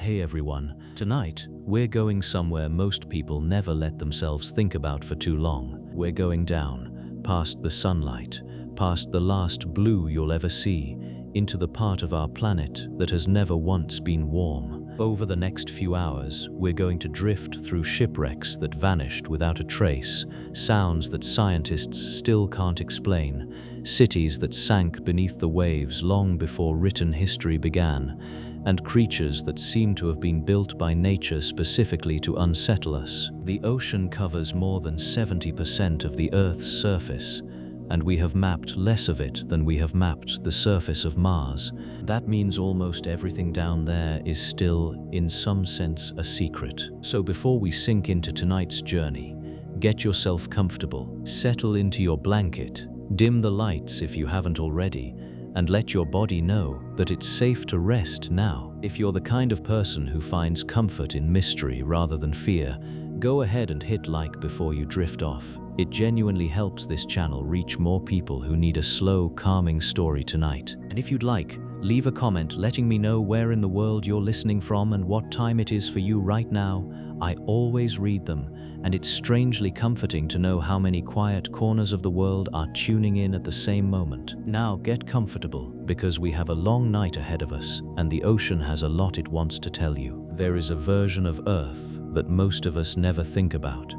Hey everyone, tonight we're going somewhere most people never let themselves think about for too long. We're going down, past the sunlight, past the last blue you'll ever see, into the part of our planet that has never once been warm. Over the next few hours, we're going to drift through shipwrecks that vanished without a trace, sounds that scientists still can't explain, cities that sank beneath the waves long before written history began, and creatures that seem to have been built by nature specifically to unsettle us. The ocean covers more than 70% of the Earth's surface, and we have mapped less of it than we have mapped the surface of Mars. That means almost everything down there is still, in some sense, a secret. So before we sink into tonight's journey, get yourself comfortable, settle into your blanket, dim the lights if you haven't already, and let your body know that it's safe to rest now. If you're the kind of person who finds comfort in mystery rather than fear, go ahead and hit like before you drift off. It genuinely helps this channel reach more people who need a slow, calming story tonight. And if you'd like, leave a comment letting me know where in the world you're listening from and what time it is for you right now. I always read them, and it's strangely comforting to know how many quiet corners of the world are tuning in at the same moment. Now get comfortable, because we have a long night ahead of us, and the ocean has a lot it wants to tell you. There is a version of Earth that most of us never think about.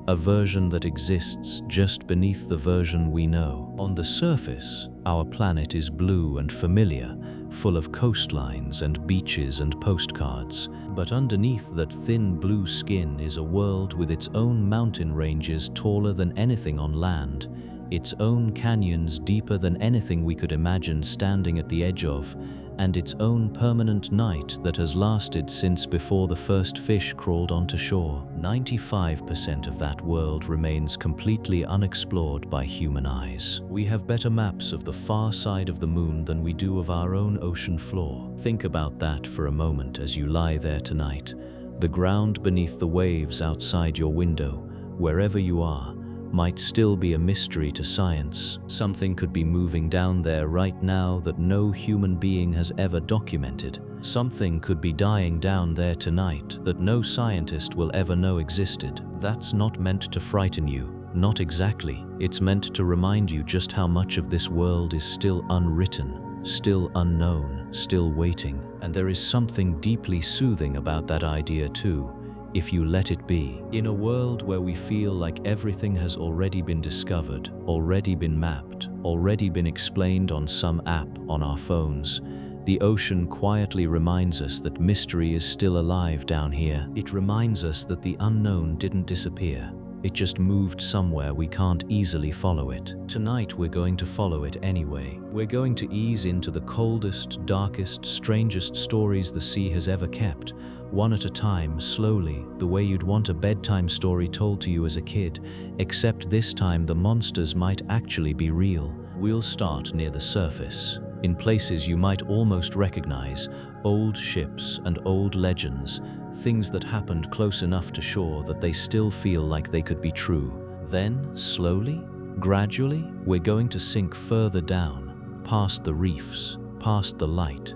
A version that exists just beneath the version we know. On the surface, our planet is blue and familiar, full of coastlines and beaches and postcards. But underneath that thin blue skin is a world with its own mountain ranges taller than anything on land, its own canyons deeper than anything we could imagine standing at the edge of, and its own permanent night that has lasted since before the first fish crawled onto shore. 95% of that world remains completely unexplored by human eyes. We have better maps of the far side of the moon than we do of our own ocean floor. Think about that for a moment as you lie there tonight. The ground beneath the waves outside your window, wherever you are, might still be a mystery to science. Something could be moving down there right now that no human being has ever documented. Something could be dying down there tonight that no scientist will ever know existed. That's not meant to frighten you, not exactly. It's meant to remind you just how much of this world is still unwritten, still unknown, still waiting. And there is something deeply soothing about that idea too, if you let it be. In a world where we feel like everything has already been discovered, already been mapped, already been explained on some app on our phones, the ocean quietly reminds us that mystery is still alive down here. It reminds us that the unknown didn't disappear. It just moved somewhere we can't easily follow it. Tonight we're going to follow it anyway. We're going to ease into the coldest, darkest, strangest stories the sea has ever kept, one at a time, slowly, the way you'd want a bedtime story told to you as a kid, except this time the monsters might actually be real. We'll start near the surface, in places you might almost recognize, old ships and old legends, things that happened close enough to shore that they still feel like they could be true. Then, slowly, gradually, we're going to sink further down, past the reefs, past the light,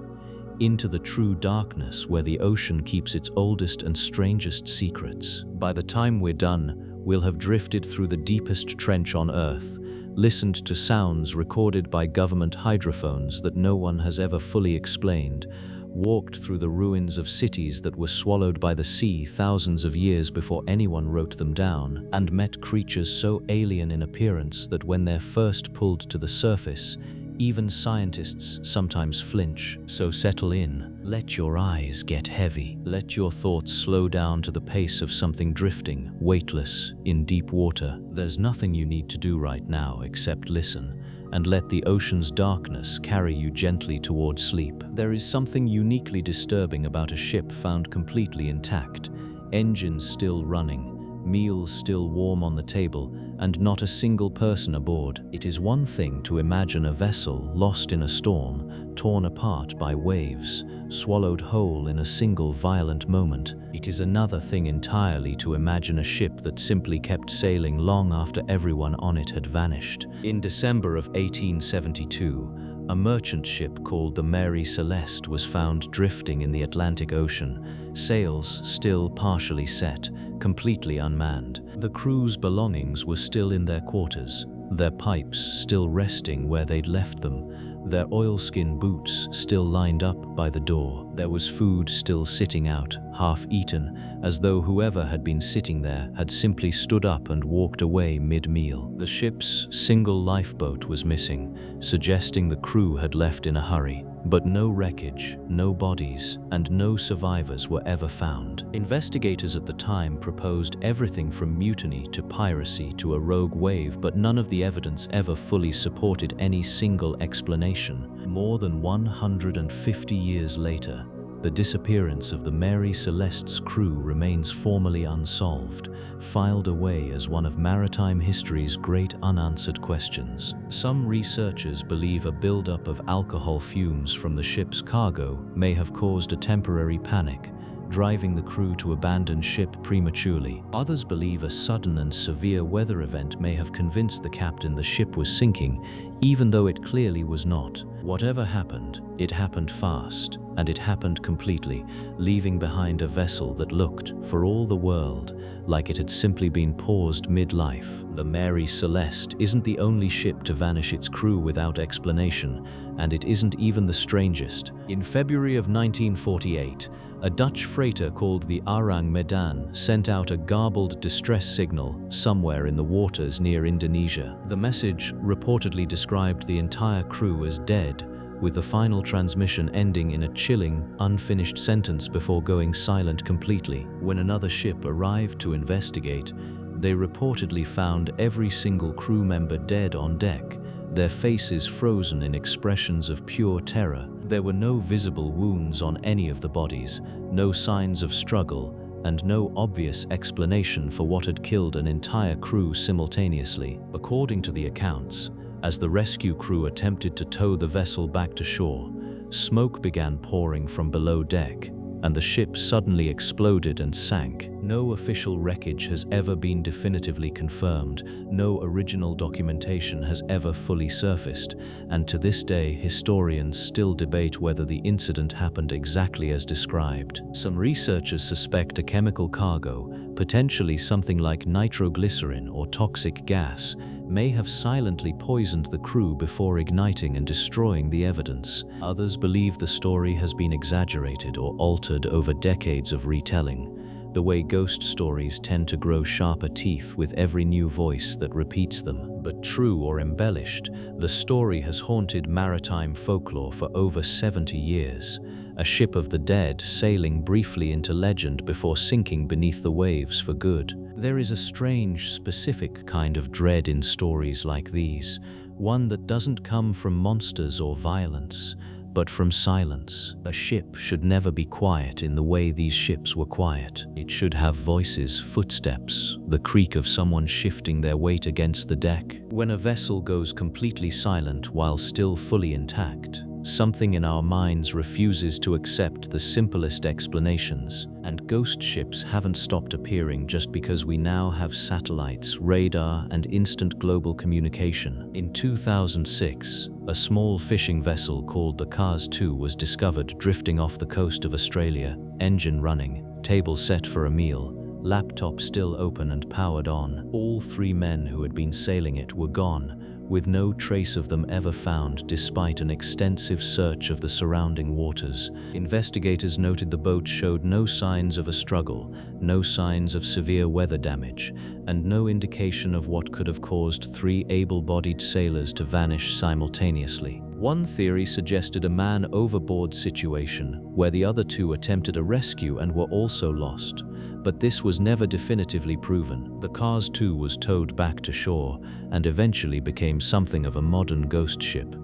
into the true darkness where the ocean keeps its oldest and strangest secrets. By the time we're done, we'll have drifted through the deepest trench on Earth, listened to sounds recorded by government hydrophones that no one has ever fully explained, walked through the ruins of cities that were swallowed by the sea thousands of years before anyone wrote them down, and met creatures so alien in appearance that when they're first pulled to the surface, even scientists sometimes flinch. So settle in, let your eyes get heavy, let your thoughts slow down to the pace of something drifting, weightless, in deep water. There's nothing you need to do right now except listen, and let the ocean's darkness carry you gently towards sleep. There is something uniquely disturbing about a ship found completely intact, engines still running, meals still warm on the table, and not a single person aboard. It is one thing to imagine a vessel lost in a storm, torn apart by waves, swallowed whole in a single violent moment. It is another thing entirely to imagine a ship that simply kept sailing long after everyone on it had vanished. In December of 1872, A merchant ship called the Mary Celeste was found drifting in the Atlantic Ocean, sails still partially set, completely unmanned. The crew's belongings were still in their quarters, their pipes still resting where they'd left them, their oilskin boots still lined up by the door. There was food still sitting out, half-eaten, as though whoever had been sitting there had simply stood up and walked away mid-meal. The ship's single lifeboat was missing, suggesting the crew had left in a hurry. But no wreckage, no bodies, and no survivors were ever found. Investigators at the time proposed everything from mutiny to piracy to a rogue wave, but none of the evidence ever fully supported any single explanation. More than 150 years later, the disappearance of the Mary Celeste's crew remains formally unsolved, filed away as one of maritime history's great unanswered questions. Some researchers believe a buildup of alcohol fumes from the ship's cargo may have caused a temporary panic, driving the crew to abandon ship prematurely. Others believe a sudden and severe weather event may have convinced the captain the ship was sinking, even though it clearly was not. Whatever happened, it happened fast, and it happened completely, leaving behind a vessel that looked, for all the world, like it had simply been paused mid-life. The Mary Celeste isn't the only ship to vanish its crew without explanation, and it isn't even the strangest. In February of 1948, a Dutch freighter called the Orang Medan sent out a garbled distress signal somewhere in the waters near Indonesia. The message reportedly described the entire crew as dead, with the final transmission ending in a chilling, unfinished sentence before going silent completely. When another ship arrived to investigate, they reportedly found every single crew member dead on deck, their faces frozen in expressions of pure terror. There were no visible wounds on any of the bodies, no signs of struggle, and no obvious explanation for what had killed an entire crew simultaneously. According to the accounts, as the rescue crew attempted to tow the vessel back to shore, smoke began pouring from below deck, and the ship suddenly exploded and sank. No official wreckage has ever been definitively confirmed, no original documentation has ever fully surfaced, and to this day historians still debate whether the incident happened exactly as described. Some researchers suspect a chemical cargo, potentially something like nitroglycerin or toxic gas, may have silently poisoned the crew before igniting and destroying the evidence. Others believe the story has been exaggerated or altered over decades of retelling, the way ghost stories tend to grow sharper teeth with every new voice that repeats them. But true or embellished, the story has haunted maritime folklore for over 70 years. A ship of the dead sailing briefly into legend before sinking beneath the waves for good. There is a strange, specific kind of dread in stories like these, one that doesn't come from monsters or violence, but from silence. A ship should never be quiet in the way these ships were quiet. It should have voices, footsteps, the creak of someone shifting their weight against the deck. When a vessel goes completely silent while still fully intact, something in our minds refuses to accept the simplest explanations, and ghost ships haven't stopped appearing just because we now have satellites, radar, and instant global communication. In 2006, a small fishing vessel called the Cars 2 was discovered drifting off the coast of Australia, engine running, table set for a meal, laptop still open and powered on. All 3 men who had been sailing it were gone, with no trace of them ever found despite an extensive search of the surrounding waters. Investigators noted the boat showed no signs of a struggle, no signs of severe weather damage, and no indication of what could have caused 3 able-bodied sailors to vanish simultaneously. One theory suggested a man overboard situation, where the other 2 attempted a rescue and were also lost, but this was never definitively proven. The Cars 2 was towed back to shore and eventually became something of a modern ghost ship,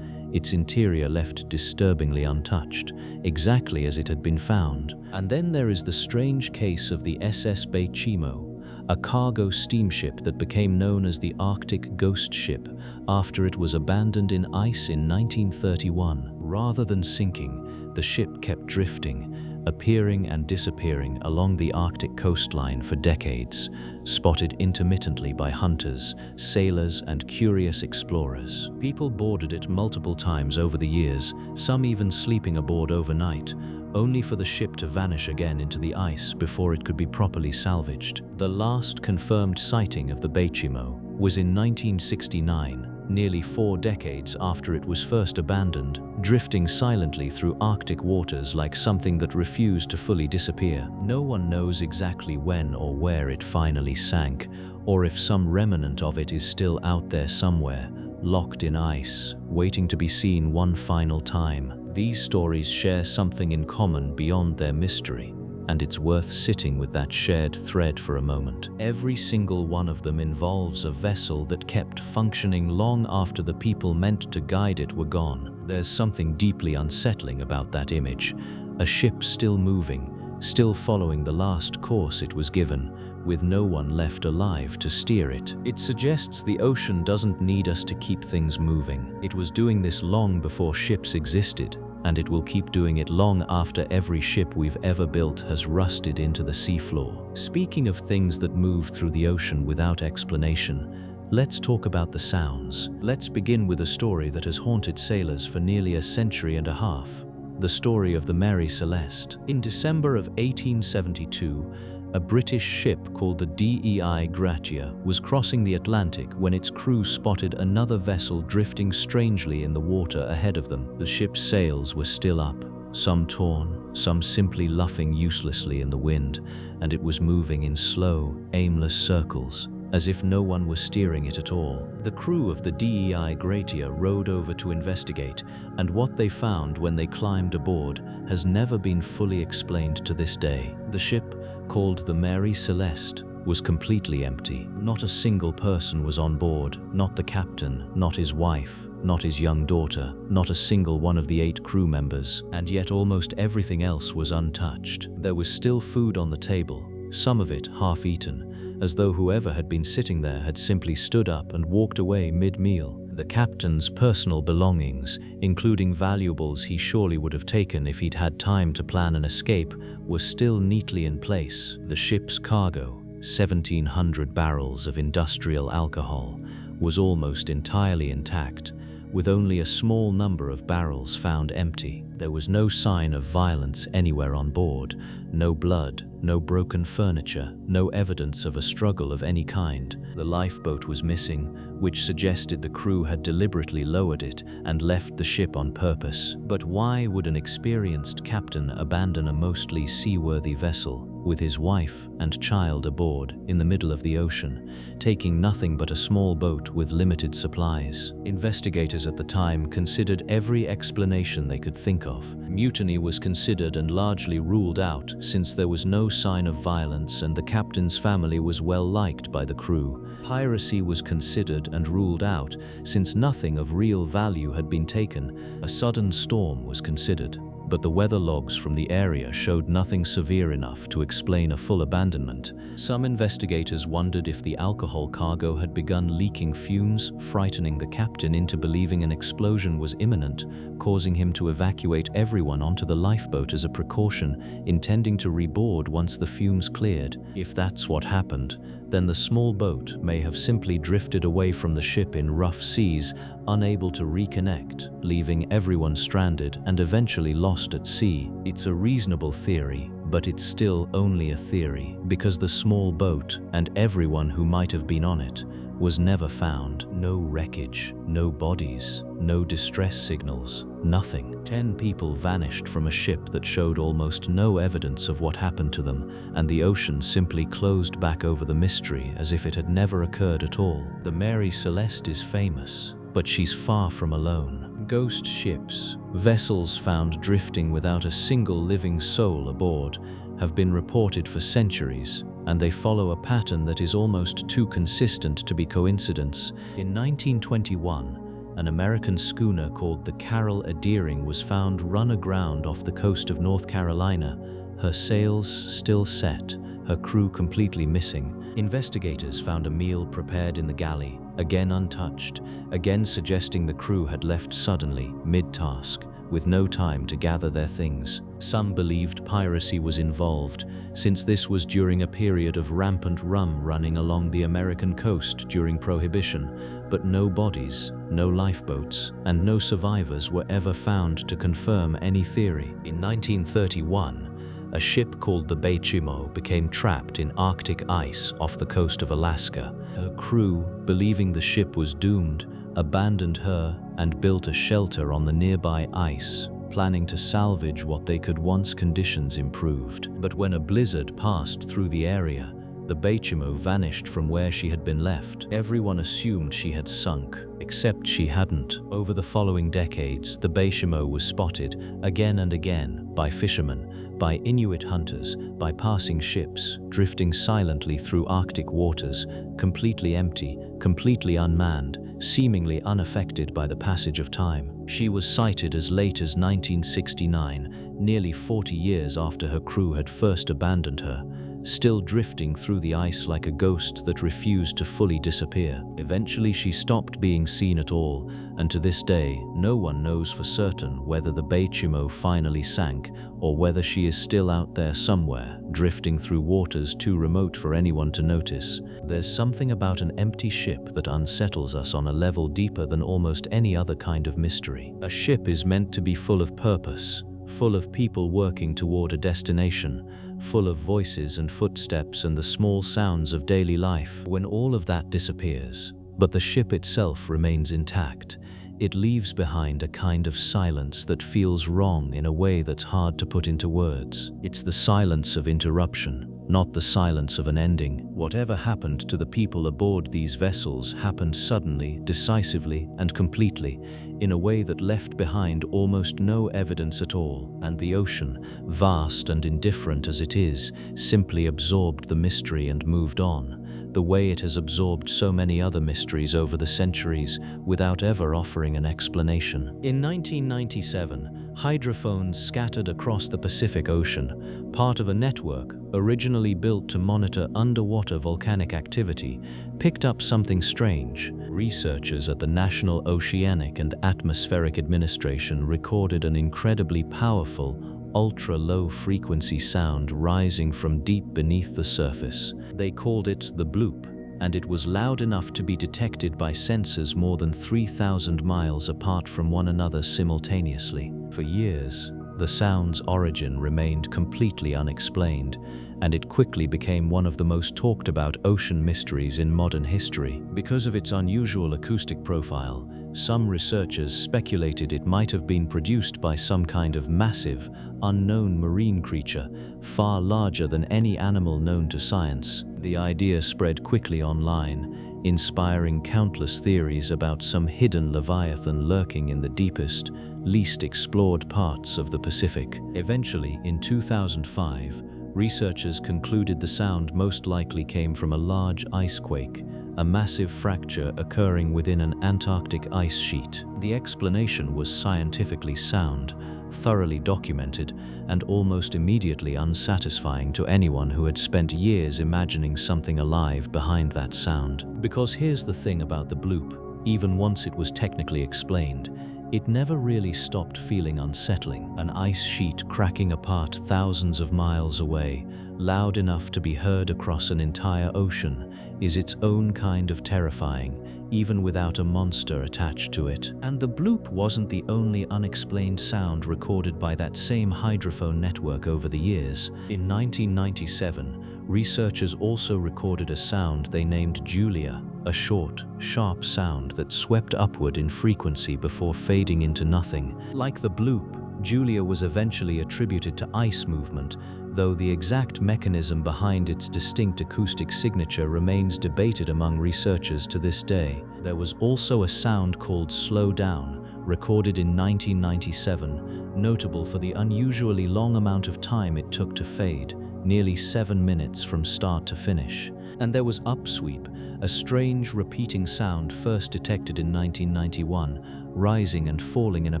its interior left disturbingly untouched, exactly as it had been found. And then there is the strange case of the SS Beichimo, a cargo steamship that became known as the Arctic Ghost Ship after it was abandoned in ice in 1931. Rather than sinking, the ship kept drifting, appearing and disappearing along the Arctic coastline for decades, spotted intermittently by hunters, sailors, and curious explorers. People boarded it multiple times over the years, some even sleeping aboard overnight, only for the ship to vanish again into the ice before it could be properly salvaged. The last confirmed sighting of the Bechimo was in 1969, nearly 4 decades after it was first abandoned, drifting silently through Arctic waters like something that refused to fully disappear. No one knows exactly when or where it finally sank, or if some remnant of it is still out there somewhere, locked in ice, waiting to be seen one final time. These stories share something in common beyond their mystery, and it's worth sitting with that shared thread for a moment. Every single one of them involves a vessel that kept functioning long after the people meant to guide it were gone. There's something deeply unsettling about that image. A ship still moving, still following the last course it was given, with no one left alive to steer it. It suggests the ocean doesn't need us to keep things moving. It was doing this long before ships existed, and it will keep doing it long after every ship we've ever built has rusted into the seafloor. Speaking of things that move through the ocean without explanation, let's talk about the sounds. Let's begin with a story that has haunted sailors for nearly a century and a half. The story of the Mary Celeste. In December of 1872, a British ship called the Dei Gratia was crossing the Atlantic when its crew spotted another vessel drifting strangely in the water ahead of them. The ship's sails were still up, some torn, some simply luffing uselessly in the wind, and it was moving in slow, aimless circles, as if no one was steering it at all. The crew of the Dei Gratia rowed over to investigate, and what they found when they climbed aboard has never been fully explained to this day. The ship, called the Mary Celeste, was completely empty. Not a single person was on board, not the captain, not his wife, not his young daughter, not a single one of the 8 crew members, and yet almost everything else was untouched. There was still food on the table, some of it half-eaten, as though whoever had been sitting there had simply stood up and walked away mid-meal. The captain's personal belongings, including valuables he surely would have taken if he'd had time to plan an escape, were still neatly in place. The ship's cargo, 1,700 barrels of industrial alcohol, was almost entirely intact, with only a small number of barrels found empty. There was no sign of violence anywhere on board, no blood, no broken furniture, no evidence of a struggle of any kind. The lifeboat was missing, which suggested the crew had deliberately lowered it and left the ship on purpose. But why would an experienced captain abandon a mostly seaworthy vessel, with his wife and child aboard, in the middle of the ocean, taking nothing but a small boat with limited supplies? Investigators at the time considered every explanation they could think of. Mutiny was considered and largely ruled out, since there was no sign of violence and the captain's family was well liked by the crew. Piracy was considered and ruled out, since nothing of real value had been taken. A sudden storm was considered, but the weather logs from the area showed nothing severe enough to explain a full abandonment. Some investigators wondered if the alcohol cargo had begun leaking fumes, frightening the captain into believing an explosion was imminent, causing him to evacuate everyone onto the lifeboat as a precaution, intending to reboard once the fumes cleared. If that's what happened, then the small boat may have simply drifted away from the ship in rough seas, unable to reconnect, leaving everyone stranded and eventually lost at sea. It's a reasonable theory, but it's still only a theory, because the small boat and everyone who might have been on it was never found. No wreckage, no bodies, no distress signals, nothing. 10 people vanished from a ship that showed almost no evidence of what happened to them, and the ocean simply closed back over the mystery as if it had never occurred at all. The Mary Celeste is famous, but she's far from alone. Ghost ships, vessels found drifting without a single living soul aboard, have been reported for centuries, and they follow a pattern that is almost too consistent to be coincidence. In 1921, an American schooner called the Carol Adering was found run aground off the coast of North Carolina, her sails still set, her crew completely missing. Investigators found a meal prepared in the galley, again untouched, again suggesting the crew had left suddenly, mid-task. with no time to gather their things. Some believed piracy was involved, since this was during a period of rampant rum running along the American coast during Prohibition, but no bodies, no lifeboats, and no survivors were ever found to confirm any theory. In 1931, a ship called the Beichimo became trapped in Arctic ice off the coast of Alaska. Her crew, believing the ship was doomed, abandoned her and built a shelter on the nearby ice, planning to salvage what they could once conditions improved. But when a blizzard passed through the area, the Beichimo vanished from where she had been left. Everyone assumed she had sunk, except she hadn't. Over the following decades, the Beichimo was spotted again and again by fishermen, by Inuit hunters, by passing ships, drifting silently through Arctic waters, completely empty, completely unmanned, seemingly unaffected by the passage of time. She was sighted as late as 1969, nearly 40 years after her crew had first abandoned her, still drifting through the ice like a ghost that refused to fully disappear. Eventually she stopped being seen at all, and to this day, no one knows for certain whether the Beichimo finally sank or whether she is still out there somewhere, drifting through waters too remote for anyone to notice. There's something about an empty ship that unsettles us on a level deeper than almost any other kind of mystery. A ship is meant to be full of purpose, full of people working toward a destination, full of voices and footsteps and the small sounds of daily life. When all of that disappears, but the ship itself remains intact, it leaves behind a kind of silence that feels wrong in a way that's hard to put into words. It's the silence of interruption, not the silence of an ending. Whatever happened to the people aboard these vessels happened suddenly, decisively, and completely, in a way that left behind almost no evidence at all, and the ocean, vast and indifferent as it is, simply absorbed the mystery and moved on, the way it has absorbed so many other mysteries over the centuries without ever offering an explanation. In 1997, hydrophones scattered across the Pacific Ocean, part of a network originally built to monitor underwater volcanic activity, picked up something strange. Researchers at the National Oceanic and Atmospheric Administration recorded an incredibly powerful, ultra-low frequency sound rising from deep beneath the surface. They called it the bloop, and it was loud enough to be detected by sensors more than 3,000 miles apart from one another simultaneously. For years, the sound's origin remained completely unexplained, and it quickly became one of the most talked about ocean mysteries in modern history. Because of its unusual acoustic profile, some researchers speculated it might have been produced by some kind of massive, unknown marine creature, far larger than any animal known to science. The idea spread quickly online, inspiring countless theories about some hidden leviathan lurking in the deepest, least explored parts of the Pacific. Eventually, in 2005, researchers concluded the sound most likely came from a large ice quake, a massive fracture occurring within an Antarctic ice sheet. The explanation was scientifically sound, thoroughly documented, and almost immediately unsatisfying to anyone who had spent years imagining something alive behind that sound. Because here's the thing about the bloop, even once it was technically explained, it never really stopped feeling unsettling. An ice sheet cracking apart thousands of miles away, loud enough to be heard across an entire ocean, is its own kind of terrifying, even without a monster attached to it. And the bloop wasn't the only unexplained sound recorded by that same hydrophone network over the years. In 1997, researchers also recorded a sound they named Julia, a short, sharp sound that swept upward in frequency before fading into nothing. Like the bloop, Julia was eventually attributed to ice movement, though the exact mechanism behind its distinct acoustic signature remains debated among researchers to this day. There was also a sound called Slow Down, recorded in 1997, notable for the unusually long amount of time it took to fade, nearly 7 minutes from start to finish. And there was Upsweep, a strange repeating sound first detected in 1991, rising and falling in a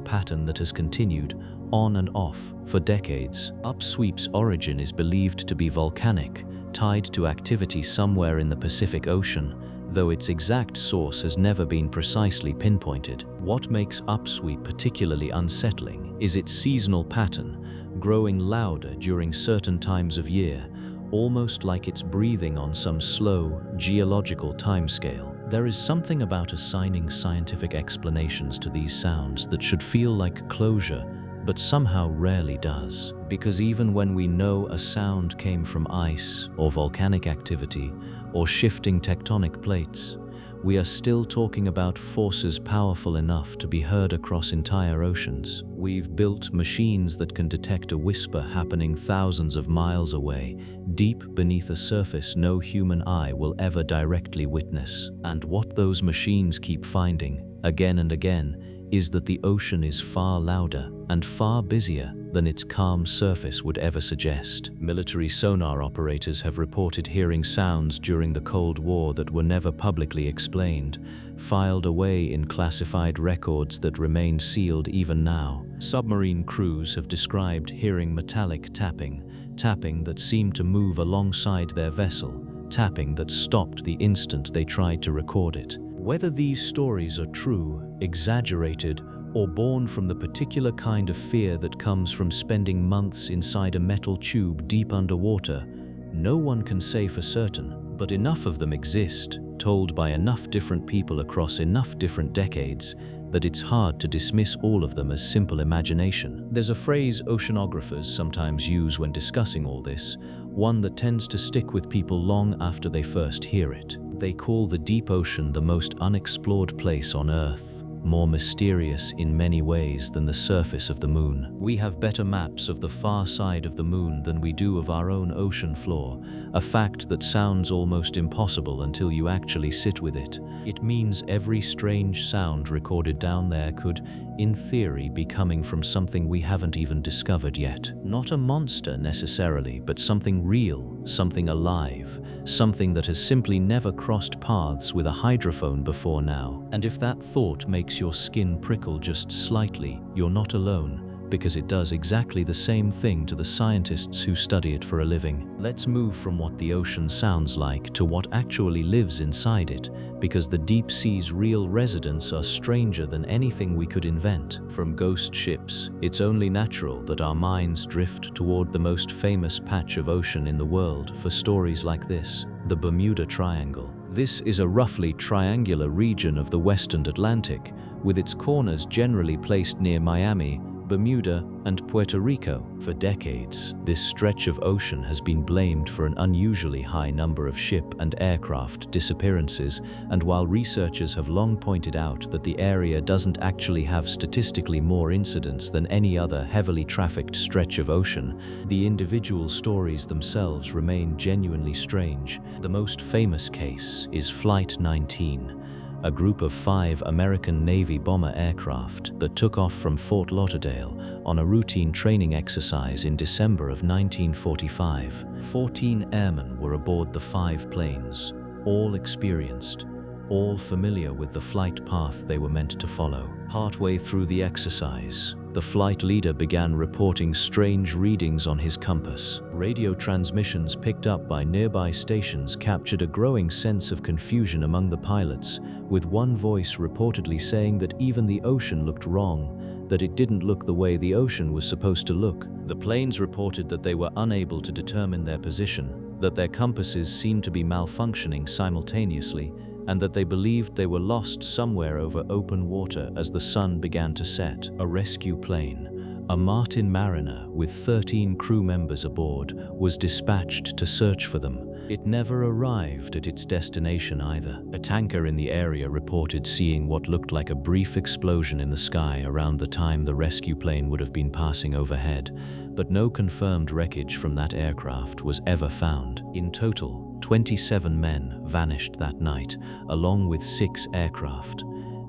pattern that has continued, on and off, for decades. Upsweep's origin is believed to be volcanic, tied to activity somewhere in the Pacific Ocean, though its exact source has never been precisely pinpointed. What makes Upsweep particularly unsettling is its seasonal pattern, growing louder during certain times of year, almost like it's breathing on some slow, geological timescale. There is something about assigning scientific explanations to these sounds that should feel like closure, but somehow rarely does. Because even when we know a sound came from ice or volcanic activity or shifting tectonic plates, we are still talking about forces powerful enough to be heard across entire oceans. We've built machines that can detect a whisper happening thousands of miles away, deep beneath a surface no human eye will ever directly witness. And what those machines keep finding, again and again, is that the ocean is far louder and far busier than its calm surface would ever suggest. Military sonar operators have reported hearing sounds during the Cold War that were never publicly explained, filed away in classified records that remain sealed even now. Submarine crews have described hearing metallic tapping that seemed to move alongside their vessel, tapping that stopped the instant they tried to record it. Whether these stories are true, exaggerated, or born from the particular kind of fear that comes from spending months inside a metal tube deep underwater, no one can say for certain, but enough of them exist, told by enough different people across enough different decades, that it's hard to dismiss all of them as simple imagination. There's a phrase oceanographers sometimes use when discussing all this, one that tends to stick with people long after they first hear it. They call the deep ocean the most unexplored place on Earth, more mysterious in many ways than the surface of the moon. We have better maps of the far side of the moon than we do of our own ocean floor, a fact that sounds almost impossible until you actually sit with it. It means every strange sound recorded down there could, in theory, be coming from something we haven't even discovered yet. Not a monster necessarily, but something real, something alive, something that has simply never crossed paths with a hydrophone before now. And if that thought makes your skin prickle just slightly, you're not alone, because it does exactly the same thing to the scientists who study it for a living. Let's move from what the ocean sounds like to what actually lives inside it, because the deep sea's real residents are stranger than anything we could invent. From ghost ships, it's only natural that our minds drift toward the most famous patch of ocean in the world for stories like this, the Bermuda Triangle. This is a roughly triangular region of the Western Atlantic, with its corners generally placed near Miami, Bermuda, and Puerto Rico. For decades, this stretch of ocean has been blamed for an unusually high number of ship and aircraft disappearances, and while researchers have long pointed out that the area doesn't actually have statistically more incidents than any other heavily trafficked stretch of ocean, the individual stories themselves remain genuinely strange. The most famous case is Flight 19, a group of 5 American Navy bomber aircraft that took off from Fort Lauderdale on a routine training exercise in December of 1945. 14 airmen were aboard the 5 planes, all experienced, all familiar with the flight path they were meant to follow. Partway through the exercise, the flight leader began reporting strange readings on his compass. Radio transmissions picked up by nearby stations captured a growing sense of confusion among the pilots, with one voice reportedly saying that even the ocean looked wrong, that it didn't look the way the ocean was supposed to look. The planes reported that they were unable to determine their position, that their compasses seemed to be malfunctioning simultaneously, and that they believed they were lost somewhere over open water as the sun began to set. A rescue plane, a Martin Mariner with 13 crew members aboard, was dispatched to search for them. It never arrived at its destination either. A tanker in the area reported seeing what looked like a brief explosion in the sky around the time the rescue plane would have been passing overhead, but no confirmed wreckage from that aircraft was ever found. In total, 27 men vanished that night, along with 6 aircraft.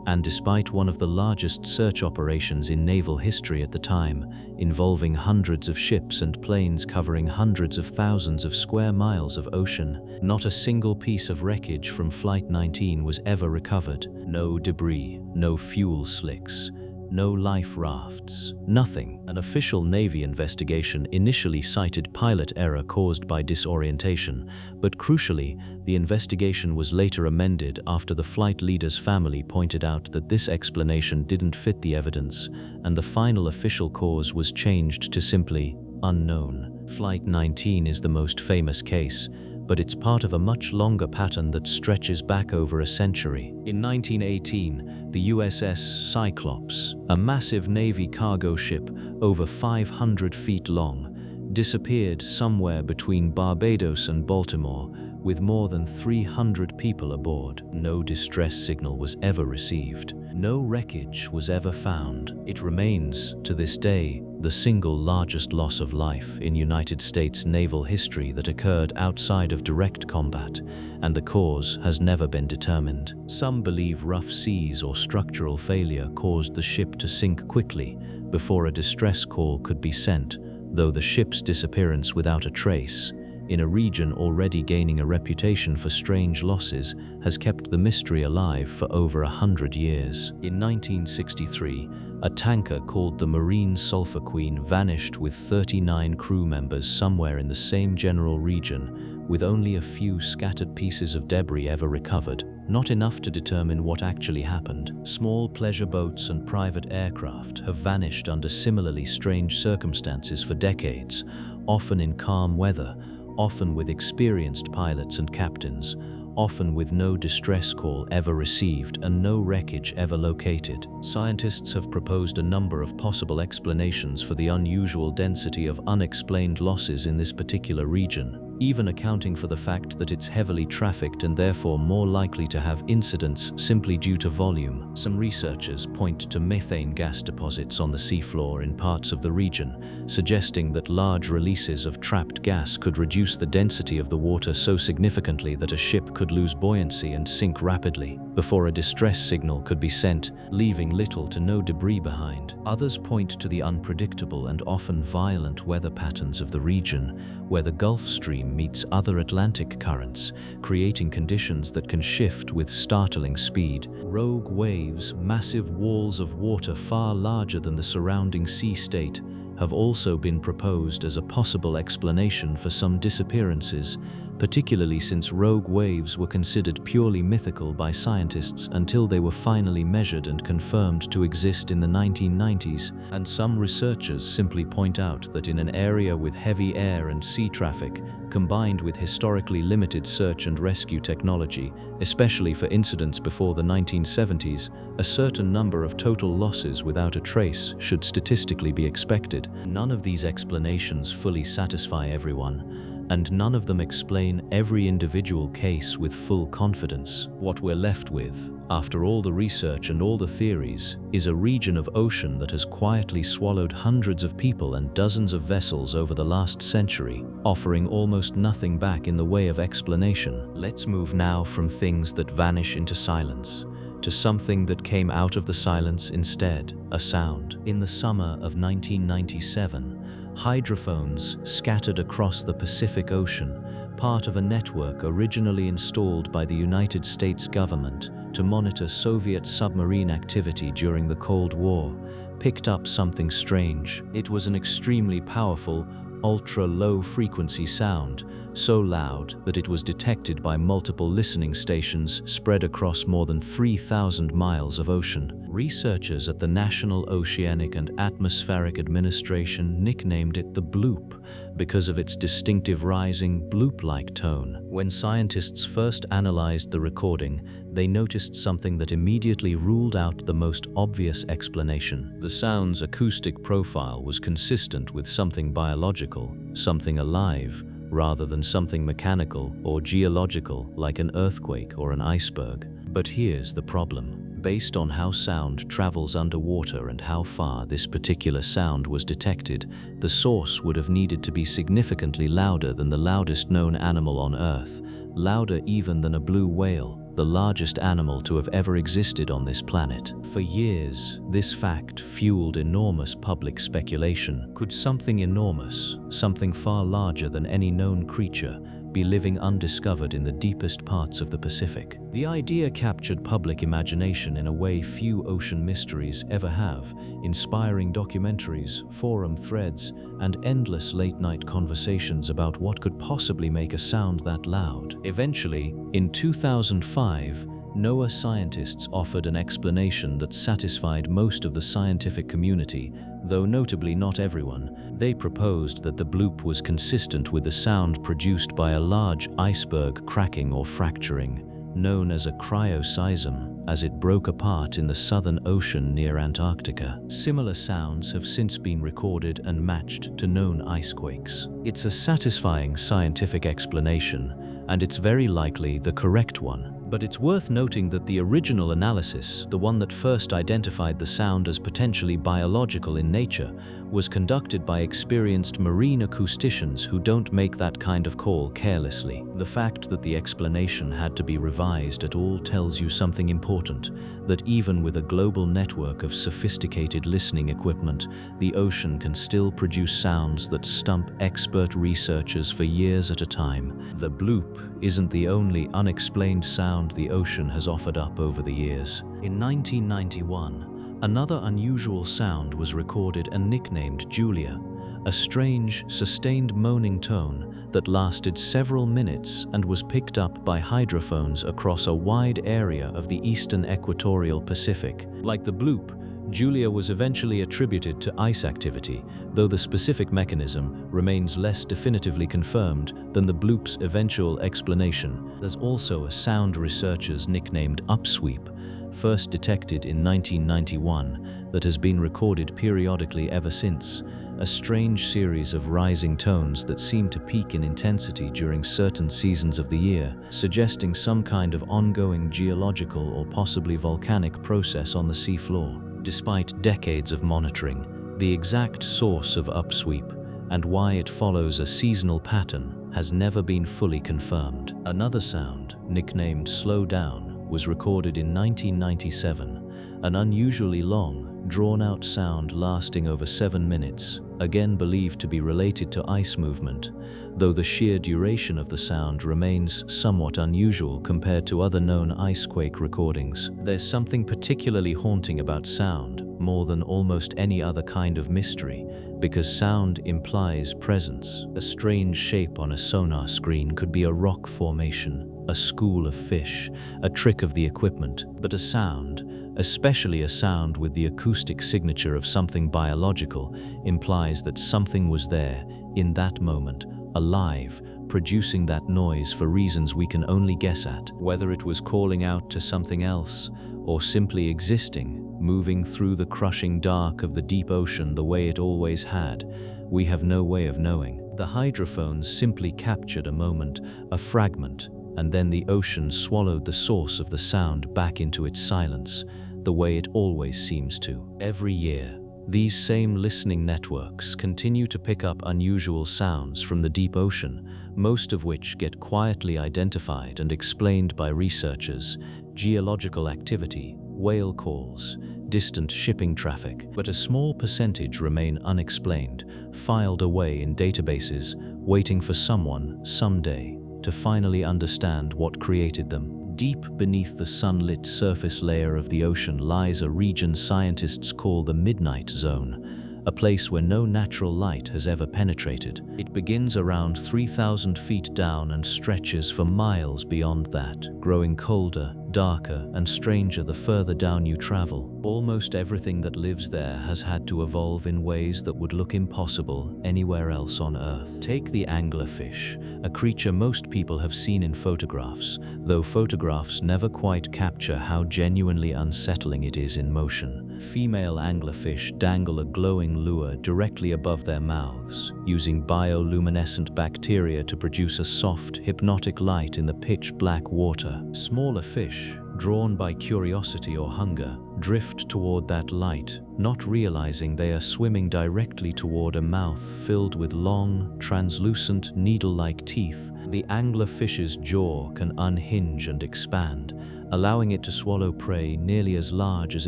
And despite one of the largest search operations in naval history at the time, involving hundreds of ships and planes covering hundreds of thousands of square miles of ocean, not a single piece of wreckage from Flight 19 was ever recovered. No debris, no fuel slicks, no life rafts, nothing. An official Navy investigation initially cited pilot error caused by disorientation, but crucially, the investigation was later amended after the flight leader's family pointed out that this explanation didn't fit the evidence, and the final official cause was changed to simply unknown. Flight 19 is the most famous case, but it's part of a much longer pattern that stretches back over a century. In 1918, the USS Cyclops, a massive Navy cargo ship over 500 feet long, disappeared somewhere between Barbados and Baltimore with more than 300 people aboard. No distress signal was ever received. No wreckage was ever found. It remains, to this day, the single largest loss of life in United States naval history that occurred outside of direct combat, and the cause has never been determined. Some believe rough seas or structural failure caused the ship to sink quickly before a distress call could be sent, though the ship's disappearance without a trace, in a region already gaining a reputation for strange losses, has kept the mystery alive for over 100 years. In 1963, a tanker called the Marine Sulphur Queen vanished with 39 crew members somewhere in the same general region, with only a few scattered pieces of debris ever recovered, not enough to determine what actually happened. Small pleasure boats and private aircraft have vanished under similarly strange circumstances for decades, often in calm weather, often with experienced pilots and captains, often with no distress call ever received and no wreckage ever located. Scientists have proposed a number of possible explanations for the unusual density of unexplained losses in this particular region, even accounting for the fact that it's heavily trafficked and therefore more likely to have incidents simply due to volume. Some researchers point to methane gas deposits on the seafloor in parts of the region, suggesting that large releases of trapped gas could reduce the density of the water so significantly that a ship could lose buoyancy and sink rapidly before a distress signal could be sent, leaving little to no debris behind. Others point to the unpredictable and often violent weather patterns of the region, where the Gulf Stream meets other Atlantic currents, creating conditions that can shift with startling speed. Rogue waves, massive walls of water far larger than the surrounding sea state, have also been proposed as a possible explanation for some disappearances, particularly since rogue waves were considered purely mythical by scientists until they were finally measured and confirmed to exist in the 1990s, and some researchers simply point out that in an area with heavy air and sea traffic, combined with historically limited search and rescue technology, especially for incidents before the 1970s, a certain number of total losses without a trace should statistically be expected. None of these explanations fully satisfy everyone, and none of them explain every individual case with full confidence. What we're left with, after all the research and all the theories, is a region of ocean that has quietly swallowed hundreds of people and dozens of vessels over the last century, offering almost nothing back in the way of explanation. Let's move now from things that vanish into silence to something that came out of the silence instead, a sound. In the summer of 1997, hydrophones scattered across the Pacific Ocean, part of a network originally installed by the United States government to monitor Soviet submarine activity during the Cold War, picked up something strange. It was an extremely powerful, ultra-low frequency sound, so loud that it was detected by multiple listening stations spread across more than 3,000 miles of ocean. Researchers at the National Oceanic and Atmospheric Administration nicknamed it the bloop because of its distinctive rising bloop-like tone. When scientists first analyzed the recording, they noticed something that immediately ruled out the most obvious explanation. The sound's acoustic profile was consistent with something biological, something alive, rather than something mechanical or geological like an earthquake or an iceberg. But here's the problem. Based on how sound travels underwater and how far this particular sound was detected, the source would have needed to be significantly louder than the loudest known animal on Earth, louder even than a blue whale, the largest animal to have ever existed on this planet. For years, this fact fueled enormous public speculation. Could something enormous, something far larger than any known creature, be living undiscovered in the deepest parts of the Pacific. The idea captured public imagination in a way few ocean mysteries ever have, inspiring documentaries, forum threads, and endless late-night conversations about what could possibly make a sound that loud. Eventually, in 2005, NOAA scientists offered an explanation that satisfied most of the scientific community, though notably not everyone. They proposed that the bloop was consistent with the sound produced by a large iceberg cracking or fracturing, known as a cryoseism, as it broke apart in the Southern Ocean near Antarctica. Similar sounds have since been recorded and matched to known icequakes. It's a satisfying scientific explanation, and it's very likely the correct one. But it's worth noting that the original analysis, the one that first identified the sound as potentially biological in nature, was conducted by experienced marine acousticians who don't make that kind of call carelessly. The fact that the explanation had to be revised at all tells you something important, that even with a global network of sophisticated listening equipment, the ocean can still produce sounds that stump expert researchers for years at a time. The bloop isn't the only unexplained sound the ocean has offered up over the years. In 1991, another unusual sound was recorded and nicknamed Julia, a strange, sustained moaning tone that lasted several minutes and was picked up by hydrophones across a wide area of the eastern equatorial Pacific. Like the bloop, Julia was eventually attributed to ice activity, though the specific mechanism remains less definitively confirmed than the bloop's eventual explanation. There's also a sound researchers nicknamed upsweep, first detected in 1991, that has been recorded periodically ever since, a strange series of rising tones that seem to peak in intensity during certain seasons of the year, suggesting some kind of ongoing geological or possibly volcanic process on the seafloor. Despite decades of monitoring, the exact source of upsweep and why it follows a seasonal pattern has never been fully confirmed. Another sound, nicknamed slow down, was recorded in 1997, an unusually long, drawn-out sound lasting over 7 minutes, again believed to be related to ice movement, though the sheer duration of the sound remains somewhat unusual compared to other known icequake recordings. There's something particularly haunting about sound, more than almost any other kind of mystery, because sound implies presence. A strange shape on a sonar screen could be a rock formation, a school of fish, a trick of the equipment, but a sound, especially a sound with the acoustic signature of something biological, implies that something was there, in that moment, alive, producing that noise for reasons we can only guess at. Whether it was calling out to something else, or simply existing, moving through the crushing dark of the deep ocean the way it always had, we have no way of knowing. The hydrophones simply captured a moment, a fragment, and then the ocean swallowed the source of the sound back into its silence, the way it always seems to. Every year, these same listening networks continue to pick up unusual sounds from the deep ocean, most of which get quietly identified and explained by researchers: geological activity, whale calls, distant shipping traffic. But a small percentage remain unexplained, filed away in databases, waiting for someone, someday, to finally understand what created them. Deep beneath the sunlit surface layer of the ocean lies a region scientists call the Midnight Zone, a place where no natural light has ever penetrated. It begins around 3,000 feet down and stretches for miles beyond that, growing colder, darker, and stranger the further down you travel. Almost everything that lives there has had to evolve in ways that would look impossible anywhere else on Earth. Take the anglerfish, a creature most people have seen in photographs, though photographs never quite capture how genuinely unsettling it is in motion. Female anglerfish dangle a glowing lure directly above their mouths, using bioluminescent bacteria to produce a soft, hypnotic light in the pitch-black water. Smaller fish, drawn by curiosity or hunger, drift toward that light, not realizing they are swimming directly toward a mouth filled with long, translucent, needle-like teeth. The anglerfish's jaw can unhinge and expand, allowing it to swallow prey nearly as large as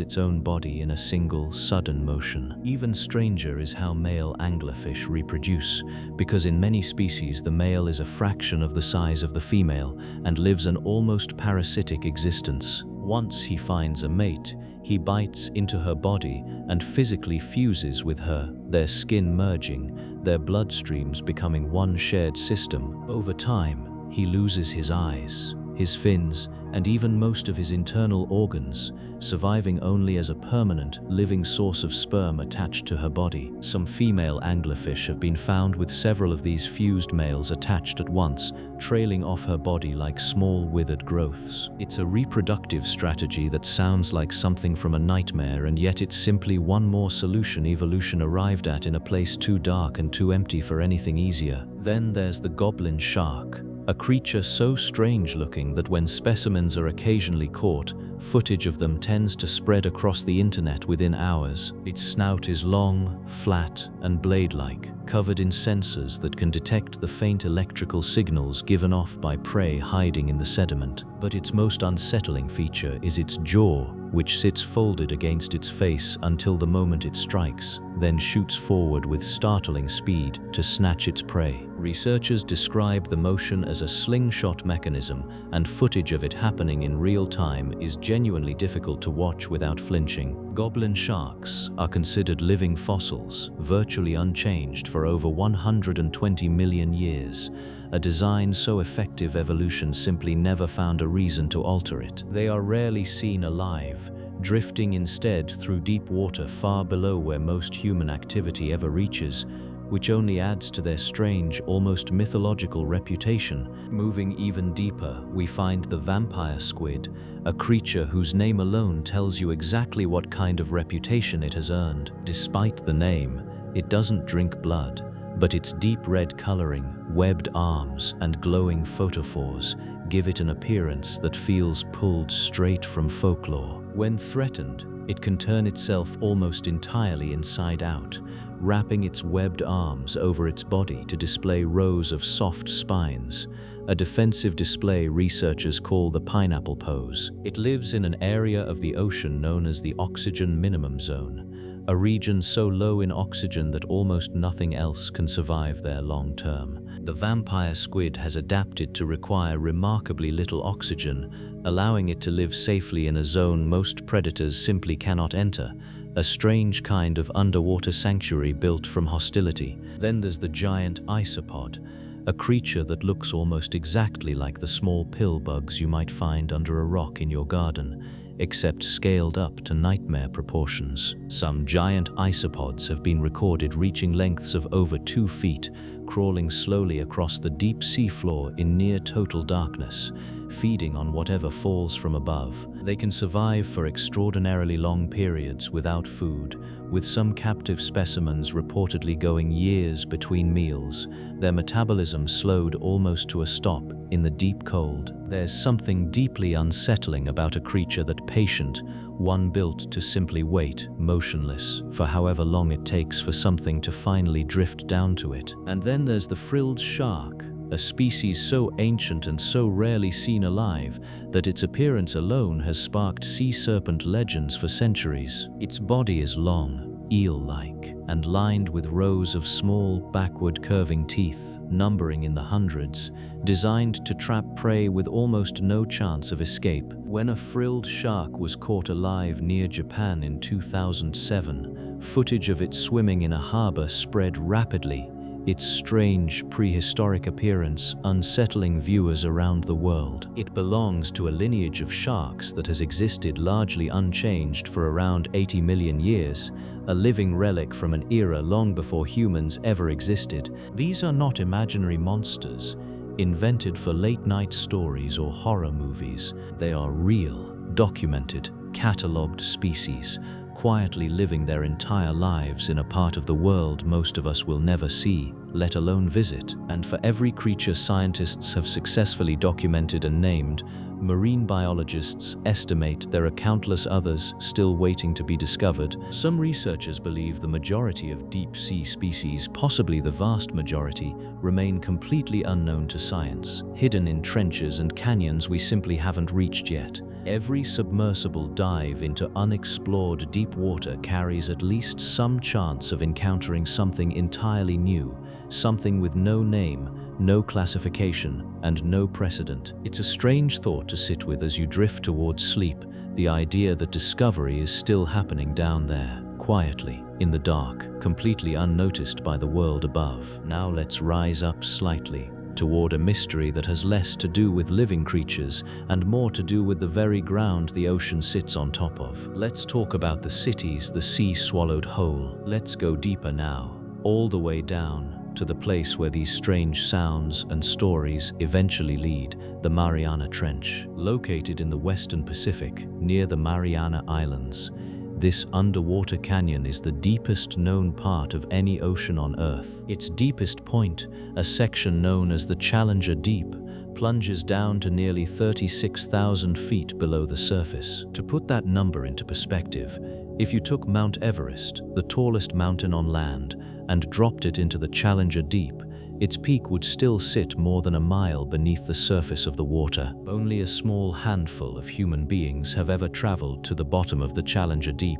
its own body in a single, sudden motion. Even stranger is how male anglerfish reproduce, because in many species the male is a fraction of the size of the female and lives an almost parasitic existence. Once he finds a mate, he bites into her body and physically fuses with her, their skin merging, their bloodstreams becoming one shared system. Over time, he loses his eyes, his fins, and even most of his internal organs, surviving only as a permanent, living source of sperm attached to her body. Some female anglerfish have been found with several of these fused males attached at once, trailing off her body like small withered growths. It's a reproductive strategy that sounds like something from a nightmare, and yet it's simply one more solution evolution arrived at in a place too dark and too empty for anything easier. Then there's the goblin shark, a creature so strange-looking that when specimens are occasionally caught, footage of them tends to spread across the internet within hours. Its snout is long, flat, and blade-like, covered in sensors that can detect the faint electrical signals given off by prey hiding in the sediment. But its most unsettling feature is its jaw, which sits folded against its face until the moment it strikes, then shoots forward with startling speed to snatch its prey. Researchers describe the motion as a slingshot mechanism, and footage of it happening in real time is genuinely difficult to watch without flinching. Goblin sharks are considered living fossils, virtually unchanged for over 120 million years. A design so effective evolution simply never found a reason to alter it. They are rarely seen alive, drifting instead through deep water far below where most human activity ever reaches, which only adds to their strange, almost mythological reputation. Moving even deeper, we find the vampire squid, a creature whose name alone tells you exactly what kind of reputation it has earned. Despite the name, it doesn't drink blood, but its deep red coloring, webbed arms, and glowing photophores give it an appearance that feels pulled straight from folklore. When threatened, it can turn itself almost entirely inside out, wrapping its webbed arms over its body to display rows of soft spines, a defensive display researchers call the pineapple pose. It lives in an area of the ocean known as the oxygen minimum zone, a region so low in oxygen that almost nothing else can survive there long term. The vampire squid has adapted to require remarkably little oxygen, allowing it to live safely in a zone most predators simply cannot enter, a strange kind of underwater sanctuary built from hostility. Then there's the giant isopod, a creature that looks almost exactly like the small pill bugs you might find under a rock in your garden, except scaled up to nightmare proportions. Some giant isopods have been recorded reaching lengths of over 2 feet, crawling slowly across the deep sea floor in near total darkness, feeding on whatever falls from above. They can survive for extraordinarily long periods without food, with some captive specimens reportedly going years between meals, their metabolism slowed almost to a stop in the deep cold. There's something deeply unsettling about a creature that patient, one built to simply wait, motionless, for however long it takes for something to finally drift down to it. And then there's the frilled shark, a species so ancient and so rarely seen alive that its appearance alone has sparked sea serpent legends for centuries. Its body is long, eel-like, and lined with rows of small, backward curving teeth, numbering in the hundreds, designed to trap prey with almost no chance of escape. When a frilled shark was caught alive near Japan in 2007, footage of it swimming in a harbor spread rapidly, its strange, prehistoric appearance unsettling viewers around the world. It belongs to a lineage of sharks that has existed largely unchanged for around 80 million years, a living relic from an era long before humans ever existed. These are not imaginary monsters, invented for late-night stories or horror movies. They are real, documented, catalogued species, quietly living their entire lives in a part of the world most of us will never see, let alone visit. And for every creature scientists have successfully documented and named, marine biologists estimate there are countless others still waiting to be discovered. Some researchers believe the majority of deep-sea species, possibly the vast majority, remain completely unknown to science, hidden in trenches and canyons we simply haven't reached yet. Every submersible dive into unexplored deep water carries at least some chance of encountering something entirely new, something with no name, no classification, and no precedent. It's a strange thought to sit with as you drift towards sleep, the idea that discovery is still happening down there, quietly, in the dark, completely unnoticed by the world above. Now let's rise up slightly, toward a mystery that has less to do with living creatures and more to do with the very ground the ocean sits on top of. Let's talk about the cities the sea swallowed whole. Let's go deeper now, all the way down to the place where these strange sounds and stories eventually lead, the Mariana Trench. Located in the Western Pacific, near the Mariana Islands, this underwater canyon is the deepest known part of any ocean on Earth. Its deepest point, a section known as the Challenger Deep, plunges down to nearly 36,000 feet below the surface. To put that number into perspective, if you took Mount Everest, the tallest mountain on land, and dropped it into the Challenger Deep, its peak would still sit more than a mile beneath the surface of the water. Only a small handful of human beings have ever traveled to the bottom of the Challenger Deep.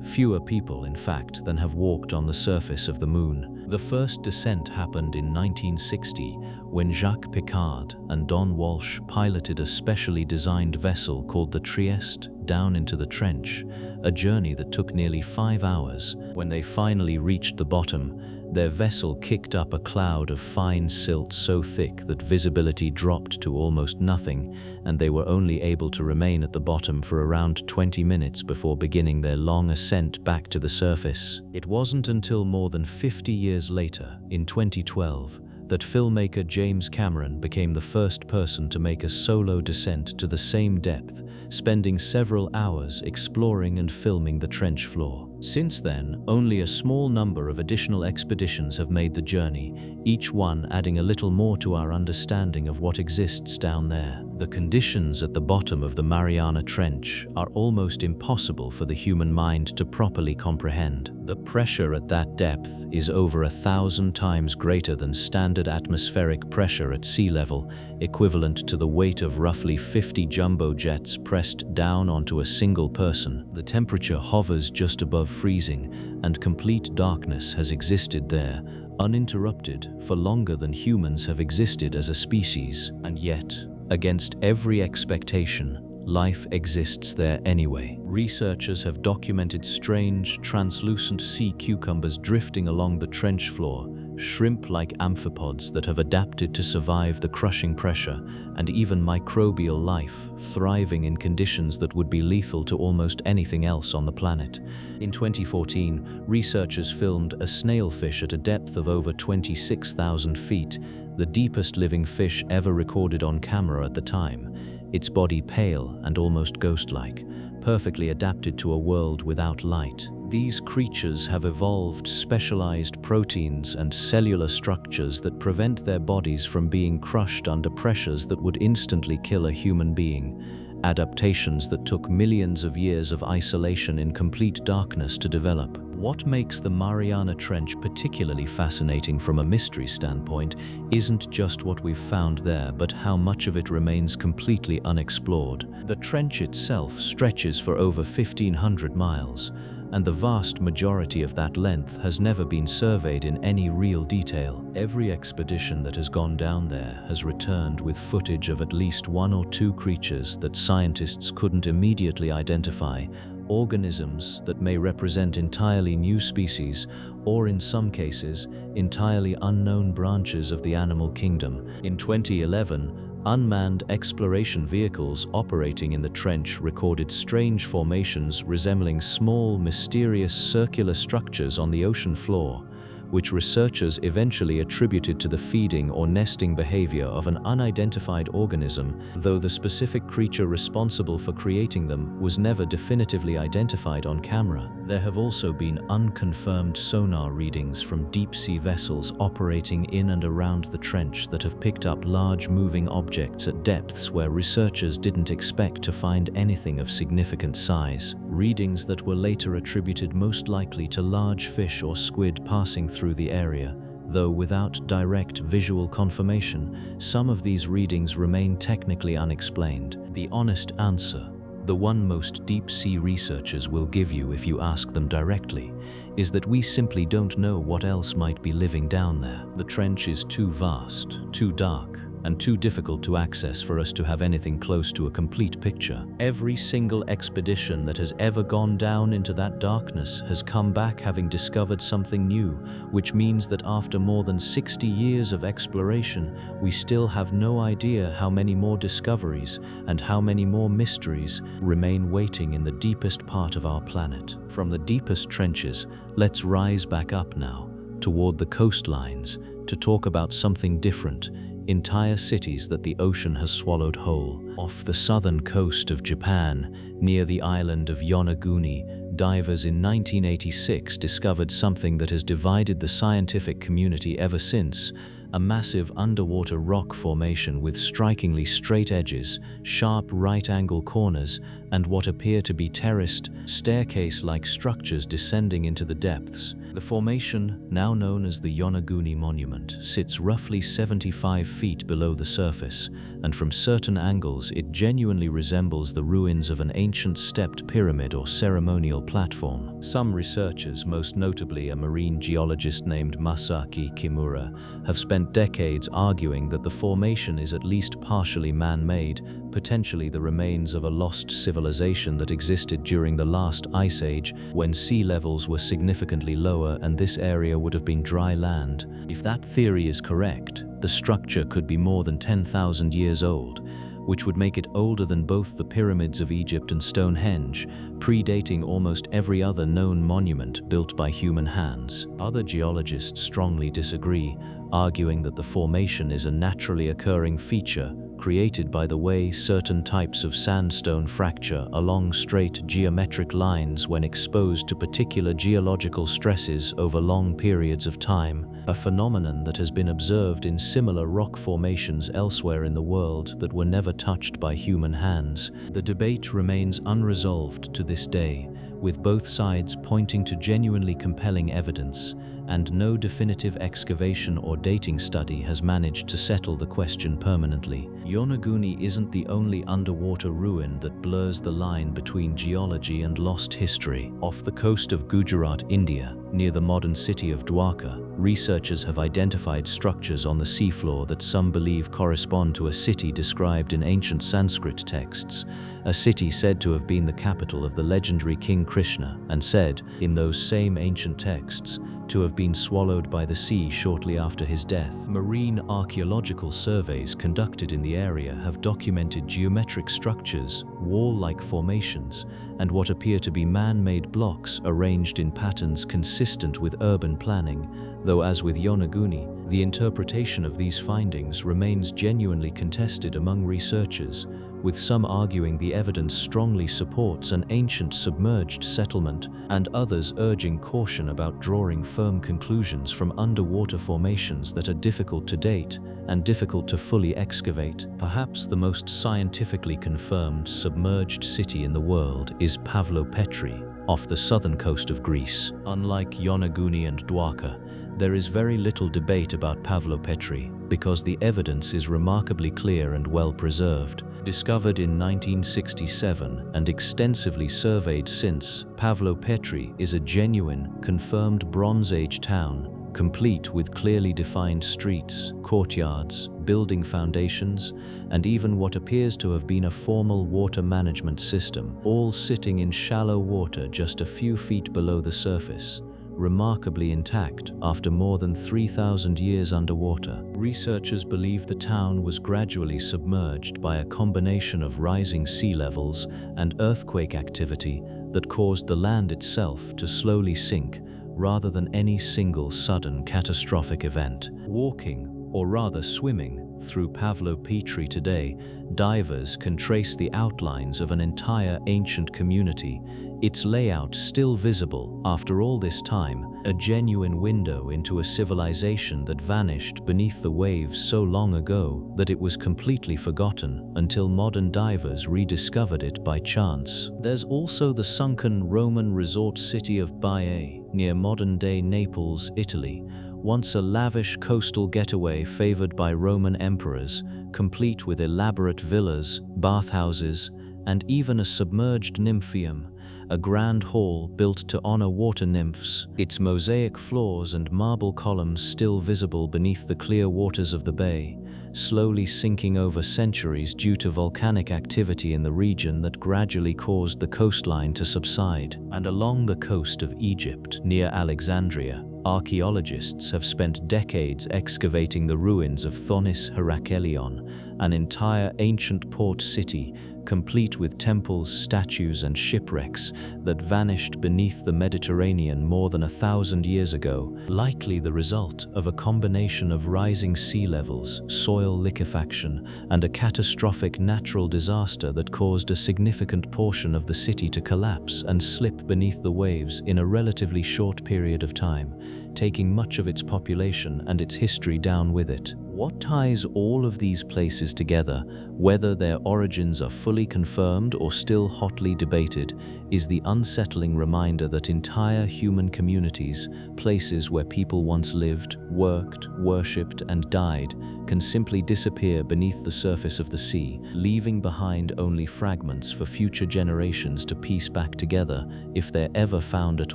Fewer people, in fact, than have walked on the surface of the moon. The first descent happened in 1960 when Jacques Piccard and Don Walsh piloted a specially designed vessel called the Trieste down into the trench, a journey that took nearly 5 hours. When they finally reached the bottom, their vessel kicked up a cloud of fine silt so thick that visibility dropped to almost nothing, and they were only able to remain at the bottom for around 20 minutes before beginning their long ascent back to the surface. It wasn't until more than 50 years later, in 2012, that filmmaker James Cameron became the first person to make a solo descent to the same depth, spending several hours exploring and filming the trench floor. Since then, only a small number of additional expeditions have made the journey, each one adding a little more to our understanding of what exists down there. The conditions at the bottom of the Mariana Trench are almost impossible for the human mind to properly comprehend. The pressure at that depth is over 1,000 times greater than standard atmospheric pressure at sea level, equivalent to the weight of roughly 50 jumbo jets pressed down onto a single person. The temperature hovers just above freezing, and complete darkness has existed there, uninterrupted, for longer than humans have existed as a species. And yet, against every expectation, life exists there anyway. Researchers have documented strange, translucent sea cucumbers drifting along the trench floor, shrimp-like amphipods that have adapted to survive the crushing pressure, and even microbial life thriving in conditions that would be lethal to almost anything else on the planet. In 2014, researchers filmed a snailfish at a depth of over 26,000 feet, the deepest living fish ever recorded on camera at the time, its body pale and almost ghost-like, perfectly adapted to a world without light. These creatures have evolved specialized proteins and cellular structures that prevent their bodies from being crushed under pressures that would instantly kill a human being, adaptations that took millions of years of isolation in complete darkness to develop. What makes the Mariana Trench particularly fascinating from a mystery standpoint isn't just what we've found there, but how much of it remains completely unexplored. The trench itself stretches for over 1,500 miles, and the vast majority of that length has never been surveyed in any real detail. Every expedition that has gone down there has returned with footage of at least one or two creatures that scientists couldn't immediately identify, organisms that may represent entirely new species, or in some cases, entirely unknown branches of the animal kingdom. In 2011, unmanned exploration vehicles operating in the trench recorded strange formations resembling small, mysterious circular structures on the ocean floor, which researchers eventually attributed to the feeding or nesting behavior of an unidentified organism, though the specific creature responsible for creating them was never definitively identified on camera. There have also been unconfirmed sonar readings from deep-sea vessels operating in and around the trench that have picked up large moving objects at depths where researchers didn't expect to find anything of significant size. Readings that were later attributed most likely to large fish or squid passing through the area, though without direct visual confirmation. Some of these readings remain technically unexplained. The honest answer, the one most deep-sea researchers will give you if you ask them directly, is that we simply don't know what else might be living down there. The trench is too vast, too dark, and too difficult to access for us to have anything close to a complete picture. Every single expedition that has ever gone down into that darkness has come back having discovered something new, which means that after more than 60 years of exploration, we still have no idea how many more discoveries and how many more mysteries remain waiting in the deepest part of our planet. From the deepest trenches, let's rise back up now, toward the coastlines, to talk about something different. Entire cities that the ocean has swallowed whole. Off the southern coast of Japan, near the island of Yonaguni, divers in 1986 discovered something that has divided the scientific community ever since: a massive underwater rock formation with strikingly straight edges, sharp right-angle corners, and what appear to be terraced, staircase-like structures descending into the depths. The formation, now known as the Yonaguni Monument, sits roughly 75 feet below the surface, and from certain angles it genuinely resembles the ruins of an ancient stepped pyramid or ceremonial platform. Some researchers, most notably a marine geologist named Masaki Kimura, have spent decades arguing that the formation is at least partially man-made, potentially the remains of a lost civilization that existed during the last ice age, when sea levels were significantly lower and this area would have been dry land. If that theory is correct, the structure could be more than 10,000 years old, which would make it older than both the pyramids of Egypt and Stonehenge, predating almost every other known monument built by human hands. Other geologists strongly disagree, arguing that the formation is a naturally occurring feature created by the way certain types of sandstone fracture along straight geometric lines when exposed to particular geological stresses over long periods of time, a phenomenon that has been observed in similar rock formations elsewhere in the world that were never touched by human hands. The debate remains unresolved to this day, with both sides pointing to genuinely compelling evidence, and no definitive excavation or dating study has managed to settle the question permanently. Yonaguni isn't the only underwater ruin that blurs the line between geology and lost history. Off the coast of Gujarat, India, near the modern city of Dwarka, researchers have identified structures on the seafloor that some believe correspond to a city described in ancient Sanskrit texts, a city said to have been the capital of the legendary King Krishna, and said, in those same ancient texts, to have been swallowed by the sea shortly after his death. Marine archaeological surveys conducted in the area have documented geometric structures, wall-like formations, and what appear to be man-made blocks arranged in patterns consistent with urban planning, though as with Yonaguni, the interpretation of these findings remains genuinely contested among researchers, with some arguing the evidence strongly supports an ancient submerged settlement, and others urging caution about drawing firm conclusions from underwater formations that are difficult to date and difficult to fully excavate. Perhaps the most scientifically confirmed submerged city in the world is Pavlopetri, off the southern coast of Greece. Unlike Yonaguni and Dwarka, there is very little debate about Pavlopetri because the evidence is remarkably clear and well preserved. Discovered in 1967 and extensively surveyed since, Pavlopetri is a genuine, confirmed Bronze Age town, complete with clearly defined streets, courtyards, building foundations, and even what appears to have been a formal water management system, all sitting in shallow water just a few feet below the surface, remarkably intact after more than 3,000 years underwater. Researchers believe the town was gradually submerged by a combination of rising sea levels and earthquake activity that caused the land itself to slowly sink, rather than any single sudden catastrophic event. Walking, or rather swimming, through Pavlo Petri today, divers can trace the outlines of an entire ancient community, its layout still visible after all this time, a genuine window into a civilization that vanished beneath the waves so long ago that it was completely forgotten until modern divers rediscovered it by chance. There's also the sunken Roman resort city of Baiae, near modern-day Naples, Italy, once a lavish coastal getaway favored by Roman emperors, complete with elaborate villas, bathhouses, and even a submerged nymphaeum, a grand hall built to honor water nymphs, its mosaic floors and marble columns still visible beneath the clear waters of the bay, slowly sinking over centuries due to volcanic activity in the region that gradually caused the coastline to subside. And along the coast of Egypt, near Alexandria, archaeologists have spent decades excavating the ruins of Thonis Heraklion, an entire ancient port city complete with temples, statues, and shipwrecks that vanished beneath the Mediterranean more than 1,000 years ago, likely the result of a combination of rising sea levels, soil liquefaction, and a catastrophic natural disaster that caused a significant portion of the city to collapse and slip beneath the waves in a relatively short period of time, taking much of its population and its history down with it. What ties all of these places together, whether their origins are fully confirmed or still hotly debated, is the unsettling reminder that entire human communities, places where people once lived, worked, worshipped, and died, can simply disappear beneath the surface of the sea, leaving behind only fragments for future generations to piece back together if they're ever found at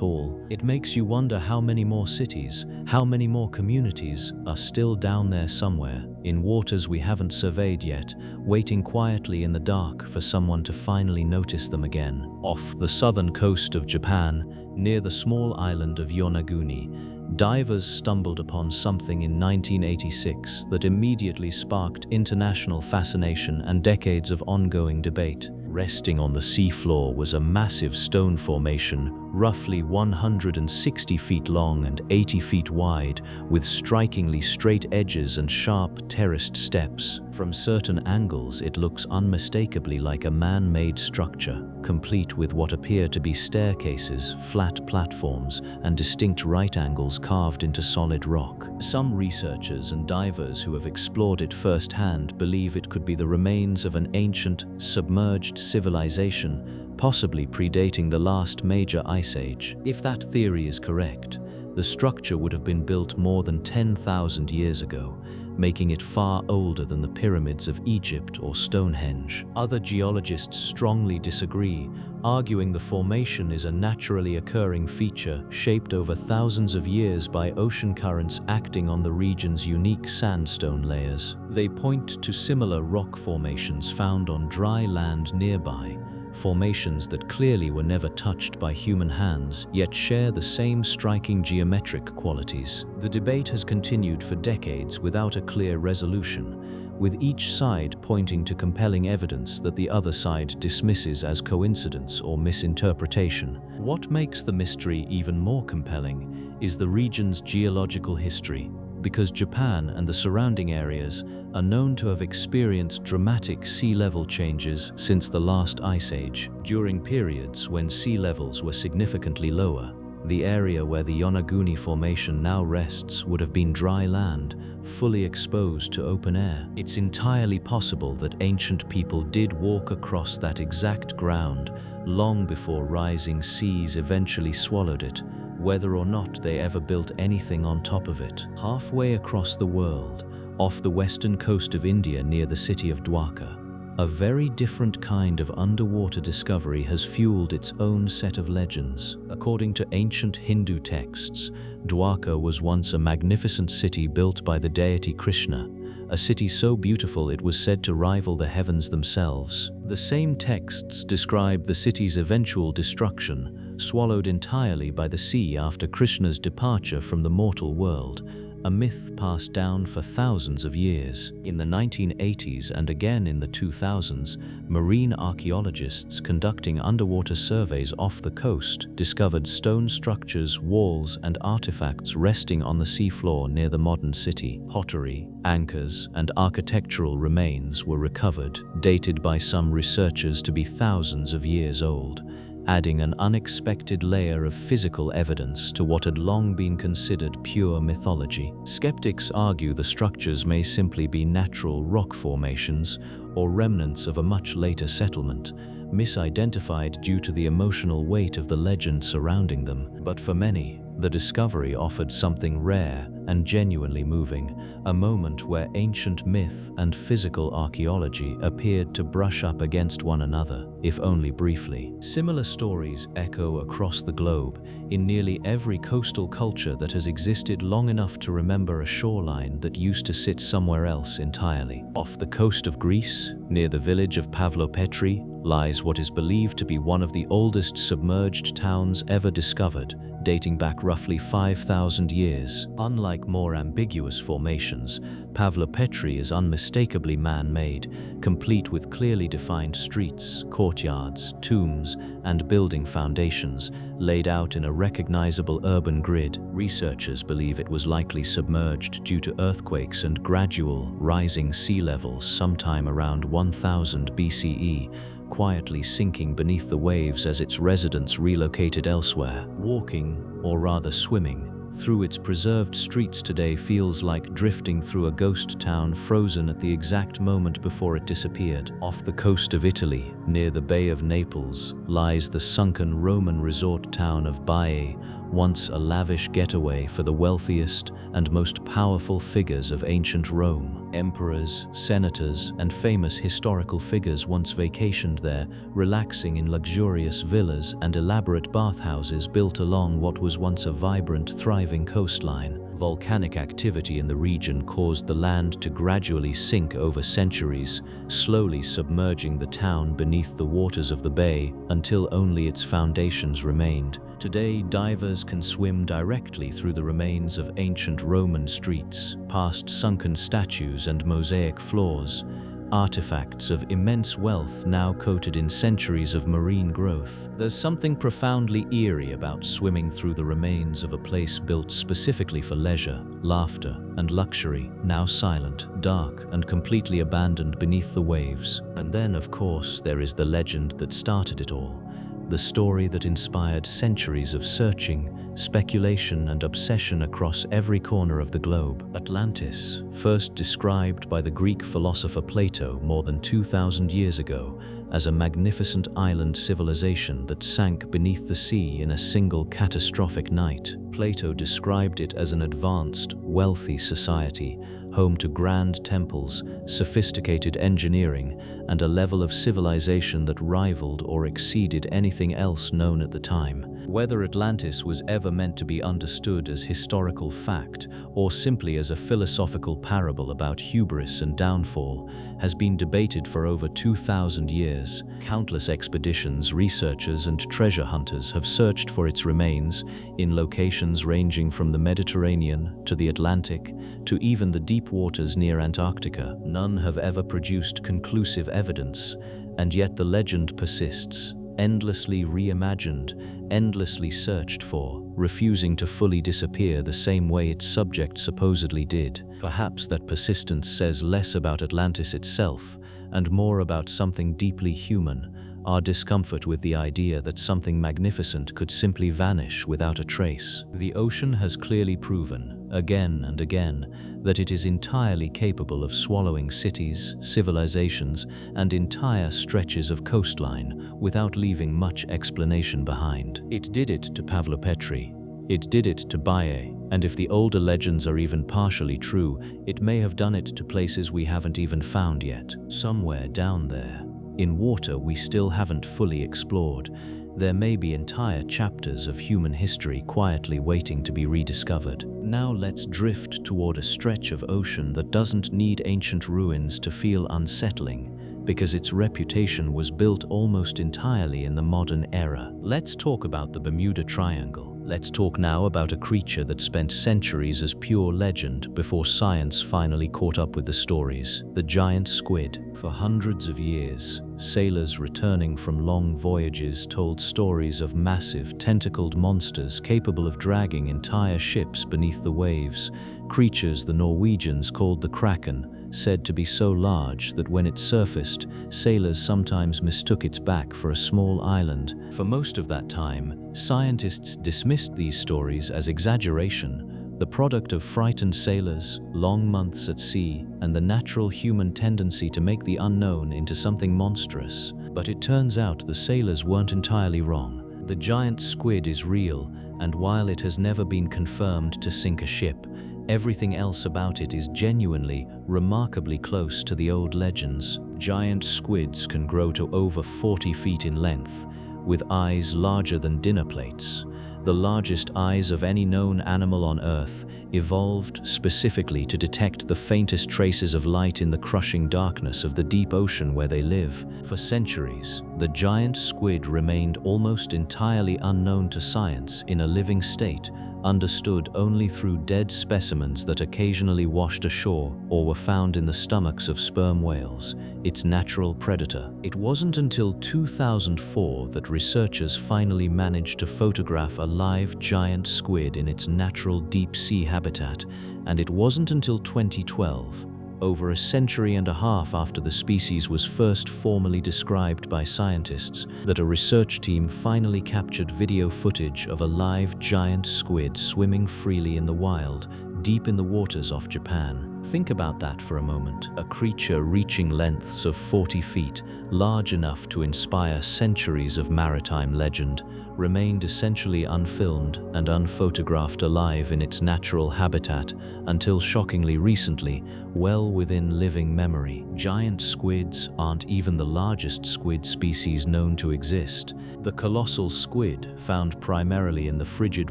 all. It makes you wonder how many more cities, how many more communities are still down there somewhere, in waters we haven't surveyed yet, waiting quietly in the dark for someone to finally notice them again. Off the southern coast of Japan, near the small island of Yonaguni, divers stumbled upon something in 1986 that immediately sparked international fascination and decades of ongoing debate. Resting on the seafloor was a massive stone formation, roughly 160 feet long and 80 feet wide, with strikingly straight edges and sharp, terraced steps. From certain angles, it looks unmistakably like a man-made structure, complete with what appear to be staircases, flat platforms, and distinct right angles carved into solid rock. Some researchers and divers who have explored it firsthand believe it could be the remains of an ancient, submerged civilization, possibly predating the last major ice age. If that theory is correct, the structure would have been built more than 10,000 years ago, making it far older than the pyramids of Egypt or Stonehenge. Other geologists strongly disagree, arguing the formation is a naturally occurring feature shaped over thousands of years by ocean currents acting on the region's unique sandstone layers. They point to similar rock formations found on dry land nearby, formations that clearly were never touched by human hands, yet share the same striking geometric qualities. The debate has continued for decades without a clear resolution, with each side pointing to compelling evidence that the other side dismisses as coincidence or misinterpretation. What makes the mystery even more compelling is the region's geological history, because Japan and the surrounding areas are known to have experienced dramatic sea level changes since the last ice age. During periods when sea levels were significantly lower, the area where the Yonaguni Formation now rests would have been dry land, fully exposed to open air. It's entirely possible that ancient people did walk across that exact ground long before rising seas eventually swallowed it, whether or not they ever built anything on top of it. Halfway across the world, off the western coast of India near the city of Dwarka, a very different kind of underwater discovery has fueled its own set of legends. According to ancient Hindu texts, Dwarka was once a magnificent city built by the deity Krishna, a city so beautiful it was said to rival the heavens themselves. The same texts describe the city's eventual destruction, swallowed entirely by the sea after Krishna's departure from the mortal world, a myth passed down for thousands of years. In the 1980s and again in the 2000s, marine archaeologists conducting underwater surveys off the coast discovered stone structures, walls, and artifacts resting on the seafloor near the modern city. Pottery, anchors, and architectural remains were recovered, dated by some researchers to be thousands of years old, adding an unexpected layer of physical evidence to what had long been considered pure mythology. Skeptics argue the structures may simply be natural rock formations or remnants of a much later settlement, misidentified due to the emotional weight of the legend surrounding them. But for many, the discovery offered something rare and genuinely moving, a moment where ancient myth and physical archaeology appeared to brush up against one another, if only briefly. Similar stories echo across the globe in nearly every coastal culture that has existed long enough to remember a shoreline that used to sit somewhere else entirely. Off the coast of Greece, near the village of Pavlopetri, lies what is believed to be one of the oldest submerged towns ever discovered, dating back roughly 5,000 years. Unlike more ambiguous formations, Pavlopetri is unmistakably man-made, complete with clearly defined streets, courtyards, tombs, and building foundations laid out in a recognizable urban grid. Researchers believe it was likely submerged due to earthquakes and gradual rising sea levels sometime around 1000 BCE, quietly sinking beneath the waves as its residents relocated elsewhere. Walking, or rather swimming, through its preserved streets today feels like drifting through a ghost town frozen at the exact moment before it disappeared. Off the coast of Italy, near the Bay of Naples, lies the sunken Roman resort town of Baiae, once a lavish getaway for the wealthiest and most powerful figures of ancient Rome. Emperors, senators, and famous historical figures once vacationed there, relaxing in luxurious villas and elaborate bathhouses built along what was once a vibrant, thriving coastline. Volcanic activity in the region caused the land to gradually sink over centuries, slowly submerging the town beneath the waters of the bay until only its foundations remained. Today, divers can swim directly through the remains of ancient Roman streets, past sunken statues and mosaic floors, artifacts of immense wealth now coated in centuries of marine growth. There's something profoundly eerie about swimming through the remains of a place built specifically for leisure, laughter, and luxury, now silent, dark, and completely abandoned beneath the waves. And then, of course, there is the legend that started it all. The story that inspired centuries of searching, speculation, and obsession across every corner of the globe. Atlantis, first described by the Greek philosopher Plato more than 2,000 years ago as a magnificent island civilization that sank beneath the sea in a single catastrophic night. Plato described it as an advanced, wealthy society, home to grand temples, sophisticated engineering, and a level of civilization that rivaled or exceeded anything else known at the time. Whether Atlantis was ever meant to be understood as historical fact or simply as a philosophical parable about hubris and downfall has been debated for over 2,000 years. Countless expeditions, researchers, and treasure hunters have searched for its remains in locations ranging from the Mediterranean to the Atlantic to even the deep waters near Antarctica. None have ever produced conclusive evidence, and yet the legend persists, endlessly reimagined, endlessly searched for, refusing to fully disappear the same way its subject supposedly did. Perhaps that persistence says less about Atlantis itself and more about something deeply human, our discomfort with the idea that something magnificent could simply vanish without a trace. The ocean has clearly proven, again and again, that it is entirely capable of swallowing cities, civilizations, and entire stretches of coastline without leaving much explanation behind. It did it to Pavlopetri. It did it to Baiae, and if the older legends are even partially true, it may have done it to places we haven't even found yet. Somewhere down there, in water we still haven't fully explored, there may be entire chapters of human history quietly waiting to be rediscovered. Now let's drift toward a stretch of ocean that doesn't need ancient ruins to feel unsettling, because its reputation was built almost entirely in the modern era. Let's talk about the Bermuda Triangle, Let's talk now about a creature that spent centuries as pure legend before science finally caught up with the stories: the giant squid. For hundreds of years, sailors returning from long voyages told stories of massive, tentacled monsters capable of dragging entire ships beneath the waves, creatures the Norwegians called the kraken, said to be so large that when it surfaced, sailors sometimes mistook its back for a small island. For most of that time, scientists dismissed these stories as exaggeration, the product of frightened sailors, long months at sea, and the natural human tendency to make the unknown into something monstrous. But it turns out the sailors weren't entirely wrong. The giant squid is real, and while it has never been confirmed to sink a ship, everything else about it is genuinely, remarkably close to the old legends. Giant squids can grow to over 40 feet in length, with eyes larger than dinner plates. The largest eyes of any known animal on Earth, evolved specifically to detect the faintest traces of light in the crushing darkness of the deep ocean where they live. For centuries, the giant squid remained almost entirely unknown to science in a living state, understood only through dead specimens that occasionally washed ashore or were found in the stomachs of sperm whales, its natural predator. It wasn't until 2004 that researchers finally managed to photograph a live giant squid in its natural deep-sea habitat, and it wasn't until 2012, over a century and a half after the species was first formally described by scientists, that a research team finally captured video footage of a live giant squid swimming freely in the wild, deep in the waters off Japan. Think about that for a moment. A creature reaching lengths of 40 feet, large enough to inspire centuries of maritime legend, remained essentially unfilmed and unphotographed alive in its natural habitat until shockingly recently, well within living memory. Giant squids aren't even the largest squid species known to exist. The colossal squid, found primarily in the frigid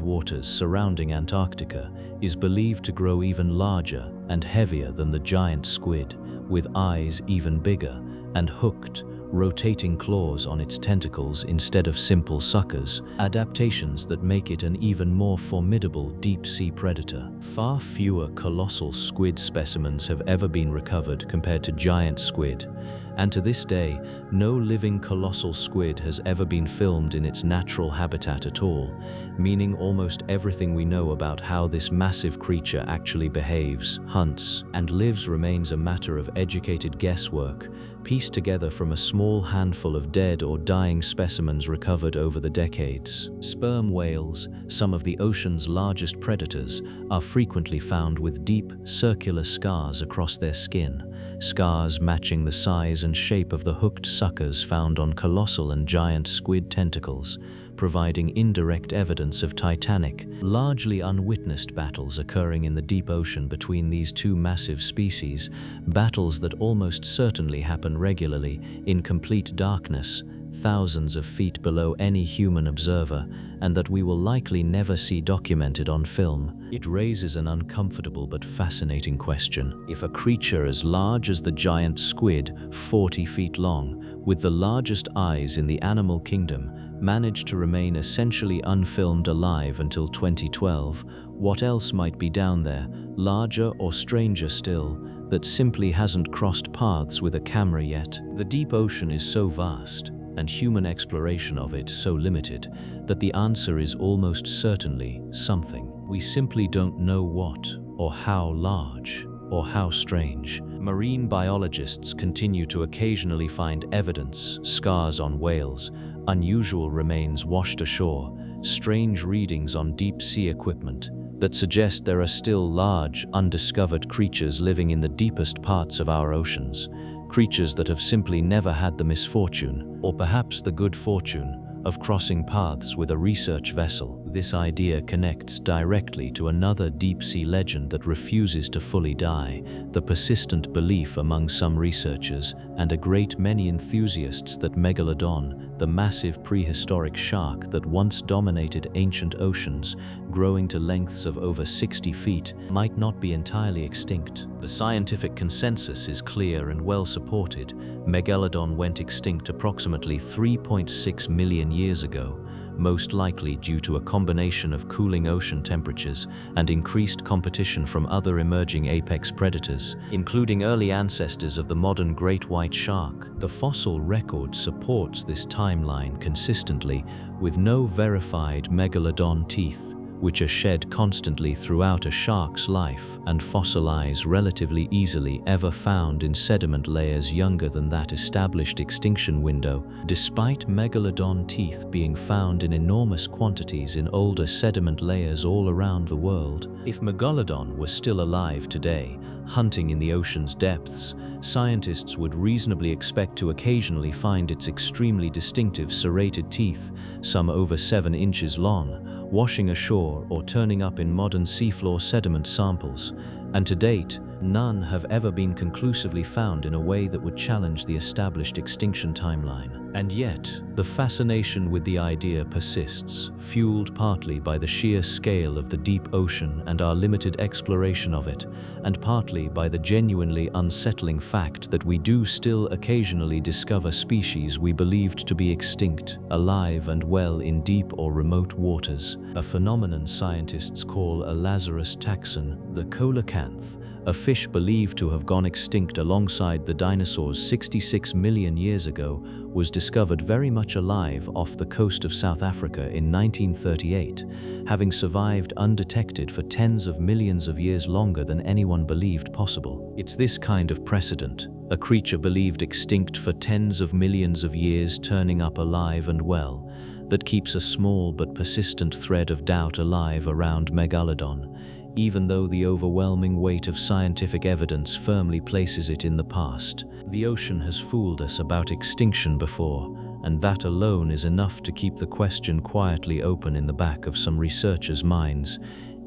waters surrounding Antarctica, is believed to grow even larger and heavier than the giant squid, with eyes even bigger and hooked, rotating claws on its tentacles instead of simple suckers, adaptations that make it an even more formidable deep-sea predator. Far fewer colossal squid specimens have ever been recovered compared to giant squid, and to this day, no living colossal squid has ever been filmed in its natural habitat at all, meaning almost everything we know about how this massive creature actually behaves, hunts, and lives remains a matter of educated guesswork, pieced together from a small handful of dead or dying specimens recovered over the decades. Sperm whales, some of the ocean's largest predators, are frequently found with deep, circular scars across their skin, scars matching the size and shape of the hooked suckers found on colossal and giant squid tentacles, providing indirect evidence of titanic, largely unwitnessed battles occurring in the deep ocean between these two massive species, battles that almost certainly happen regularly in complete darkness, thousands of feet below any human observer, and that we will likely never see documented on film. It raises an uncomfortable but fascinating question. If a creature as large as the giant squid, 40 feet long, with the largest eyes in the animal kingdom, managed to remain essentially unfilmed alive until 2012, what else might be down there, larger or stranger still, that simply hasn't crossed paths with a camera yet? The deep ocean is so vast, and human exploration of it so limited, that the answer is almost certainly something. We simply don't know what, or how large, or how strange. Marine biologists continue to occasionally find evidence, scars on whales, unusual remains washed ashore, strange readings on deep-sea equipment, that suggest there are still large, undiscovered creatures living in the deepest parts of our oceans, creatures that have simply never had the misfortune, or perhaps the good fortune, of crossing paths with a research vessel. This idea connects directly to another deep-sea legend that refuses to fully die, the persistent belief among some researchers and a great many enthusiasts that Megalodon, the massive prehistoric shark that once dominated ancient oceans, growing to lengths of over 60 feet, might not be entirely extinct. The scientific consensus is clear and well supported. Megalodon went extinct approximately 3.6 million years ago, most likely due to a combination of cooling ocean temperatures and increased competition from other emerging apex predators, including early ancestors of the modern great white shark. The fossil record supports this timeline consistently, with no verified megalodon teeth, which are shed constantly throughout a shark's life and fossilize relatively easily, ever found in sediment layers younger than that established extinction window, despite megalodon teeth being found in enormous quantities in older sediment layers all around the world. If megalodon were still alive today, hunting in the ocean's depths, scientists would reasonably expect to occasionally find its extremely distinctive serrated teeth, some over 7 inches long, washing ashore or turning up in modern seafloor sediment samples, and to date, none have ever been conclusively found in a way that would challenge the established extinction timeline. And yet, the fascination with the idea persists, fueled partly by the sheer scale of the deep ocean and our limited exploration of it, and partly by the genuinely unsettling fact that we do still occasionally discover species we believed to be extinct, alive and well in deep or remote waters, a phenomenon scientists call a Lazarus taxon. The coelacanth, a fish believed to have gone extinct alongside the dinosaurs 66 million years ago, was discovered very much alive off the coast of South Africa in 1938, having survived undetected for tens of millions of years longer than anyone believed possible. It's this kind of precedent, a creature believed extinct for tens of millions of years turning up alive and well, that keeps a small but persistent thread of doubt alive around megalodon, even though the overwhelming weight of scientific evidence firmly places it in the past. The ocean has fooled us about extinction before, and that alone is enough to keep the question quietly open in the back of some researchers' minds,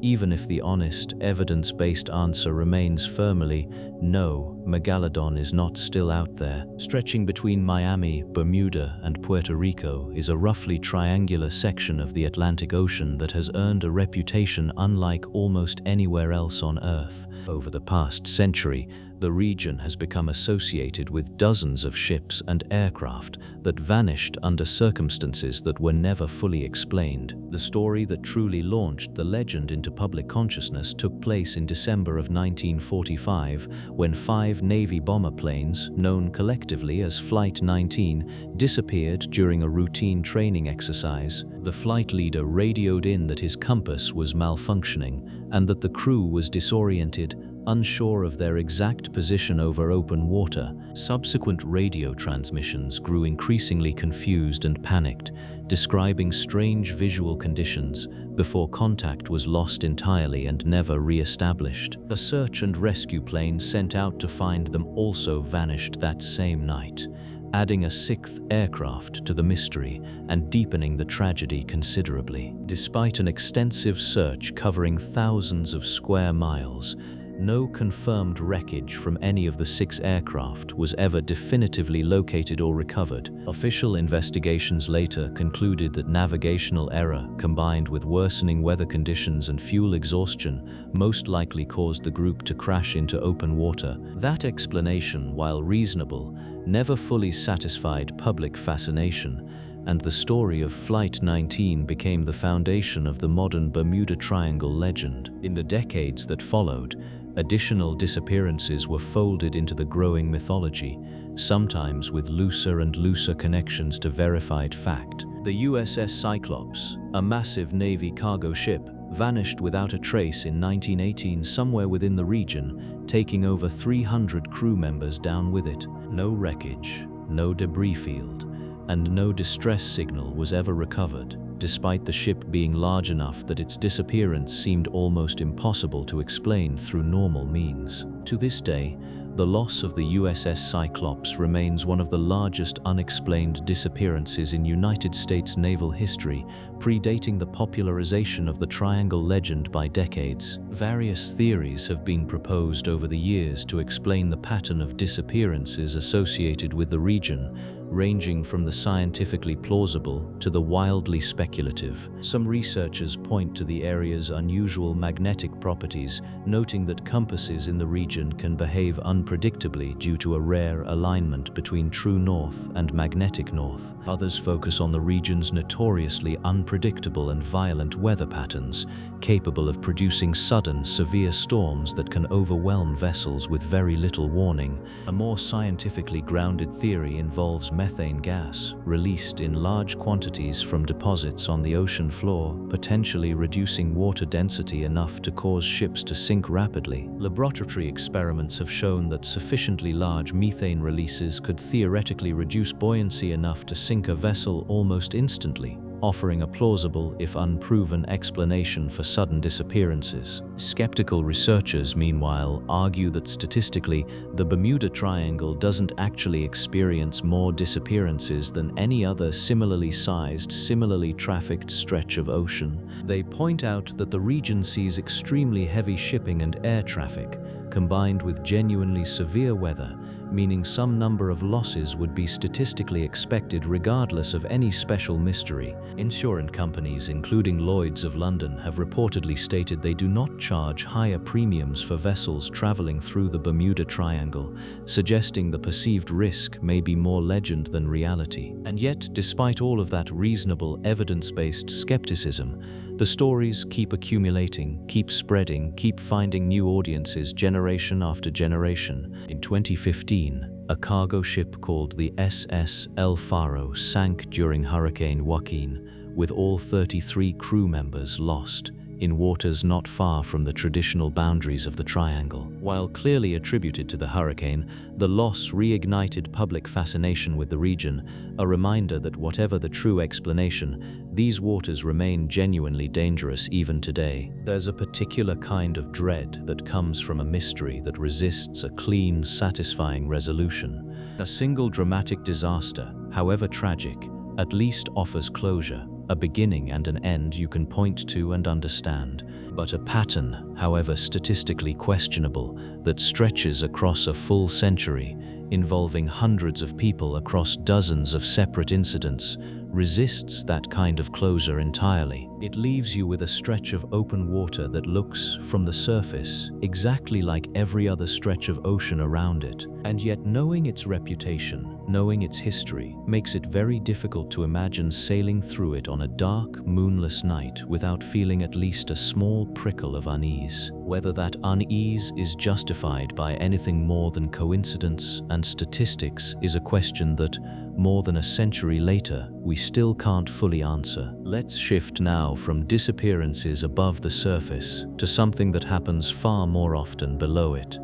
even if the honest, evidence-based answer remains firmly, no, megalodon is not still out there. Stretching between Miami, Bermuda, and Puerto Rico is a roughly triangular section of the Atlantic Ocean that has earned a reputation unlike almost anywhere else on Earth. Over the past century, the region has become associated with dozens of ships and aircraft that vanished under circumstances that were never fully explained. The story that truly launched the legend into public consciousness took place in December of 1945, when 5 Navy bomber planes, known collectively as Flight 19, disappeared during a routine training exercise. The flight leader radioed in that his compass was malfunctioning and that the crew was disoriented, unsure of their exact position over open water. Subsequent radio transmissions grew increasingly confused and panicked, describing strange visual conditions, before contact was lost entirely and never re-established. A search and rescue plane sent out to find them also vanished that same night, adding a 6th aircraft to the mystery and deepening the tragedy considerably. Despite an extensive search covering thousands of square miles, no confirmed wreckage from any of the 6 aircraft was ever definitively located or recovered. Official investigations later concluded that navigational error, combined with worsening weather conditions and fuel exhaustion, most likely caused the group to crash into open water. That explanation, while reasonable, never fully satisfied public fascination, and the story of Flight 19 became the foundation of the modern Bermuda Triangle legend. In the decades that followed, additional disappearances were folded into the growing mythology, sometimes with looser and looser connections to verified fact. The USS Cyclops, a massive Navy cargo ship, vanished without a trace in 1918 somewhere within the region, taking over 300 crew members down with it. No wreckage, no debris field, and no distress signal was ever recovered, despite the ship being large enough that its disappearance seemed almost impossible to explain through normal means. To this day, the loss of the USS Cyclops remains one of the largest unexplained disappearances in United States naval history, predating the popularization of the Triangle legend by decades. Various theories have been proposed over the years to explain the pattern of disappearances associated with the region, ranging from the scientifically plausible to the wildly speculative. Some researchers point to the area's unusual magnetic properties, noting that compasses in the region can behave unpredictably due to a rare alignment between true north and magnetic north. Others focus on the region's notoriously unpredictable and violent weather patterns, capable of producing sudden, severe storms that can overwhelm vessels with very little warning. A more scientifically grounded theory involves methane gas, released in large quantities from deposits on the ocean floor, potentially reducing water density enough to cause ships to sink rapidly. Laboratory experiments have shown that sufficiently large methane releases could theoretically reduce buoyancy enough to sink a vessel almost instantly, offering a plausible, if unproven, explanation for sudden disappearances. Skeptical researchers, meanwhile, argue that statistically, the Bermuda Triangle doesn't actually experience more disappearances than any other similarly sized, similarly trafficked stretch of ocean. They point out that the region sees extremely heavy shipping and air traffic, combined with genuinely severe weather, meaning some number of losses would be statistically expected regardless of any special mystery. Insurance companies, including Lloyd's of London, have reportedly stated they do not charge higher premiums for vessels traveling through the Bermuda Triangle, suggesting the perceived risk may be more legend than reality. And yet, despite all of that reasonable, evidence-based skepticism, the stories keep accumulating, keep spreading, keep finding new audiences generation after generation. In 2015, a cargo ship called the SS El Faro sank during Hurricane Joaquin, with all 33 crew members lost, in waters not far from the traditional boundaries of the triangle. While clearly attributed to the hurricane, the loss reignited public fascination with the region, a reminder that whatever the true explanation, these waters remain genuinely dangerous even today. There's a particular kind of dread that comes from a mystery that resists a clean, satisfying resolution. A single dramatic disaster, however tragic, at least offers closure, a beginning and an end you can point to and understand. But a pattern, however statistically questionable, that stretches across a full century, involving hundreds of people across dozens of separate incidents, resists that kind of closure entirely. It leaves you with a stretch of open water that looks, from the surface, exactly like every other stretch of ocean around it. And yet, knowing its reputation, knowing its history, makes it very difficult to imagine sailing through it on a dark, moonless night without feeling at least a small prickle of unease. Whether that unease is justified by anything more than coincidence and statistics is a question that, more than a century later, we still can't fully answer. Let's shift now from disappearances above the surface to something that happens far more often below it.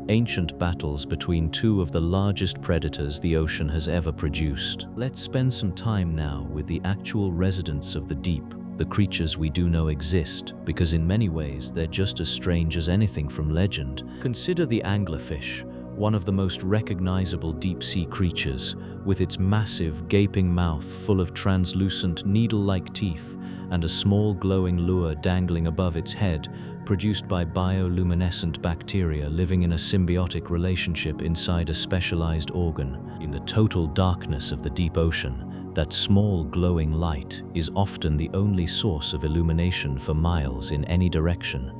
Ancient battles between two of the largest predators the ocean has ever produced. Let's spend some time now with the actual residents of the deep, the creatures we do know exist, because in many ways they're just as strange as anything from legend. Consider the anglerfish, one of the most recognizable deep-sea creatures, with its massive, gaping mouth full of translucent, needle-like teeth and a small glowing lure dangling above its head, produced by bioluminescent bacteria living in a symbiotic relationship inside a specialized organ. In the total darkness of the deep ocean, that small glowing light is often the only source of illumination for miles in any direction,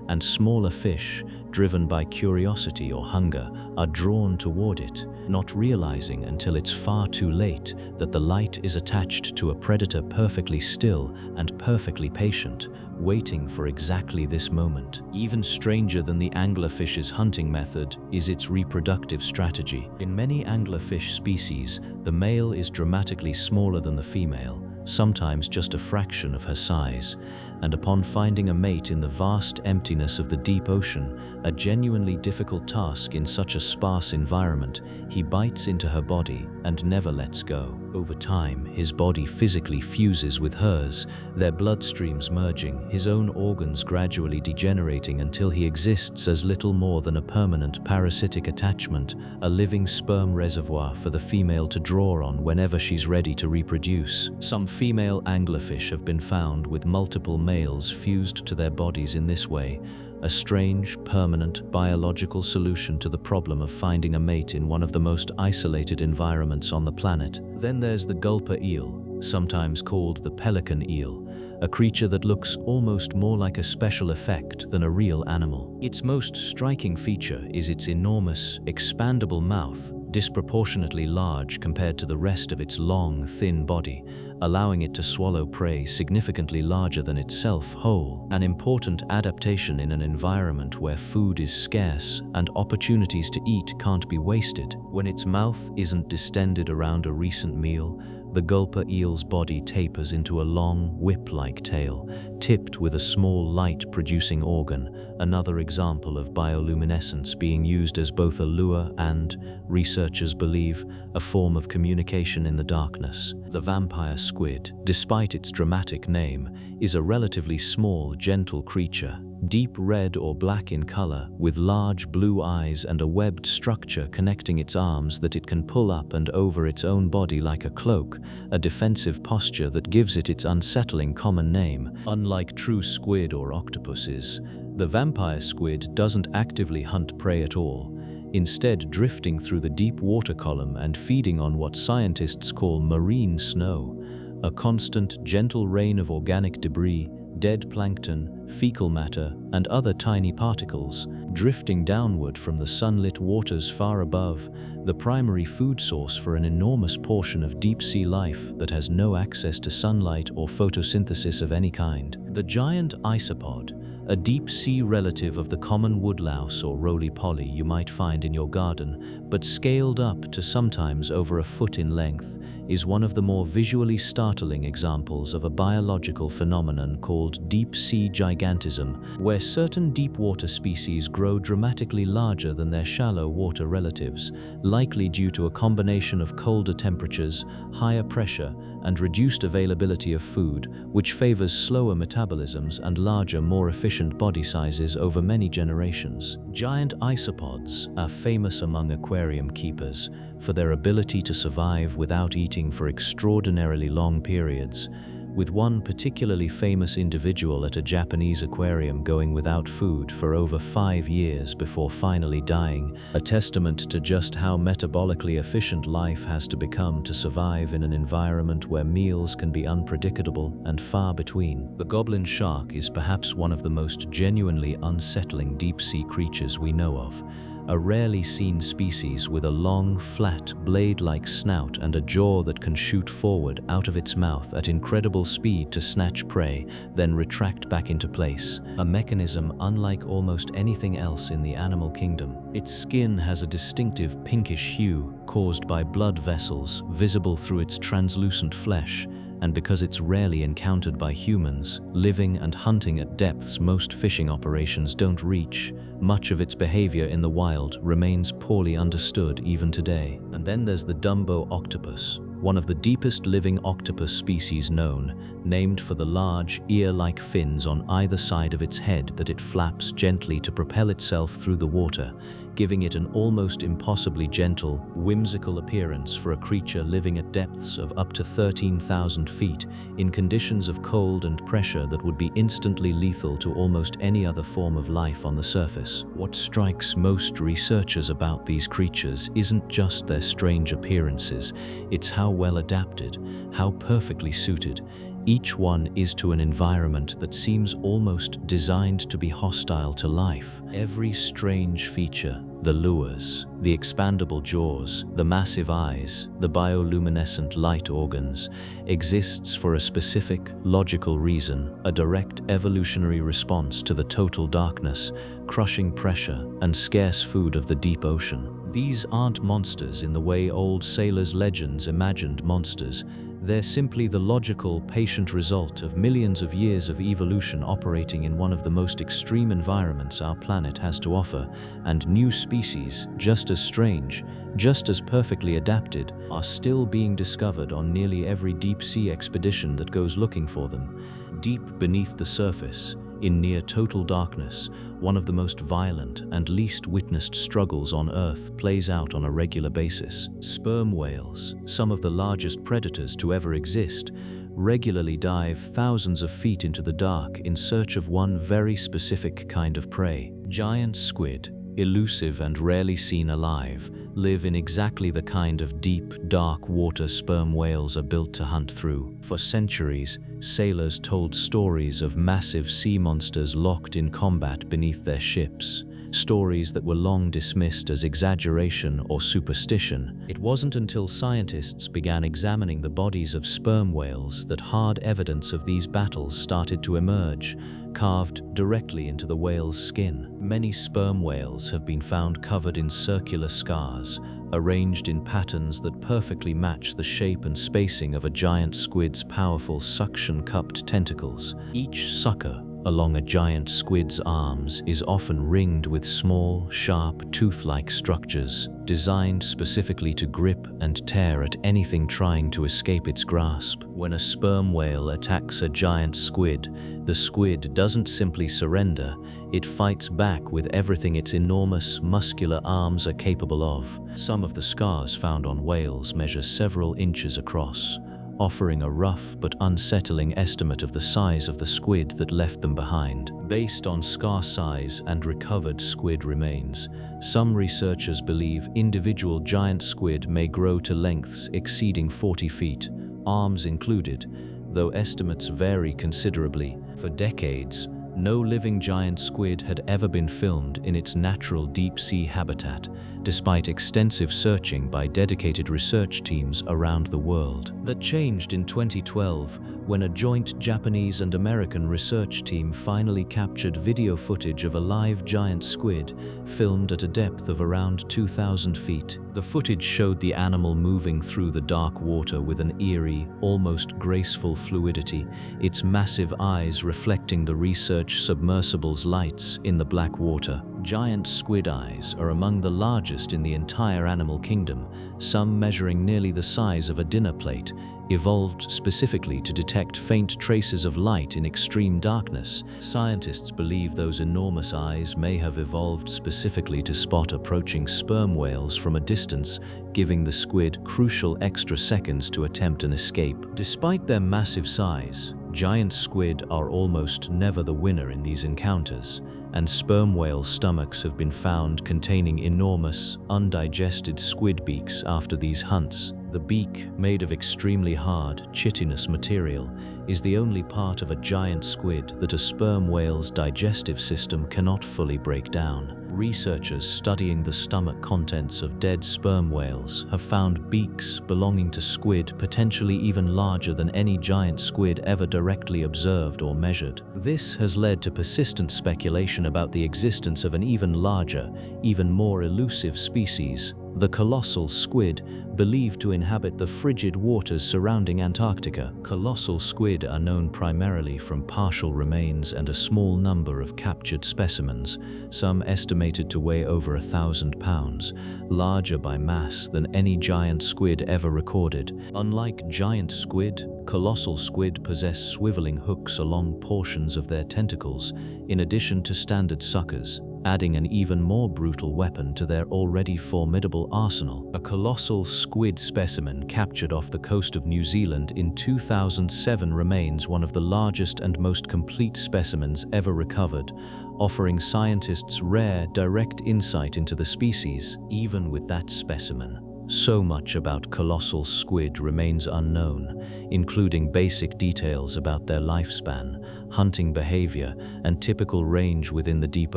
and smaller fish, driven by curiosity or hunger, are drawn toward it, not realizing until it's far too late that the light is attached to a predator perfectly still and perfectly patient, waiting for exactly this moment. Even stranger than the anglerfish's hunting method is its reproductive strategy. In many anglerfish species, the male is dramatically smaller than the female, sometimes just a fraction of her size, and upon finding a mate in the vast emptiness of the deep ocean, a genuinely difficult task in such a sparse environment, he bites into her body and never lets go. Over time, his body physically fuses with hers, their bloodstreams merging, his own organs gradually degenerating until he exists as little more than a permanent parasitic attachment, a living sperm reservoir for the female to draw on whenever she's ready to reproduce. Some female anglerfish have been found with multiple males fused to their bodies in this way, a strange, permanent, biological solution to the problem of finding a mate in one of the most isolated environments on the planet. Then there's the gulper eel, sometimes called the pelican eel, a creature that looks almost more like a special effect than a real animal. Its most striking feature is its enormous, expandable mouth, disproportionately large compared to the rest of its long, thin body, allowing it to swallow prey significantly larger than itself whole, an important adaptation in an environment where food is scarce and opportunities to eat can't be wasted. When its mouth isn't distended around a recent meal, the gulper eel's body tapers into a long, whip-like tail, tipped with a small light-producing organ, another example of bioluminescence being used as both a lure and, researchers believe, a form of communication in the darkness. The vampire squid, despite its dramatic name, is a relatively small, gentle creature, deep red or black in color, with large blue eyes and a webbed structure connecting its arms that it can pull up and over its own body like a cloak, a defensive posture that gives it its unsettling common name. Unlike true squid or octopuses, the vampire squid doesn't actively hunt prey at all, instead drifting through the deep water column and feeding on what scientists call marine snow, a constant, gentle rain of organic debris, dead plankton, fecal matter, and other tiny particles, drifting downward from the sunlit waters far above, the primary food source for an enormous portion of deep-sea life that has no access to sunlight or photosynthesis of any kind. The giant isopod, a deep-sea relative of the common woodlouse or roly-poly you might find in your garden, but scaled up to sometimes over a foot in length, is one of the more visually startling examples of a biological phenomenon called deep-sea gigantism, where certain deep-water species grow dramatically larger than their shallow-water relatives, likely due to a combination of colder temperatures, higher pressure, and reduced availability of food, which favors slower metabolisms and larger, more efficient body sizes over many generations. Giant isopods are famous among aquarium keepers for their ability to survive without eating for extraordinarily long periods, with one particularly famous individual at a Japanese aquarium going without food for over 5 years before finally dying, a testament to just how metabolically efficient life has to become to survive in an environment where meals can be unpredictable and far between. The goblin shark is perhaps one of the most genuinely unsettling deep-sea creatures we know of, a rarely seen species with a long, flat, blade-like snout and a jaw that can shoot forward out of its mouth at incredible speed to snatch prey, then retract back into place, a mechanism unlike almost anything else in the animal kingdom. Its skin has a distinctive pinkish hue caused by blood vessels visible through its translucent flesh, and because it's rarely encountered by humans, living and hunting at depths most fishing operations don't reach, much of its behavior in the wild remains poorly understood even today. And then there's the Dumbo octopus, one of the deepest living octopus species known, named for the large, ear-like fins on either side of its head that it flaps gently to propel itself through the water, giving it an almost impossibly gentle, whimsical appearance for a creature living at depths of up to 13,000 feet in conditions of cold and pressure that would be instantly lethal to almost any other form of life on the surface. What strikes most researchers about these creatures isn't just their strange appearances, it's how well adapted, how perfectly suited each one is to an environment that seems almost designed to be hostile to life. Every strange feature, the lures, the expandable jaws, the massive eyes, the bioluminescent light organs, exists for a specific, logical reason, a direct evolutionary response to the total darkness, crushing pressure, and scarce food of the deep ocean. These aren't monsters in the way old sailors' legends imagined monsters. They're simply the logical, patient result of millions of years of evolution operating in one of the most extreme environments our planet has to offer, and new species, just as strange, just as perfectly adapted, are still being discovered on nearly every deep-sea expedition that goes looking for them. Deep beneath the surface, in near total darkness, one of the most violent and least witnessed struggles on Earth plays out on a regular basis. Sperm whales, some of the largest predators to ever exist, regularly dive thousands of feet into the dark in search of one very specific kind of prey. Giant squid, elusive and rarely seen alive, live in exactly the kind of deep, dark water sperm whales are built to hunt through. For centuries, sailors told stories of massive sea monsters locked in combat beneath their ships, stories that were long dismissed as exaggeration or superstition. It wasn't until scientists began examining the bodies of sperm whales that hard evidence of these battles started to emerge, carved directly into the whale's skin. Many sperm whales have been found covered in circular scars, arranged in patterns that perfectly match the shape and spacing of a giant squid's powerful suction-cupped tentacles. Each sucker along a giant squid's arms is often ringed with small, sharp, tooth-like structures, designed specifically to grip and tear at anything trying to escape its grasp. When a sperm whale attacks a giant squid, the squid doesn't simply surrender, it fights back with everything its enormous, muscular arms are capable of. Some of the scars found on whales measure several inches across, offering a rough but unsettling estimate of the size of the squid that left them behind. Based on scar size and recovered squid remains, some researchers believe individual giant squid may grow to lengths exceeding 40 feet, arms included, though estimates vary considerably. For decades, no living giant squid had ever been filmed in its natural deep-sea habitat, despite extensive searching by dedicated research teams around the world. That changed in 2012 when a joint Japanese and American research team finally captured video footage of a live giant squid filmed at a depth of around 2,000 feet. The footage showed the animal moving through the dark water with an eerie, almost graceful fluidity, its massive eyes reflecting the research submersible's lights in the black water. Giant squid eyes are among the largest in the entire animal kingdom, some measuring nearly the size of a dinner plate, evolved specifically to detect faint traces of light in extreme darkness. Scientists believe those enormous eyes may have evolved specifically to spot approaching sperm whales from a distance, giving the squid crucial extra seconds to attempt an escape. Despite their massive size, giant squid are almost never the winner in these encounters, and sperm whale stomachs have been found containing enormous, undigested squid beaks after these hunts. The beak, made of extremely hard, chitinous material, is the only part of a giant squid that a sperm whale's digestive system cannot fully break down. Researchers studying the stomach contents of dead sperm whales have found beaks belonging to squid potentially even larger than any giant squid ever directly observed or measured. This has led to persistent speculation about the existence of an even larger, even more elusive species, the colossal squid, believed to inhabit the frigid waters surrounding Antarctica. Colossal squid are known primarily from partial remains and a small number of captured specimens, some estimated to weigh over 1,000 pounds, larger by mass than any giant squid ever recorded. Unlike giant squid, colossal squid possess swiveling hooks along portions of their tentacles, in addition to standard suckers, adding an even more brutal weapon to their already formidable arsenal. A colossal squid specimen captured off the coast of New Zealand in 2007 remains one of the largest and most complete specimens ever recovered, offering scientists rare, direct insight into the species. Even with that specimen, so much about colossal squid remains unknown, including basic details about their lifespan, hunting behavior, and typical range within the deep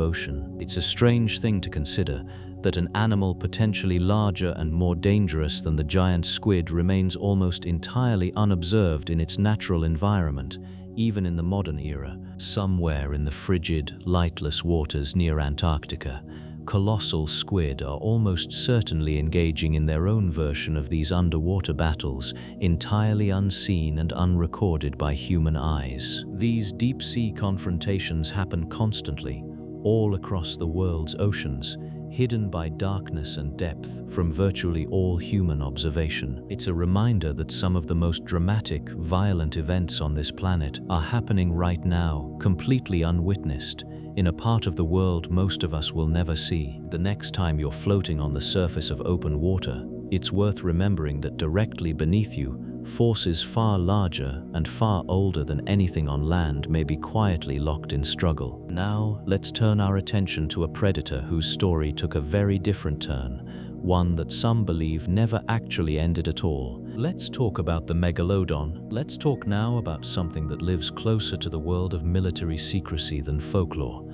ocean. It's a strange thing to consider that an animal potentially larger and more dangerous than the giant squid remains almost entirely unobserved in its natural environment, even in the modern era. Somewhere in the frigid, lightless waters near Antarctica, colossal squid are almost certainly engaging in their own version of these underwater battles, entirely unseen and unrecorded by human eyes. These deep-sea confrontations happen constantly, all across the world's oceans, hidden by darkness and depth from virtually all human observation. It's a reminder that some of the most dramatic, violent events on this planet are happening right now, completely unwitnessed, in a part of the world most of us will never see. The next time you're floating on the surface of open water, it's worth remembering that directly beneath you, forces far larger and far older than anything on land may be quietly locked in struggle. Now, let's turn our attention to a predator whose story took a very different turn, one that some believe never actually ended at all. Let's talk about the megalodon. Let's talk now about something that lives closer to the world of military secrecy than folklore: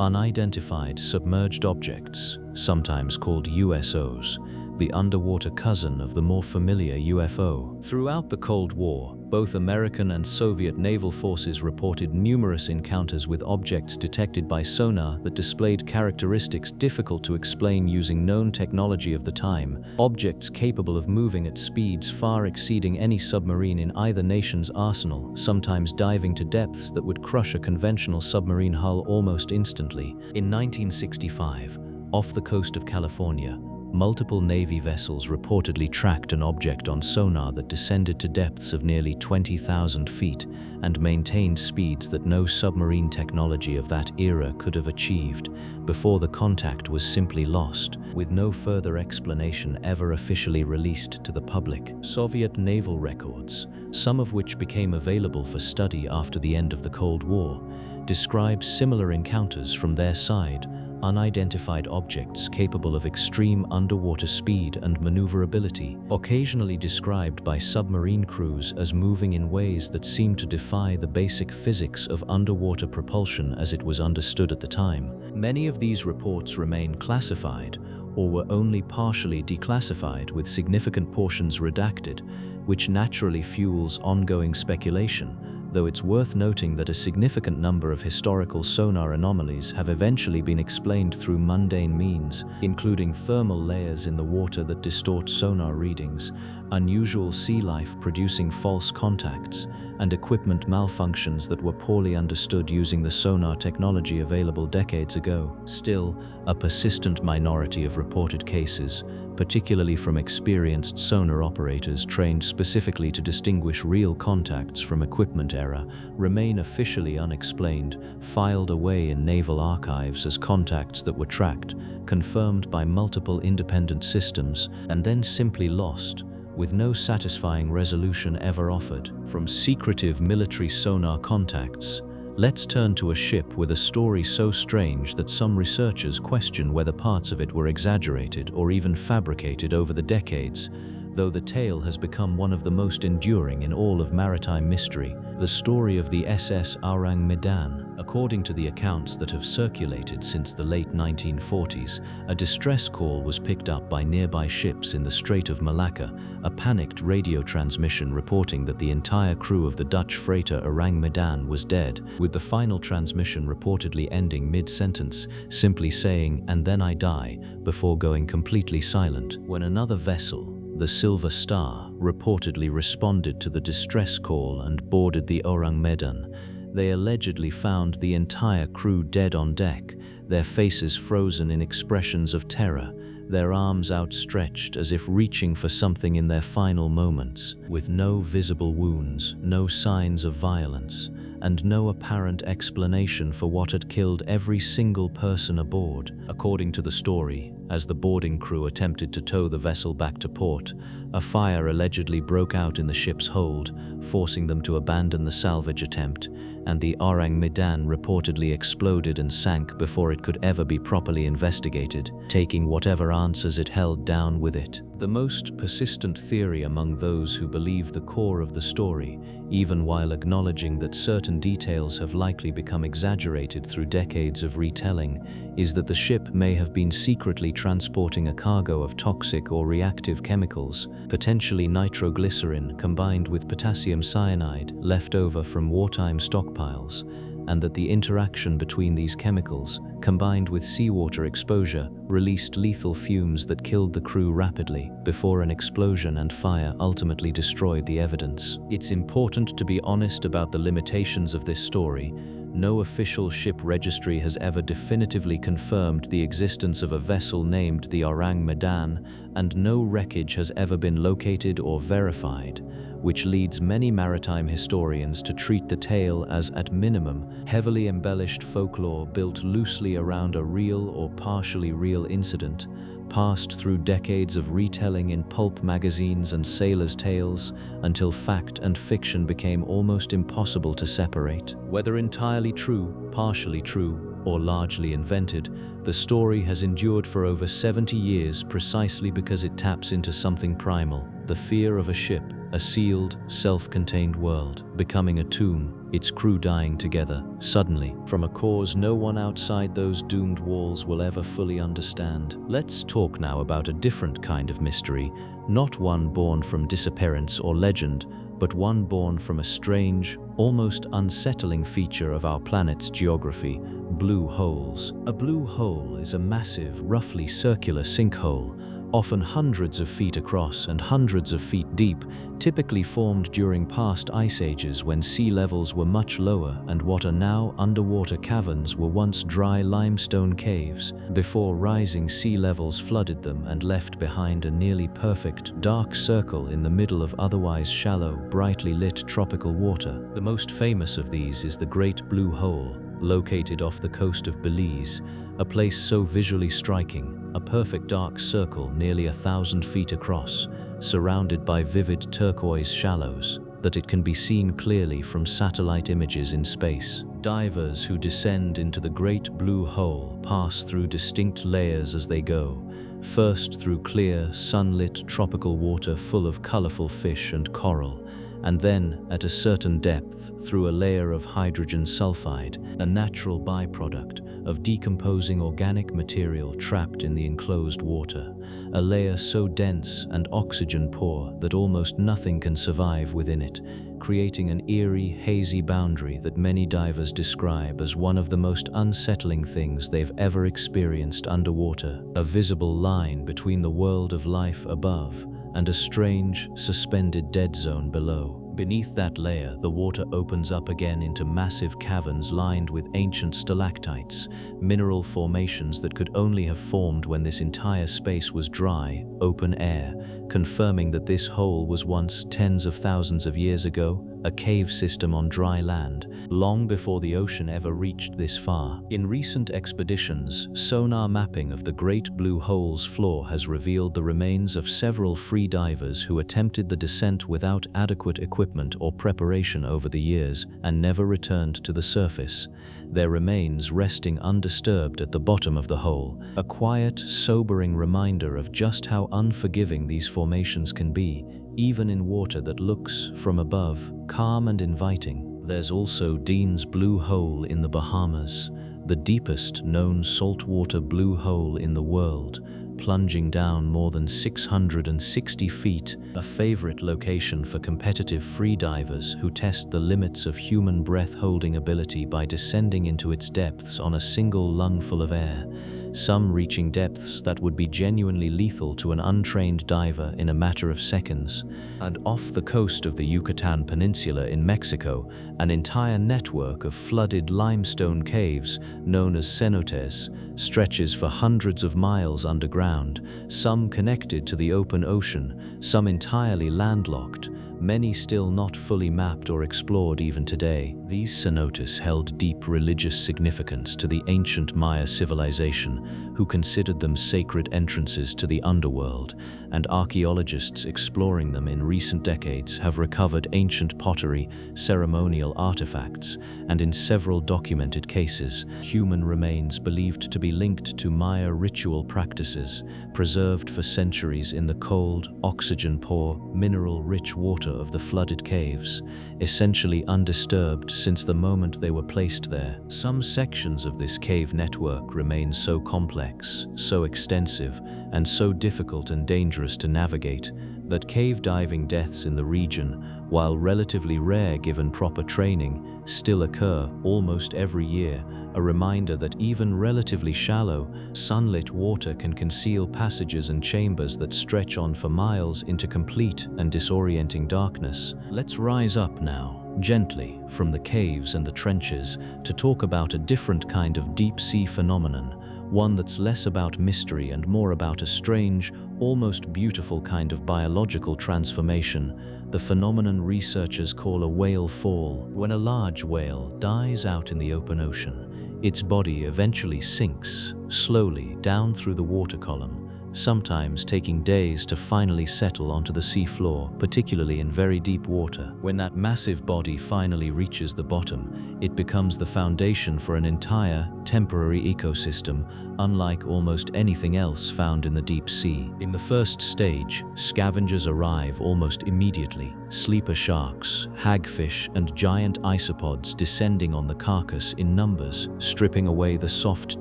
unidentified submerged objects, sometimes called USOs, the underwater cousin of the more familiar UFO. Throughout the Cold War, both American and Soviet naval forces reported numerous encounters with objects detected by sonar that displayed characteristics difficult to explain using known technology of the time, objects capable of moving at speeds far exceeding any submarine in either nation's arsenal, sometimes diving to depths that would crush a conventional submarine hull almost instantly. In 1965, off the coast of California, multiple Navy vessels reportedly tracked an object on sonar that descended to depths of nearly 20,000 feet and maintained speeds that no submarine technology of that era could have achieved before the contact was simply lost, with no further explanation ever officially released to the public. Soviet naval records, some of which became available for study after the end of the Cold War, describe similar encounters from their side: unidentified objects capable of extreme underwater speed and maneuverability, occasionally described by submarine crews as moving in ways that seem to defy the basic physics of underwater propulsion as it was understood at the time. Many of these reports remain classified or were only partially declassified, with significant portions redacted, which naturally fuels ongoing speculation, though it's worth noting that a significant number of historical sonar anomalies have eventually been explained through mundane means, including thermal layers in the water that distort sonar readings, unusual sea life producing false contacts, and equipment malfunctions that were poorly understood using the sonar technology available decades ago. Still, a persistent minority of reported cases, particularly from experienced sonar operators trained specifically to distinguish real contacts from equipment error, remain officially unexplained, filed away in naval archives as contacts that were tracked, confirmed by multiple independent systems, and then simply lost, with no satisfying resolution ever offered. From secretive military sonar contacts, let's turn to a ship with a story so strange that some researchers question whether parts of it were exaggerated or even fabricated over the decades, though the tale has become one of the most enduring in all of maritime mystery: the story of the SS Orang Medan. According to the accounts that have circulated since the late 1940s, a distress call was picked up by nearby ships in the Strait of Malacca, a panicked radio transmission reporting that the entire crew of the Dutch freighter Orang Medan was dead, with the final transmission reportedly ending mid-sentence, simply saying, "and then I die," before going completely silent. When another vessel, the Silver Star, reportedly responded to the distress call and boarded the Orang Medan, they allegedly found the entire crew dead on deck, their faces frozen in expressions of terror, their arms outstretched as if reaching for something in their final moments, with no visible wounds, no signs of violence, and no apparent explanation for what had killed every single person aboard. According to the story, as the boarding crew attempted to tow the vessel back to port, a fire allegedly broke out in the ship's hold, forcing them to abandon the salvage attempt, and the Orang Medan reportedly exploded and sank before it could ever be properly investigated, taking whatever answers it held down with it. The most persistent theory among those who believe the core of the story, even while acknowledging that certain details have likely become exaggerated through decades of retelling, is that the ship may have been secretly transporting a cargo of toxic or reactive chemicals, potentially nitroglycerin combined with potassium cyanide left over from wartime stockpiles, and that the interaction between these chemicals, combined with seawater exposure, released lethal fumes that killed the crew rapidly before an explosion and fire ultimately destroyed the evidence. It's important to be honest about the limitations of this story. No official ship registry has ever definitively confirmed the existence of a vessel named the Orang Medan, and no wreckage has ever been located or verified, which leads many maritime historians to treat the tale as, at minimum, heavily embellished folklore built loosely around a real or partially real incident, passed through decades of retelling in pulp magazines and sailors' tales until fact and fiction became almost impossible to separate. Whether entirely true, partially true, or largely invented, the story has endured for over 70 years precisely because it taps into something primal, the fear of a ship, a sealed, self-contained world, becoming a tomb, its crew dying together, suddenly, from a cause no one outside those doomed walls will ever fully understand. Let's talk now about a different kind of mystery, not one born from disappearance or legend, but one born from a strange, almost unsettling feature of our planet's geography: blue holes. A blue hole is a massive, roughly circular sinkhole, often hundreds of feet across and hundreds of feet deep, typically formed during past ice ages when sea levels were much lower and what are now underwater caverns were once dry limestone caves, before rising sea levels flooded them and left behind a nearly perfect, dark circle in the middle of otherwise shallow, brightly lit tropical water. The most famous of these is the Great Blue Hole, located off the coast of Belize, a place so visually striking, a perfect dark circle nearly 1,000 feet across, surrounded by vivid turquoise shallows, that it can be seen clearly from satellite images in space. Divers who descend into the Great Blue Hole pass through distinct layers as they go, first through clear, sunlit tropical water full of colorful fish and coral, and then, at a certain depth, through a layer of hydrogen sulfide, a natural byproduct of decomposing organic material trapped in the enclosed water, a layer so dense and oxygen-poor that almost nothing can survive within it, creating an eerie, hazy boundary that many divers describe as one of the most unsettling things they've ever experienced underwater, a visible line between the world of life above and a strange, suspended dead zone below. Beneath that layer, the water opens up again into massive caverns lined with ancient stalactites, mineral formations that could only have formed when this entire space was dry, open air, confirming that this hole was once tens of thousands of years ago, a cave system on dry land, long before the ocean ever reached this far. In recent expeditions, sonar mapping of the Great Blue Hole's floor has revealed the remains of several free divers who attempted the descent without adequate equipment or preparation over the years and never returned to the surface, their remains resting undisturbed at the bottom of the hole, a quiet, sobering reminder of just how unforgiving these formations can be, even in water that looks, from above, calm and inviting. There's also Dean's Blue Hole in the Bahamas, the deepest known saltwater blue hole in the world, plunging down more than 660 feet, a favorite location for competitive freedivers who test the limits of human breath-holding ability by descending into its depths on a single lungful of air, some reaching depths that would be genuinely lethal to an untrained diver in a matter of seconds. And off the coast of the Yucatan Peninsula in Mexico, an entire network of flooded limestone caves, known as cenotes, stretches for hundreds of miles underground, some connected to the open ocean, some entirely landlocked, many still not fully mapped or explored even today. These cenotes held deep religious significance to the ancient Maya civilization, who considered them sacred entrances to the underworld, and archaeologists exploring them in recent decades have recovered ancient pottery, ceremonial artifacts, and in several documented cases, human remains believed to be linked to Maya ritual practices, preserved for centuries in the cold, oxygen-poor, mineral-rich water of the flooded caves, essentially undisturbed since the moment they were placed there. Some sections of this cave network remain so complex, so extensive, and so difficult and dangerous to navigate that cave diving deaths in the region, while relatively rare given proper training, still occur almost every year, a reminder that even relatively shallow, sunlit water can conceal passages and chambers that stretch on for miles into complete and disorienting darkness. Let's rise up now, gently, from the caves and the trenches to talk about a different kind of deep-sea phenomenon, one that's less about mystery and more about a strange, almost beautiful kind of biological transformation, the phenomenon researchers call a whale fall. When a large whale dies out in the open ocean, its body eventually sinks, slowly, down through the water column, sometimes taking days to finally settle onto the seafloor, particularly in very deep water. When that massive body finally reaches the bottom, it becomes the foundation for an entire, temporary ecosystem, unlike almost anything else found in the deep sea. In the first stage, scavengers arrive almost immediately. Sleeper sharks, hagfish, and giant isopods descending on the carcass in numbers, stripping away the soft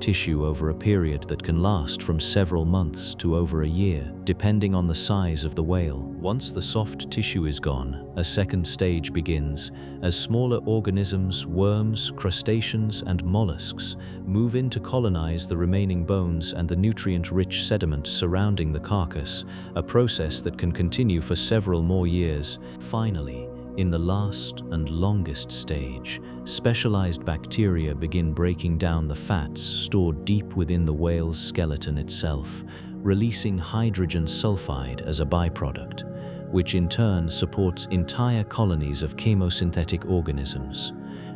tissue over a period that can last from several months to over a year, depending on the size of the whale. Once the soft tissue is gone, a second stage begins, as smaller organisms, worms, crustaceans, and mollusks move in to colonize the remaining bones and the nutrient-rich sediment surrounding the carcass, a process that can continue for several more years. Finally, in the last and longest stage, specialized bacteria begin breaking down the fats stored deep within the whale's skeleton itself, releasing hydrogen sulfide as a byproduct, which in turn supports entire colonies of chemosynthetic organisms,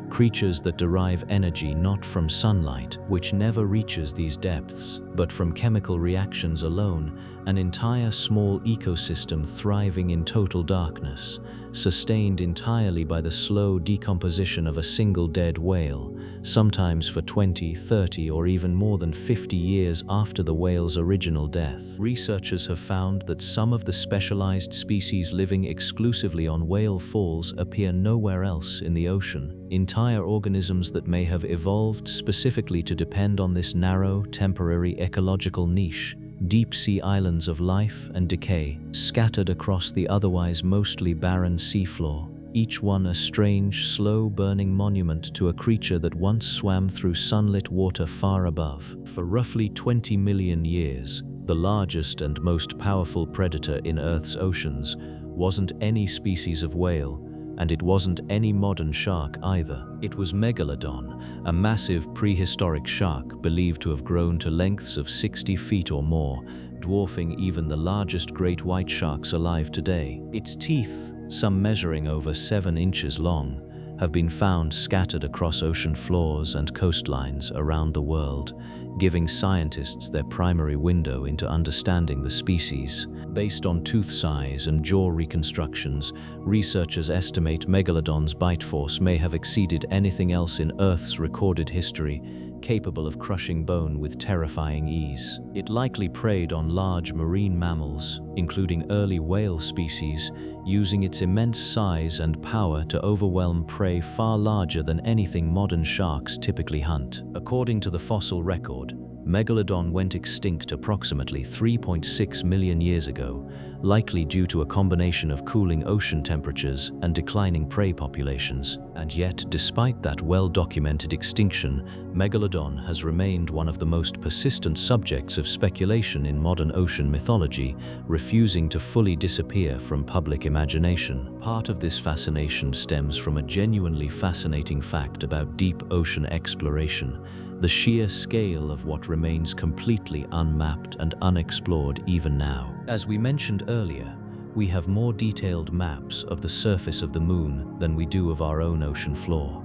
creatures that derive energy not from sunlight, which never reaches these depths, but from chemical reactions alone, an entire small ecosystem thriving in total darkness, sustained entirely by the slow decomposition of a single dead whale, sometimes for 20, 30, or even more than 50 years after the whale's original death. Researchers have found that some of the specialized species living exclusively on whale falls appear nowhere else in the ocean, entire organisms that may have evolved specifically to depend on this narrow, temporary ecological niche. Deep-sea islands of life and decay, scattered across the otherwise mostly barren seafloor, each one a strange, slow-burning monument to a creature that once swam through sunlit water far above. For roughly 20 million years, the largest and most powerful predator in Earth's oceans wasn't any species of whale, and it wasn't any modern shark either. It was Megalodon, a massive prehistoric shark believed to have grown to lengths of 60 feet or more, dwarfing even the largest great white sharks alive today. Its teeth, some measuring over 7 inches long, have been found scattered across ocean floors and coastlines around the world, giving scientists their primary window into understanding the species. Based on tooth size and jaw reconstructions, researchers estimate Megalodon's bite force may have exceeded anything else in Earth's recorded history, capable of crushing bone with terrifying ease. It likely preyed on large marine mammals, including early whale species, using its immense size and power to overwhelm prey far larger than anything modern sharks typically hunt. According to the fossil record, Megalodon went extinct approximately 3.6 million years ago, likely due to a combination of cooling ocean temperatures and declining prey populations. And yet, despite that well-documented extinction, Megalodon has remained one of the most persistent subjects of speculation in modern ocean mythology, refusing to fully disappear from public imagination. Part of this fascination stems from a genuinely fascinating fact about deep ocean exploration: the sheer scale of what remains completely unmapped and unexplored even now. As we mentioned earlier, we have more detailed maps of the surface of the moon than we do of our own ocean floor,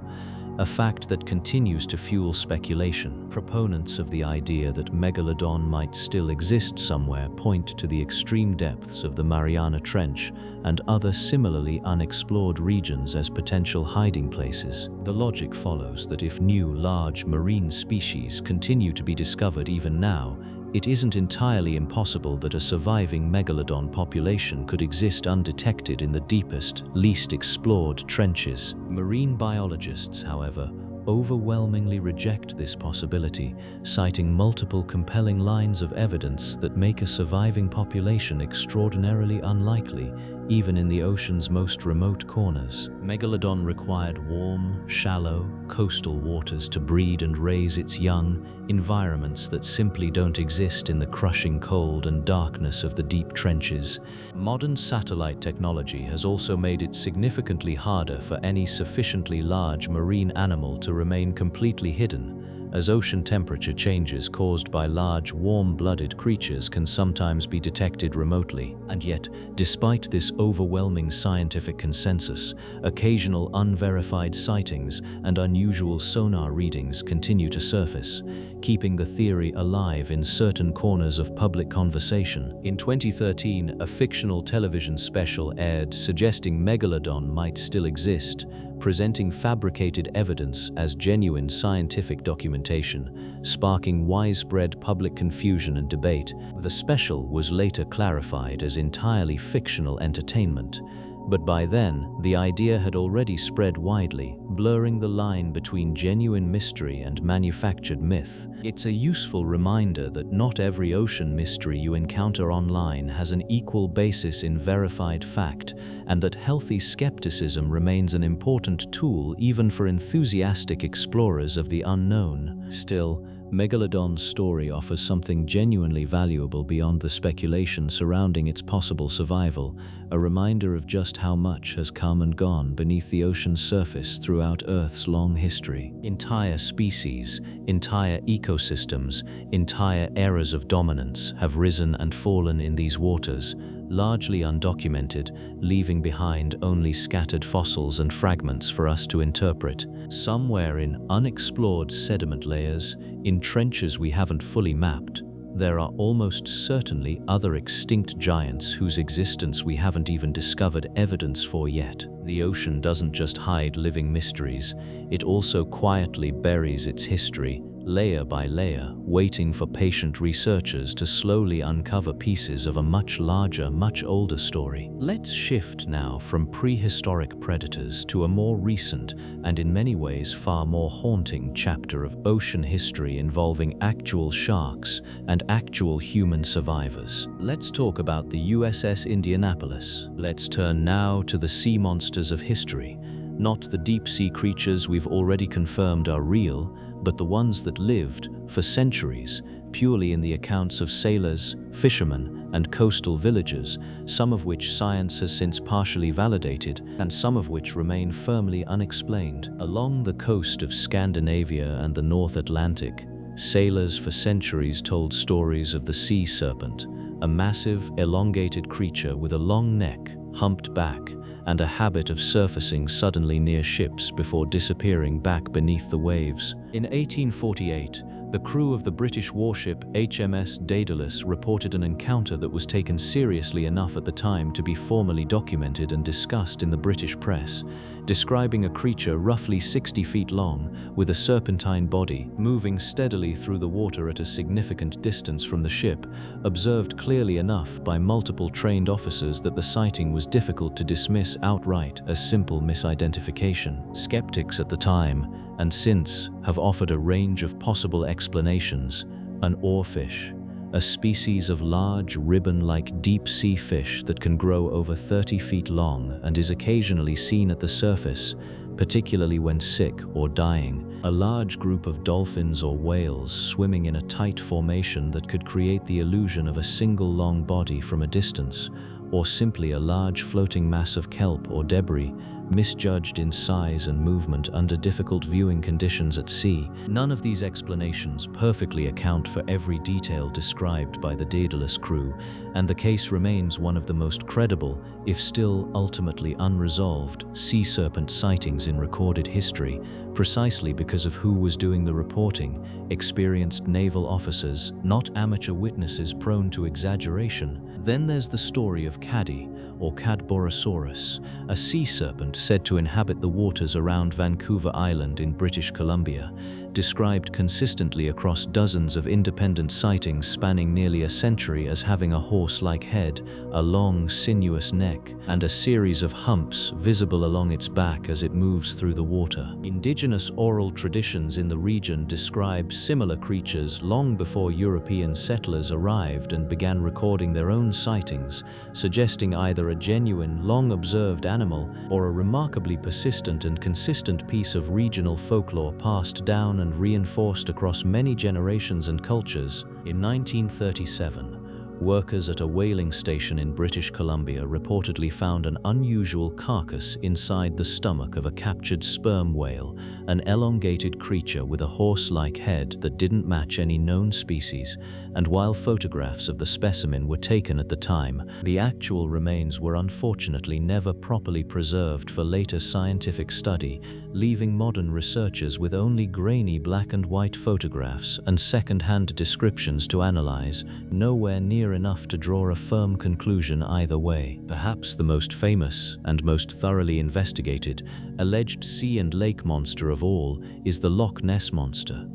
a fact that continues to fuel speculation. Proponents of the idea that Megalodon might still exist somewhere point to the extreme depths of the Mariana Trench and other similarly unexplored regions as potential hiding places. The logic follows that if new large marine species continue to be discovered even now, it isn't entirely impossible that a surviving Megalodon population could exist undetected in the deepest, least explored trenches. Marine biologists, however, overwhelmingly reject this possibility, citing multiple compelling lines of evidence that make a surviving population extraordinarily unlikely, even in the ocean's most remote corners. Megalodon required warm, shallow, coastal waters to breed and raise its young, environments that simply don't exist in the crushing cold and darkness of the deep trenches. Modern satellite technology has also made it significantly harder for any sufficiently large marine animal to remain completely hidden, as ocean temperature changes caused by large, warm-blooded creatures can sometimes be detected remotely. And yet, despite this overwhelming scientific consensus, occasional unverified sightings and unusual sonar readings continue to surface, keeping the theory alive in certain corners of public conversation. In 2013, a fictional television special aired suggesting Megalodon might still exist, presenting fabricated evidence as genuine scientific documentation, sparking widespread public confusion and debate. The special was later clarified as entirely fictional entertainment, but by then, the idea had already spread widely, blurring the line between genuine mystery and manufactured myth. It's a useful reminder that not every ocean mystery you encounter online has an equal basis in verified fact, and that healthy skepticism remains an important tool even for enthusiastic explorers of the unknown. Still, Megalodon's story offers something genuinely valuable beyond the speculation surrounding its possible survival, a reminder of just how much has come and gone beneath the ocean's surface throughout Earth's long history. Entire species, entire ecosystems, entire eras of dominance have risen and fallen in these waters, largely undocumented, leaving behind only scattered fossils and fragments for us to interpret. Somewhere in unexplored sediment layers, in trenches we haven't fully mapped, there are almost certainly other extinct giants whose existence we haven't even discovered evidence for yet. The ocean doesn't just hide living mysteries, it also quietly buries its history, layer by layer, waiting for patient researchers to slowly uncover pieces of a much larger, much older story. Let's shift now from prehistoric predators to a more recent, and in many ways far more haunting chapter of ocean history involving actual sharks and actual human survivors. Let's talk about the USS Indianapolis. Let's turn now to the sea monsters of history, not the deep-sea creatures we've already confirmed are real, but the ones that lived, for centuries, purely in the accounts of sailors, fishermen, and coastal villagers, some of which science has since partially validated, and some of which remain firmly unexplained. Along the coast of Scandinavia and the North Atlantic, sailors for centuries told stories of the sea serpent, a massive, elongated creature with a long neck, humped back, and a habit of surfacing suddenly near ships before disappearing back beneath the waves. In 1848, the crew of the British warship HMS Daedalus reported an encounter that was taken seriously enough at the time to be formally documented and discussed in the British press, describing a creature roughly 60 feet long, with a serpentine body, moving steadily through the water at a significant distance from the ship, observed clearly enough by multiple trained officers that the sighting was difficult to dismiss outright as simple misidentification. Skeptics at the time, and since, have offered a range of possible explanations. An oarfish, a species of large, ribbon-like deep-sea fish that can grow over 30 feet long and is occasionally seen at the surface, particularly when sick or dying. A large group of dolphins or whales swimming in a tight formation that could create the illusion of a single long body from a distance, or simply a large floating mass of kelp or debris, misjudged in size and movement under difficult viewing conditions at sea. None of these explanations perfectly account for every detail described by the Daedalus crew, and the case remains one of the most credible, if still ultimately unresolved, sea serpent sightings in recorded history, precisely because of who was doing the reporting: experienced naval officers, not amateur witnesses prone to exaggeration. Then there's the story of Caddy, or Cadborosaurus, a sea serpent said to inhabit the waters around Vancouver Island in British Columbia, described consistently across dozens of independent sightings spanning nearly a century as having a horse-like head, a long, sinuous neck, and a series of humps visible along its back as it moves through the water. Indigenous oral traditions in the region describe similar creatures long before European settlers arrived and began recording their own sightings, suggesting either a genuine, long-observed animal or a remarkably persistent and consistent piece of regional folklore passed down and reinforced across many generations and cultures. In 1937, workers at a whaling station in British Columbia reportedly found an unusual carcass inside the stomach of a captured sperm whale, an elongated creature with a horse-like head that didn't match any known species, and while photographs of the specimen were taken at the time, the actual remains were unfortunately never properly preserved for later scientific study, leaving modern researchers with only grainy black and white photographs and second-hand descriptions to analyze, nowhere near enough to draw a firm conclusion either way. Perhaps the most famous and most thoroughly investigated alleged sea and lake monster of all is the Loch Ness Monster.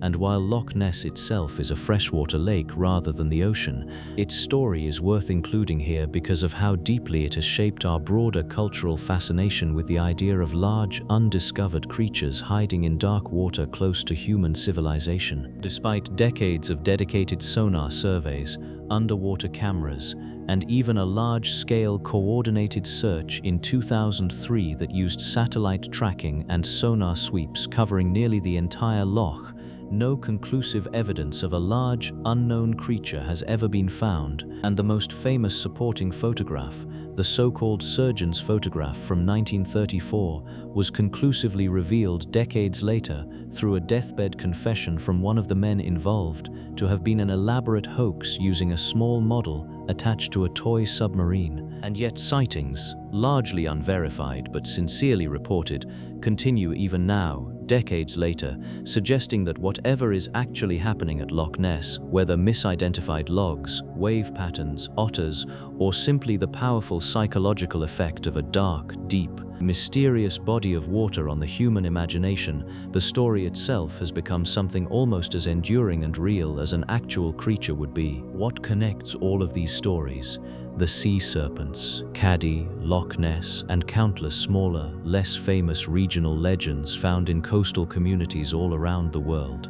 And while Loch Ness itself is a freshwater lake rather than the ocean, its story is worth including here because of how deeply it has shaped our broader cultural fascination with the idea of large, undiscovered creatures hiding in dark water close to human civilization. Despite decades of dedicated sonar surveys, underwater cameras, and even a large-scale coordinated search in 2003 that used satellite tracking and sonar sweeps covering nearly the entire loch, no conclusive evidence of a large, unknown creature has ever been found, and the most famous supporting photograph, the so-called surgeon's photograph from 1934, was conclusively revealed decades later through a deathbed confession from one of the men involved to have been an elaborate hoax using a small model attached to a toy submarine. And yet sightings, largely unverified but sincerely reported, continue even now, decades later, suggesting that whatever is actually happening at Loch Ness, whether misidentified logs, wave patterns, otters, or simply the powerful psychological effect of a dark, deep, mysterious body of water on the human imagination, the story itself has become something almost as enduring and real as an actual creature would be. What connects all of these stories? The sea serpents, Caddy, Loch Ness, and countless smaller, less famous regional legends found in coastal communities all around the world,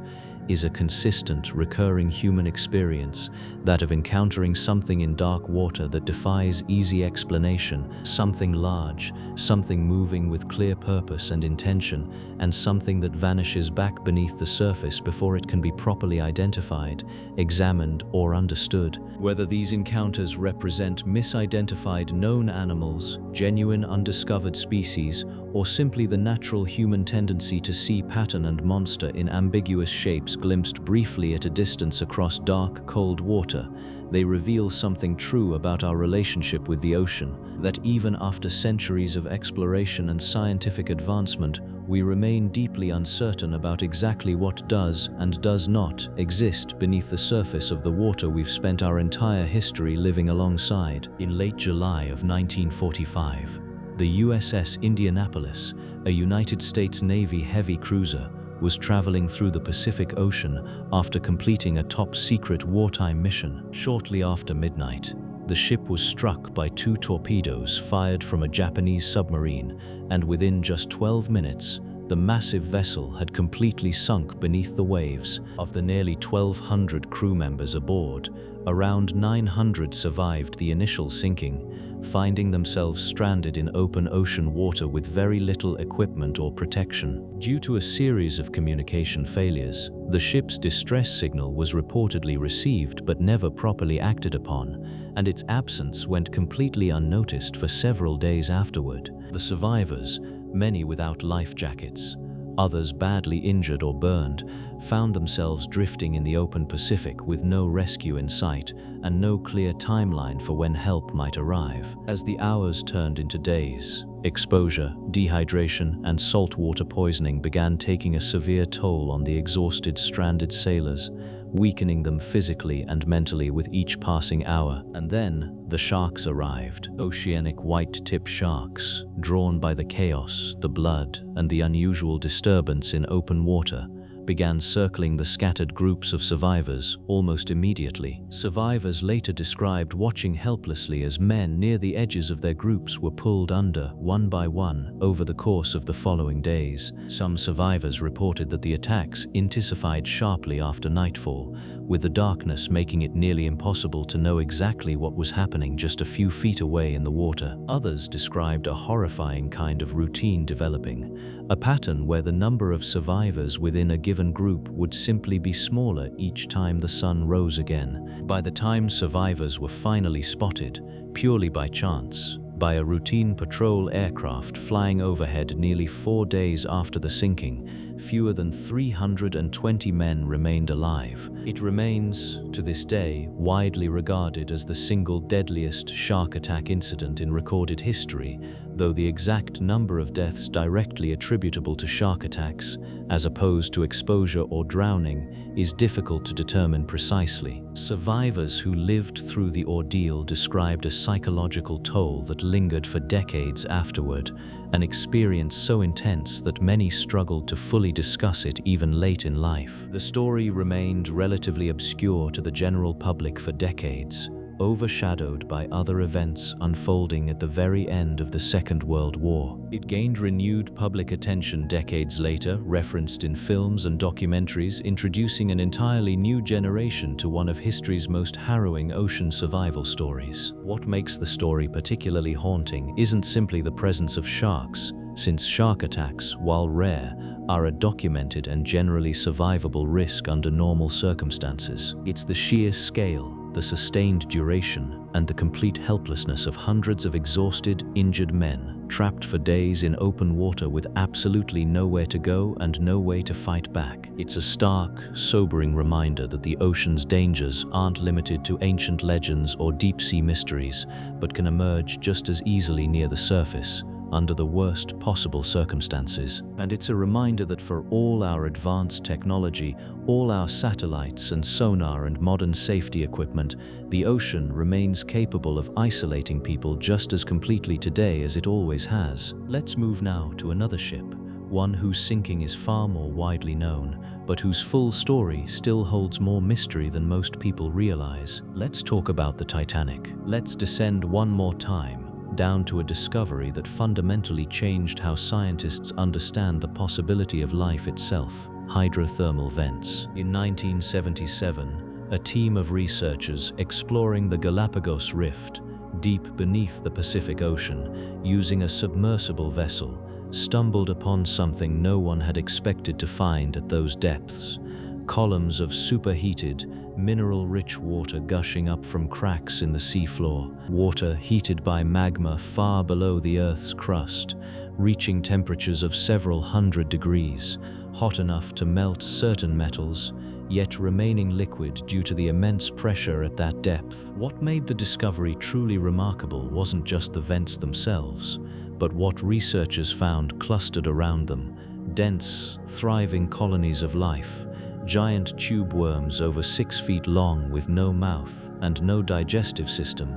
is a consistent, recurring human experience, that of encountering something in dark water that defies easy explanation, something large, something moving with clear purpose and intention, and something that vanishes back beneath the surface before it can be properly identified, examined, or understood. Whether these encounters represent misidentified known animals, genuine undiscovered species, or simply the natural human tendency to see pattern and monster in ambiguous shapes glimpsed briefly at a distance across dark, cold water, they reveal something true about our relationship with the ocean, that even after centuries of exploration and scientific advancement, we remain deeply uncertain about exactly what does and does not exist beneath the surface of the water we've spent our entire history living alongside. In late July of 1945, the USS Indianapolis, a United States Navy heavy cruiser, was traveling through the Pacific Ocean after completing a top-secret wartime mission. Shortly after midnight, the ship was struck by 2 torpedoes fired from a Japanese submarine, and within just 12 minutes, the massive vessel had completely sunk beneath the waves. Of the nearly 1,200 crew members aboard, around 900 survived the initial sinking, finding themselves stranded in open ocean water with very little equipment or protection. Due to a series of communication failures, the ship's distress signal was reportedly received but never properly acted upon, and its absence went completely unnoticed for several days afterward. The survivors, many without life jackets, others badly injured or burned, found themselves drifting in the open Pacific with no rescue in sight and no clear timeline for when help might arrive. As the hours turned into days, exposure, dehydration, and saltwater poisoning began taking a severe toll on the exhausted, stranded sailors, weakening them physically and mentally with each passing hour. And then the sharks arrived. Oceanic white-tip sharks, drawn by the chaos, the blood, and the unusual disturbance in open water, began circling the scattered groups of survivors almost immediately. Survivors later described watching helplessly as men near the edges of their groups were pulled under, one by one, over the course of the following days. Some survivors reported that the attacks intensified sharply after nightfall, with the darkness making it nearly impossible to know exactly what was happening just a few feet away in the water. Others described a horrifying kind of routine developing, a pattern where the number of survivors within a given group would simply be smaller each time the sun rose again. By the time survivors were finally spotted, purely by chance, by a routine patrol aircraft flying overhead nearly 4 days after the sinking, fewer than 320 men remained alive. It remains, to this day, widely regarded as the single deadliest shark attack incident in recorded history, though the exact number of deaths directly attributable to shark attacks, as opposed to exposure or drowning, is difficult to determine precisely. Survivors who lived through the ordeal described a psychological toll that lingered for decades afterward, an experience so intense that many struggled to fully discuss it even late in life. The story remained relatively obscure to the general public for decades, overshadowed by other events unfolding at the very end of the Second World War. It gained renewed public attention decades later, referenced in films and documentaries, introducing an entirely new generation to one of history's most harrowing ocean survival stories. What makes the story particularly haunting isn't simply the presence of sharks, since shark attacks, while rare, are a documented and generally survivable risk under normal circumstances. It's the sheer scale, the sustained duration, and the complete helplessness of hundreds of exhausted, injured men, trapped for days in open water with absolutely nowhere to go and no way to fight back. It's a stark, sobering reminder that the ocean's dangers aren't limited to ancient legends or deep-sea mysteries, but can emerge just as easily near the surface, under the worst possible circumstances. And it's a reminder that for all our advanced technology, all our satellites and sonar and modern safety equipment, the ocean remains capable of isolating people just as completely today as it always has. Let's move now to another ship, one whose sinking is far more widely known, but whose full story still holds more mystery than most people realize. Let's talk about the Titanic. Let's descend one more time, down to a discovery that fundamentally changed how scientists understand the possibility of life itself: hydrothermal vents. In 1977, a team of researchers exploring the Galapagos Rift, deep beneath the Pacific Ocean, using a submersible vessel, stumbled upon something no one had expected to find at those depths: columns of superheated, mineral-rich water gushing up from cracks in the seafloor, water heated by magma far below the Earth's crust, reaching temperatures of several hundred degrees, hot enough to melt certain metals, yet remaining liquid due to the immense pressure at that depth. What made the discovery truly remarkable wasn't just the vents themselves, but what researchers found clustered around them: dense, thriving colonies of life, giant tube worms over 6 feet long with no mouth and no digestive system,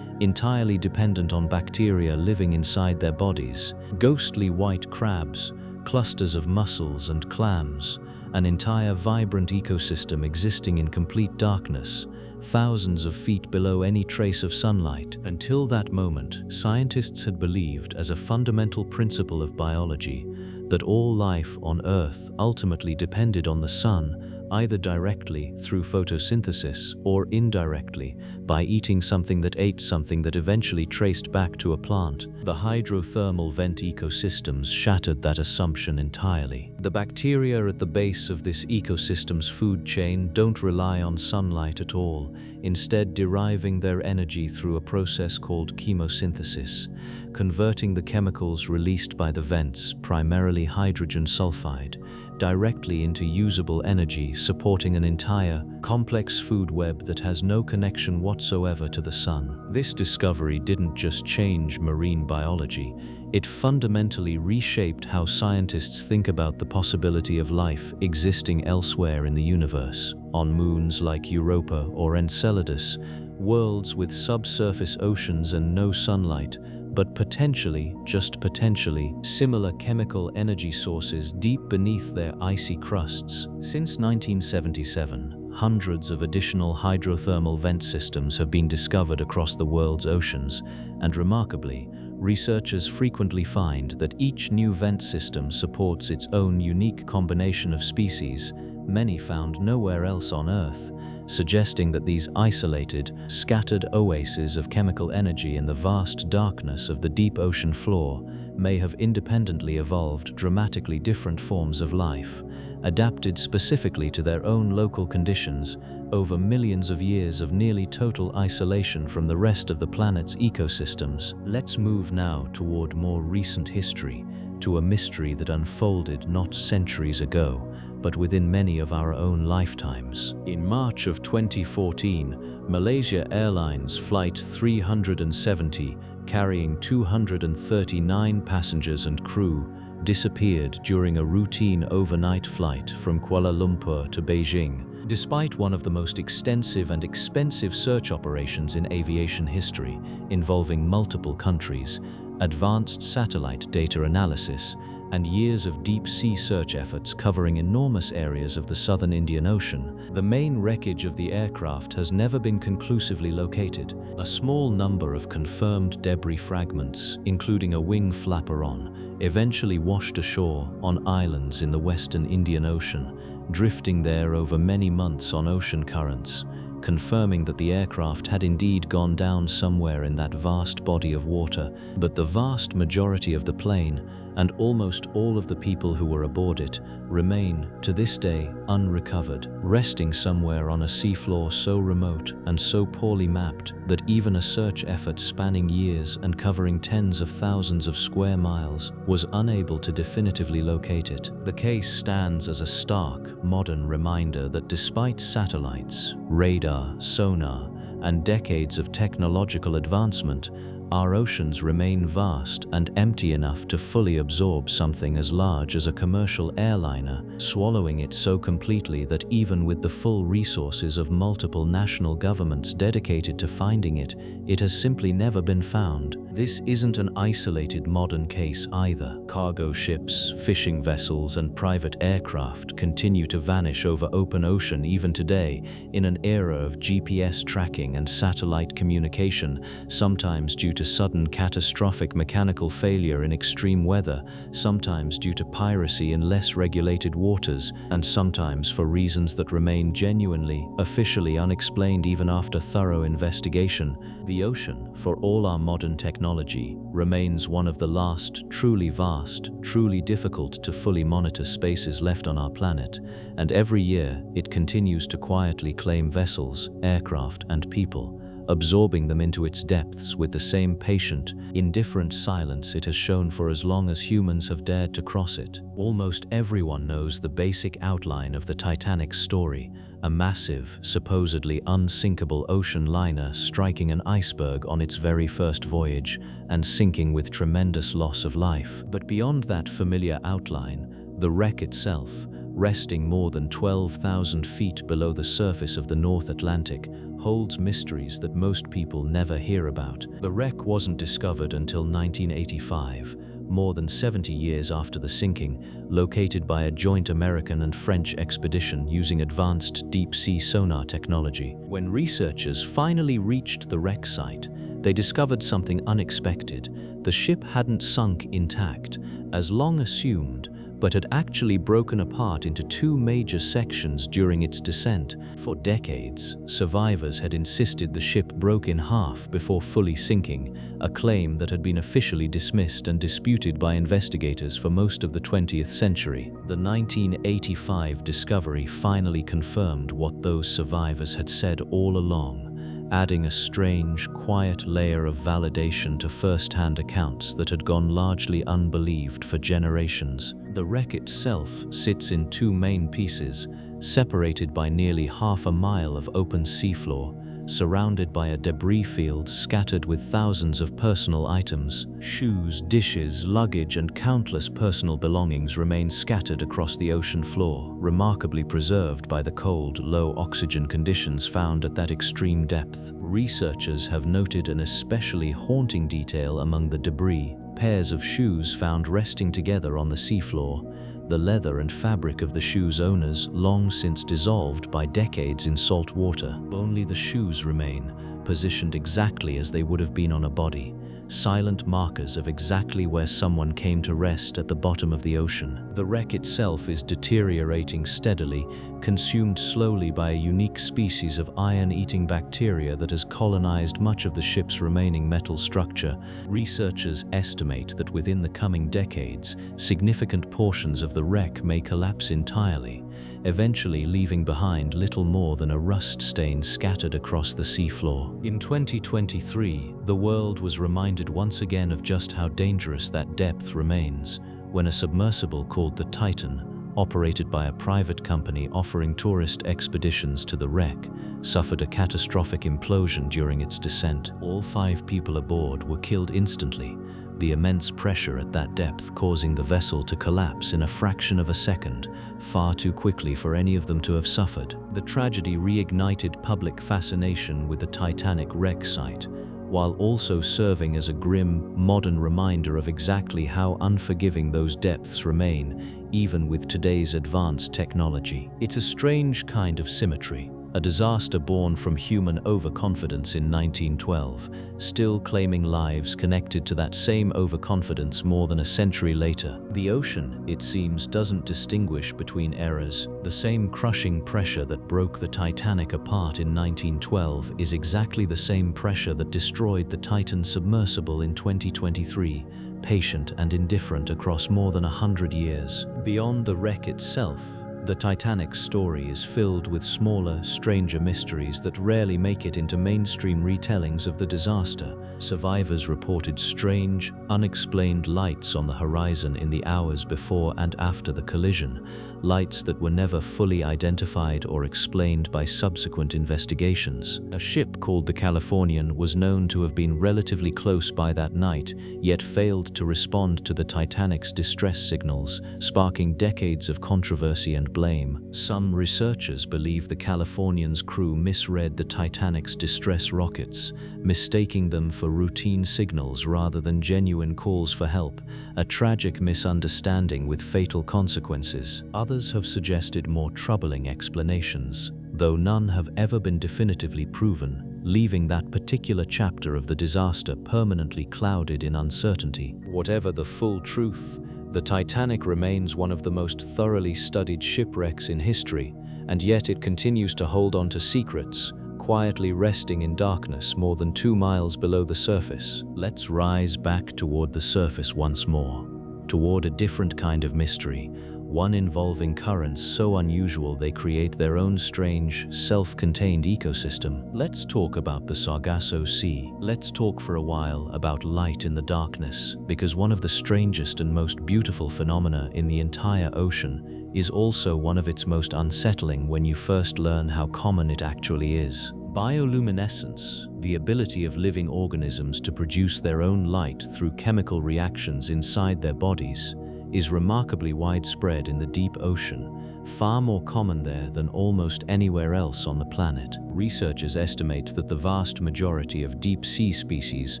entirely dependent on bacteria living inside their bodies, ghostly white crabs, clusters of mussels and clams, an entire vibrant ecosystem existing in complete darkness, thousands of feet below any trace of sunlight. Until that moment, scientists had believed, as a fundamental principle of biology, that all life on Earth ultimately depended on the sun, either directly through photosynthesis or indirectly by eating something that ate something that eventually traced back to a plant. The hydrothermal vent ecosystems shattered that assumption entirely. The bacteria at the base of this ecosystem's food chain don't rely on sunlight at all, instead deriving their energy through a process called chemosynthesis, converting the chemicals released by the vents, primarily hydrogen sulfide, directly into usable energy, supporting an entire, complex food web that has no connection whatsoever to the sun. This discovery didn't just change marine biology, it fundamentally reshaped how scientists think about the possibility of life existing elsewhere in the universe, on moons like Europa or Enceladus, worlds with subsurface oceans and no sunlight, but potentially, just potentially, similar chemical energy sources deep beneath their icy crusts. Since 1977, hundreds of additional hydrothermal vent systems have been discovered across the world's oceans, and remarkably, researchers frequently find that each new vent system supports its own unique combination of species, many found nowhere else on Earth, suggesting that these isolated, scattered oases of chemical energy in the vast darkness of the deep ocean floor may have independently evolved dramatically different forms of life, adapted specifically to their own local conditions over millions of years of nearly total isolation from the rest of the planet's ecosystems. Let's move now toward more recent history, to a mystery that unfolded not centuries ago, but within many of our own lifetimes. In March of 2014, Malaysia Airlines Flight 370, carrying 239 passengers and crew, disappeared during a routine overnight flight from Kuala Lumpur to Beijing. Despite one of the most extensive and expensive search operations in aviation history, involving multiple countries, advanced satellite data analysis, and years of deep-sea search efforts covering enormous areas of the southern Indian Ocean, the main wreckage of the aircraft has never been conclusively located. A small number of confirmed debris fragments, including a wing flaperon, eventually washed ashore on islands in the western Indian Ocean, drifting there over many months on ocean currents, confirming that the aircraft had indeed gone down somewhere in that vast body of water. But the vast majority of the plane, and almost all of the people who were aboard it, remain, to this day, unrecovered, resting somewhere on a seafloor so remote and so poorly mapped that even a search effort spanning years and covering tens of thousands of square miles was unable to definitively locate it. The case stands as a stark, modern reminder that despite satellites, radar, sonar, and decades of technological advancement, our oceans remain vast and empty enough to fully absorb something as large as a commercial airliner, swallowing it so completely that even with the full resources of multiple national governments dedicated to finding it, it has simply never been found. This isn't an isolated modern case either. Cargo ships, fishing vessels, and private aircraft continue to vanish over open ocean even today, in an era of GPS tracking and satellite communication, sometimes due to sudden catastrophic mechanical failure in extreme weather, sometimes due to piracy in less regulated waters, and sometimes for reasons that remain genuinely, officially unexplained even after thorough investigation. The ocean, for all our modern technology, remains one of the last truly vast, truly difficult to fully monitor spaces left on our planet, and every year it continues to quietly claim vessels, aircraft, and people, absorbing them into its depths with the same patient, indifferent silence it has shown for as long as humans have dared to cross it. Almost everyone knows the basic outline of the Titanic's story, a massive, supposedly unsinkable ocean liner striking an iceberg on its very first voyage and sinking with tremendous loss of life. But beyond that familiar outline, the wreck itself, resting more than 12,000 feet below the surface of the North Atlantic, holds mysteries that most people never hear about. The wreck wasn't discovered until 1985, more than 70 years after the sinking, located by a joint American and French expedition using advanced deep-sea sonar technology. When researchers finally reached the wreck site, they discovered something unexpected. The ship hadn't sunk intact, as long assumed, but had actually broken apart into two major sections during its descent. For decades, survivors had insisted the ship broke in half before fully sinking, a claim that had been officially dismissed and disputed by investigators for most of the 20th century. The 1985 discovery finally confirmed what those survivors had said all along, adding a strange, quiet layer of validation to first-hand accounts that had gone largely unbelieved for generations. The wreck itself sits in two main pieces, separated by nearly half a mile of open seafloor, surrounded by a debris field scattered with thousands of personal items. Shoes, dishes, luggage, and countless personal belongings remain scattered across the ocean floor, remarkably preserved by the cold, low oxygen conditions found at that extreme depth. Researchers have noted an especially haunting detail among the debris: pairs of shoes found resting together on the seafloor, the leather and fabric of the shoes' owners long since dissolved by decades in salt water. Only the shoes remain, positioned exactly as they would have been on a body, silent markers of exactly where someone came to rest at the bottom of the ocean. The wreck itself is deteriorating steadily, consumed slowly by a unique species of iron-eating bacteria that has colonized much of the ship's remaining metal structure. Researchers estimate that within the coming decades, significant portions of the wreck may collapse entirely, eventually leaving behind little more than a rust stain scattered across the seafloor. In 2023, the world was reminded once again of just how dangerous that depth remains, when a submersible called the Titan, operated by a private company offering tourist expeditions to the wreck, suffered a catastrophic implosion during its descent. All 5 people aboard were killed instantly, the immense pressure at that depth causing the vessel to collapse in a fraction of a second, far too quickly for any of them to have suffered. The tragedy reignited public fascination with the Titanic wreck site, while also serving as a grim, modern reminder of exactly how unforgiving those depths remain, even with today's advanced technology. It's a strange kind of symmetry, a disaster born from human overconfidence in 1912, still claiming lives connected to that same overconfidence more than a century later. The ocean, it seems, doesn't distinguish between eras. The same crushing pressure that broke the Titanic apart in 1912 is exactly the same pressure that destroyed the Titan submersible in 2023, patient and indifferent across more than 100 years. Beyond the wreck itself, the Titanic's story is filled with smaller, stranger mysteries that rarely make it into mainstream retellings of the disaster. Survivors reported strange, unexplained lights on the horizon in the hours before and after the collision, lights that were never fully identified or explained by subsequent investigations. A ship called the Californian was known to have been relatively close by that night, yet failed to respond to the Titanic's distress signals, sparking decades of controversy and blame. Some researchers believe the Californian's crew misread the Titanic's distress rockets, mistaking them for routine signals rather than genuine calls for help, a tragic misunderstanding with fatal consequences. Others have suggested more troubling explanations, though none have ever been definitively proven, leaving that particular chapter of the disaster permanently clouded in uncertainty. Whatever the full truth, the Titanic remains one of the most thoroughly studied shipwrecks in history, and yet it continues to hold on to secrets, quietly resting in darkness more than 2 miles below the surface. Let's rise back toward the surface once more, toward a different kind of mystery, one involving currents so unusual they create their own strange, self-contained ecosystem. Let's talk about the Sargasso Sea. Let's talk for a while about light in the darkness, because one of the strangest and most beautiful phenomena in the entire ocean is also one of its most unsettling when you first learn how common it actually is. Bioluminescence, the ability of living organisms to produce their own light through chemical reactions inside their bodies, is remarkably widespread in the deep ocean, far more common there than almost anywhere else on the planet. Researchers estimate that the vast majority of deep-sea species,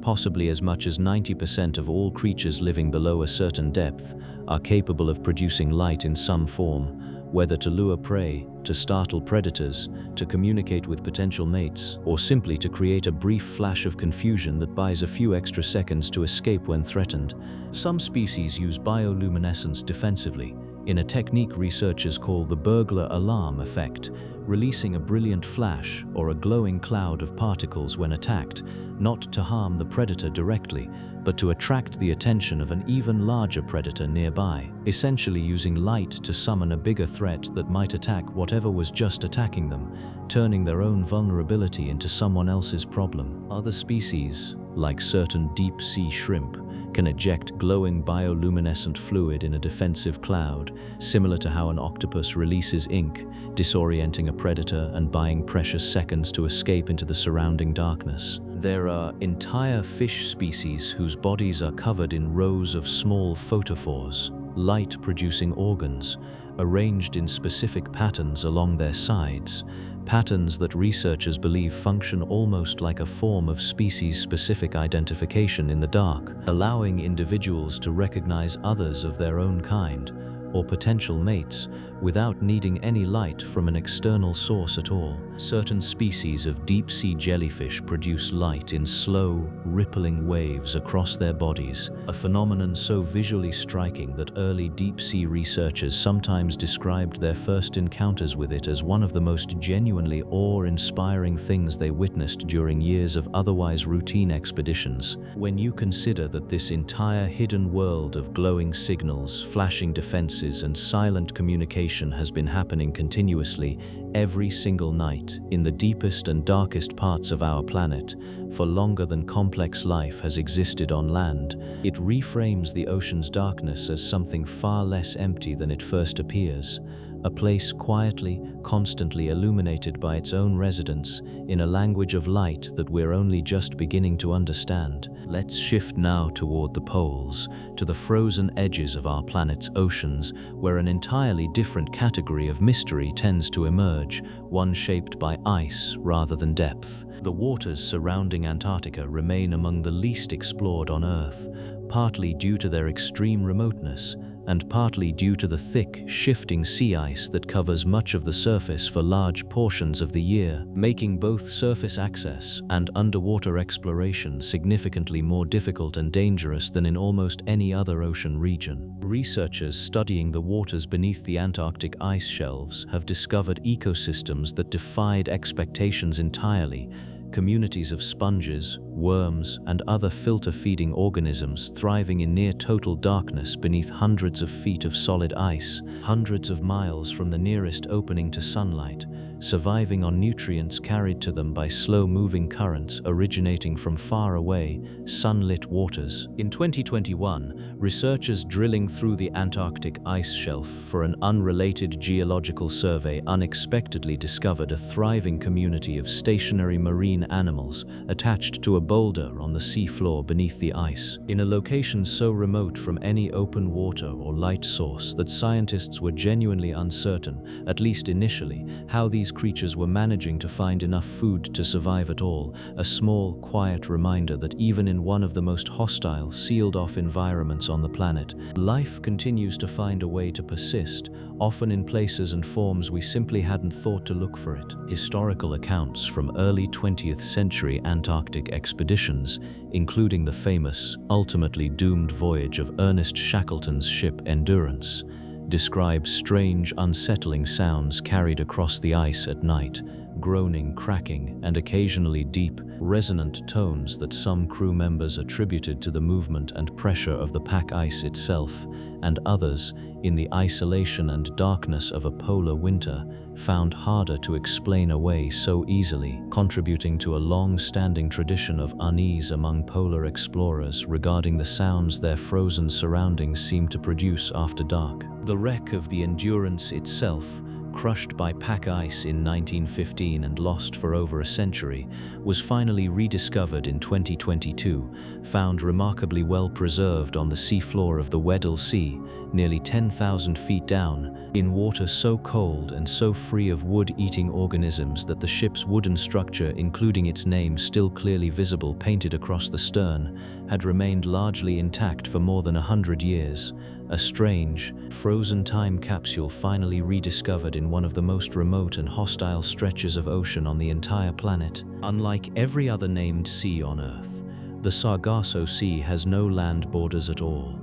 possibly as much as 90% of all creatures living below a certain depth, are capable of producing light in some form, whether to lure prey, to startle predators, to communicate with potential mates, or simply to create a brief flash of confusion that buys a few extra seconds to escape when threatened. Some species use bioluminescence defensively, in a technique researchers call the burglar alarm effect, releasing a brilliant flash or a glowing cloud of particles when attacked, not to harm the predator directly, but to attract the attention of an even larger predator nearby, essentially using light to summon a bigger threat that might attack whatever was just attacking them, turning their own vulnerability into someone else's problem. Other species, like certain deep-sea shrimp, can eject glowing bioluminescent fluid in a defensive cloud, similar to how an octopus releases ink, disorienting a predator and buying precious seconds to escape into the surrounding darkness. There are entire fish species whose bodies are covered in rows of small photophores, light-producing organs, arranged in specific patterns along their sides, patterns that researchers believe function almost like a form of species-specific identification in the dark, allowing individuals to recognize others of their own kind, or potential mates without needing any light from an external source at all. Certain species of deep-sea jellyfish produce light in slow, rippling waves across their bodies, a phenomenon so visually striking that early deep-sea researchers sometimes described their first encounters with it as one of the most genuinely awe-inspiring things they witnessed during years of otherwise routine expeditions. When you consider that this entire hidden world of glowing signals, flashing defenses, and silent communication has been happening continuously every single night in the deepest and darkest parts of our planet for longer than complex life has existed on land, it reframes the ocean's darkness as something far less empty than it first appears. A place quietly, constantly illuminated by its own residents in a language of light that we're only just beginning to understand. Let's shift now toward the poles, to the frozen edges of our planet's oceans, where an entirely different category of mystery tends to emerge, one shaped by ice rather than depth. The waters surrounding Antarctica remain among the least explored on Earth, partly due to their extreme remoteness, and partly due to the thick, shifting sea ice that covers much of the surface for large portions of the year, making both surface access and underwater exploration significantly more difficult and dangerous than in almost any other ocean region. Researchers studying the waters beneath the Antarctic ice shelves have discovered ecosystems that defied expectations entirely. Communities of sponges, worms, and other filter-feeding organisms thriving in near-total darkness beneath hundreds of feet of solid ice, hundreds of miles from the nearest opening to sunlight, surviving on nutrients carried to them by slow-moving currents originating from far-away, sunlit waters. In 2021, researchers drilling through the Antarctic ice shelf for an unrelated geological survey unexpectedly discovered a thriving community of stationary marine animals attached to a boulder on the seafloor beneath the ice, in a location so remote from any open water or light source that scientists were genuinely uncertain, at least initially, how these creatures were managing to find enough food to survive at all. A small, quiet reminder that even in one of the most hostile, sealed-off environments on the planet, life continues to find a way to persist, often in places and forms we simply hadn't thought to look for it. Historical accounts from early 20th century Antarctic expeditions, including the famous, ultimately doomed voyage of Ernest Shackleton's ship Endurance, describe strange, unsettling sounds carried across the ice at night, groaning, cracking, and occasionally deep, resonant tones that some crew members attributed to the movement and pressure of the pack ice itself, and others, in the isolation and darkness of a polar winter, found harder to explain away so easily, contributing to a long-standing tradition of unease among polar explorers regarding the sounds their frozen surroundings seem to produce after dark. The wreck of the Endurance itself, crushed by pack ice in 1915 and lost for over a century, was finally rediscovered in 2022, found remarkably well preserved on the seafloor of the Weddell Sea, nearly 10,000 feet down, in water so cold and so free of wood-eating organisms that the ship's wooden structure, including its name still clearly visible painted across the stern, had remained largely intact for more than 100 years. A strange, frozen time capsule finally rediscovered in one of the most remote and hostile stretches of ocean on the entire planet. Unlike every other named sea on Earth, the Sargasso Sea has no land borders at all,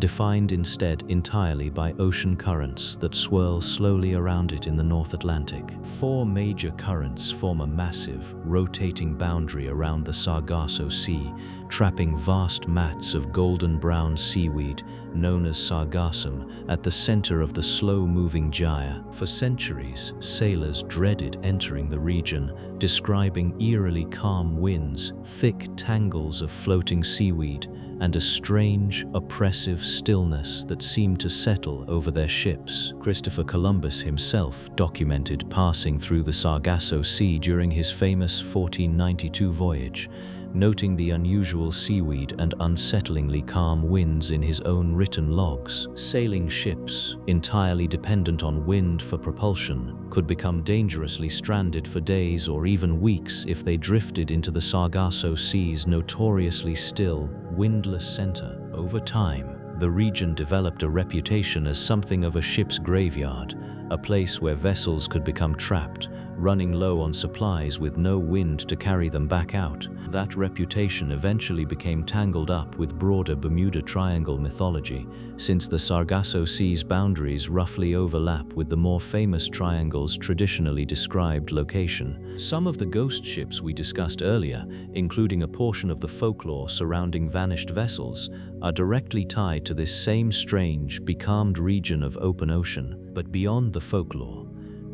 defined instead entirely by ocean currents that swirl slowly around it in the North Atlantic. 4 major currents form a massive, rotating boundary around the Sargasso Sea, trapping vast mats of golden-brown seaweed, known as sargassum, at the center of the slow-moving gyre. For centuries, sailors dreaded entering the region, describing eerily calm winds, thick tangles of floating seaweed, and a strange, oppressive stillness that seemed to settle over their ships. Christopher Columbus himself documented passing through the Sargasso Sea during his famous 1492 voyage, noting the unusual seaweed and unsettlingly calm winds in his own written logs. Sailing ships, entirely dependent on wind for propulsion, could become dangerously stranded for days or even weeks if they drifted into the Sargasso Sea's notoriously still, windless center. Over time, the region developed a reputation as something of a ship's graveyard, a place where vessels could become trapped, running low on supplies with no wind to carry them back out. That reputation eventually became tangled up with broader Bermuda Triangle mythology, since the Sargasso Sea's boundaries roughly overlap with the more famous triangle's traditionally described location. Some of the ghost ships we discussed earlier, including a portion of the folklore surrounding vanished vessels, are directly tied to this same strange, becalmed region of open ocean. But beyond the folklore,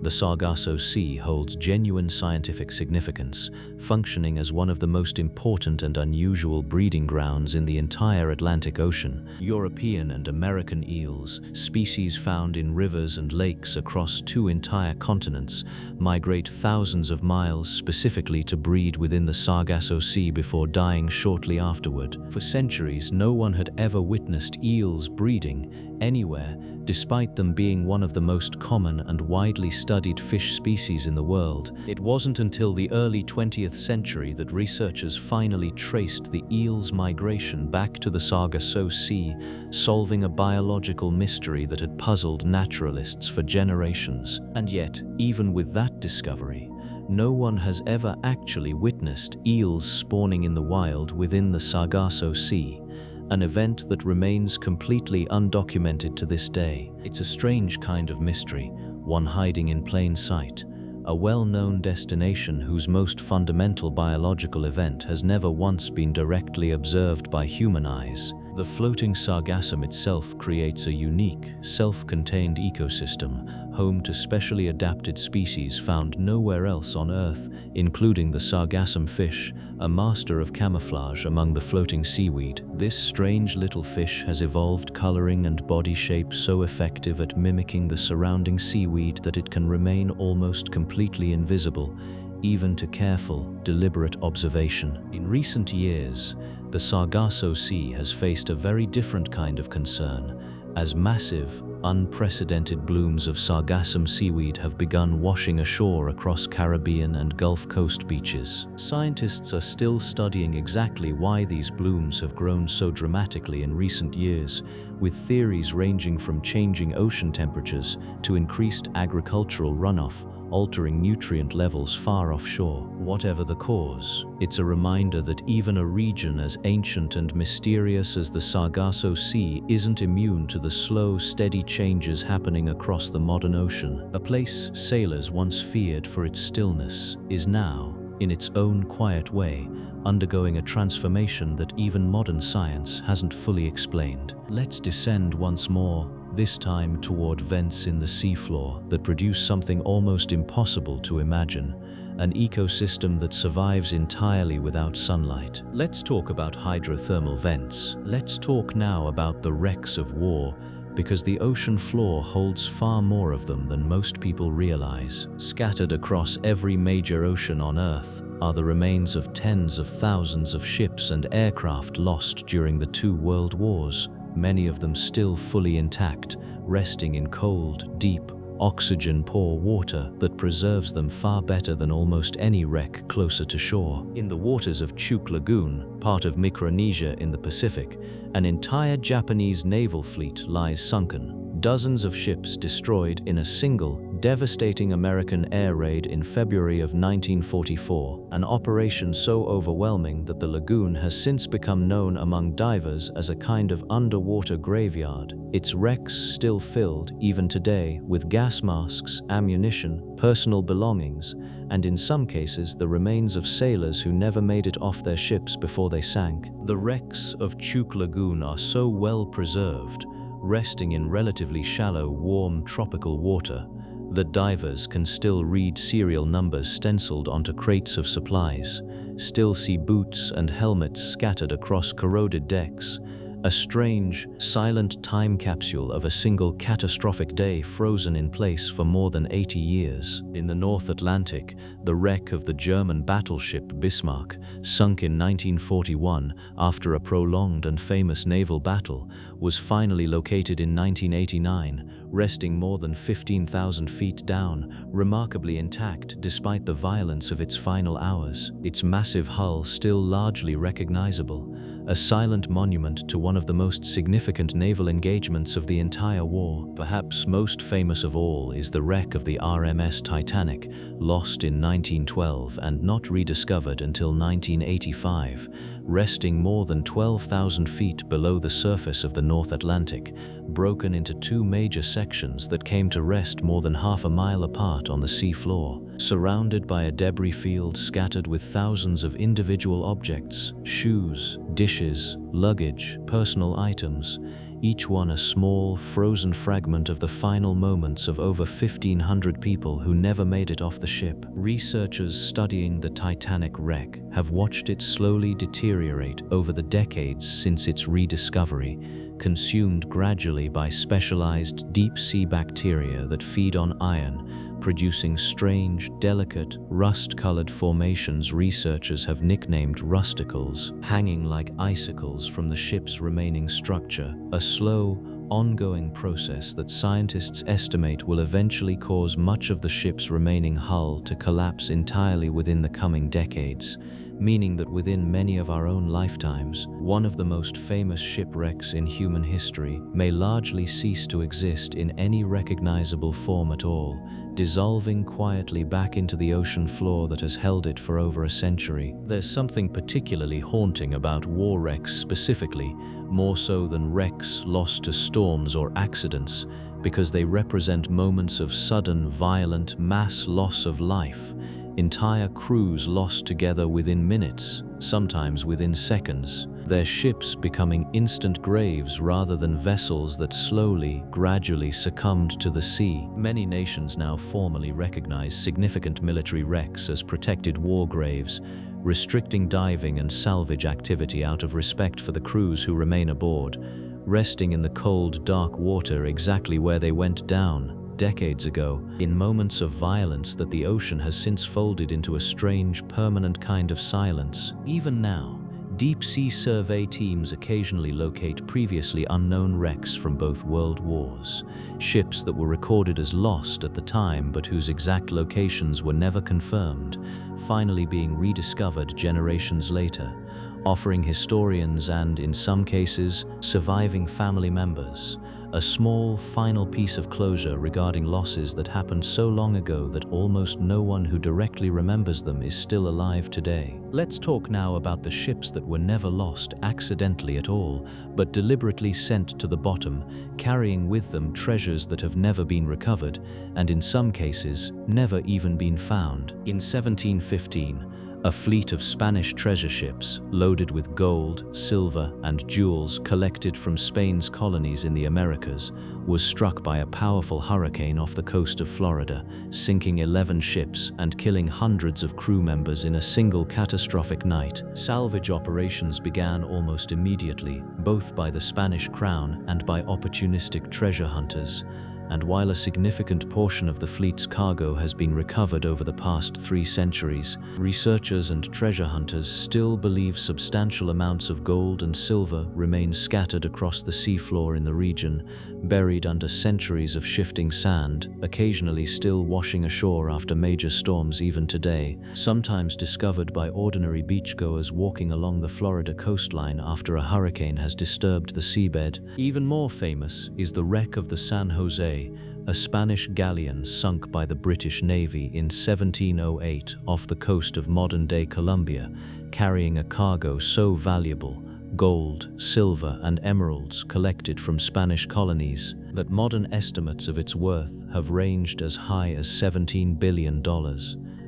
the Sargasso Sea holds genuine scientific significance, functioning as one of the most important and unusual breeding grounds in the entire Atlantic Ocean. European and American eels, species found in rivers and lakes across two entire continents, migrate thousands of miles specifically to breed within the Sargasso Sea before dying shortly afterward. For centuries, no one had ever witnessed eels breeding anywhere, despite them being one of the most common and widely studied fish species in the world. It wasn't until the early 20th century that researchers finally traced the eel's migration back to the Sargasso Sea, solving a biological mystery that had puzzled naturalists for generations. And yet, even with that discovery, no one has ever actually witnessed eels spawning in the wild within the Sargasso Sea, an event that remains completely undocumented to this day. It's a strange kind of mystery, one hiding in plain sight, a well-known destination whose most fundamental biological event has never once been directly observed by human eyes. The floating sargassum itself creates a unique, self-contained ecosystem, home to specially adapted species found nowhere else on Earth, including the sargassum fish, a master of camouflage among the floating seaweed. This strange little fish has evolved coloring and body shape so effective at mimicking the surrounding seaweed that it can remain almost completely invisible, even to careful, deliberate observation. In recent years, the Sargasso Sea has faced a very different kind of concern, as massive, unprecedented blooms of sargassum seaweed have begun washing ashore across Caribbean and Gulf Coast beaches. Scientists are still studying exactly why these blooms have grown so dramatically in recent years, with theories ranging from changing ocean temperatures to increased agricultural runoff, altering nutrient levels far offshore. Whatever the cause, it's a reminder that even a region as ancient and mysterious as the Sargasso Sea isn't immune to the slow, steady changes happening across the modern ocean. A place sailors once feared for its stillness is now, in its own quiet way, undergoing a transformation that even modern science hasn't fully explained. Let's descend once more, this time toward vents in the seafloor that produce something almost impossible to imagine, an ecosystem that survives entirely without sunlight. Let's talk about hydrothermal vents. Let's talk now about the wrecks of war, because the ocean floor holds far more of them than most people realize. Scattered across every major ocean on Earth are the remains of tens of thousands of ships and aircraft lost during the two world wars, many of them still fully intact, resting in cold, deep, oxygen-poor water that preserves them far better than almost any wreck closer to shore. In the waters of Chuuk Lagoon, part of Micronesia in the Pacific, an entire Japanese naval fleet lies sunken. Dozens of ships destroyed in a single, devastating American air raid in February of 1944, an operation so overwhelming that the lagoon has since become known among divers as a kind of underwater graveyard, its wrecks still filled, even today, with gas masks, ammunition, personal belongings, and in some cases the remains of sailors who never made it off their ships before they sank. The wrecks of Chuuk Lagoon are so well preserved, resting in relatively shallow, warm, tropical water, that divers can still read serial numbers stenciled onto crates of supplies, still see boots and helmets scattered across corroded decks, a strange, silent time capsule of a single catastrophic day frozen in place for more than 80 years. In the North Atlantic, the wreck of the German battleship Bismarck, sunk in 1941 after a prolonged and famous naval battle, was finally located in 1989, resting more than 15,000 feet down, remarkably intact despite the violence of its final hours. Its massive hull still largely recognizable, a silent monument to one of the most significant naval engagements of the entire war. Perhaps most famous of all is the wreck of the RMS Titanic, lost in 1912 and not rediscovered until 1985, resting more than 12,000 feet below the surface of the North Atlantic, broken into two major sections that came to rest more than half a mile apart on the sea floor, surrounded by a debris field scattered with thousands of individual objects, shoes, dishes, luggage, personal items, each one a small, frozen fragment of the final moments of over 1,500 people who never made it off the ship. Researchers studying the Titanic wreck have watched it slowly deteriorate over the decades since its rediscovery, consumed gradually by specialized deep-sea bacteria that feed on iron, producing strange, delicate, rust-colored formations researchers have nicknamed rusticles, hanging like icicles from the ship's remaining structure, a slow, ongoing process that scientists estimate will eventually cause much of the ship's remaining hull to collapse entirely within the coming decades, meaning that within many of our own lifetimes, one of the most famous shipwrecks in human history may largely cease to exist in any recognizable form at all, dissolving quietly back into the ocean floor that has held it for over a century. There's something particularly haunting about war wrecks specifically, more so than wrecks lost to storms or accidents, because they represent moments of sudden, violent, mass loss of life. Entire crews lost together within minutes, sometimes within seconds, their ships becoming instant graves rather than vessels that slowly, gradually succumbed to the sea. Many nations now formally recognize significant military wrecks as protected war graves, restricting diving and salvage activity out of respect for the crews who remain aboard, resting in the cold, dark water exactly where they went down decades ago, in moments of violence that the ocean has since folded into a strange, permanent kind of silence. Even now, deep-sea survey teams occasionally locate previously unknown wrecks from both world wars, ships that were recorded as lost at the time but whose exact locations were never confirmed, finally being rediscovered generations later, offering historians and, in some cases, surviving family members a small, final piece of closure regarding losses that happened so long ago that almost no one who directly remembers them is still alive today. Let's talk now about the ships that were never lost accidentally at all, but deliberately sent to the bottom, carrying with them treasures that have never been recovered, and in some cases, never even been found. In 1715, a fleet of Spanish treasure ships, loaded with gold, silver, and jewels collected from Spain's colonies in the Americas, was struck by a powerful hurricane off the coast of Florida, sinking 11 ships and killing hundreds of crew members in a single catastrophic night. Salvage operations began almost immediately, both by the Spanish crown and by opportunistic treasure hunters. And while a significant portion of the fleet's cargo has been recovered over the past 3 centuries, researchers and treasure hunters still believe substantial amounts of gold and silver remain scattered across the seafloor in the region, buried under centuries of shifting sand, occasionally still washing ashore after major storms even today, sometimes discovered by ordinary beachgoers walking along the Florida coastline after a hurricane has disturbed the seabed. Even more famous is the wreck of the San Jose, a Spanish galleon sunk by the British Navy in 1708 off the coast of modern-day Colombia, carrying a cargo so valuable, gold, silver, and emeralds collected from Spanish colonies, that modern estimates of its worth have ranged as high as $17 billion,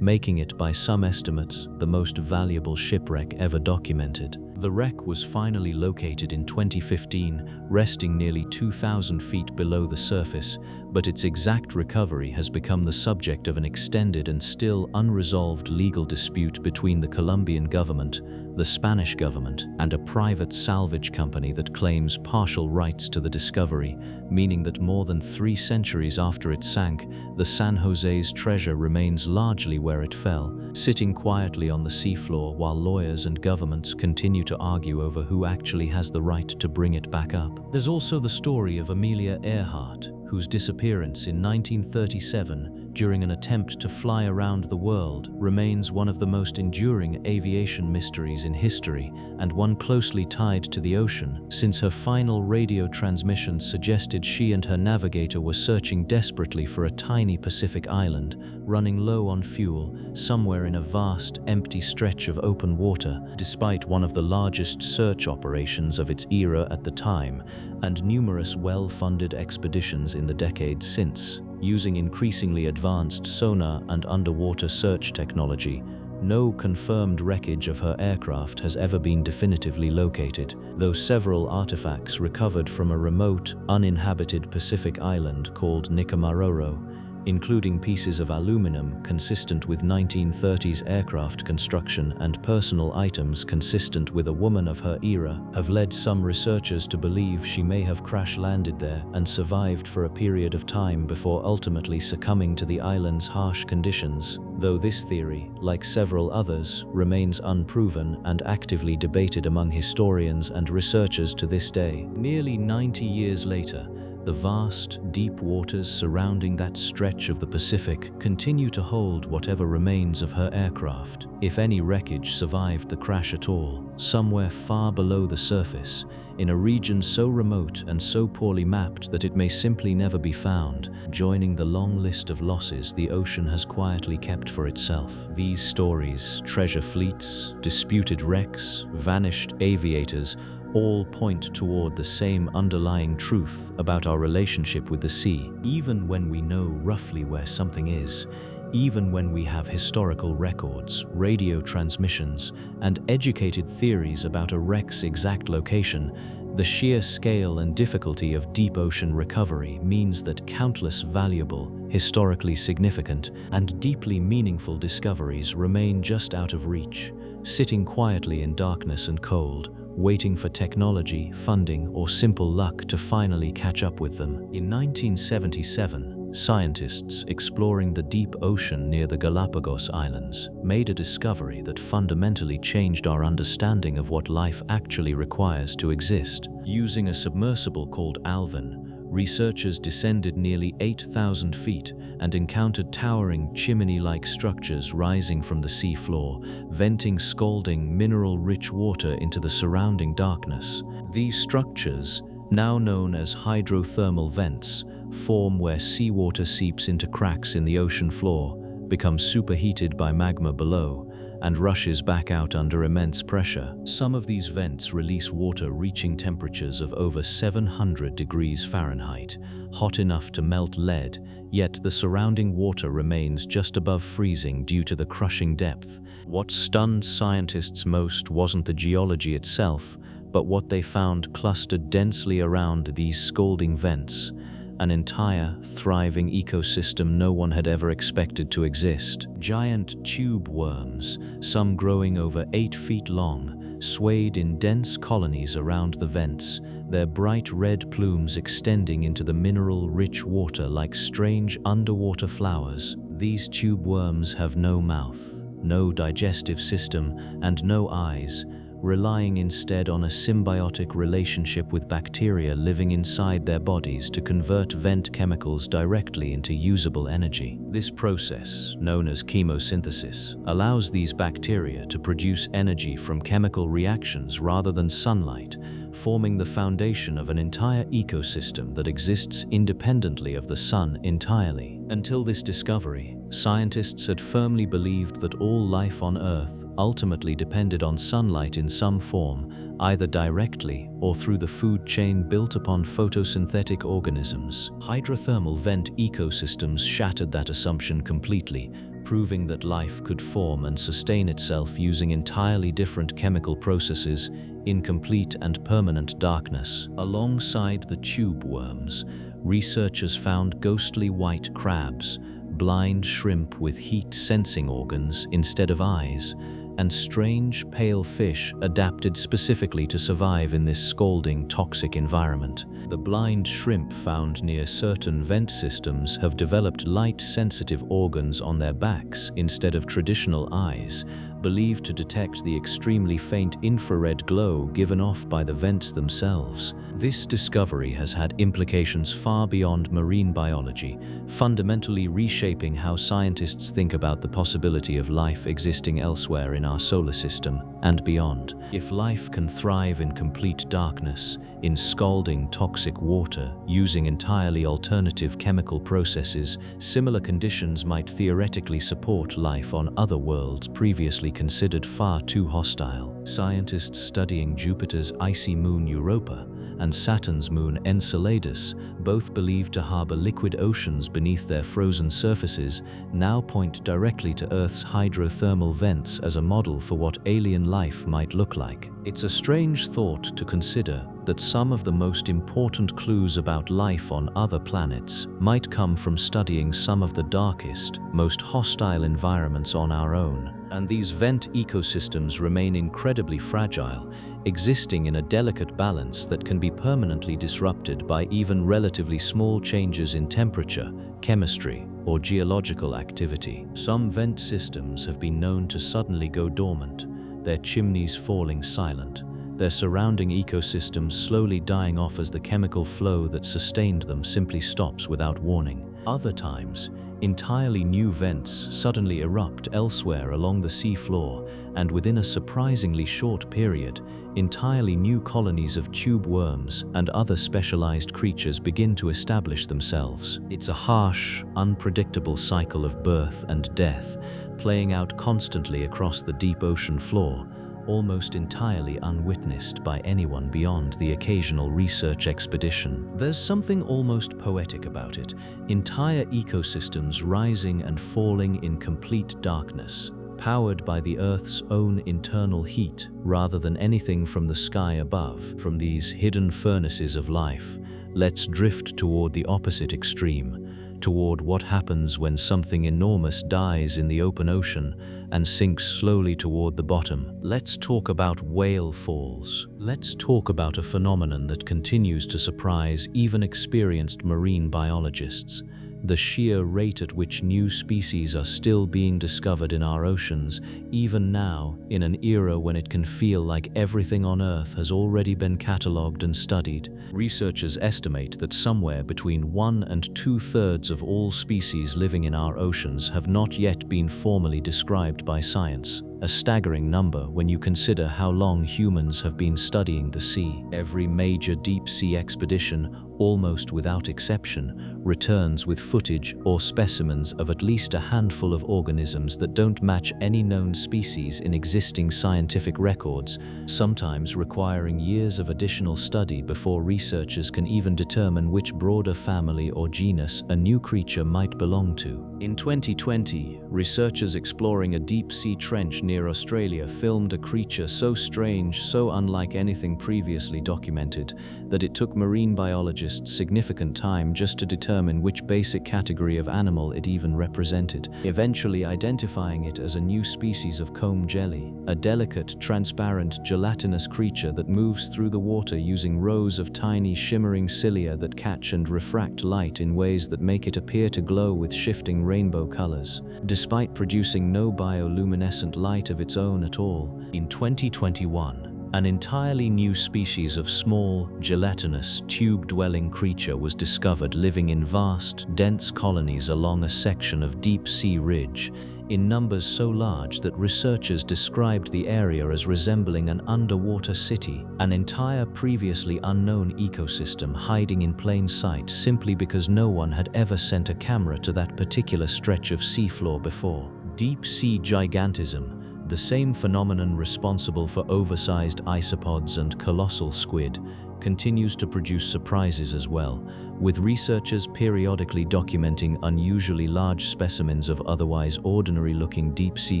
making it, by some estimates, the most valuable shipwreck ever documented. The wreck was finally located in 2015, resting nearly 2,000 feet below the surface, but its exact recovery has become the subject of an extended and still unresolved legal dispute between the Colombian government, the Spanish government, and a private salvage company that claims partial rights to the discovery, meaning that more than 3 centuries after it sank, the San Jose's treasure remains largely where it fell, sitting quietly on the seafloor while lawyers and governments continue to argue over who actually has the right to bring it back up. There's also the story of Amelia Earhart, whose disappearance in 1937 during an attempt to fly around the world remains one of the most enduring aviation mysteries in history, and one closely tied to the ocean, since her final radio transmission suggested she and her navigator were searching desperately for a tiny Pacific island, running low on fuel, somewhere in a vast, empty stretch of open water, despite one of the largest search operations of its era at the time, and numerous well-funded expeditions in the decades since. Using increasingly advanced sonar and underwater search technology, no confirmed wreckage of her aircraft has ever been definitively located, though several artifacts recovered from a remote, uninhabited Pacific island called Nikamaroro, including pieces of aluminum consistent with 1930s aircraft construction and personal items consistent with a woman of her era, have led some researchers to believe she may have crash-landed there and survived for a period of time before ultimately succumbing to the island's harsh conditions, though this theory, like several others, remains unproven and actively debated among historians and researchers to this day. Nearly 90 years later, the vast, deep waters surrounding that stretch of the Pacific continue to hold whatever remains of her aircraft, if any wreckage survived the crash at all, somewhere far below the surface, in a region so remote and so poorly mapped that it may simply never be found, joining the long list of losses the ocean has quietly kept for itself. These stories, treasure fleets, disputed wrecks, vanished aviators, all point toward the same underlying truth about our relationship with the sea. Even when we know roughly where something is, even when we have historical records, radio transmissions, and educated theories about a wreck's exact location, the sheer scale and difficulty of deep ocean recovery means that countless valuable, historically significant, and deeply meaningful discoveries remain just out of reach, sitting quietly in darkness and cold, waiting for technology, funding, or simple luck to finally catch up with them. In 1977, scientists exploring the deep ocean near the Galapagos Islands made a discovery that fundamentally changed our understanding of what life actually requires to exist. Using a submersible called Alvin, researchers descended nearly 8,000 feet and encountered towering chimney-like structures rising from the sea floor, venting scalding, mineral-rich water into the surrounding darkness. These structures, now known as hydrothermal vents, form where seawater seeps into cracks in the ocean floor, becomes superheated by magma below, and rushes back out under immense pressure. Some of these vents release water reaching temperatures of over 700 degrees Fahrenheit, hot enough to melt lead, yet the surrounding water remains just above freezing due to the crushing depth. What stunned scientists most wasn't the geology itself, but what they found clustered densely around these scalding vents, an entire, thriving ecosystem no one had ever expected to exist. Giant tube worms, some growing over 8 feet long, swayed in dense colonies around the vents, their bright red plumes extending into the mineral-rich water like strange underwater flowers. These tube worms have no mouth, no digestive system, and no eyes, relying instead on a symbiotic relationship with bacteria living inside their bodies to convert vent chemicals directly into usable energy. This process, known as chemosynthesis, allows these bacteria to produce energy from chemical reactions rather than sunlight, forming the foundation of an entire ecosystem that exists independently of the sun entirely. Until this discovery, scientists had firmly believed that all life on Earth ultimately depended on sunlight in some form, either directly or through the food chain built upon photosynthetic organisms. Hydrothermal vent ecosystems shattered that assumption completely, proving that life could form and sustain itself using entirely different chemical processes in complete and permanent darkness. Alongside the tube worms, researchers found ghostly white crabs, blind shrimp with heat-sensing organs instead of eyes, and strange, pale fish adapted specifically to survive in this scalding, toxic environment. The blind shrimp found near certain vent systems have developed light-sensitive organs on their backs instead of traditional eyes, believed to detect the extremely faint infrared glow given off by the vents themselves. This discovery has had implications far beyond marine biology, fundamentally reshaping how scientists think about the possibility of life existing elsewhere in our solar system and beyond. If life can thrive in complete darkness, in scalding toxic water, using entirely alternative chemical processes, similar conditions might theoretically support life on other worlds previously considered far too hostile. Scientists studying Jupiter's icy moon Europa and Saturn's moon Enceladus, both believed to harbor liquid oceans beneath their frozen surfaces, now point directly to Earth's hydrothermal vents as a model for what alien life might look like. It's a strange thought to consider that some of the most important clues about life on other planets might come from studying some of the darkest, most hostile environments on our own. And these vent ecosystems remain incredibly fragile, existing in a delicate balance that can be permanently disrupted by even relatively small changes in temperature, chemistry, or geological activity. Some vent systems have been known to suddenly go dormant, their chimneys falling silent, their surrounding ecosystems slowly dying off as the chemical flow that sustained them simply stops without warning. Other times, entirely new vents suddenly erupt elsewhere along the sea floor, and within a surprisingly short period, entirely new colonies of tube worms and other specialized creatures begin to establish themselves. It's a harsh, unpredictable cycle of birth and death, playing out constantly across the deep ocean floor, almost entirely unwitnessed by anyone beyond the occasional research expedition. There's something almost poetic about it, entire ecosystems rising and falling in complete darkness, powered by the Earth's own internal heat rather than anything from the sky above. From these hidden furnaces of life, let's drift toward the opposite extreme, toward what happens when something enormous dies in the open ocean and sinks slowly toward the bottom. Let's talk about whale falls. Let's talk about a phenomenon that continues to surprise even experienced marine biologists: the sheer rate at which new species are still being discovered in our oceans, even now, in an era when it can feel like everything on Earth has already been catalogued and studied. Researchers estimate that somewhere between 1 and 2/3 of all species living in our oceans have not yet been formally described by science. A staggering number when you consider how long humans have been studying the sea. Every major deep-sea expedition, almost without exception, returns with footage or specimens of at least a handful of organisms that don't match any known species in existing scientific records, sometimes requiring years of additional study before researchers can even determine which broader family or genus a new creature might belong to. In 2020, researchers exploring a deep-sea trench near Australia filmed a creature so strange, so unlike anything previously documented, that it took marine biologists significant time just to determine which basic category of animal it even represented, eventually identifying it as a new species of comb jelly, a delicate, transparent, gelatinous creature that moves through the water using rows of tiny shimmering cilia that catch and refract light in ways that make it appear to glow with shifting rainbow colors, despite producing no bioluminescent light of its own at all. In 2021, an entirely new species of small, gelatinous, tube-dwelling creature was discovered living in vast, dense colonies along a section of deep-sea ridge, in numbers so large that researchers described the area as resembling an underwater city, an entire previously unknown ecosystem hiding in plain sight simply because no one had ever sent a camera to that particular stretch of seafloor before. Deep-sea gigantism, the same phenomenon responsible for oversized isopods and colossal squid, continues to produce surprises as well, with researchers periodically documenting unusually large specimens of otherwise ordinary-looking deep-sea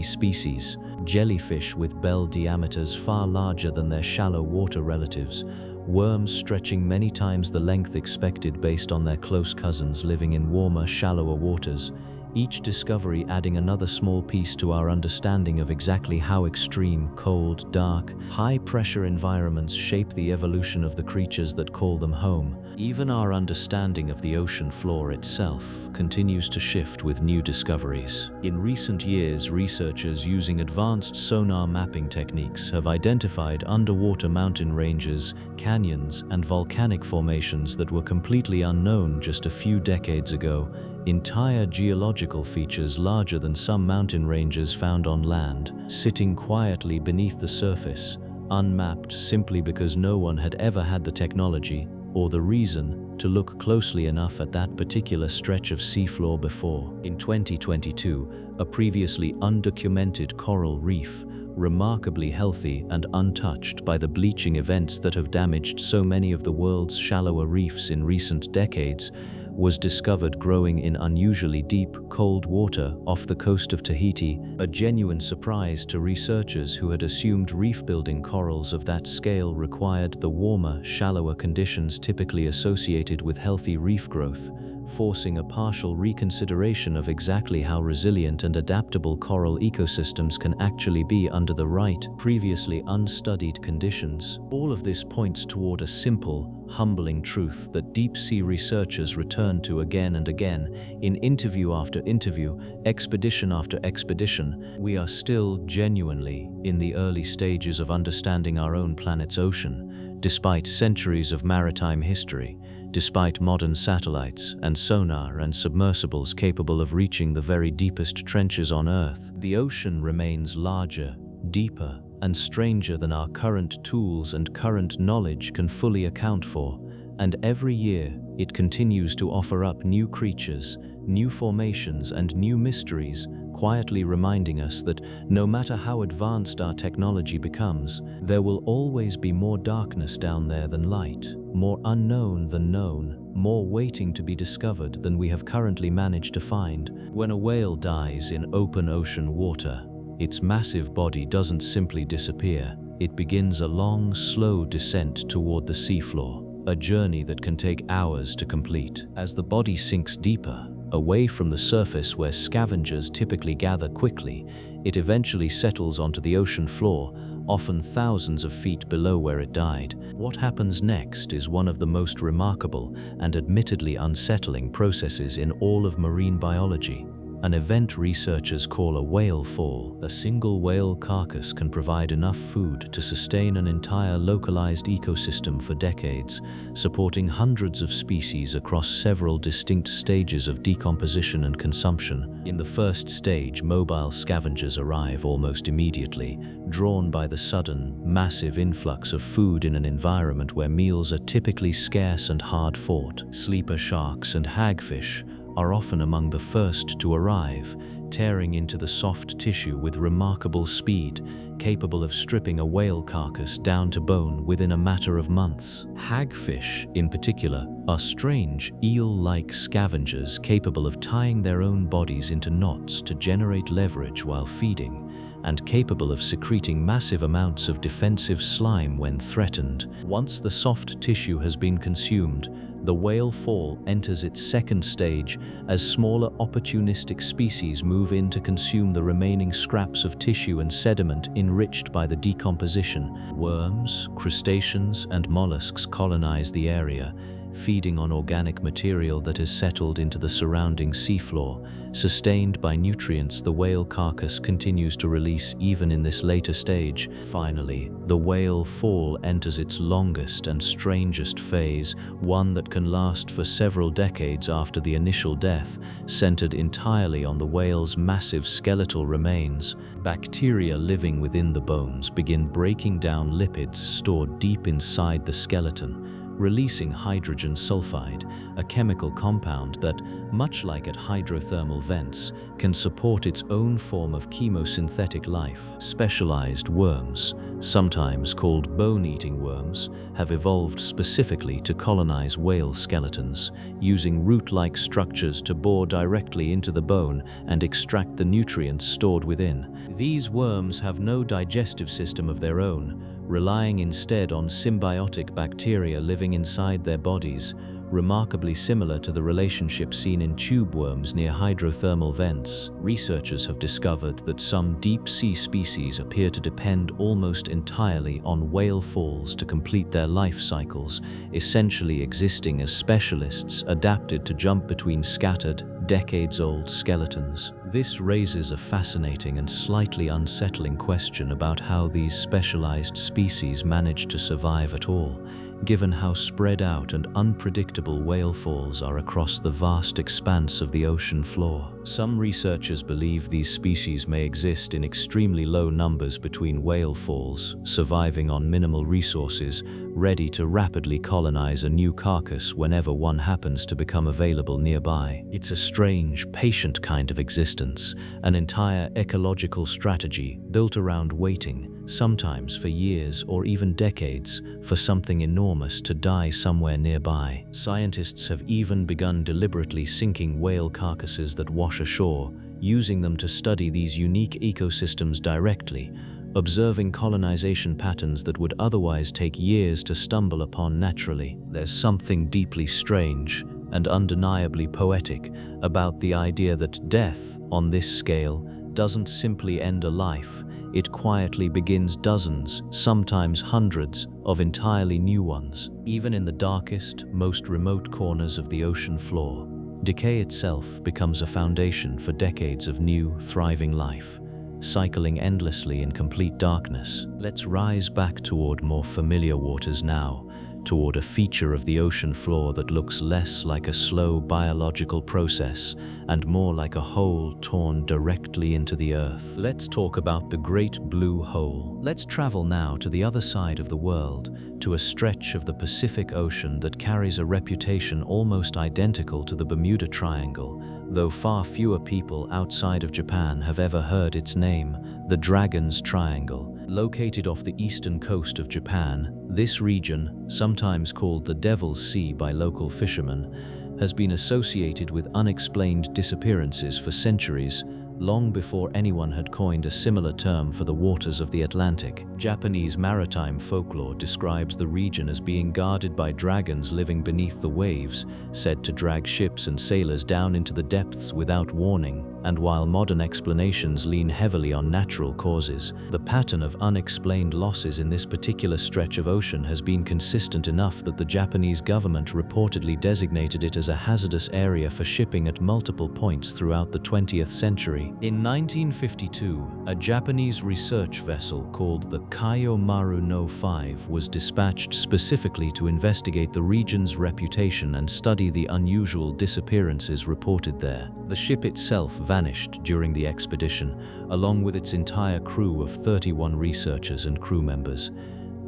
species, jellyfish with bell diameters far larger than their shallow water relatives, worms stretching many times the length expected based on their close cousins living in warmer, shallower waters, each discovery adding another small piece to our understanding of exactly how extreme, cold, dark, high-pressure environments shape the evolution of the creatures that call them home. Even our understanding of the ocean floor itself continues to shift with new discoveries. In recent years, researchers using advanced sonar mapping techniques have identified underwater mountain ranges, canyons, and volcanic formations that were completely unknown just a few decades ago. Entire geological features larger than some mountain ranges found on land, sitting quietly beneath the surface, unmapped simply because no one had ever had the technology or the reason to look closely enough at that particular stretch of seafloor before. In 2022, a previously undocumented coral reef, remarkably healthy and untouched by the bleaching events that have damaged so many of the world's shallower reefs in recent decades, was discovered growing in unusually deep, cold water off the coast of Tahiti, a genuine surprise to researchers who had assumed reef-building corals of that scale required the warmer, shallower conditions typically associated with healthy reef growth, forcing a partial reconsideration of exactly how resilient and adaptable coral ecosystems can actually be under the right, previously unstudied conditions. All of this points toward a simple, humbling truth that deep-sea researchers return to again and again. In interview after interview, expedition after expedition, we are still genuinely in the early stages of understanding our own planet's ocean, despite centuries of maritime history. Despite modern satellites and sonar and submersibles capable of reaching the very deepest trenches on Earth, the ocean remains larger, deeper, and stranger than our current tools and current knowledge can fully account for, and every year it continues to offer up new creatures, new formations, and new mysteries, quietly reminding us that no matter how advanced our technology becomes, there will always be more darkness down there than light, more unknown than known, more waiting to be discovered than we have currently managed to find. When a whale dies in open ocean water, its massive body doesn't simply disappear. It begins a long, slow descent toward the seafloor, a journey that can take hours to complete. As the body sinks deeper, away from the surface where scavengers typically gather quickly, it eventually settles onto the ocean floor, often thousands of feet below where it died. What happens next is one of the most remarkable and admittedly unsettling processes in all of marine biology. An event researchers call a whale fall. A single whale carcass can provide enough food to sustain an entire localized ecosystem for decades, supporting hundreds of species across several distinct stages of decomposition and consumption. In the first stage, mobile scavengers arrive almost immediately, drawn by the sudden, massive influx of food in an environment where meals are typically scarce and hard-fought. Sleeper sharks and hagfish are often among the first to arrive, tearing into the soft tissue with remarkable speed, capable of stripping a whale carcass down to bone within a matter of months. Hagfish, in particular, are strange, eel-like scavengers capable of tying their own bodies into knots to generate leverage while feeding, and capable of secreting massive amounts of defensive slime when threatened. Once the soft tissue has been consumed, the whale fall enters its second stage as smaller opportunistic species move in to consume the remaining scraps of tissue and sediment enriched by the decomposition. Worms, crustaceans, and mollusks colonize the area, feeding on organic material that has settled into the surrounding seafloor. Sustained by nutrients the whale carcass continues to release even in this later stage. Finally, the whale fall enters its longest and strangest phase, one that can last for several decades after the initial death, centered entirely on the whale's massive skeletal remains. Bacteria living within the bones begin breaking down lipids stored deep inside the skeleton, releasing hydrogen sulfide, a chemical compound that, much like at hydrothermal vents, can support its own form of chemosynthetic life. Specialized worms, sometimes called bone-eating worms, have evolved specifically to colonize whale skeletons, using root-like structures to bore directly into the bone and extract the nutrients stored within. These worms have no digestive system of their own, relying instead on symbiotic bacteria living inside their bodies, remarkably similar to the relationship seen in tube worms near hydrothermal vents. Researchers have discovered that some deep-sea species appear to depend almost entirely on whale falls to complete their life cycles, essentially existing as specialists adapted to jump between scattered, decades-old skeletons. This raises a fascinating and slightly unsettling question about how these specialized species manage to survive at all, given how spread out and unpredictable whale falls are across the vast expanse of the ocean floor. Some researchers believe these species may exist in extremely low numbers between whale falls, surviving on minimal resources, ready to rapidly colonize a new carcass whenever one happens to become available nearby. It's a strange, patient kind of existence, an entire ecological strategy built around waiting, sometimes for years or even decades, for something enormous to die somewhere nearby. Scientists have even begun deliberately sinking whale carcasses that wash ashore, using them to study these unique ecosystems directly, observing colonization patterns that would otherwise take years to stumble upon naturally. There's something deeply strange and undeniably poetic about the idea that death, on this scale, doesn't simply end a life. It quietly begins dozens, sometimes hundreds, of entirely new ones. Even in the darkest, most remote corners of the ocean floor, decay itself becomes a foundation for decades of new, thriving life, cycling endlessly in complete darkness. Let's rise back toward more familiar waters now, toward a feature of the ocean floor that looks less like a slow biological process and more like a hole torn directly into the earth. Let's talk about the Great Blue Hole. Let's travel now to the other side of the world, to a stretch of the Pacific Ocean that carries a reputation almost identical to the Bermuda Triangle, though far fewer people outside of Japan have ever heard its name, the Dragon's Triangle. Located off the eastern coast of Japan, this region, sometimes called the Devil's Sea by local fishermen, has been associated with unexplained disappearances for centuries, long before anyone had coined a similar term for the waters of the Atlantic. Japanese maritime folklore describes the region as being guarded by dragons living beneath the waves, said to drag ships and sailors down into the depths without warning. And while modern explanations lean heavily on natural causes, the pattern of unexplained losses in this particular stretch of ocean has been consistent enough that the Japanese government reportedly designated it as a hazardous area for shipping at multiple points throughout the 20th century. In 1952, a Japanese research vessel called the Kaiomaru no 5 was dispatched specifically to investigate the region's reputation and study the unusual disappearances reported there. The ship itself vanished during the expedition, along with its entire crew of 31 researchers and crew members.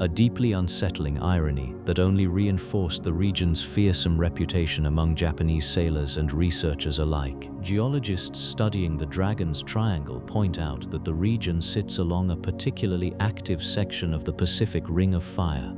A deeply unsettling irony that only reinforced the region's fearsome reputation among Japanese sailors and researchers alike. Geologists studying the Dragon's Triangle point out that the region sits along a particularly active section of the Pacific Ring of Fire,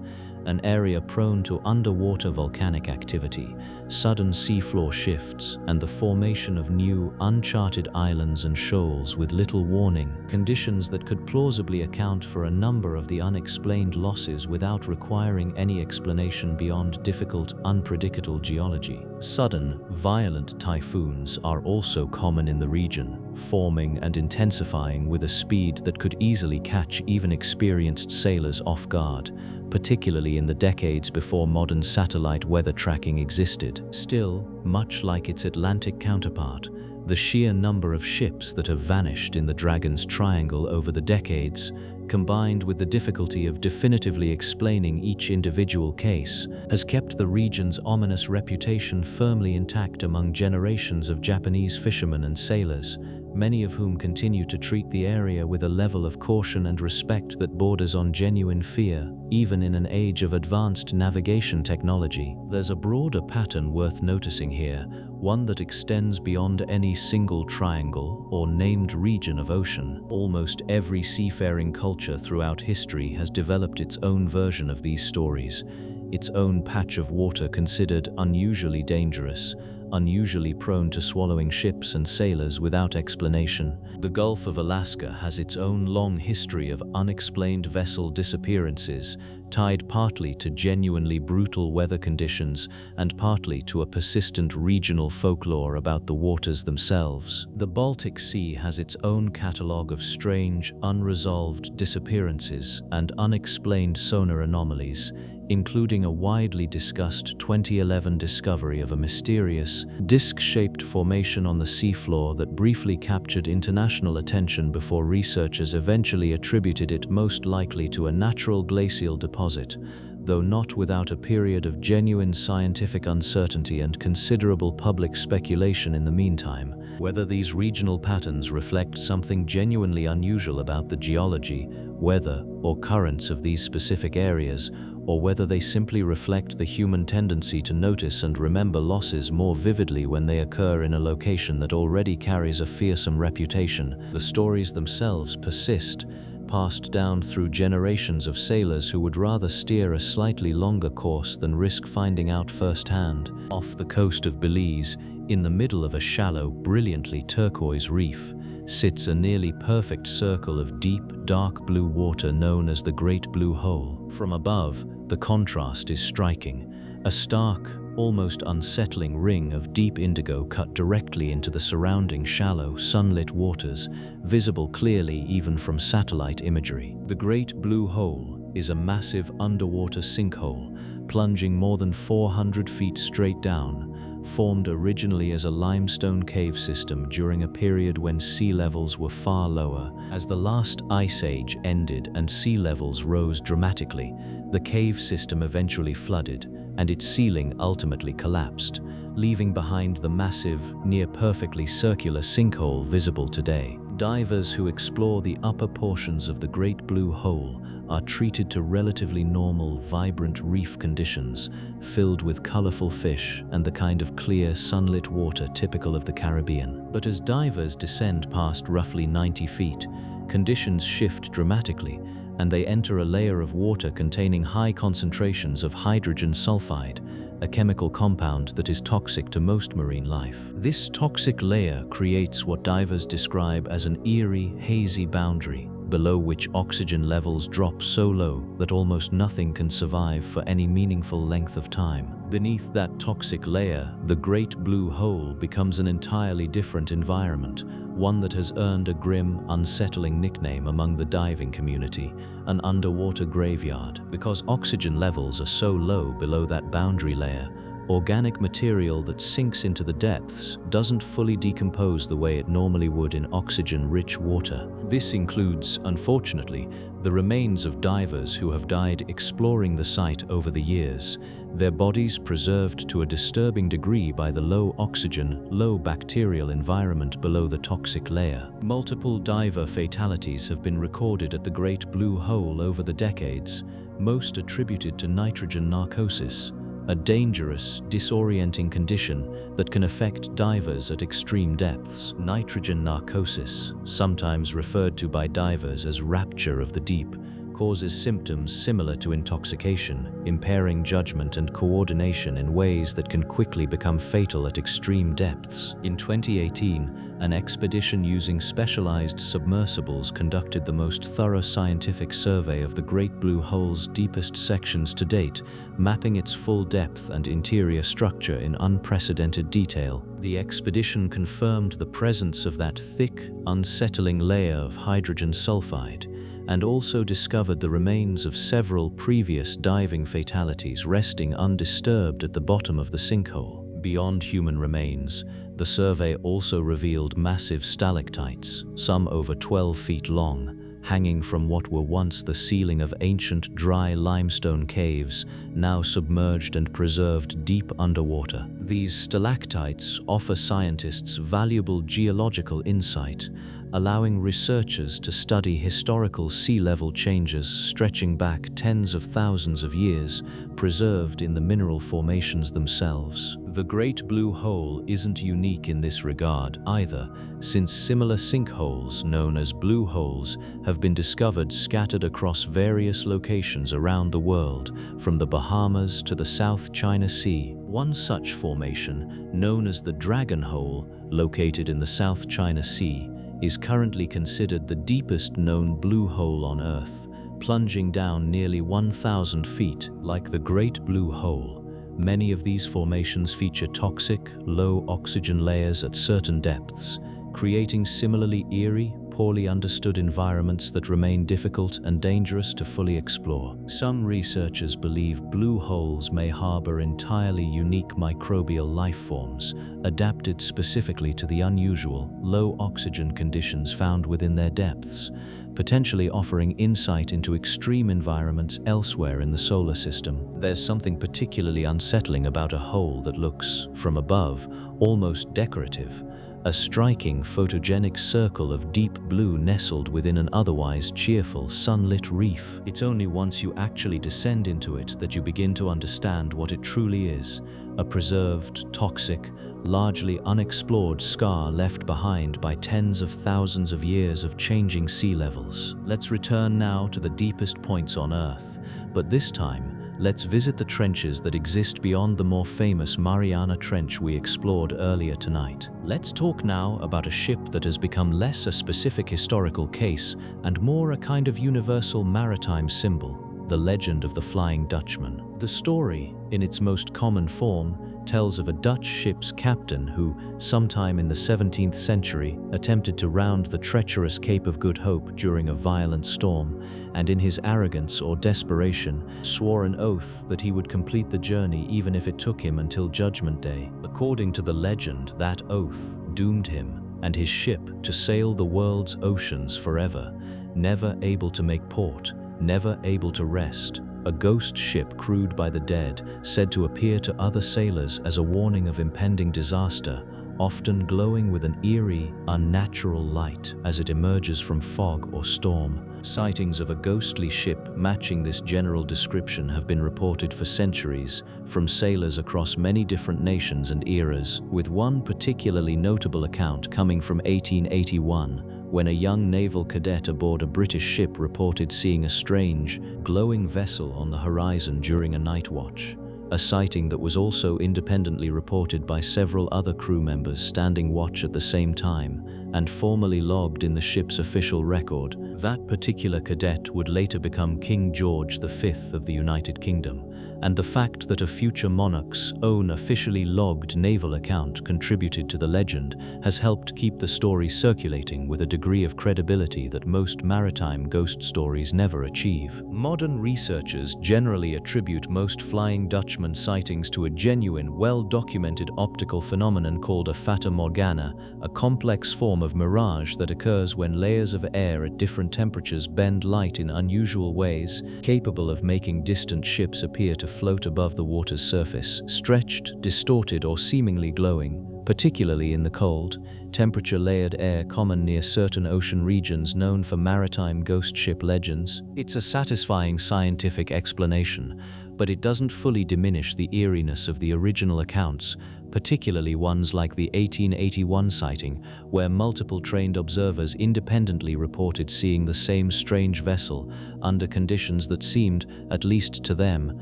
an area prone to underwater volcanic activity, sudden seafloor shifts, and the formation of new, uncharted islands and shoals with little warning, conditions that could plausibly account for a number of the unexplained losses without requiring any explanation beyond difficult, unpredictable geology. Sudden, violent typhoons are also common in the region, forming and intensifying with a speed that could easily catch even experienced sailors off guard, particularly in the decades before modern satellite weather tracking existed. Still, much like its Atlantic counterpart, the sheer number of ships that have vanished in the Dragon's Triangle over the decades, combined with the difficulty of definitively explaining each individual case, has kept the region's ominous reputation firmly intact among generations of Japanese fishermen and sailors, many of whom continue to treat the area with a level of caution and respect that borders on genuine fear, even in an age of advanced navigation technology. There's a broader pattern worth noticing here, one that extends beyond any single triangle or named region of ocean. Almost every seafaring culture throughout history has developed its own version of these stories, its own patch of water considered unusually dangerous, unusually prone to swallowing ships and sailors without explanation. The Gulf of Alaska has its own long history of unexplained vessel disappearances, tied partly to genuinely brutal weather conditions and partly to a persistent regional folklore about the waters themselves. The Baltic Sea has its own catalogue of strange, unresolved disappearances and unexplained sonar anomalies, including a widely discussed 2011 discovery of a mysterious, disc-shaped formation on the seafloor that briefly captured international attention before researchers eventually attributed it most likely to a natural glacial deposit, though not without a period of genuine scientific uncertainty and considerable public speculation in the meantime. Whether these regional patterns reflect something genuinely unusual about the geology, weather, or currents of these specific areas, or whether they simply reflect the human tendency to notice and remember losses more vividly when they occur in a location that already carries a fearsome reputation, the stories themselves persist, passed down through generations of sailors who would rather steer a slightly longer course than risk finding out firsthand. Off the coast of Belize, in the middle of a shallow, brilliantly turquoise reef, sits a nearly perfect circle of deep, dark blue water known as the Great Blue Hole. From above, the contrast is striking. A stark, almost unsettling ring of deep indigo cut directly into the surrounding shallow, sunlit waters, visible clearly even from satellite imagery. The Great Blue Hole is a massive underwater sinkhole, plunging more than 400 feet straight down, formed originally as a limestone cave system during a period when sea levels were far lower. As the last ice age ended and sea levels rose dramatically, the cave system eventually flooded, and its ceiling ultimately collapsed, leaving behind the massive, near-perfectly circular sinkhole visible today. Divers who explore the upper portions of the Great Blue Hole are treated to relatively normal, vibrant reef conditions, filled with colorful fish and the kind of clear, sunlit water typical of the Caribbean. But as divers descend past roughly 90 feet, conditions shift dramatically, and they enter a layer of water containing high concentrations of hydrogen sulfide, a chemical compound that is toxic to most marine life. This toxic layer creates what divers describe as an eerie, hazy boundary, below which oxygen levels drop so low that almost nothing can survive for any meaningful length of time. Beneath that toxic layer, the Great Blue Hole becomes an entirely different environment, one that has earned a grim, unsettling nickname among the diving community, an underwater graveyard. Because oxygen levels are so low below that boundary layer, organic material that sinks into the depths doesn't fully decompose the way it normally would in oxygen-rich water. This includes, unfortunately, the remains of divers who have died exploring the site over the years, their bodies preserved to a disturbing degree by the low oxygen, low bacterial environment below the toxic layer. Multiple diver fatalities have been recorded at the Great Blue Hole over the decades, most attributed to nitrogen narcosis, a dangerous, disorienting condition that can affect divers at extreme depths. Nitrogen narcosis, sometimes referred to by divers as rapture of the deep, causes symptoms similar to intoxication, impairing judgment and coordination in ways that can quickly become fatal at extreme depths. In 2018, an expedition using specialized submersibles conducted the most thorough scientific survey of the Great Blue Hole's deepest sections to date, mapping its full depth and interior structure in unprecedented detail. The expedition confirmed the presence of that thick, unsettling layer of hydrogen sulfide, and also discovered the remains of several previous diving fatalities resting undisturbed at the bottom of the sinkhole. Beyond human remains, the survey also revealed massive stalactites, some over 12 feet long, hanging from what were once the ceiling of ancient dry limestone caves, now submerged and preserved deep underwater. These stalactites offer scientists valuable geological insight, allowing researchers to study historical sea level changes stretching back tens of thousands of years, preserved in the mineral formations themselves. The Great Blue Hole isn't unique in this regard either, since similar sinkholes known as blue holes have been discovered scattered across various locations around the world, from the Bahamas to the South China Sea. One such formation, known as the Dragon Hole, located in the South China Sea, is currently considered the deepest known blue hole on Earth, plunging down nearly 1,000 feet. Like the Great Blue Hole, many of these formations feature toxic, low-oxygen layers at certain depths, creating similarly eerie, poorly understood environments that remain difficult and dangerous to fully explore. Some researchers believe blue holes may harbor entirely unique microbial life forms, adapted specifically to the unusual, low-oxygen conditions found within their depths, potentially offering insight into extreme environments elsewhere in the solar system. There's something particularly unsettling about a hole that looks, from above, almost decorative. A striking photogenic circle of deep blue nestled within an otherwise cheerful, sunlit reef. It's only once you actually descend into it that you begin to understand what it truly is: a preserved, toxic, largely unexplored scar left behind by tens of thousands of years of changing sea levels. Let's return now to the deepest points on Earth, but this time, let's visit the trenches that exist beyond the more famous Mariana Trench we explored earlier tonight. Let's talk now about a ship that has become less a specific historical case and more a kind of universal maritime symbol: the legend of the Flying Dutchman. The story, in its most common form, tells of a Dutch ship's captain who, sometime in the 17th century, attempted to round the treacherous Cape of Good Hope during a violent storm, and in his arrogance or desperation, swore an oath that he would complete the journey even if it took him until Judgment Day. According to the legend, that oath doomed him and his ship to sail the world's oceans forever, never able to make port, never able to rest. A ghost ship crewed by the dead, said to appear to other sailors as a warning of impending disaster, often glowing with an eerie, unnatural light as it emerges from fog or storm. Sightings of a ghostly ship matching this general description have been reported for centuries, from sailors across many different nations and eras, with one particularly notable account coming from 1881, when a young naval cadet aboard a British ship reported seeing a strange, glowing vessel on the horizon during a night watch, a sighting that was also independently reported by several other crew members standing watch at the same time and formally logged in the ship's official record. That particular cadet would later become King George V of the United Kingdom, and the fact that a future monarch's own officially logged naval account contributed to the legend has helped keep the story circulating with a degree of credibility that most maritime ghost stories never achieve. Modern researchers generally attribute most Flying Dutchman sightings to a genuine, well-documented optical phenomenon called a fata morgana, a complex form of mirage that occurs when layers of air at different temperatures bend light in unusual ways, capable of making distant ships appear to float above the water's surface, stretched, distorted, or seemingly glowing, particularly in the cold, temperature-layered air common near certain ocean regions known for maritime ghost ship legends. It's a satisfying scientific explanation, but it doesn't fully diminish the eeriness of the original accounts, particularly ones like the 1881 sighting, where multiple trained observers independently reported seeing the same strange vessel under conditions that seemed, at least to them,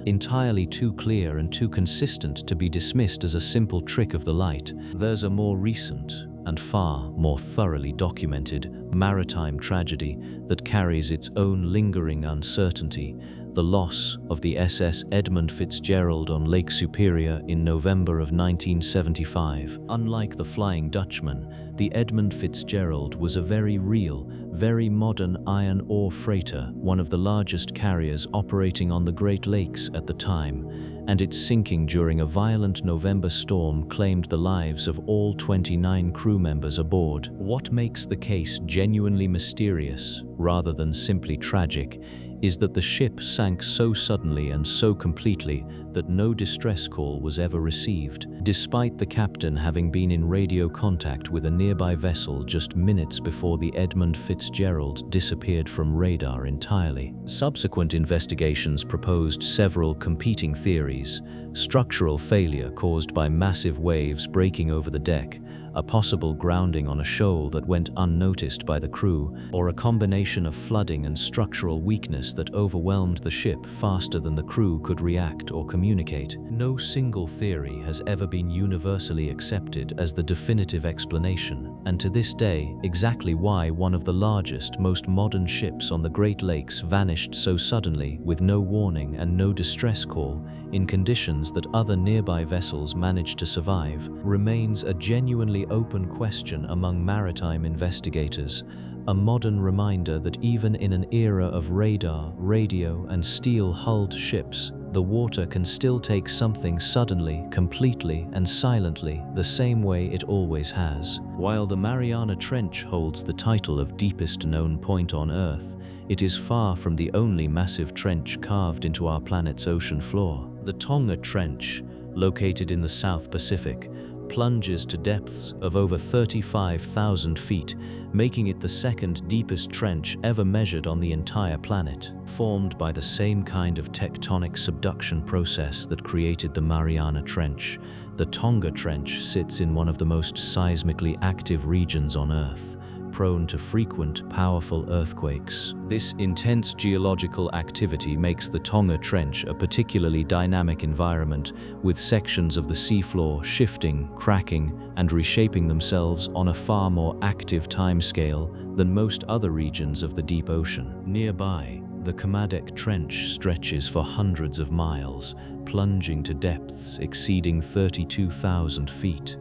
entirely too clear and too consistent to be dismissed as a simple trick of the light. There's a more recent and far more thoroughly documented maritime tragedy that carries its own lingering uncertainty: the loss of the SS Edmund Fitzgerald on Lake Superior in November of 1975. Unlike the Flying Dutchman, the Edmund Fitzgerald was a very real, very modern iron ore freighter, one of the largest carriers operating on the Great Lakes at the time, and its sinking during a violent November storm claimed the lives of all 29 crew members aboard. What makes the case genuinely mysterious, rather than simply tragic, is that the ship sank so suddenly and so completely that no distress call was ever received, despite the captain having been in radio contact with a nearby vessel just minutes before the Edmund Fitzgerald disappeared from radar entirely. Subsequent investigations proposed several competing theories: structural failure caused by massive waves breaking over the deck, a possible grounding on a shoal that went unnoticed by the crew, or a combination of flooding and structural weakness that overwhelmed the ship faster than the crew could react or communicate. No single theory has ever been universally accepted as the definitive explanation, and to this day, exactly why one of the largest, most modern ships on the Great Lakes vanished so suddenly with no warning and no distress call, in conditions that other nearby vessels managed to survive, remains a genuinely open question among maritime investigators, a modern reminder that even in an era of radar, radio, and steel-hulled ships, the water can still take something suddenly, completely, and silently, the same way it always has. While the Mariana Trench holds the title of deepest known point on Earth, it is far from the only massive trench carved into our planet's ocean floor. The Tonga Trench, located in the South Pacific, plunges to depths of over 35,000 feet, making it the second deepest trench ever measured on the entire planet. Formed by the same kind of tectonic subduction process that created the Mariana Trench, the Tonga Trench sits in one of the most seismically active regions on Earth, prone to frequent, powerful earthquakes. This intense geological activity makes the Tonga Trench a particularly dynamic environment, with sections of the seafloor shifting, cracking, and reshaping themselves on a far more active timescale than most other regions of the deep ocean. Nearby, the Kermadec Trench stretches for hundreds of miles, plunging to depths exceeding 32,000 feet.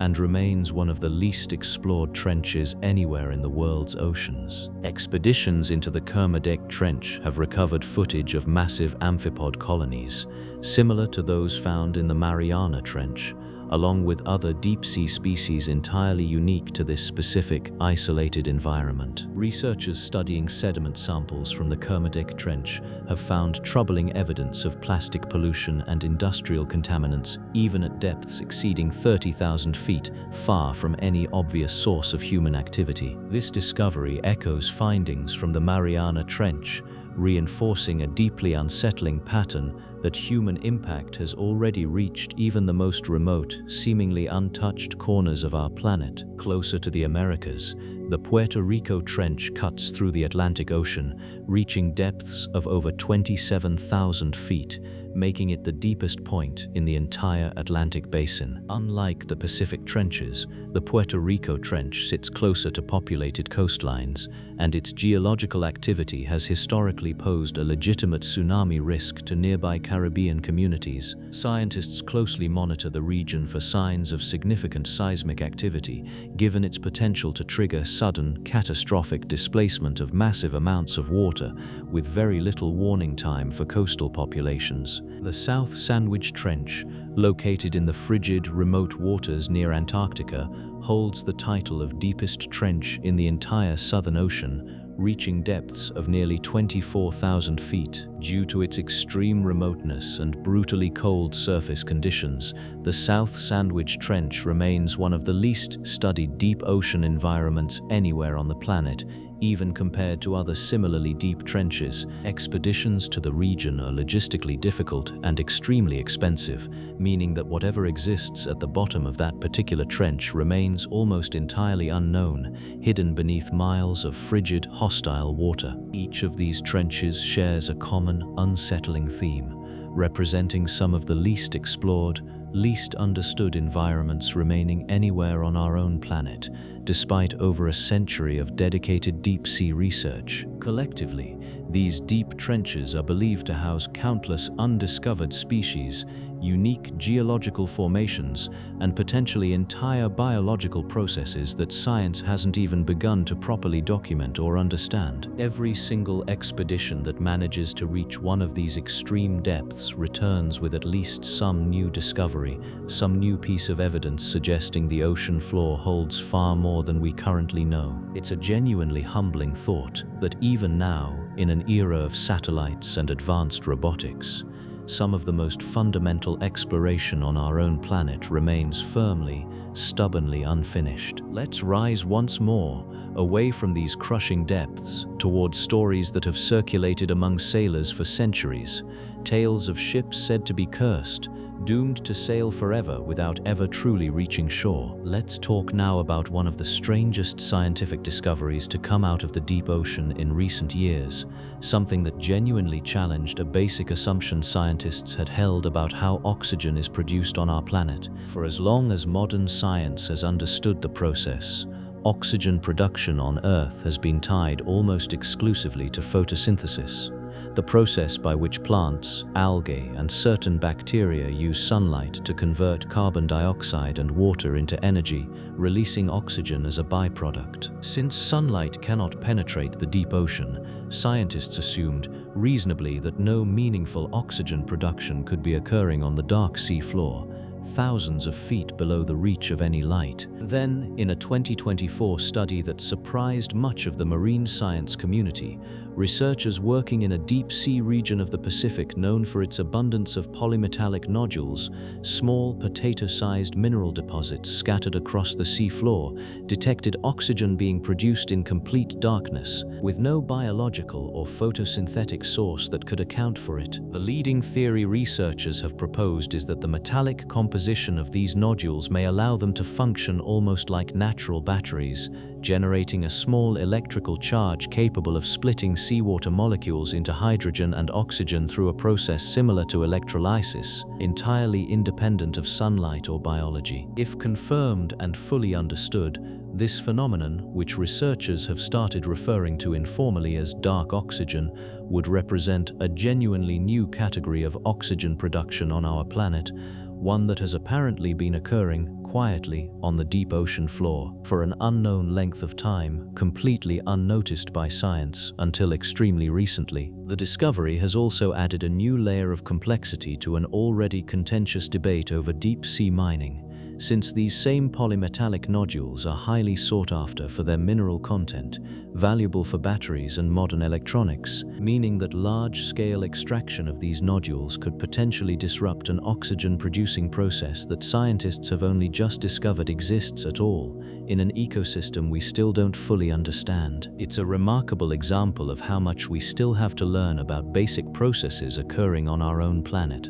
And remains one of the least explored trenches anywhere in the world's oceans. Expeditions into the Kermadec Trench have recovered footage of massive amphipod colonies, similar to those found in the Mariana Trench, along with other deep-sea species entirely unique to this specific, isolated environment. Researchers studying sediment samples from the Kermadec Trench have found troubling evidence of plastic pollution and industrial contaminants, even at depths exceeding 30,000 feet, far from any obvious source of human activity. This discovery echoes findings from the Mariana Trench, reinforcing a deeply unsettling pattern that human impact has already reached even the most remote, seemingly untouched corners of our planet. Closer to the Americas, the Puerto Rico Trench cuts through the Atlantic Ocean, reaching depths of over 27,000 feet, making it the deepest point in the entire Atlantic basin. Unlike the Pacific trenches, the Puerto Rico Trench sits closer to populated coastlines, and its geological activity has historically posed a legitimate tsunami risk to nearby Caribbean communities. Scientists closely monitor the region for signs of significant seismic activity, given its potential to trigger sudden, catastrophic displacement of massive amounts of water, with very little warning time for coastal populations. The South Sandwich Trench, located in the frigid, remote waters near Antarctica, holds the title of deepest trench in the entire Southern Ocean, reaching depths of nearly 24,000 feet. Due to its extreme remoteness and brutally cold surface conditions, the South Sandwich Trench remains one of the least studied deep ocean environments anywhere on the planet, even compared to other similarly deep trenches. Expeditions to the region are logistically difficult and extremely expensive, meaning that whatever exists at the bottom of that particular trench remains almost entirely unknown, hidden beneath miles of frigid, hostile water. Each of these trenches shares a common, unsettling theme, representing some of the least explored, least understood environments remaining anywhere on our own planet, despite over a century of dedicated deep-sea research. Collectively, these deep trenches are believed to house countless undiscovered species, unique geological formations, and potentially entire biological processes that science hasn't even begun to properly document or understand. Every single expedition that manages to reach one of these extreme depths returns with at least some new discovery, some new piece of evidence suggesting the ocean floor holds far more than we currently know. It's a genuinely humbling thought that even now, in an era of satellites and advanced robotics, some of the most fundamental exploration on our own planet remains firmly, stubbornly unfinished. Let's rise once more, away from these crushing depths, towards stories that have circulated among sailors for centuries, tales of ships said to be cursed, doomed to sail forever without ever truly reaching shore. Let's talk now about one of the strangest scientific discoveries to come out of the deep ocean in recent years, something that genuinely challenged a basic assumption scientists had held about how oxygen is produced on our planet. For as long as modern science has understood the process, oxygen production on Earth has been tied almost exclusively to photosynthesis, the process by which plants, algae, and certain bacteria use sunlight to convert carbon dioxide and water into energy, releasing oxygen as a byproduct. Since sunlight cannot penetrate the deep ocean, scientists assumed reasonably that no meaningful oxygen production could be occurring on the dark sea floor, thousands of feet below the reach of any light. Then, in a 2024 study that surprised much of the marine science community, researchers working in a deep-sea region of the Pacific known for its abundance of polymetallic nodules, small potato-sized mineral deposits scattered across the sea floor, detected oxygen being produced in complete darkness, with no biological or photosynthetic source that could account for it. The leading theory researchers have proposed is that the metallic composition of these nodules may allow them to function almost like natural batteries, generating a small electrical charge capable of splitting seawater molecules into hydrogen and oxygen through a process similar to electrolysis, entirely independent of sunlight or biology. If confirmed and fully understood, this phenomenon, which researchers have started referring to informally as dark oxygen, would represent a genuinely new category of oxygen production on our planet, one that has apparently been occurring quietly on the deep ocean floor for an unknown length of time, completely unnoticed by science until extremely recently. The discovery has also added a new layer of complexity to an already contentious debate over deep-sea mining, since these same polymetallic nodules are highly sought after for their mineral content, valuable for batteries and modern electronics, meaning that large-scale extraction of these nodules could potentially disrupt an oxygen-producing process that scientists have only just discovered exists at all, in an ecosystem we still don't fully understand. It's a remarkable example of how much we still have to learn about basic processes occurring on our own planet.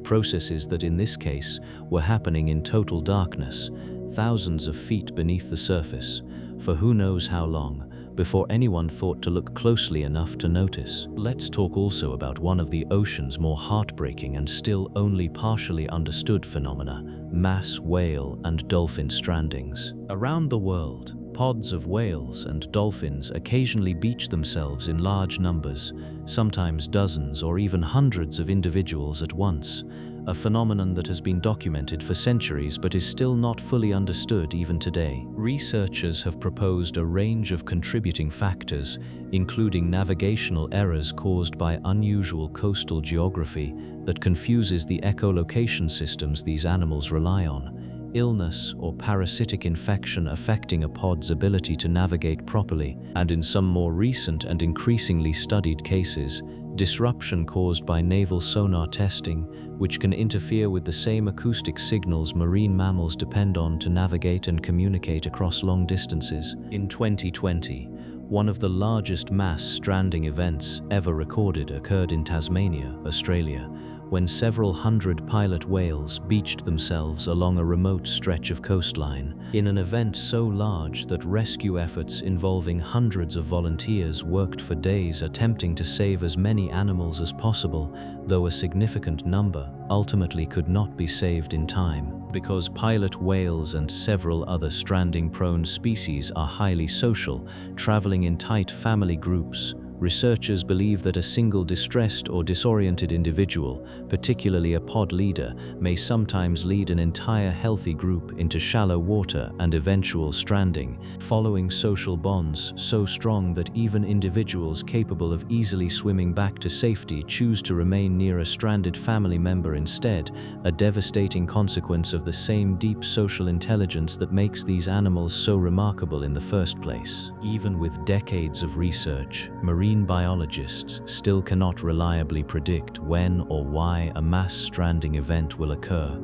Processes that in this case were happening in total darkness, thousands of feet beneath the surface, for who knows how long, before anyone thought to look closely enough to notice. Let's talk also about one of the ocean's more heartbreaking and still only partially understood phenomena, mass whale and dolphin strandings. Around the world, pods of whales and dolphins occasionally beach themselves in large numbers, sometimes dozens or even hundreds of individuals at once, a phenomenon that has been documented for centuries but is still not fully understood even today. Researchers have proposed a range of contributing factors, including navigational errors caused by unusual coastal geography that confuses the echolocation systems these animals rely on, illness or parasitic infection affecting a pod's ability to navigate properly, and in some more recent and increasingly studied cases, disruption caused by naval sonar testing, which can interfere with the same acoustic signals marine mammals depend on to navigate and communicate across long distances. In 2020, one of the largest mass stranding events ever recorded occurred in Tasmania, Australia, when several hundred pilot whales beached themselves along a remote stretch of coastline, in an event so large that rescue efforts involving hundreds of volunteers worked for days attempting to save as many animals as possible, though a significant number ultimately could not be saved in time. Because pilot whales and several other stranding-prone species are highly social, traveling in tight family groups, researchers believe that a single distressed or disoriented individual, particularly a pod leader, may sometimes lead an entire healthy group into shallow water and eventual stranding, following social bonds so strong that even individuals capable of easily swimming back to safety choose to remain near a stranded family member instead, a devastating consequence of the same deep social intelligence that makes these animals so remarkable in the first place. Even with decades of research, marine marine biologists still cannot reliably predict when or why a mass stranding event will occur,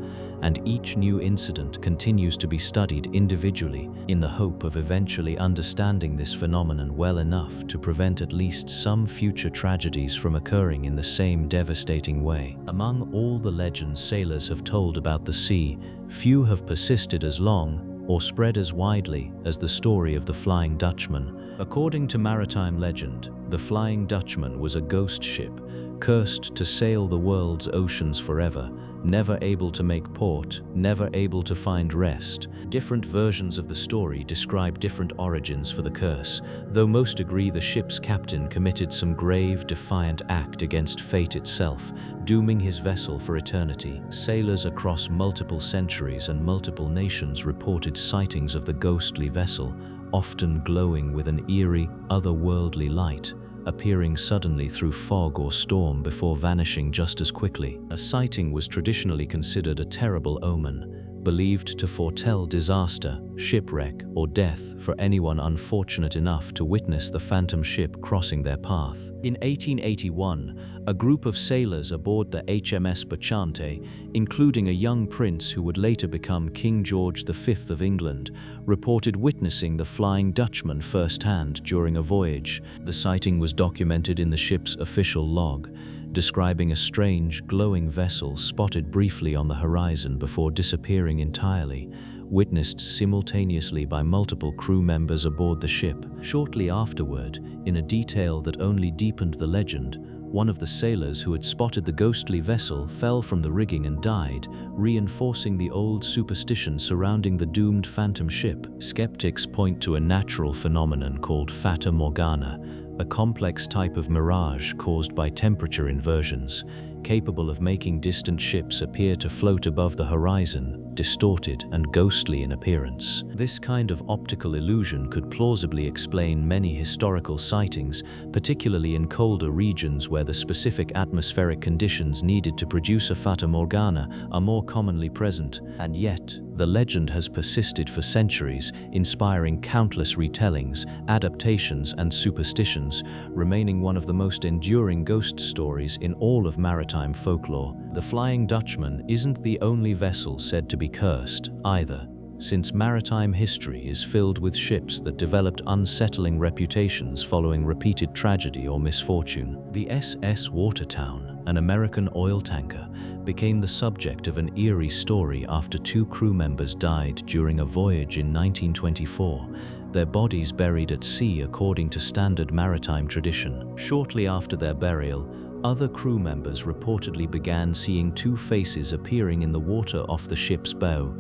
and each new incident continues to be studied individually in the hope of eventually understanding this phenomenon well enough to prevent at least some future tragedies from occurring in the same devastating way. Among all the legends sailors have told about the sea, few have persisted as long or spread as widely as the story of the Flying Dutchman. According to maritime legend, the Flying Dutchman was a ghost ship, cursed to sail the world's oceans forever, never able to make port, never able to find rest. Different versions of the story describe different origins for the curse, though most agree the ship's captain committed some grave, defiant act against fate itself, dooming his vessel for eternity. Sailors across multiple centuries and multiple nations reported sightings of the ghostly vessel, often glowing with an eerie, otherworldly light, appearing suddenly through fog or storm before vanishing just as quickly. A sighting was traditionally considered a terrible omen, believed to foretell disaster, shipwreck, or death for anyone unfortunate enough to witness the phantom ship crossing their path. In 1881, a group of sailors aboard the HMS Bacchante, including a young prince who would later become King George V of England, reported witnessing the Flying Dutchman firsthand during a voyage. The sighting was documented in the ship's official log, describing a strange, glowing vessel spotted briefly on the horizon before disappearing entirely, witnessed simultaneously by multiple crew members aboard the ship. Shortly afterward, in a detail that only deepened the legend, one of the sailors who had spotted the ghostly vessel fell from the rigging and died, reinforcing the old superstition surrounding the doomed phantom ship. Skeptics point to a natural phenomenon called Fata Morgana, a complex type of mirage caused by temperature inversions, capable of making distant ships appear to float above the horizon, distorted and ghostly in appearance. This kind of optical illusion could plausibly explain many historical sightings, particularly in colder regions where the specific atmospheric conditions needed to produce a Fata Morgana are more commonly present. And yet, the legend has persisted for centuries, inspiring countless retellings, adaptations, and superstitions, remaining one of the most enduring ghost stories in all of maritime folklore. The Flying Dutchman isn't the only vessel said to be cursed, either, since maritime history is filled with ships that developed unsettling reputations following repeated tragedy or misfortune. The SS Watertown, an American oil tanker, became the subject of an eerie story after two crew members died during a voyage in 1924, their bodies buried at sea according to standard maritime tradition. Shortly after their burial, other crew members reportedly began seeing two faces appearing in the water off the ship's bow,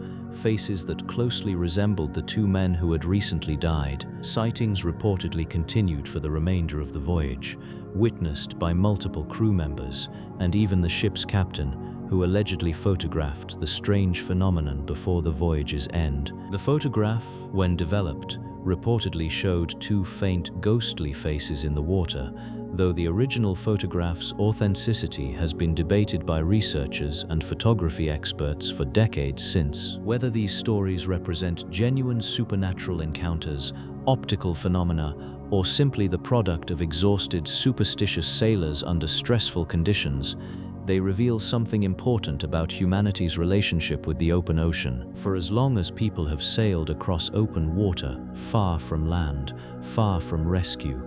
faces that closely resembled the two men who had recently died. Sightings reportedly continued for the remainder of the voyage, witnessed by multiple crew members and even the ship's captain, who allegedly photographed the strange phenomenon before the voyage's end. The photograph, when developed, reportedly showed two faint, ghostly faces in the water, though the original photograph's authenticity has been debated by researchers and photography experts for decades since. Whether these stories represent genuine supernatural encounters, optical phenomena, or simply the product of exhausted, superstitious sailors under stressful conditions, they reveal something important about humanity's relationship with the open ocean. For as long as people have sailed across open water, far from land, far from rescue,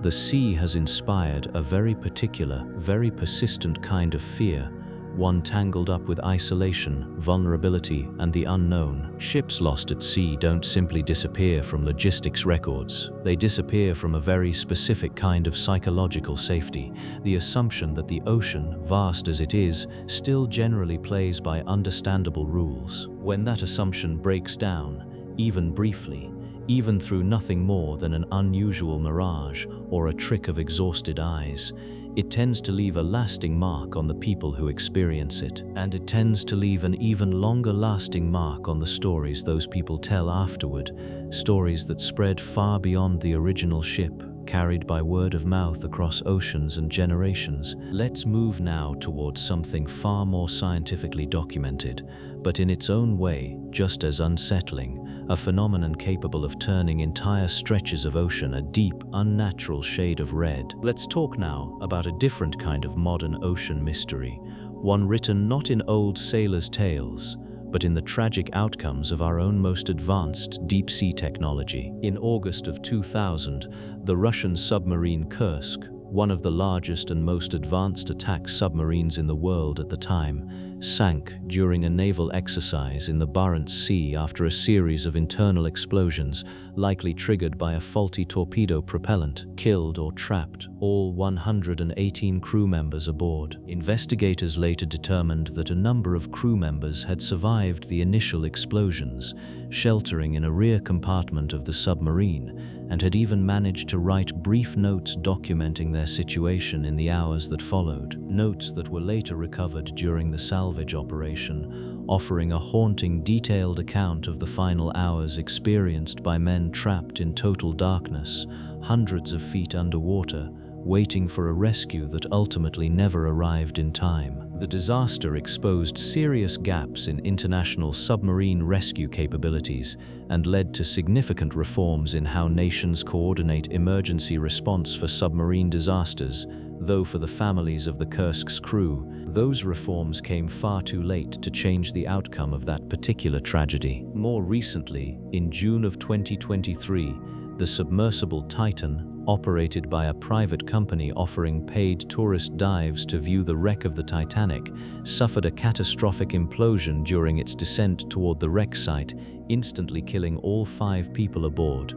the sea has inspired a very particular, very persistent kind of fear, one tangled up with isolation, vulnerability, and the unknown. Ships lost at sea don't simply disappear from logistics records. They disappear from a very specific kind of psychological safety, the assumption that the ocean, vast as it is, still generally plays by understandable rules. When that assumption breaks down, even briefly, even through nothing more than an unusual mirage or a trick of exhausted eyes, it tends to leave a lasting mark on the people who experience it, and it tends to leave an even longer lasting mark on the stories those people tell afterward, stories that spread far beyond the original ship, carried by word of mouth across oceans and generations. Let's move now towards something far more scientifically documented, but in its own way, just as unsettling, a phenomenon capable of turning entire stretches of ocean a deep, unnatural shade of red. Let's talk now about a different kind of modern ocean mystery, one written not in old sailors' tales, but in the tragic outcomes of our own most advanced deep-sea technology. In August of 2000, the Russian submarine Kursk, one of the largest and most advanced attack submarines in the world at the time, sank during a naval exercise in the Barents Sea after a series of internal explosions, likely triggered by a faulty torpedo propellant, killed or trapped all 118 crew members aboard. Investigators later determined that a number of crew members had survived the initial explosions, sheltering in a rear compartment of the submarine, and had even managed to write brief notes documenting their situation in the hours that followed. Notes that were later recovered during the salvage operation, offering a haunting, detailed account of the final hours experienced by men trapped in total darkness, hundreds of feet underwater, waiting for a rescue that ultimately never arrived in time. The disaster exposed serious gaps in international submarine rescue capabilities and led to significant reforms in how nations coordinate emergency response for submarine disasters, though for the families of the Kursk's crew, those reforms came far too late to change the outcome of that particular tragedy. More recently, in June of 2023, the submersible Titan, operated by a private company offering paid tourist dives to view the wreck of the Titanic, suffered a catastrophic implosion during its descent toward the wreck site, instantly killing all 5 people aboard.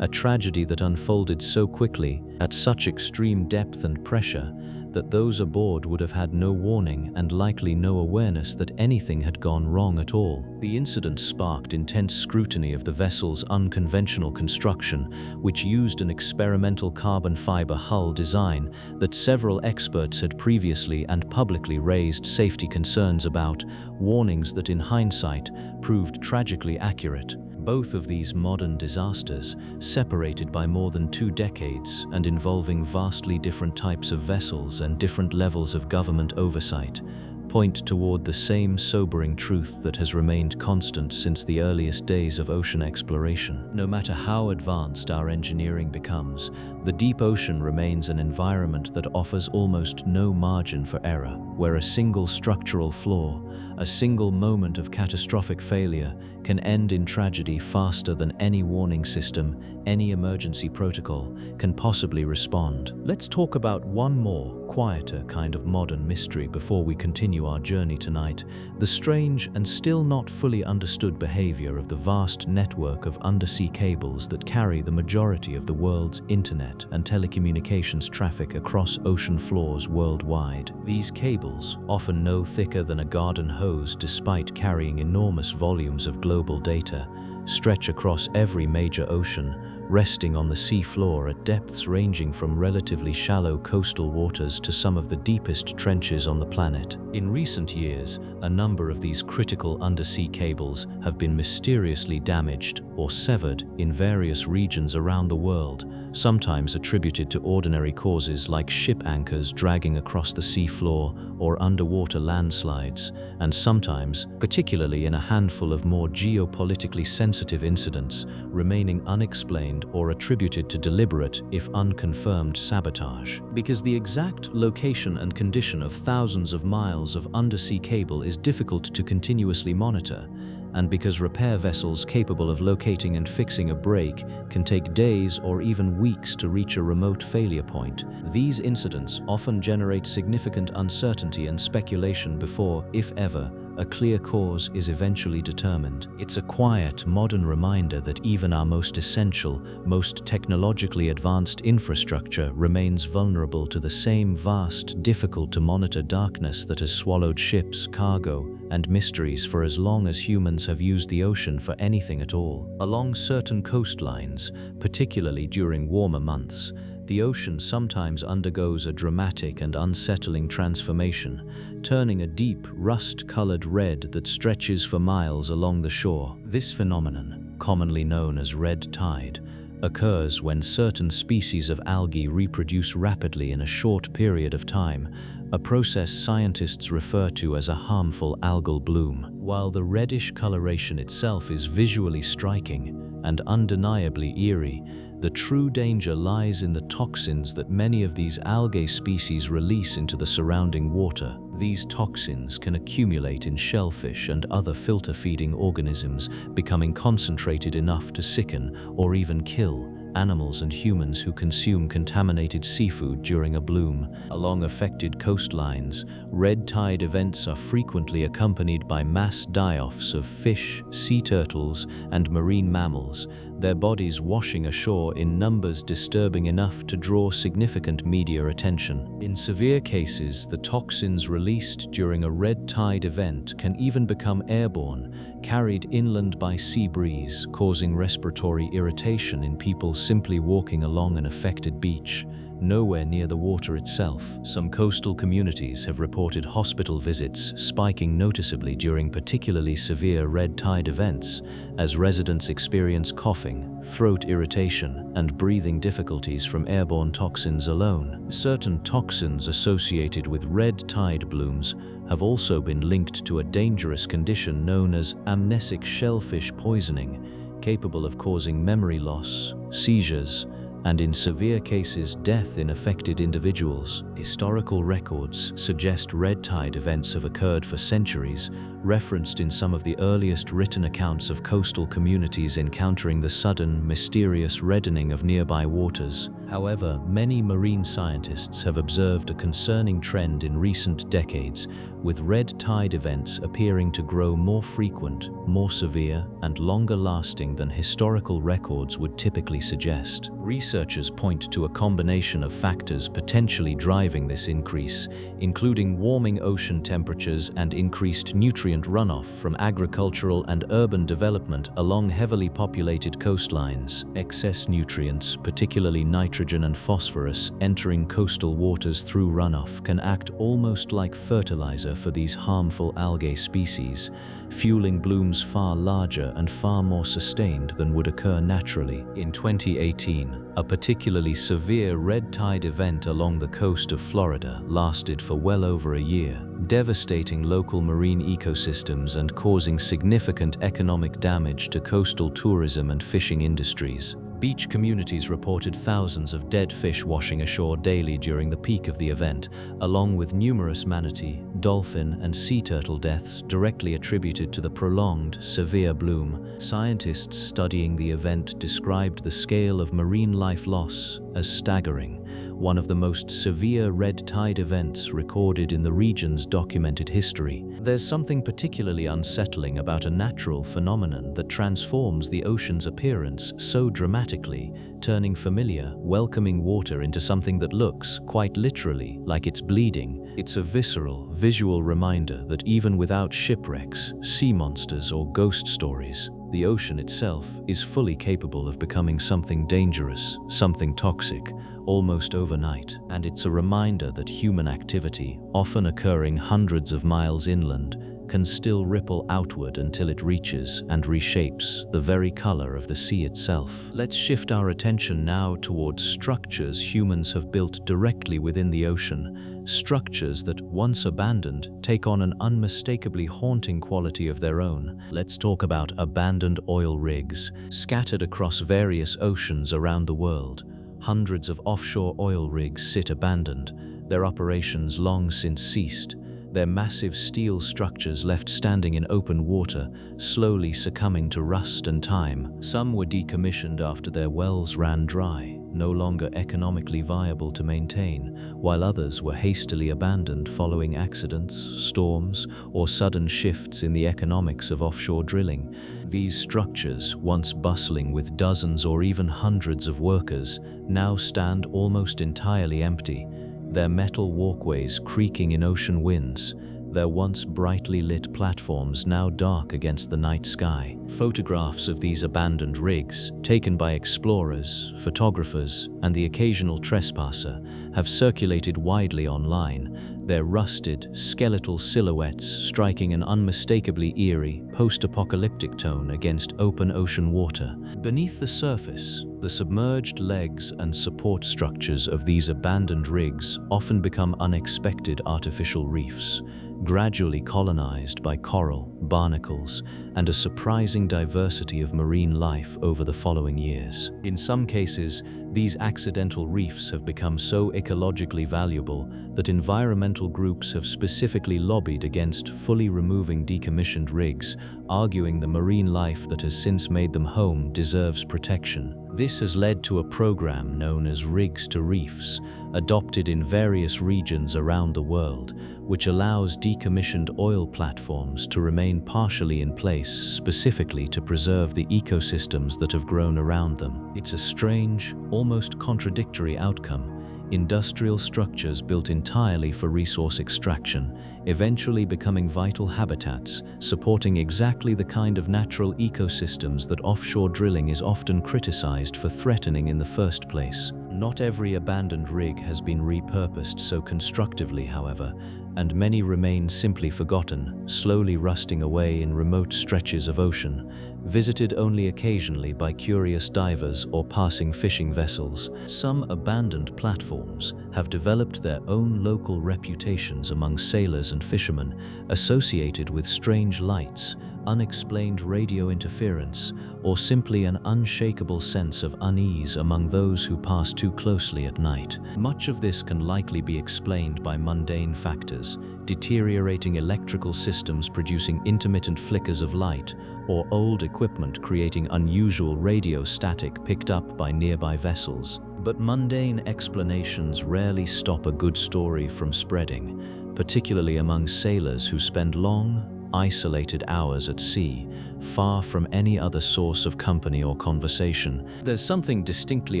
A tragedy that unfolded so quickly, at such extreme depth and pressure, that those aboard would have had no warning and likely no awareness that anything had gone wrong at all. The incident sparked intense scrutiny of the vessel's unconventional construction, which used an experimental carbon fiber hull design that several experts had previously and publicly raised safety concerns about, warnings that in hindsight proved tragically accurate. Both of these modern disasters, separated by more than 2 decades and involving vastly different types of vessels and different levels of government oversight, point toward the same sobering truth that has remained constant since the earliest days of ocean exploration. No matter how advanced our engineering becomes, the deep ocean remains an environment that offers almost no margin for error, where a single structural flaw, a single moment of catastrophic failure, can end in tragedy faster than any warning system, any emergency protocol can possibly respond. Let's talk about one more, quieter kind of modern mystery before we continue our journey tonight: the strange and still not fully understood behavior of the vast network of undersea cables that carry the majority of the world's internet and telecommunications traffic across ocean floors worldwide. These cables, often no thicker than a garden hose despite carrying enormous volumes of global data, stretch across every major ocean, resting on the sea floor at depths ranging from relatively shallow coastal waters to some of the deepest trenches on the planet. In recent years, a number of these critical undersea cables have been mysteriously damaged or severed in various regions around the world, sometimes attributed to ordinary causes like ship anchors dragging across the sea floor or underwater landslides, and sometimes, particularly in a handful of more geopolitically sensitive incidents, remaining unexplained or attributed to deliberate, if unconfirmed, sabotage. Because the exact location and condition of thousands of miles of undersea cable is difficult to continuously monitor, and because repair vessels capable of locating and fixing a break can take days or even weeks to reach a remote failure point, these incidents often generate significant uncertainty and speculation before, if ever, a clear cause is eventually determined. It's a quiet, modern reminder that even our most essential, most technologically advanced infrastructure remains vulnerable to the same vast, difficult-to-monitor darkness that has swallowed ships, cargo, and mysteries for as long as humans have used the ocean for anything at all. Along certain coastlines, particularly during warmer months, the ocean sometimes undergoes a dramatic and unsettling transformation, turning a deep, rust-colored red that stretches for miles along the shore. This phenomenon, commonly known as red tide, occurs when certain species of algae reproduce rapidly in a short period of time, a process scientists refer to as a harmful algal bloom. While the reddish coloration itself is visually striking and undeniably eerie, the true danger lies in the toxins that many of these algae species release into the surrounding water. These toxins can accumulate in shellfish and other filter-feeding organisms, becoming concentrated enough to sicken or even kill animals and humans who consume contaminated seafood during a bloom. Along affected coastlines, red tide events are frequently accompanied by mass die-offs of fish, sea turtles, and marine mammals, their bodies washing ashore in numbers disturbing enough to draw significant media attention. In severe cases, the toxins released during a red tide event can even become airborne, carried inland by sea breeze, causing respiratory irritation in people simply walking along an affected beach, nowhere near the water itself. Some coastal communities have reported hospital visits spiking noticeably during particularly severe red tide events, as residents experience coughing, throat irritation, and breathing difficulties from airborne toxins alone. Certain toxins associated with red tide blooms have also been linked to a dangerous condition known as amnesic shellfish poisoning, capable of causing memory loss, seizures, and in severe cases death in affected individuals. Historical records suggest red tide events have occurred for centuries, referenced in some of the earliest written accounts of coastal communities encountering the sudden, mysterious reddening of nearby waters. However, many marine scientists have observed a concerning trend in recent decades, with red tide events appearing to grow more frequent, more severe, and longer lasting than historical records would typically suggest. Researchers point to a combination of factors potentially driving this increase, including warming ocean temperatures and increased nutrient runoff from agricultural and urban development along heavily populated coastlines. Excess nutrients, particularly nitrogen and phosphorus, entering coastal waters through runoff can act almost like fertilizer for these harmful algae species, fueling blooms far larger and far more sustained than would occur naturally. In 2018, a particularly severe red tide event along the coast of Florida lasted for well over a year, devastating local marine ecosystems and causing significant economic damage to coastal tourism and fishing industries. Beach communities reported thousands of dead fish washing ashore daily during the peak of the event, along with numerous manatee, dolphin, and sea turtle deaths directly attributed to the prolonged, severe bloom. Scientists studying the event described the scale of marine life loss as staggering, one of the most severe red tide events recorded in the region's documented history. There's something particularly unsettling about a natural phenomenon that transforms the ocean's appearance so dramatically, turning familiar, welcoming water into something that looks, quite literally, like it's bleeding. It's a visceral, visual reminder that even without shipwrecks, sea monsters, or ghost stories, the ocean itself is fully capable of becoming something dangerous, something toxic, almost overnight. And it's a reminder that human activity, often occurring hundreds of miles inland, can still ripple outward until it reaches and reshapes the very color of the sea itself. Let's shift our attention now towards structures humans have built directly within the ocean, structures that, once abandoned, take on an unmistakably haunting quality of their own. Let's talk about abandoned oil rigs. Scattered across various oceans around the world, hundreds of offshore oil rigs sit abandoned, their operations long since ceased, their massive steel structures left standing in open water, slowly succumbing to rust and time. Some were decommissioned after their wells ran dry, no longer economically viable to maintain, while others were hastily abandoned following accidents, storms, or sudden shifts in the economics of offshore drilling. These structures, once bustling with dozens or even hundreds of workers, now stand almost entirely empty, their metal walkways creaking in ocean winds, their once brightly lit platforms now dark against the night sky. Photographs of these abandoned rigs, taken by explorers, photographers, and the occasional trespasser, have circulated widely online, their rusted, skeletal silhouettes striking an unmistakably eerie, post-apocalyptic tone against open ocean water. Beneath the surface, the submerged legs and support structures of these abandoned rigs often become unexpected artificial reefs, gradually colonized by coral, barnacles, and a surprising diversity of marine life over the following years. In some cases, these accidental reefs have become so ecologically valuable that environmental groups have specifically lobbied against fully removing decommissioned rigs, arguing the marine life that has since made them home deserves protection. This has led to a program known as Rigs to Reefs, adopted in various regions around the world, which allows decommissioned oil platforms to remain partially in place specifically to preserve the ecosystems that have grown around them. It's a strange, almost contradictory outcome. Industrial structures built entirely for resource extraction, eventually becoming vital habitats, supporting exactly the kind of natural ecosystems that offshore drilling is often criticized for threatening in the first place. Not every abandoned rig has been repurposed so constructively, however, and many remain simply forgotten, slowly rusting away in remote stretches of ocean, visited only occasionally by curious divers or passing fishing vessels. Some abandoned platforms have developed their own local reputations among sailors and fishermen, associated with strange lights, unexplained radio interference, or simply an unshakable sense of unease among those who pass too closely at night. Much of this can likely be explained by mundane factors, deteriorating electrical systems producing intermittent flickers of light, or old equipment creating unusual radio static picked up by nearby vessels. But mundane explanations rarely stop a good story from spreading, particularly among sailors who spend long, isolated hours at sea, far from any other source of company or conversation. There's something distinctly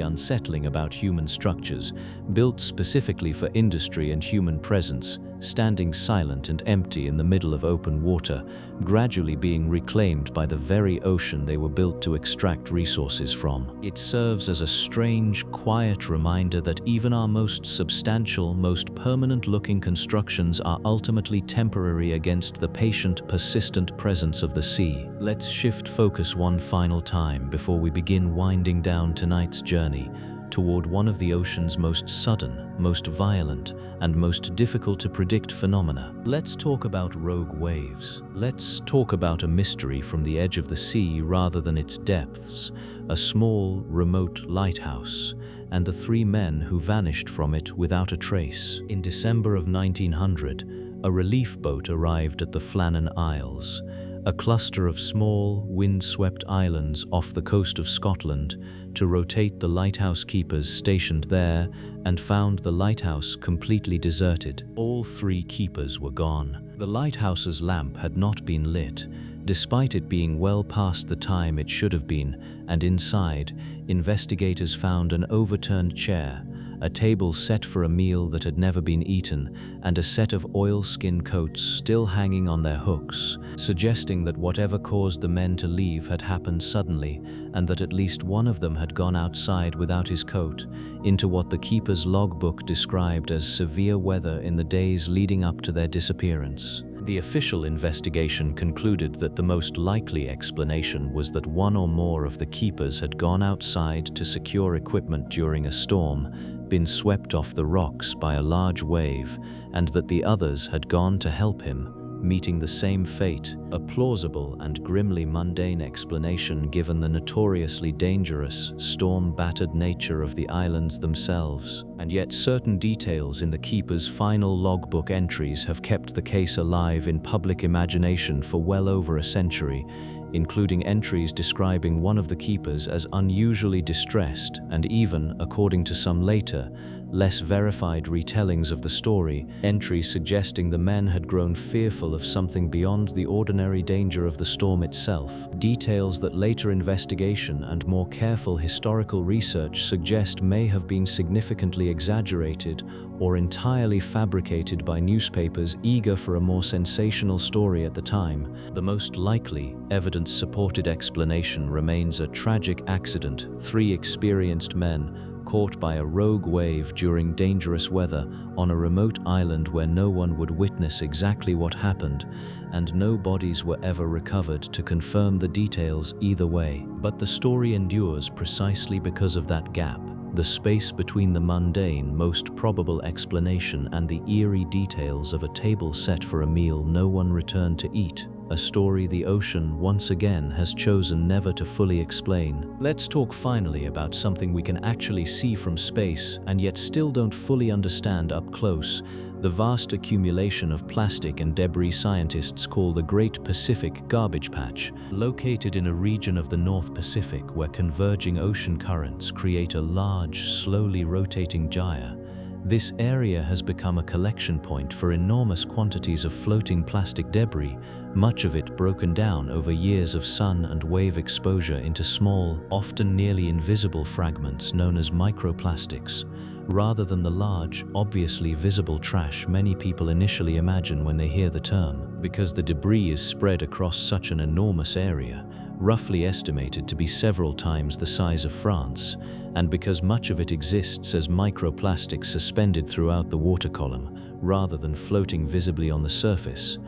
unsettling about human structures, built specifically for industry and human presence, standing silent and empty in the middle of open water, gradually being reclaimed by the very ocean they were built to extract resources from. It serves as a strange, quiet reminder that even our most substantial, most permanent-looking constructions are ultimately temporary against the patient, persistent presence of the sea. Let's shift focus one final time before we begin winding down tonight's journey toward one of the ocean's most sudden, most violent, and most difficult to predict phenomena. Let's talk about rogue waves. Let's talk about a mystery from the edge of the sea rather than its depths, a small, remote lighthouse, and the three men who vanished from it without a trace. In December of 1900, a relief boat arrived at the Flannan Isles, a cluster of small, wind-swept islands off the coast of Scotland, to rotate the lighthouse keepers stationed there, and found the lighthouse completely deserted. All three keepers were gone. The lighthouse's lamp had not been lit, despite it being well past the time it should have been, and inside, investigators found an overturned chair, a table set for a meal that had never been eaten, and a set of oilskin coats still hanging on their hooks, suggesting that whatever caused the men to leave had happened suddenly, and that at least one of them had gone outside without his coat, into what the keeper's logbook described as severe weather in the days leading up to their disappearance. The official investigation concluded that the most likely explanation was that one or more of the keepers had gone outside to secure equipment during a storm, been swept off the rocks by a large wave, and that the others had gone to help him, meeting the same fate, a plausible and grimly mundane explanation given the notoriously dangerous, storm-battered nature of the islands themselves. And yet certain details in the keeper's final logbook entries have kept the case alive in public imagination for well over a century, including entries describing one of the keepers as unusually distressed, and even, according to some later, less verified retellings of the story, entries suggesting the men had grown fearful of something beyond the ordinary danger of the storm itself. Details that later investigation and more careful historical research suggest may have been significantly exaggerated or entirely fabricated by newspapers eager for a more sensational story at the time. The most likely, evidence-supported explanation remains a tragic accident. Three experienced men, caught by a rogue wave during dangerous weather on a remote island where no one would witness exactly what happened, and no bodies were ever recovered to confirm the details either way. But the story endures precisely because of that gap, the space between the mundane, most probable explanation and the eerie details of a table set for a meal no one returned to eat. A story the ocean, once again, has chosen never to fully explain. Let's talk finally about something we can actually see from space and yet still don't fully understand up close: the vast accumulation of plastic and debris scientists call the Great Pacific Garbage Patch. Located in a region of the North Pacific where converging ocean currents create a large, slowly rotating gyre, this area has become a collection point for enormous quantities of floating plastic debris, much of it broken down over years of sun and wave exposure into small, often nearly invisible fragments known as microplastics, rather than the large, obviously visible trash many people initially imagine when they hear the term. Because the debris is spread across such an enormous area, roughly estimated to be several times the size of France, and because much of it exists as microplastics suspended throughout the water column, rather than floating visibly on the surface,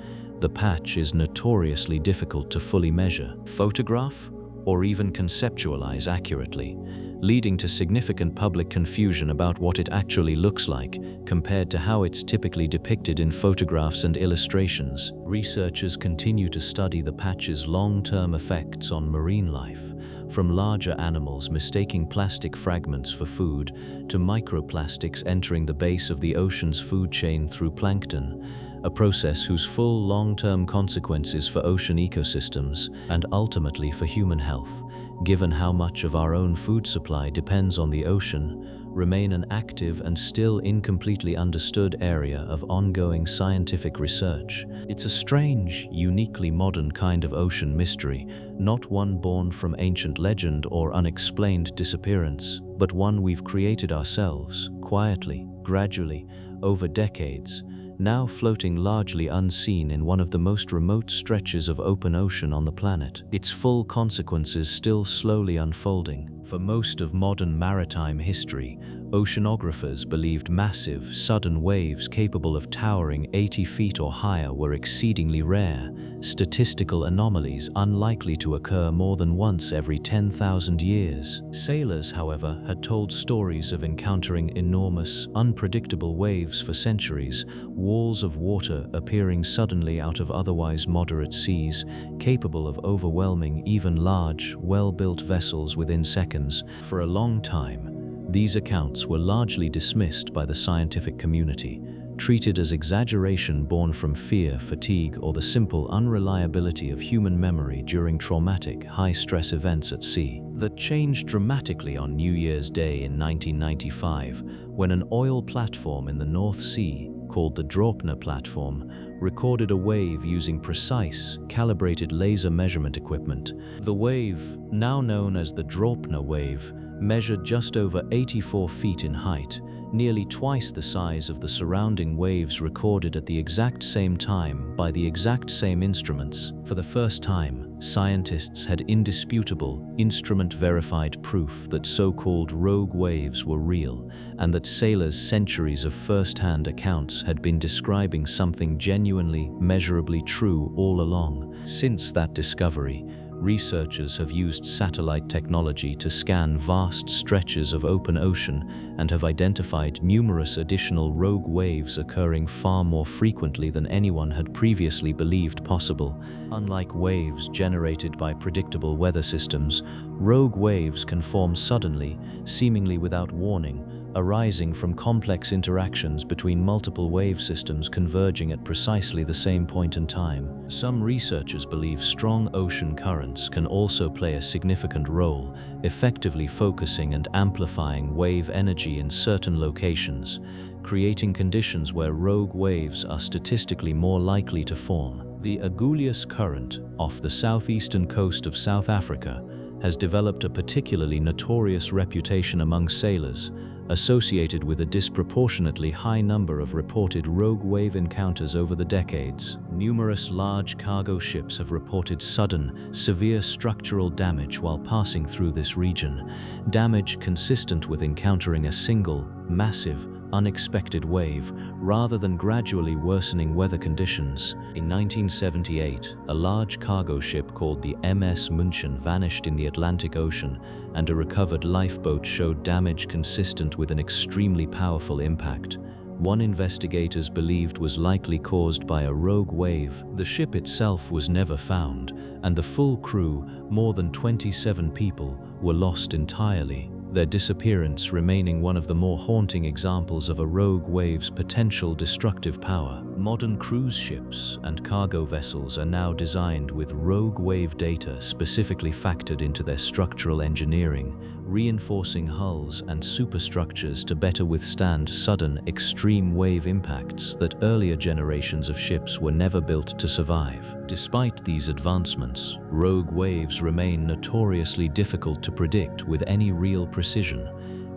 the patch is notoriously difficult to fully measure, photograph, or even conceptualize accurately, leading to significant public confusion about what it actually looks like compared to how it's typically depicted in photographs and illustrations. Researchers continue to study the patch's long-term effects on marine life, from larger animals mistaking plastic fragments for food to microplastics entering the base of the ocean's food chain through plankton, a process whose full long-term consequences for ocean ecosystems and ultimately for human health, given how much of our own food supply depends on the ocean, remain an active and still incompletely understood area of ongoing scientific research. It's a strange, uniquely modern kind of ocean mystery, not one born from ancient legend or unexplained disappearance, but one we've created ourselves, quietly, gradually, over decades, now floating largely unseen in one of the most remote stretches of open ocean on the planet, its full consequences still slowly unfolding. For most of modern maritime history, oceanographers believed massive, sudden waves capable of towering 80 feet or higher were exceedingly rare, statistical anomalies unlikely to occur more than once every 10,000 years. Sailors, however, had told stories of encountering enormous, unpredictable waves for centuries, walls of water appearing suddenly out of otherwise moderate seas, capable of overwhelming even large, well-built vessels within seconds. For a long time, these accounts were largely dismissed by the scientific community, treated as exaggeration born from fear, fatigue, or the simple unreliability of human memory during traumatic, high-stress events at sea. That changed dramatically on New Year's Day in 1995, when an oil platform in the North Sea, called the Draupner platform, recorded a wave using precise, calibrated laser measurement equipment. The wave, now known as the Draupner wave, measured just over 84 feet in height, nearly twice the size of the surrounding waves recorded at the exact same time by the exact same instruments. For the first time, scientists had indisputable, instrument-verified proof that so-called rogue waves were real, and that sailors' centuries of first-hand accounts had been describing something genuinely, measurably true all along. Since that discovery, researchers have used satellite technology to scan vast stretches of open ocean and have identified numerous additional rogue waves occurring far more frequently than anyone had previously believed possible. Unlike waves generated by predictable weather systems, rogue waves can form suddenly, seemingly without warning, arising from complex interactions between multiple wave systems converging at precisely the same point in time. Some researchers believe strong ocean currents can also play a significant role, effectively focusing and amplifying wave energy in certain locations, creating conditions where rogue waves are statistically more likely to form. The Agulhas Current, off the southeastern coast of South Africa, has developed a particularly notorious reputation among sailors, associated with a disproportionately high number of reported rogue wave encounters over the decades. Numerous large cargo ships have reported sudden, severe structural damage while passing through this region, damage consistent with encountering a single, massive, unexpected wave, rather than gradually worsening weather conditions. In 1978, a large cargo ship called the MS München vanished in the Atlantic Ocean, and a recovered lifeboat showed damage consistent with an extremely powerful impact. One investigators believed was likely caused by a rogue wave. The ship itself was never found, and the full crew, more than 27 people, were lost entirely, their disappearance remaining one of the more haunting examples of a rogue wave's potential destructive power. Modern cruise ships and cargo vessels are now designed with rogue wave data specifically factored into their structural engineering, reinforcing hulls and superstructures to better withstand sudden, extreme wave impacts that earlier generations of ships were never built to survive. Despite these advancements, rogue waves remain notoriously difficult to predict with any real precision,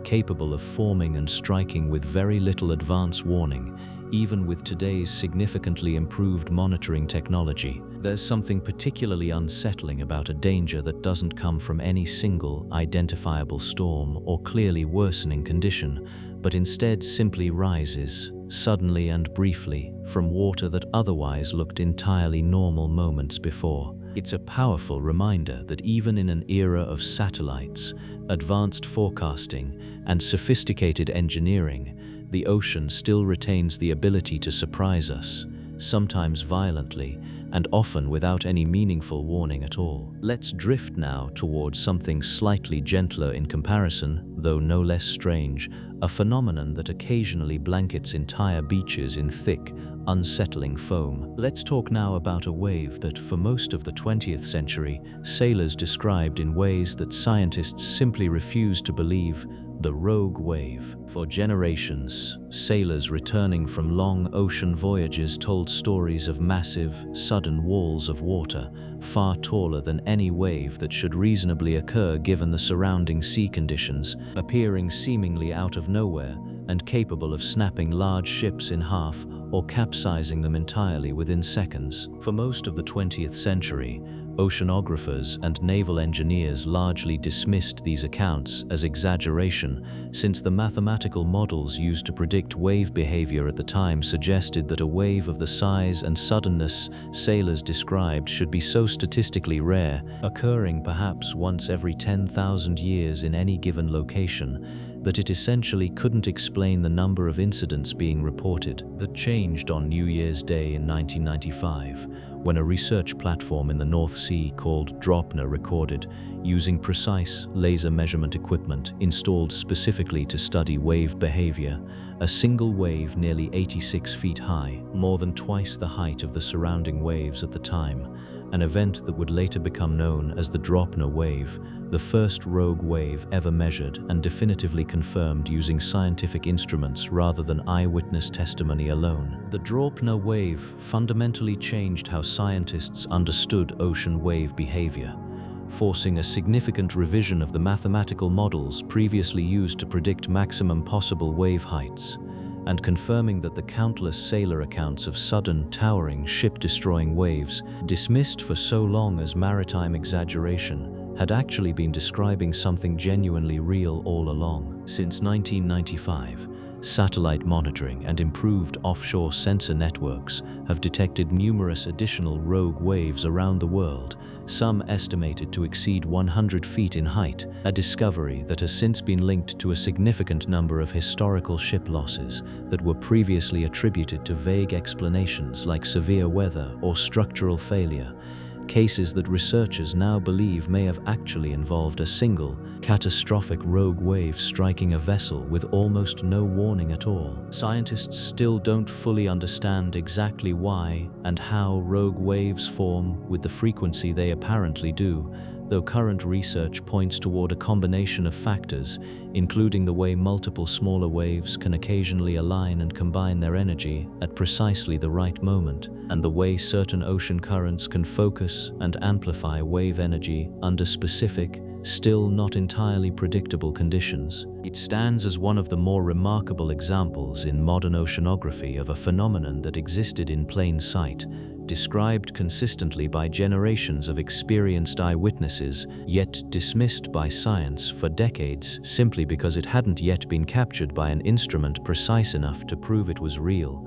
capable of forming and striking with very little advance warning, even with today's significantly improved monitoring technology. There's something particularly unsettling about a danger that doesn't come from any single, identifiable storm or clearly worsening condition, but instead simply rises, suddenly and briefly, from water that otherwise looked entirely normal moments before. It's a powerful reminder that even in an era of satellites, advanced forecasting, and sophisticated engineering, the ocean still retains the ability to surprise us, sometimes violently, and often without any meaningful warning at all. Let's drift now towards something slightly gentler in comparison, though no less strange, a phenomenon that occasionally blankets entire beaches in thick, unsettling foam. Let's talk now about a wave that, for most of the 20th century, sailors described in ways that scientists simply refused to believe: the rogue wave. For generations, sailors returning from long ocean voyages told stories of massive, sudden walls of water, far taller than any wave that should reasonably occur given the surrounding sea conditions, appearing seemingly out of nowhere and capable of snapping large ships in half or capsizing them entirely within seconds. For most of the 20th century, oceanographers and naval engineers largely dismissed these accounts as exaggeration, since the mathematical models used to predict wave behavior at the time suggested that a wave of the size and suddenness sailors described should be so statistically rare, occurring perhaps once every 10,000 years in any given location, that it essentially couldn't explain the number of incidents being reported. That changed on New Year's Day in 1995, when a research platform in the North Sea called Dropner recorded, using precise laser measurement equipment installed specifically to study wave behavior, a single wave nearly 86 feet high, more than twice the height of the surrounding waves at the time, an event that would later become known as the Dropner wave, the first rogue wave ever measured and definitively confirmed using scientific instruments rather than eyewitness testimony alone. The Dropner wave fundamentally changed how scientists understood ocean wave behavior, forcing a significant revision of the mathematical models previously used to predict maximum possible wave heights, and confirming that the countless sailor accounts of sudden, towering, ship-destroying waves, dismissed for so long as maritime exaggeration, had actually been describing something genuinely real all along. Since 1995, satellite monitoring and improved offshore sensor networks have detected numerous additional rogue waves around the world, some estimated to exceed 100 feet in height, a discovery that has since been linked to a significant number of historical ship losses that were previously attributed to vague explanations like severe weather or structural failure, cases that researchers now believe may have actually involved a single, catastrophic rogue wave striking a vessel with almost no warning at all. Scientists still don't fully understand exactly why and how rogue waves form with the frequency they apparently do, though current research points toward a combination of factors, including the way multiple smaller waves can occasionally align and combine their energy at precisely the right moment, and the way certain ocean currents can focus and amplify wave energy under specific, still not entirely predictable conditions. It stands as one of the more remarkable examples in modern oceanography of a phenomenon that existed in plain sight, described consistently by generations of experienced eyewitnesses, yet dismissed by science for decades simply because it hadn't yet been captured by an instrument precise enough to prove it was real.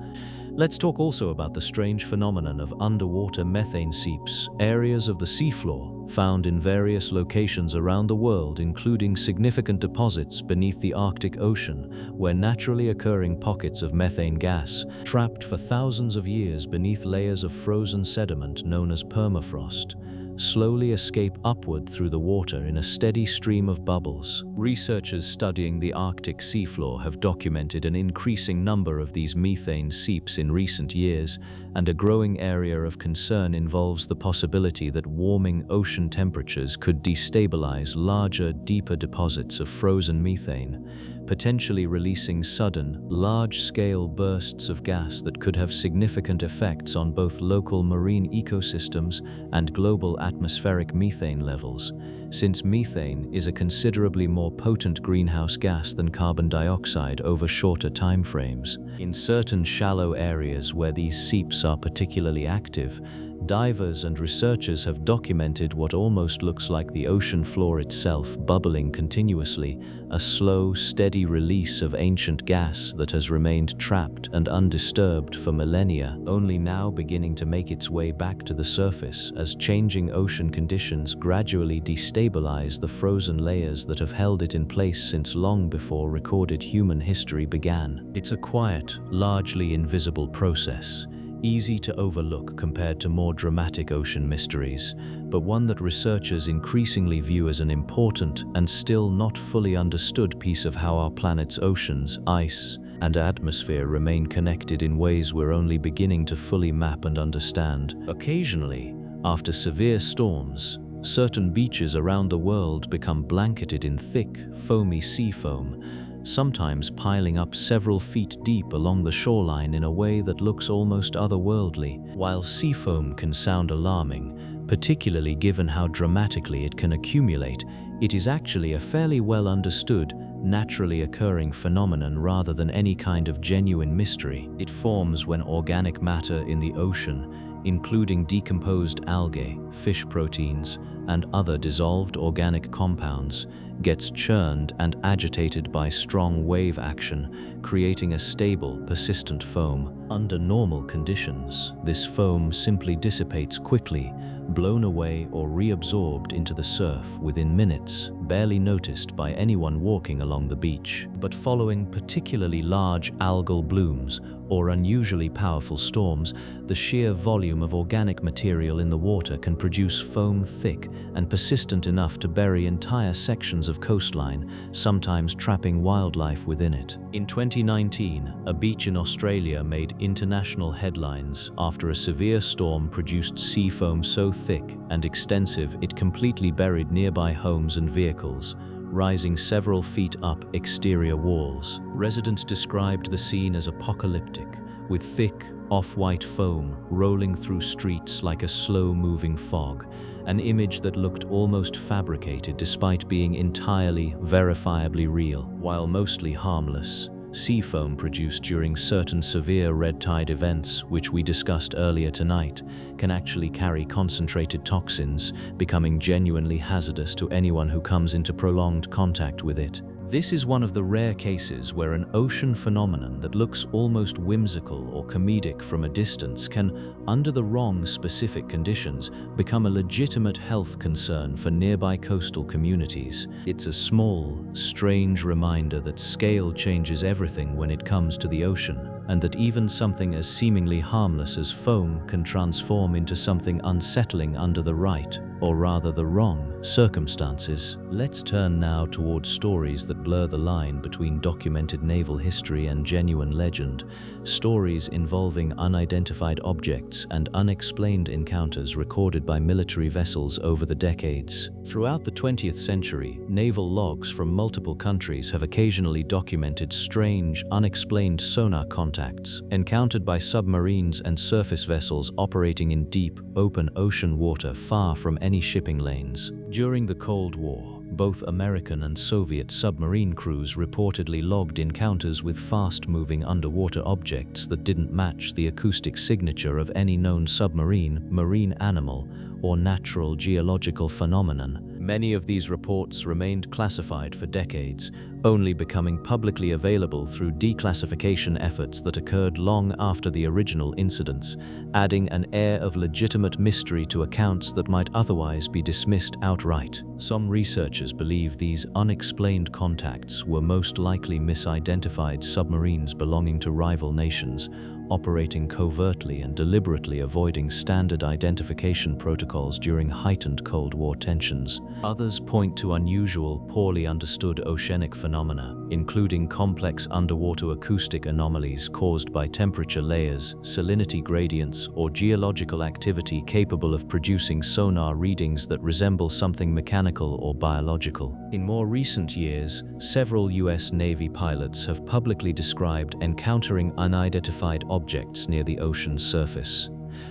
Let's talk also about the strange phenomenon of underwater methane seeps, areas of the seafloor found in various locations around the world, including significant deposits beneath the Arctic Ocean, where naturally occurring pockets of methane gas, trapped for thousands of years beneath layers of frozen sediment known as permafrost, slowly escape upward through the water in a steady stream of bubbles. Researchers studying the Arctic seafloor have documented an increasing number of these methane seeps in recent years, and a growing area of concern involves the possibility that warming ocean temperatures could destabilize larger, deeper deposits of frozen methane, potentially releasing sudden, large-scale bursts of gas that could have significant effects on both local marine ecosystems and global atmospheric methane levels, since methane is a considerably more potent greenhouse gas than carbon dioxide over shorter timeframes. In certain shallow areas where these seeps are particularly active, divers and researchers have documented what almost looks like the ocean floor itself bubbling continuously, a slow, steady release of ancient gas that has remained trapped and undisturbed for millennia, only now beginning to make its way back to the surface as changing ocean conditions gradually destabilize the frozen layers that have held it in place since long before recorded human history began. It's a quiet, largely invisible process, easy to overlook compared to more dramatic ocean mysteries, but one that researchers increasingly view as an important and still not fully understood piece of how our planet's oceans, ice, and atmosphere remain connected in ways we're only beginning to fully map and understand. Occasionally, after severe storms, certain beaches around the world become blanketed in thick, foamy sea foam, sometimes piling up several feet deep along the shoreline in a way that looks almost otherworldly. While sea foam can sound alarming, particularly given how dramatically it can accumulate, it is actually a fairly well understood, naturally occurring phenomenon rather than any kind of genuine mystery. It forms when organic matter in the ocean, including decomposed algae, fish proteins, and other dissolved organic compounds, gets churned and agitated by strong wave action, creating a stable, persistent foam. Under normal conditions, this foam simply dissipates quickly, blown away or reabsorbed into the surf within minutes, barely noticed by anyone walking along the beach. But following particularly large algal blooms or unusually powerful storms, the sheer volume of organic material in the water can produce foam thick and persistent enough to bury entire sections of coastline, sometimes trapping wildlife within it. In 2019, a beach in Australia made international headlines after a severe storm produced sea foam so thick and extensive it completely buried nearby homes and vehicles, rising several feet up exterior walls. Residents described the scene as apocalyptic, with thick, off-white foam rolling through streets like a slow-moving fog, an image that looked almost fabricated despite being entirely, verifiably real. While mostly harmless, sea foam produced during certain severe red tide events, which we discussed earlier tonight, can actually carry concentrated toxins, becoming genuinely hazardous to anyone who comes into prolonged contact with it. This is one of the rare cases where an ocean phenomenon that looks almost whimsical or comedic from a distance can, under the wrong specific conditions, become a legitimate health concern for nearby coastal communities. It's a small, strange reminder that scale changes everything when it comes to the ocean, and that even something as seemingly harmless as foam can transform into something unsettling under the right, or rather the wrong, circumstances. Let's turn now towards stories that blur the line between documented naval history and genuine legend, stories involving unidentified objects and unexplained encounters recorded by military vessels over the decades. Throughout the 20th century, naval logs from multiple countries have occasionally documented strange, unexplained sonar contacts encountered by submarines and surface vessels operating in deep, open ocean water far from any shipping lanes. During the Cold War, both American and Soviet submarine crews reportedly logged encounters with fast-moving underwater objects that didn't match the acoustic signature of any known submarine, marine animal, or natural geological phenomenon. Many of these reports remained classified for decades, only becoming publicly available through declassification efforts that occurred long after the original incidents, adding an air of legitimate mystery to accounts that might otherwise be dismissed outright. Some researchers believe these unexplained contacts were most likely misidentified submarines belonging to rival nations, operating covertly and deliberately avoiding standard identification protocols during heightened Cold War tensions. Others point to unusual, poorly understood oceanic phenomena, including complex underwater acoustic anomalies caused by temperature layers, salinity gradients, or geological activity capable of producing sonar readings that resemble something mechanical or biological. In more recent years, several U.S. Navy pilots have publicly described encountering unidentified objects near the ocean's surface,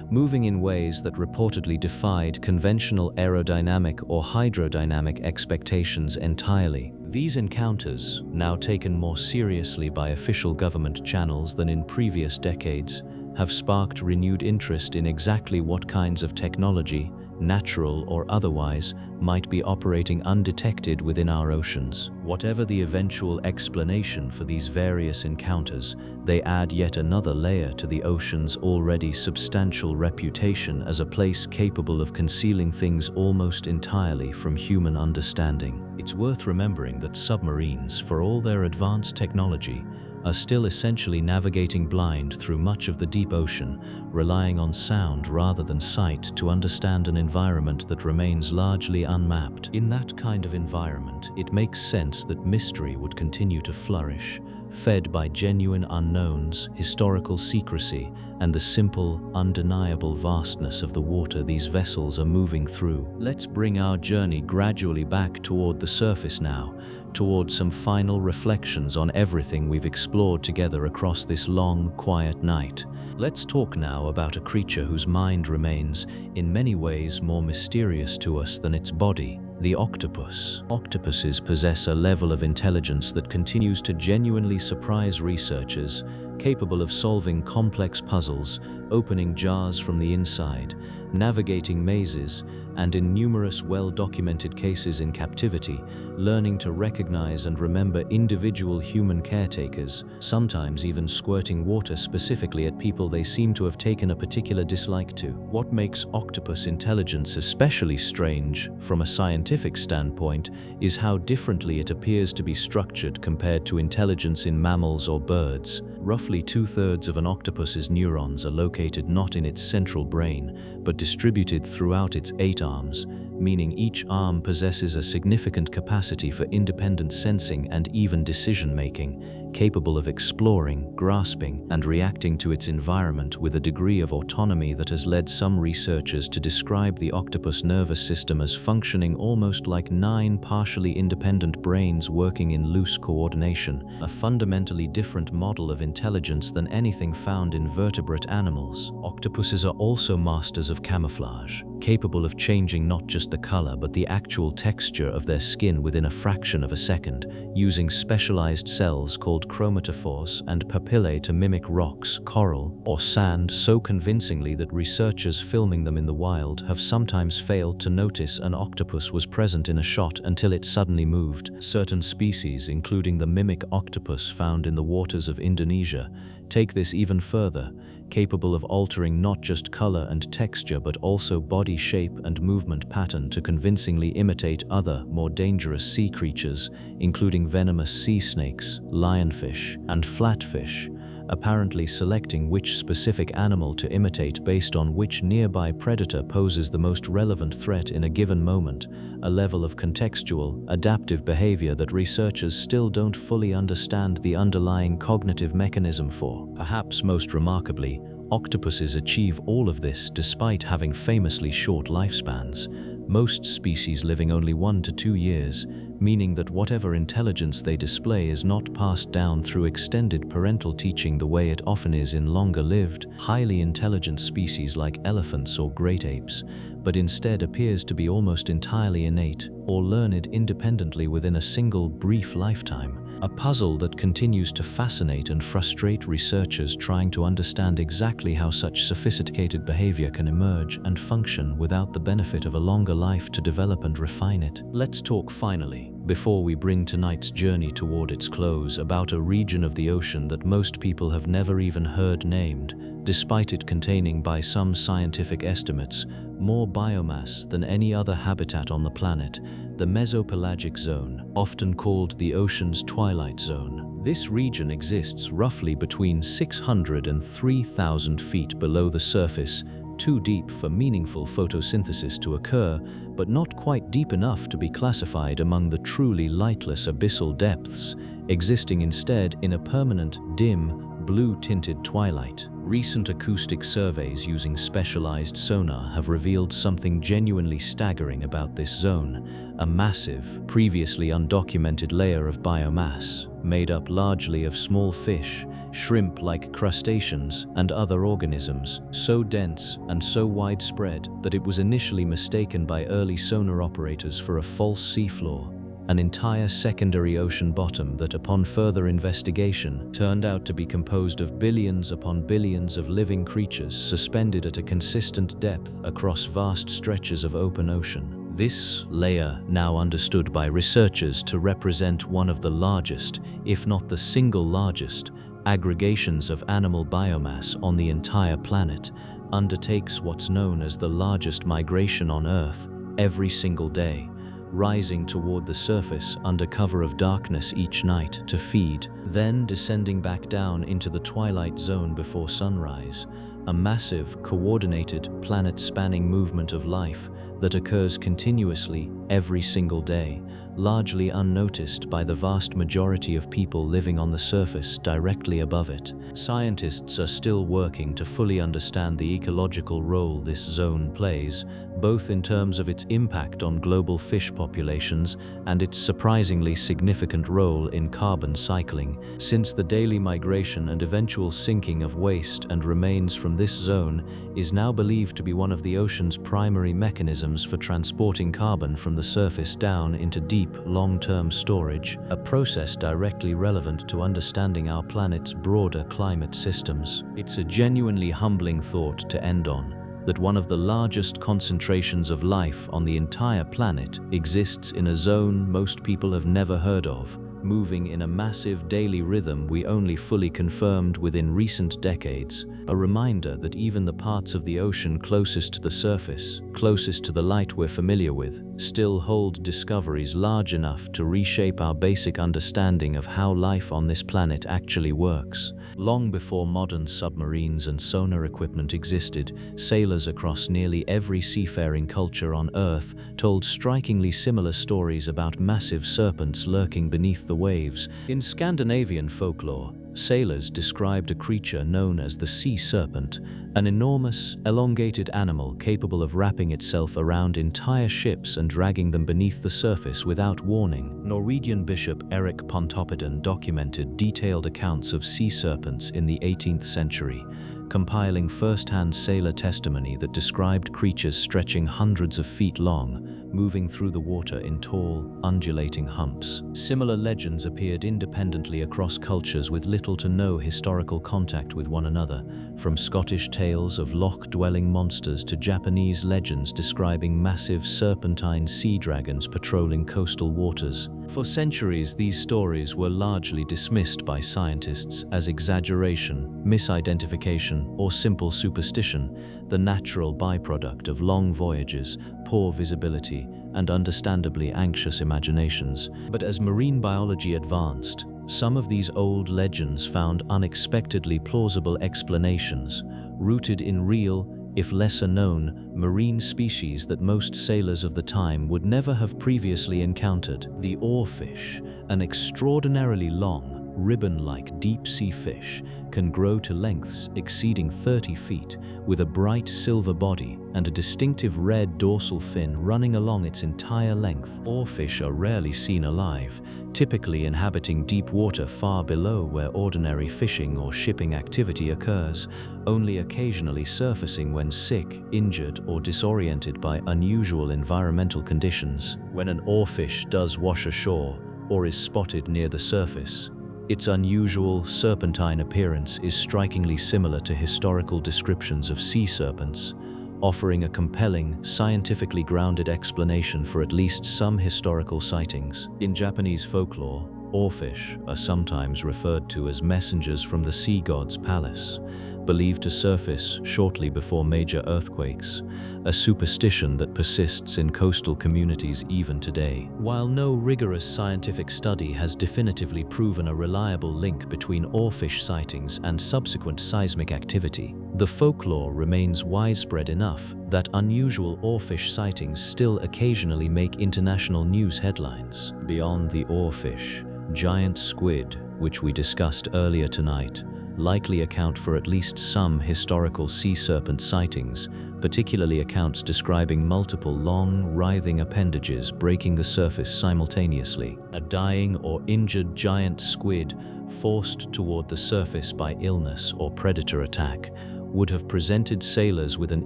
moving in ways that reportedly defied conventional aerodynamic or hydrodynamic expectations entirely. These encounters, now taken more seriously by official government channels than in previous decades, have sparked renewed interest in exactly what kinds of technology, natural or otherwise, might be operating undetected within our oceans. Whatever the eventual explanation for these various encounters, they add yet another layer to the ocean's already substantial reputation as a place capable of concealing things almost entirely from human understanding. It's worth remembering that submarines, for all their advanced technology, are still essentially navigating blind through much of the deep ocean, relying on sound rather than sight to understand an environment that remains largely unmapped. In that kind of environment, it makes sense that mystery would continue to flourish, fed by genuine unknowns, historical secrecy, and the simple, undeniable vastness of the water these vessels are moving through. Let's bring our journey gradually back toward the surface now, toward some final reflections on everything we've explored together across this long, quiet night. Let's talk now about a creature whose mind remains, in many ways, more mysterious to us than its body: the octopus. Octopuses possess a level of intelligence that continues to genuinely surprise researchers, capable of solving complex puzzles, opening jars from the inside, navigating mazes, and in numerous well-documented cases in captivity, learning to recognize and remember individual human caretakers, sometimes even squirting water specifically at people they seem to have taken a particular dislike to. What makes octopus intelligence especially strange, from a scientific standpoint, is how differently it appears to be structured compared to intelligence in mammals or birds. Roughly 2/3 of an octopus's neurons are located not in its central brain, but distributed throughout its 8 arms, meaning each arm possesses a significant capacity for independent sensing and even decision-making, capable of exploring, grasping, and reacting to its environment with a degree of autonomy that has led some researchers to describe the octopus nervous system as functioning almost like 9 partially independent brains working in loose coordination, a fundamentally different model of intelligence than anything found in vertebrate animals. Octopuses are also masters of camouflage, capable of changing not just the color but the actual texture of their skin within a fraction of a second, using specialized cells called chromatophores and papillae to mimic rocks, coral, or sand so convincingly that researchers filming them in the wild have sometimes failed to notice an octopus was present in a shot until it suddenly moved. Certain species, including the mimic octopus found in the waters of Indonesia, take this even further, capable of altering not just color and texture but also body shape and movement pattern to convincingly imitate other, more dangerous sea creatures, including venomous sea snakes, lionfish, and flatfish, apparently selecting which specific animal to imitate based on which nearby predator poses the most relevant threat in a given moment, a level of contextual, adaptive behavior that researchers still don't fully understand the underlying cognitive mechanism for. Perhaps most remarkably, octopuses achieve all of this despite having famously short lifespans, most species living only 1 to 2 years, meaning that whatever intelligence they display is not passed down through extended parental teaching the way it often is in longer-lived, highly intelligent species like elephants or great apes, but instead appears to be almost entirely innate or learned independently within a single brief lifetime. A puzzle that continues to fascinate and frustrate researchers trying to understand exactly how such sophisticated behavior can emerge and function without the benefit of a longer life to develop and refine it. Let's talk finally, before we bring tonight's journey toward its close, about a region of the ocean that most people have never even heard named, despite it containing, by some scientific estimates, more biomass than any other habitat on the planet: the mesopelagic zone, often called the ocean's twilight zone. This region exists roughly between 600 and 3,000 feet below the surface, too deep for meaningful photosynthesis to occur, but not quite deep enough to be classified among the truly lightless abyssal depths, existing instead in a permanent, dim, blue-tinted twilight. Recent acoustic surveys using specialized sonar have revealed something genuinely staggering about this zone: a massive, previously undocumented layer of biomass, made up largely of small fish, shrimp-like crustaceans, and other organisms, so dense and so widespread that it was initially mistaken by early sonar operators for a false seafloor, an entire secondary ocean bottom that, upon further investigation, turned out to be composed of billions upon billions of living creatures suspended at a consistent depth across vast stretches of open ocean. This layer, now understood by researchers to represent one of the largest, if not the single largest, aggregations of animal biomass on the entire planet, undertakes what's known as the largest migration on Earth every single day, rising toward the surface under cover of darkness each night to feed, then descending back down into the twilight zone before sunrise. A massive, coordinated, planet-spanning movement of life that occurs continuously every single day, largely unnoticed by the vast majority of people living on the surface directly above it. Scientists are still working to fully understand the ecological role this zone plays, both in terms of its impact on global fish populations and its surprisingly significant role in carbon cycling, since the daily migration and eventual sinking of waste and remains from this zone is now believed to be one of the ocean's primary mechanisms for transporting carbon from the surface down into deep, long-term storage, a process directly relevant to understanding our planet's broader climate systems. It's a genuinely humbling thought to end on, that one of the largest concentrations of life on the entire planet exists in a zone most people have never heard of, moving in a massive daily rhythm we only fully confirmed within recent decades, a reminder that even the parts of the ocean closest to the surface, closest to the light we're familiar with, still hold discoveries large enough to reshape our basic understanding of how life on this planet actually works. Long before modern submarines and sonar equipment existed, sailors across nearly every seafaring culture on Earth told strikingly similar stories about massive serpents lurking beneath the waves. In Scandinavian folklore, sailors described a creature known as the sea serpent, an enormous, elongated animal capable of wrapping itself around entire ships and dragging them beneath the surface without warning. Norwegian bishop Erik Pontoppidan documented detailed accounts of sea serpents in the 18th century, compiling first-hand sailor testimony that described creatures stretching hundreds of feet long, moving through the water in tall, undulating humps. Similar legends appeared independently across cultures with little to no historical contact with one another, from Scottish tales of loch-dwelling monsters to Japanese legends describing massive serpentine sea dragons patrolling coastal waters. For centuries, these stories were largely dismissed by scientists as exaggeration, misidentification, or simple superstition, the natural byproduct of long voyages, poor visibility, and understandably anxious imaginations. But as marine biology advanced, some of these old legends found unexpectedly plausible explanations, rooted in real, if lesser-known, marine species that most sailors of the time would never have previously encountered. The oarfish, an extraordinarily long, ribbon-like deep-sea fish can grow to lengths exceeding 30 feet, with a bright silver body and a distinctive red dorsal fin running along its entire length. Oarfish are rarely seen alive, typically inhabiting deep water far below where ordinary fishing or shipping activity occurs, only occasionally surfacing when sick, injured, or disoriented by unusual environmental conditions. When an oarfish does wash ashore or is spotted near the surface, its unusual, serpentine appearance is strikingly similar to historical descriptions of sea serpents, offering a compelling, scientifically grounded explanation for at least some historical sightings. In Japanese folklore, oarfish are sometimes referred to as messengers from the sea god's palace, believed to surface shortly before major earthquakes, a superstition that persists in coastal communities even today. While no rigorous scientific study has definitively proven a reliable link between oarfish sightings and subsequent seismic activity, the folklore remains widespread enough that unusual oarfish sightings still occasionally make international news headlines. Beyond the oarfish, giant squid, which we discussed earlier tonight, likely account for at least some historical sea serpent sightings, particularly accounts describing multiple long, writhing appendages breaking the surface simultaneously. A dying or injured giant squid forced toward the surface by illness or predator attack would have presented sailors with an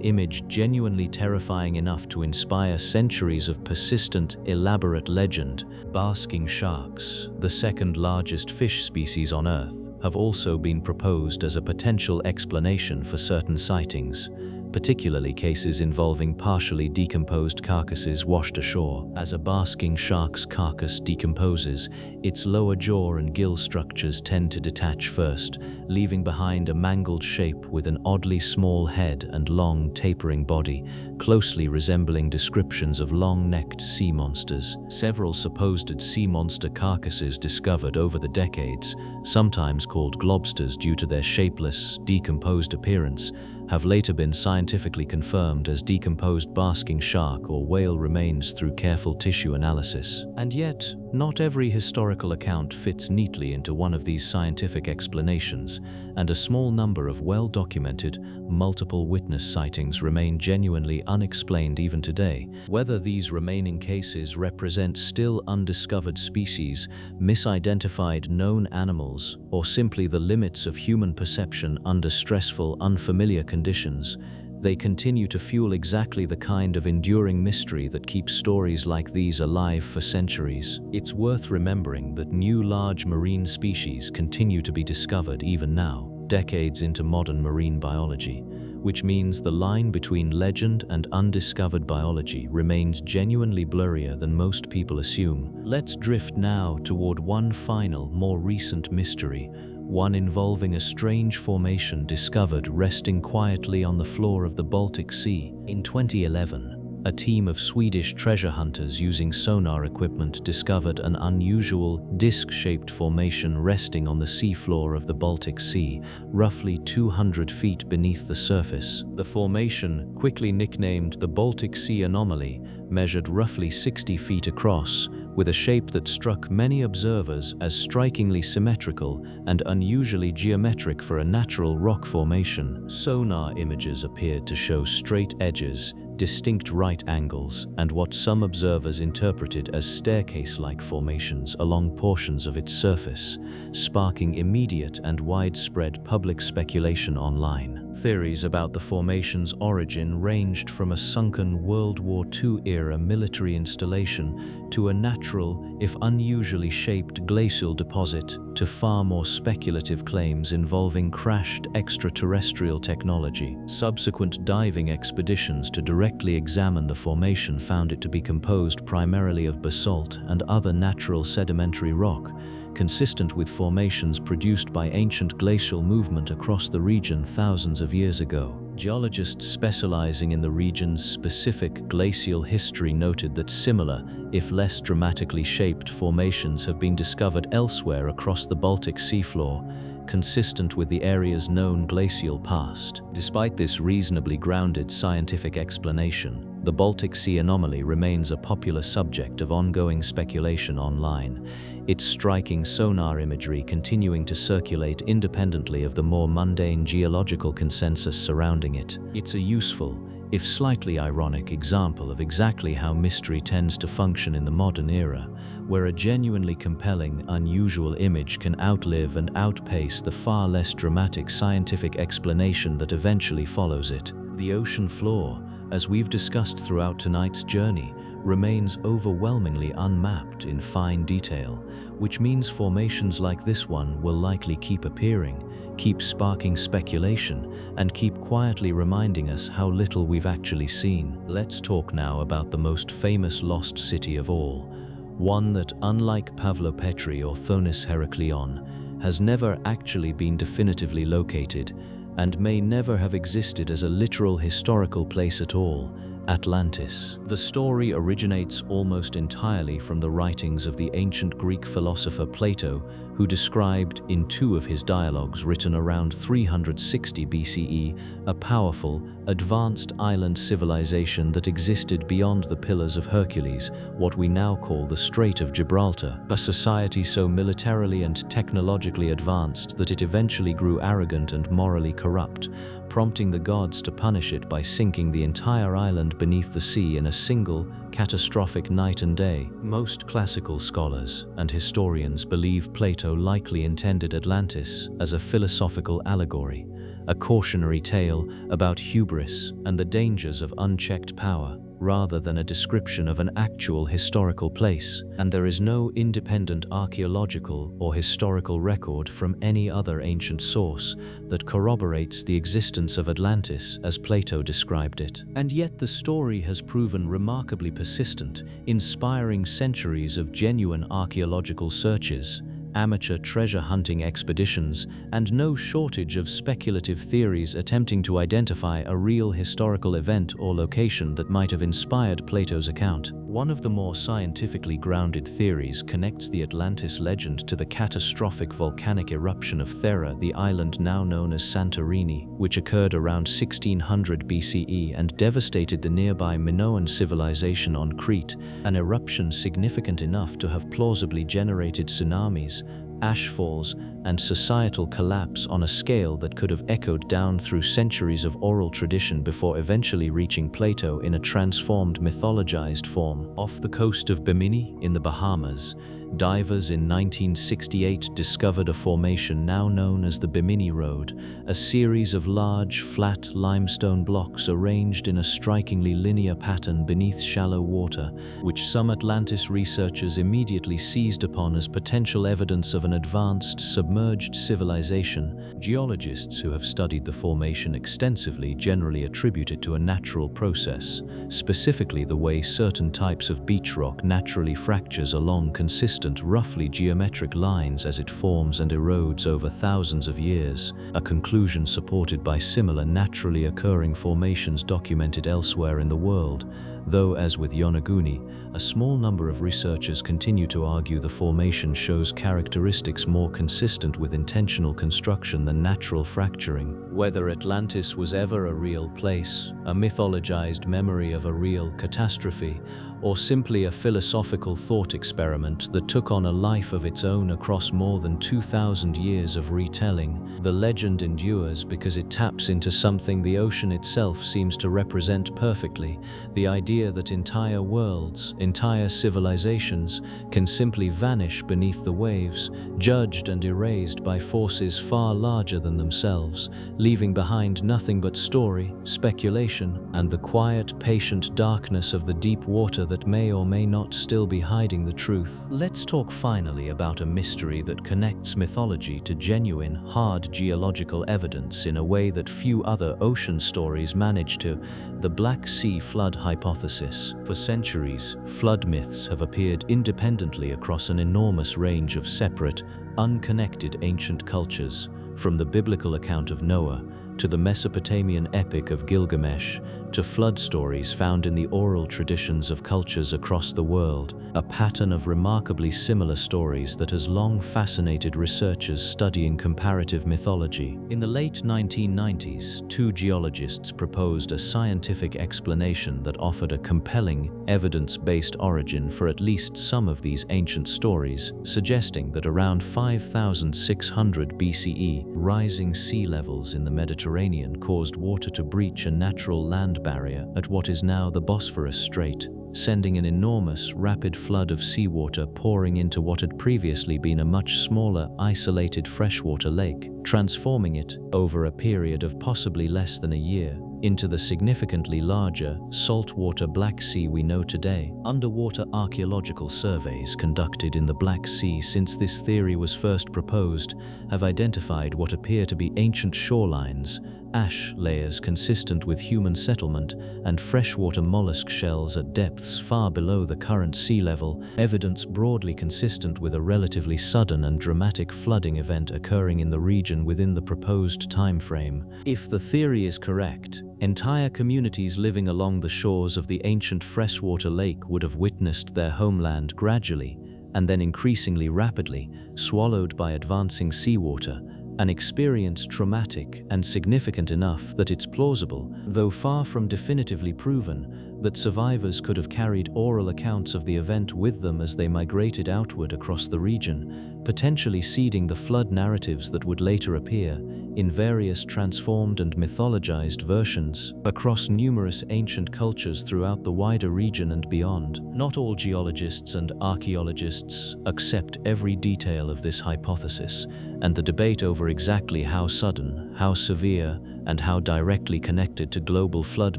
image genuinely terrifying enough to inspire centuries of persistent, elaborate legend. Basking sharks, the second largest fish species on Earth, have also been proposed as a potential explanation for certain sightings, particularly cases involving partially decomposed carcasses washed ashore. As a basking shark's carcass decomposes, its lower jaw and gill structures tend to detach first, leaving behind a mangled shape with an oddly small head and long, tapering body, closely resembling descriptions of long-necked sea monsters. Several supposed sea monster carcasses discovered over the decades, sometimes called globsters due to their shapeless, decomposed appearance, have later been scientifically confirmed as decomposed basking shark or whale remains through careful tissue analysis. And yet, not every historical account fits neatly into one of these scientific explanations, and a small number of well-documented, multiple witness sightings remain genuinely unexplained even today. Whether these remaining cases represent still undiscovered species, misidentified known animals, or simply the limits of human perception under stressful, unfamiliar conditions, they continue to fuel exactly the kind of enduring mystery that keeps stories like these alive for centuries. It's worth remembering that new large marine species continue to be discovered even now, decades into modern marine biology, which means the line between legend and undiscovered biology remains genuinely blurrier than most people assume. Let's drift now toward one final, more recent mystery, one involving a strange formation discovered resting quietly on the floor of the Baltic Sea. In 2011, a team of Swedish treasure hunters using sonar equipment discovered an unusual, disc-shaped formation resting on the seafloor of the Baltic Sea, roughly 200 feet beneath the surface. The formation, quickly nicknamed the Baltic Sea Anomaly, measured roughly 60 feet across, with a shape that struck many observers as strikingly symmetrical and unusually geometric for a natural rock formation. Sonar images appeared to show straight edges, distinct right angles, and what some observers interpreted as staircase-like formations along portions of its surface, sparking immediate and widespread public speculation online. Theories about the formation's origin ranged from a sunken World War II-era military installation to a natural, if unusually shaped glacial deposit, to far more speculative claims involving crashed extraterrestrial technology. Subsequent diving expeditions to directly examine the formation found it to be composed primarily of basalt and other natural sedimentary rock, consistent with formations produced by ancient glacial movement across the region thousands of years ago. Geologists specializing in the region's specific glacial history noted that similar, if less dramatically shaped, formations have been discovered elsewhere across the Baltic seafloor, consistent with the area's known glacial past. Despite this reasonably grounded scientific explanation, the Baltic Sea anomaly remains a popular subject of ongoing speculation online, its striking sonar imagery continuing to circulate independently of the more mundane geological consensus surrounding it. It's a useful, if slightly ironic, example of exactly how mystery tends to function in the modern era, where a genuinely compelling, unusual image can outlive and outpace the far less dramatic scientific explanation that eventually follows it. The ocean floor, as we've discussed throughout tonight's journey, remains overwhelmingly unmapped in fine detail, which means formations like this one will likely keep appearing, keep sparking speculation, and keep quietly reminding us how little we've actually seen. Let's talk now about the most famous lost city of all, one that, unlike Pavlopetri or Thonis Heraklion, has never actually been definitively located and may never have existed as a literal historical place at all: Atlantis. The story originates almost entirely from the writings of the ancient Greek philosopher Plato, who described, in two of his dialogues written around 360 BCE, a powerful, advanced island civilization that existed beyond the Pillars of Hercules, what we now call the Strait of Gibraltar, a society so militarily and technologically advanced that it eventually grew arrogant and morally corrupt, prompting the gods to punish it by sinking the entire island beneath the sea in a single, catastrophic night and day. Most classical scholars and historians believe Plato likely intended Atlantis as a philosophical allegory, a cautionary tale about hubris and the dangers of unchecked power, rather than a description of an actual historical place, and there is no independent archaeological or historical record from any other ancient source that corroborates the existence of Atlantis as Plato described it. And yet the story has proven remarkably persistent, inspiring centuries of genuine archaeological searches, amateur treasure hunting expeditions, and no shortage of speculative theories attempting to identify a real historical event or location that might have inspired Plato's account. One of the more scientifically grounded theories connects the Atlantis legend to the catastrophic volcanic eruption of Thera, the island now known as Santorini, which occurred around 1600 BCE and devastated the nearby Minoan civilization on Crete, an eruption significant enough to have plausibly generated tsunamis, ashfalls, and societal collapse on a scale that could have echoed down through centuries of oral tradition before eventually reaching Plato in a transformed, mythologized form. Off the coast of Bimini in the Bahamas, divers in 1968 discovered a formation now known as the Bimini Road, a series of large, flat limestone blocks arranged in a strikingly linear pattern beneath shallow water, which some Atlantis researchers immediately seized upon as potential evidence of an advanced, submerged civilization. Geologists who have studied the formation extensively generally attribute it to a natural process, specifically the way certain types of beach rock naturally fractures along consistent, roughly geometric lines as it forms and erodes over thousands of years, a conclusion supported by similar naturally occurring formations documented elsewhere in the world, though, as with Yonaguni, a small number of researchers continue to argue the formation shows characteristics more consistent with intentional construction than natural fracturing. Whether Atlantis was ever a real place, a mythologized memory of a real catastrophe, or simply a philosophical thought experiment that took on a life of its own across more than 2,000 years of retelling, the legend endures because it taps into something the ocean itself seems to represent perfectly: the idea that entire worlds, entire civilizations, can simply vanish beneath the waves, judged and erased by forces far larger than themselves, leaving behind nothing but story, speculation, and the quiet, patient darkness of the deep water that may or may not still be hiding the truth. Let's talk finally about a mystery that connects mythology to genuine, hard geological evidence in a way that few other ocean stories manage to: the Black Sea flood hypothesis. For centuries, flood myths have appeared independently across an enormous range of separate, unconnected ancient cultures, from the biblical account of Noah to the Mesopotamian epic of Gilgamesh, to flood stories found in the oral traditions of cultures across the world, a pattern of remarkably similar stories that has long fascinated researchers studying comparative mythology. In the late 1990s, two geologists proposed a scientific explanation that offered a compelling, evidence-based origin for at least some of these ancient stories, suggesting that around 5,600 BCE, rising sea levels in the Mediterranean caused water to breach a natural land barrier at what is now the Bosphorus Strait, sending an enormous, rapid flood of seawater pouring into what had previously been a much smaller, isolated freshwater lake, transforming it, over a period of possibly less than a year, into the significantly larger, saltwater Black Sea we know today. Underwater archaeological surveys conducted in the Black Sea since this theory was first proposed have identified what appear to be ancient shorelines, ash layers consistent with human settlement, and freshwater mollusk shells at depths far below the current sea level, evidence broadly consistent with a relatively sudden and dramatic flooding event occurring in the region within the proposed time frame. If the theory is correct, entire communities living along the shores of the ancient freshwater lake would have witnessed their homeland gradually, and then increasingly rapidly, swallowed by advancing seawater, an experience traumatic and significant enough that it's plausible, though far from definitively proven, that survivors could have carried oral accounts of the event with them as they migrated outward across the region, potentially seeding the flood narratives that would later appear, in various transformed and mythologized versions, across numerous ancient cultures throughout the wider region and beyond. Not all geologists and archaeologists accept every detail of this hypothesis, and the debate over exactly how sudden, how severe, and how directly connected to global flood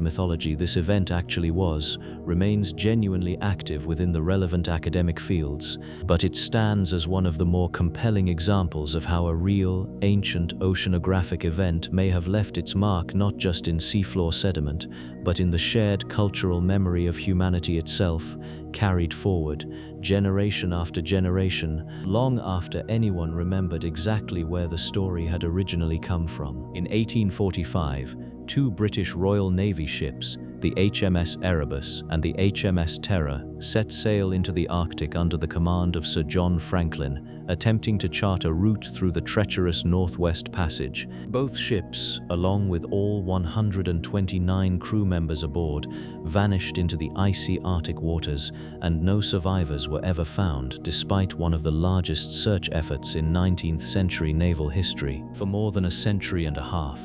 mythology this event actually was, remains genuinely active within the relevant academic fields, but it stands as one of the more compelling examples of how a real, ancient oceanographic event may have left its mark not just in seafloor sediment, but in the shared cultural memory of humanity itself, carried forward, generation after generation, long after anyone remembered exactly where the story had originally come from. In 1845, two British Royal Navy ships, the HMS Erebus and the HMS Terror, set sail into the Arctic under the command of Sir John Franklin, attempting to chart a route through the treacherous Northwest Passage. Both ships, along with all 129 crew members aboard, vanished into the icy Arctic waters, and no survivors were ever found, despite one of the largest search efforts in 19th-century naval history. For more than a century and a half,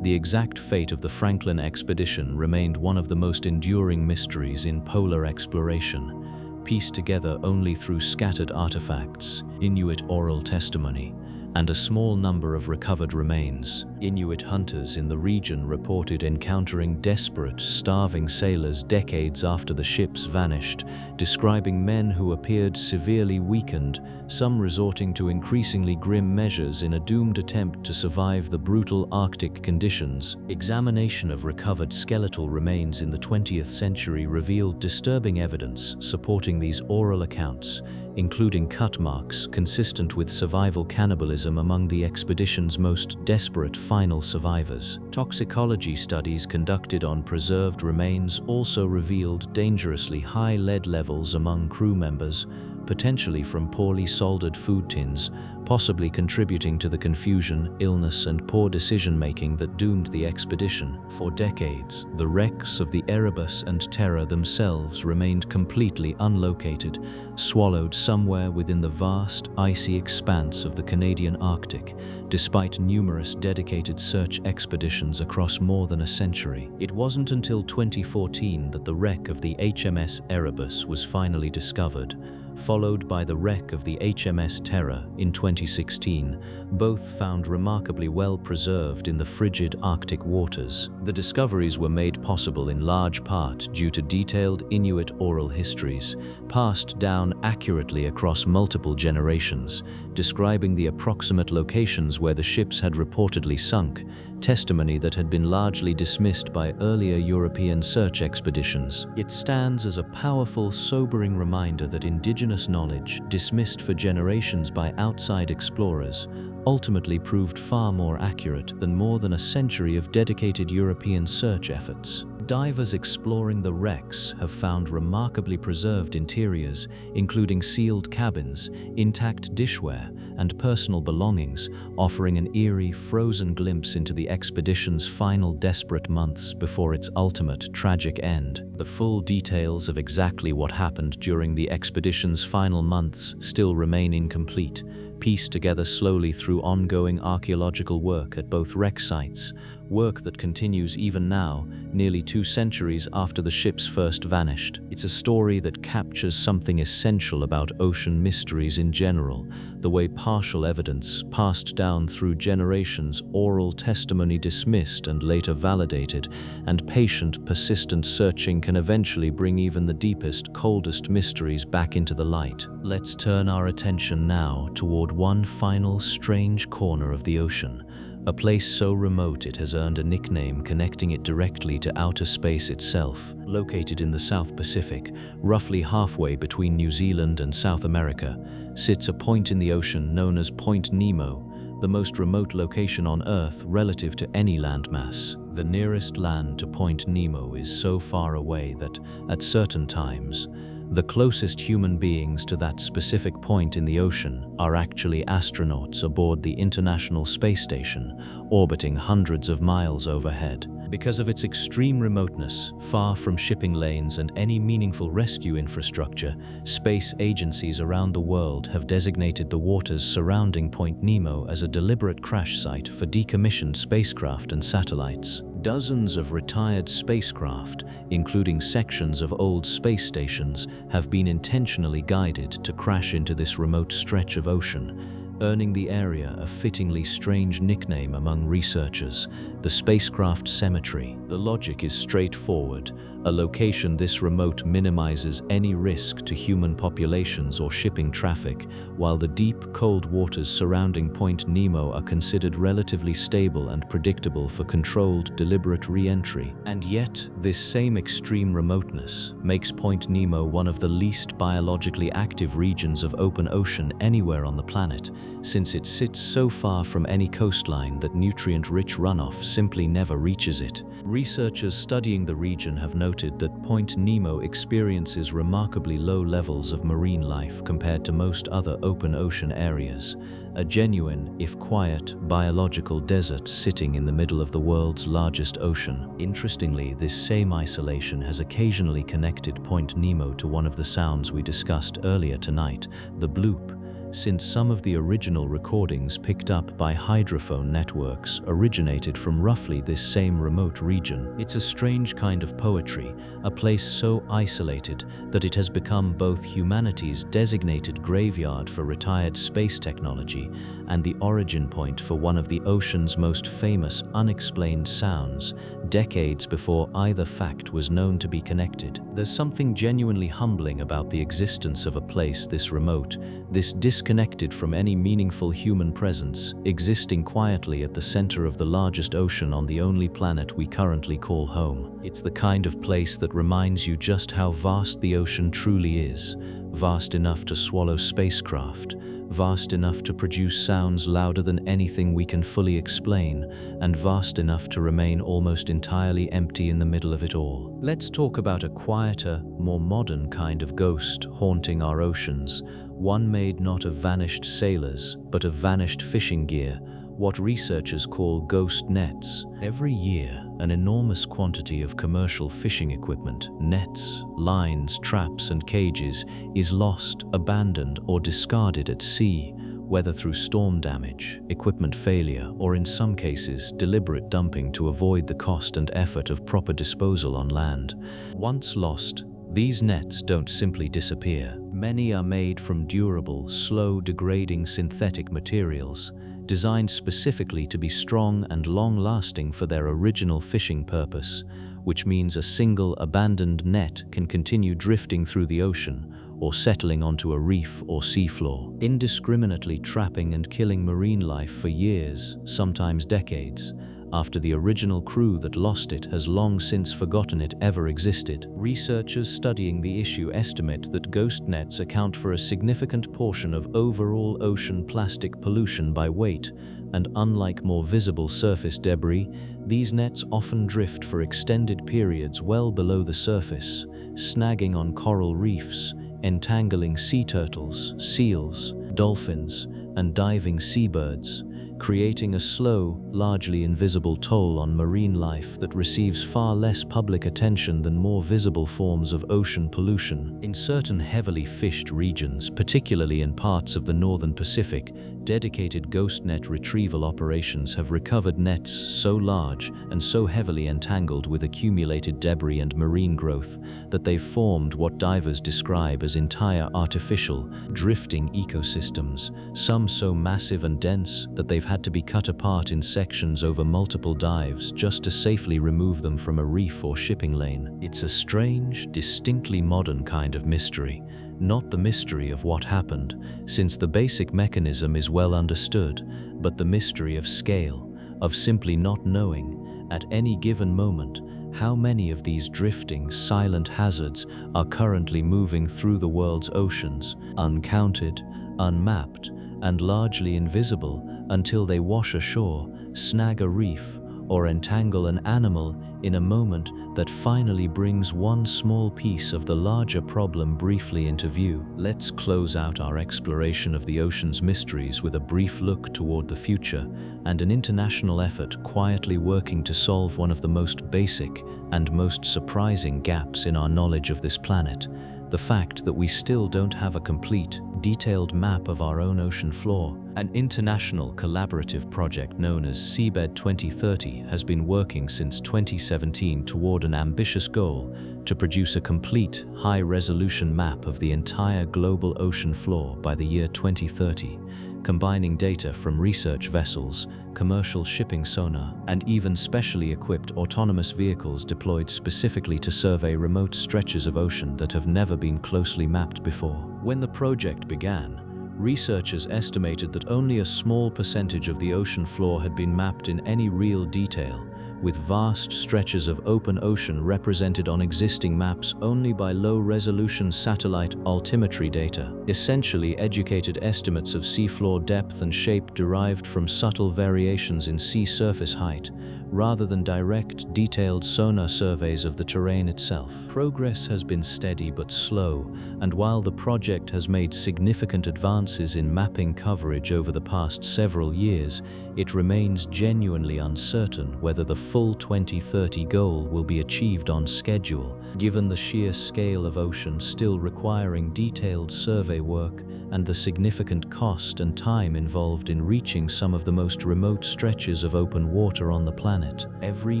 the exact fate of the Franklin expedition remained one of the most enduring mysteries in polar exploration, pieced together only through scattered artifacts, Inuit oral testimony, and a small number of recovered remains. Inuit hunters in the region reported encountering desperate, starving sailors decades after the ships vanished, describing men who appeared severely weakened, some resorting to increasingly grim measures in a doomed attempt to survive the brutal Arctic conditions. Examination of recovered skeletal remains in the 20th century revealed disturbing evidence supporting these oral accounts, including cut marks consistent with survival cannibalism among the expedition's most desperate final survivors. Toxicology studies conducted on preserved remains also revealed dangerously high lead levels among crew members, potentially from poorly soldered food tins, possibly contributing to the confusion, illness, and poor decision-making that doomed the expedition. For decades, the wrecks of the Erebus and Terror themselves remained completely unlocated, swallowed somewhere within the vast, icy expanse of the Canadian Arctic, despite numerous dedicated search expeditions across more than a century. It wasn't until 2014 that the wreck of the HMS Erebus was finally discovered, followed by the wreck of the HMS Terror in 2016, both found remarkably well preserved in the frigid Arctic waters. The discoveries were made possible in large part due to detailed Inuit oral histories, passed down accurately across multiple generations, describing the approximate locations where the ships had reportedly sunk, testimony that had been largely dismissed by earlier European search expeditions. It stands as a powerful, sobering reminder that indigenous knowledge, dismissed for generations by outside explorers, ultimately proved far more accurate than more than a century of dedicated European search efforts. Divers exploring the wrecks have found remarkably preserved interiors, including sealed cabins, intact dishware, and personal belongings, offering an eerie, frozen glimpse into the expedition's final desperate months before its ultimate tragic end. The full details of exactly what happened during the expedition's final months still remain incomplete, pieced together slowly through ongoing archaeological work at both wreck sites, work that continues even now, nearly 2 centuries after the ships first vanished. It's a story that captures something essential about ocean mysteries in general, the way partial evidence, passed down through generations, oral testimony dismissed and later validated, and patient, persistent searching can eventually bring even the deepest, coldest mysteries back into the light. Let's turn our attention now toward one final strange corner of the ocean, a place so remote it has earned a nickname connecting it directly to outer space itself. Located in the South Pacific, roughly halfway between New Zealand and South America, sits a point in the ocean known as Point Nemo, the most remote location on Earth relative to any landmass. The nearest land to Point Nemo is so far away that, at certain times, the closest human beings to that specific point in the ocean are actually astronauts aboard the International Space Station, orbiting hundreds of miles overhead. Because of its extreme remoteness, far from shipping lanes and any meaningful rescue infrastructure, space agencies around the world have designated the waters surrounding Point Nemo as a deliberate crash site for decommissioned spacecraft and satellites. Dozens of retired spacecraft, including sections of old space stations, have been intentionally guided to crash into this remote stretch of ocean, earning the area a fittingly strange nickname among researchers, the Spacecraft Cemetery. The logic is straightforward. A location this remote minimizes any risk to human populations or shipping traffic, while the deep, cold waters surrounding Point Nemo are considered relatively stable and predictable for controlled, deliberate re-entry. And yet, this same extreme remoteness makes Point Nemo one of the least biologically active regions of open ocean anywhere on the planet, since it sits so far from any coastline that nutrient-rich runoff simply never reaches it. Researchers studying the region have noted that Point Nemo experiences remarkably low levels of marine life compared to most other open ocean areas, a genuine, if quiet, biological desert sitting in the middle of the world's largest ocean. Interestingly, this same isolation has occasionally connected Point Nemo to one of the sounds we discussed earlier tonight, the bloop, since some of the original recordings picked up by hydrophone networks originated from roughly this same remote region. It's a strange kind of poetry, a place so isolated that it has become both humanity's designated graveyard for retired space technology and the origin point for one of the ocean's most famous unexplained sounds, decades before either fact was known to be connected. There's something genuinely humbling about the existence of a place this remote, this disconnected from any meaningful human presence, existing quietly at the center of the largest ocean on the only planet we currently call home. It's the kind of place that reminds you just how vast the ocean truly is, vast enough to swallow spacecraft, vast enough to produce sounds louder than anything we can fully explain, and vast enough to remain almost entirely empty in the middle of it all. Let's talk about a quieter, more modern kind of ghost haunting our oceans, one made not of vanished sailors, but of vanished fishing gear, what researchers call ghost nets. Every year, an enormous quantity of commercial fishing equipment, nets, lines, traps, and cages, is lost, abandoned, or discarded at sea, whether through storm damage, equipment failure, or in some cases, deliberate dumping to avoid the cost and effort of proper disposal on land. Once lost, these nets don't simply disappear. Many are made from durable, slow-degrading synthetic materials, designed specifically to be strong and long-lasting for their original fishing purpose, which means a single abandoned net can continue drifting through the ocean or settling onto a reef or seafloor, indiscriminately trapping and killing marine life for years, sometimes decades. after the original crew that lost it has long since forgotten it ever existed. Researchers studying the issue estimate that ghost nets account for a significant portion of overall ocean plastic pollution by weight, and unlike more visible surface debris, these nets often drift for extended periods well below the surface, snagging on coral reefs, entangling sea turtles, seals, dolphins, and diving seabirds, creating a slow, largely invisible toll on marine life that receives far less public attention than more visible forms of ocean pollution. In certain heavily fished regions, particularly in parts of the northern Pacific, dedicated ghost net retrieval operations have recovered nets so large and so heavily entangled with accumulated debris and marine growth that they've formed what divers describe as entire artificial, drifting ecosystems, some so massive and dense that they've had to be cut apart in sections over multiple dives just to safely remove them from a reef or shipping lane. It's a strange, distinctly modern kind of mystery, not the mystery of what happened, since the basic mechanism is well understood, but the mystery of scale, of simply not knowing, at any given moment, how many of these drifting, silent hazards are currently moving through the world's oceans, uncounted, unmapped, and largely invisible until they wash ashore, snag a reef, or entangle an animal in a moment that finally brings one small piece of the larger problem briefly into view. Let's close out our exploration of the ocean's mysteries with a brief look toward the future and an international effort quietly working to solve one of the most basic and most surprising gaps in our knowledge of this planet: the fact that we still don't have a complete, detailed map of our own ocean floor. An international collaborative project known as Seabed 2030 has been working since 2017 toward an ambitious goal to produce a complete, high-resolution map of the entire global ocean floor by the year 2030, combining data from research vessels, commercial shipping sonar, and even specially equipped autonomous vehicles deployed specifically to survey remote stretches of ocean that have never been closely mapped before. When the project began, researchers estimated that only a small percentage of the ocean floor had been mapped in any real detail, with vast stretches of open ocean represented on existing maps only by low-resolution satellite altimetry data, essentially educated estimates of seafloor depth and shape derived from subtle variations in sea surface height, rather than direct, detailed sonar surveys of the terrain itself. Progress has been steady but slow, and while the project has made significant advances in mapping coverage over the past several years, it remains genuinely uncertain whether the full 2030 goal will be achieved on schedule, given the sheer scale of ocean still requiring detailed survey work and the significant cost and time involved in reaching some of the most remote stretches of open water on the planet. Every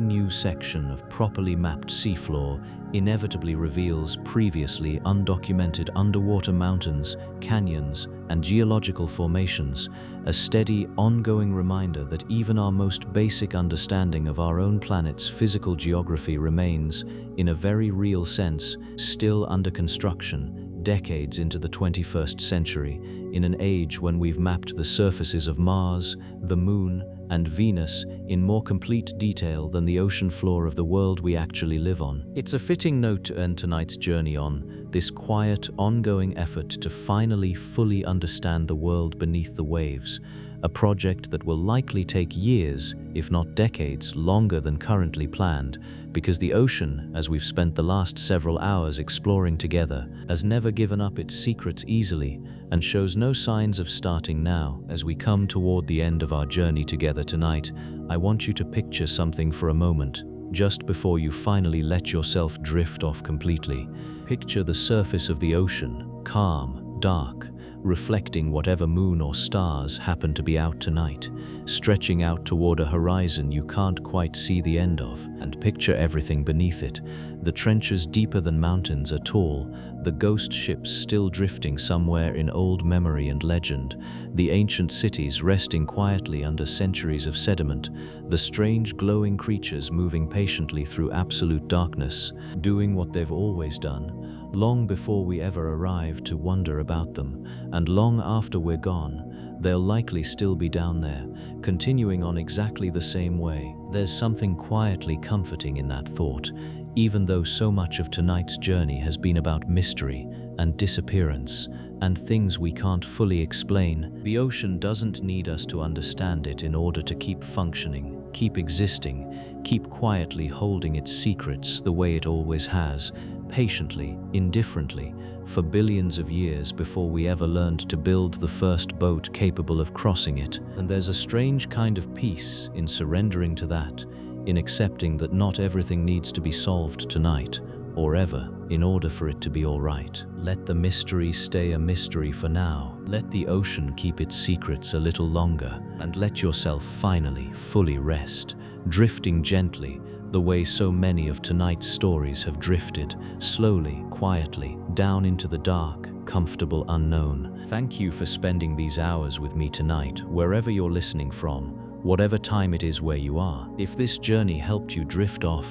new section of properly mapped seafloor inevitably reveals previously undocumented underwater mountains, canyons, and geological formations, a steady, ongoing reminder that even our most basic understanding of our own planet's physical geography remains, in a very real sense, still under construction, decades into the 21st century, in an age when we've mapped the surfaces of Mars, the Moon, and Venus in more complete detail than the ocean floor of the world we actually live on. It's a fitting note to end tonight's journey on, this quiet, ongoing effort to finally fully understand the world beneath the waves, a project that will likely take years, if not decades, longer than currently planned, because the ocean, as we've spent the last several hours exploring together, has never given up its secrets easily and shows no signs of starting now. As we come toward the end of our journey together tonight, I want you to picture something for a moment, just before you finally let yourself drift off completely. Picture the surface of the ocean, calm, dark, reflecting whatever moon or stars happen to be out tonight, stretching out toward a horizon you can't quite see the end of, and picture everything beneath it. The trenches deeper than mountains are tall, the ghost ships still drifting somewhere in old memory and legend, the ancient cities resting quietly under centuries of sediment, the strange glowing creatures moving patiently through absolute darkness, doing what they've always done, long before we ever arrive to wonder about them, and long after we're gone, they'll likely still be down there, continuing on exactly the same way. There's something quietly comforting in that thought, even though so much of tonight's journey has been about mystery and disappearance and things we can't fully explain. The ocean doesn't need us to understand it in order to keep functioning, keep existing, keep quietly holding its secrets the way it always has, patiently, indifferently, for billions of years before we ever learned to build the first boat capable of crossing it. And there's a strange kind of peace in surrendering to that, in accepting that not everything needs to be solved tonight or ever in order for it to be all right. Let the mystery stay a mystery for now. Let the ocean keep its secrets a little longer, and let yourself finally fully rest, drifting gently the way so many of tonight's stories have drifted, slowly, quietly, down into the dark, comfortable unknown. Thank you for spending these hours with me tonight, wherever you're listening from, whatever time it is where you are. If this journey helped you drift off,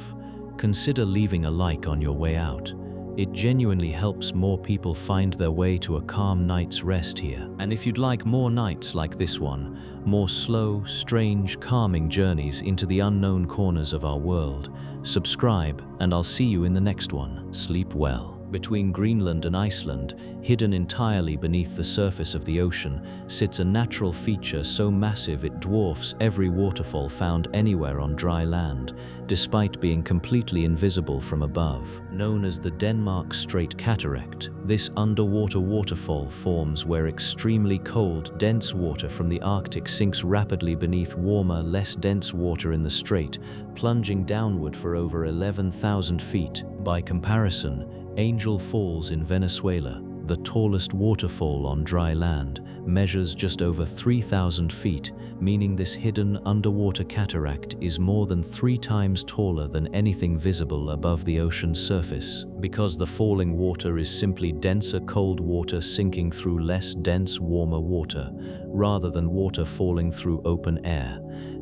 consider leaving a like on your way out. It genuinely helps more people find their way to a calm night's rest here. And if you'd like more nights like this one, more slow, strange, calming journeys into the unknown corners of our world, subscribe and I'll see you in the next one. Sleep well. Between Greenland and Iceland, hidden entirely beneath the surface of the ocean, sits a natural feature so massive it dwarfs every waterfall found anywhere on dry land, despite being completely invisible from above. Known as the Denmark Strait Cataract, this underwater waterfall forms where extremely cold, dense water from the Arctic sinks rapidly beneath warmer, less dense water in the strait, plunging downward for over 11,000 feet. By comparison, Angel Falls in Venezuela, the tallest waterfall on dry land, measures just over 3,000 feet, meaning this hidden underwater cataract is more than 3 times taller than anything visible above the ocean's surface. Because the falling water is simply denser cold water sinking through less dense warmer water, rather than water falling through open air,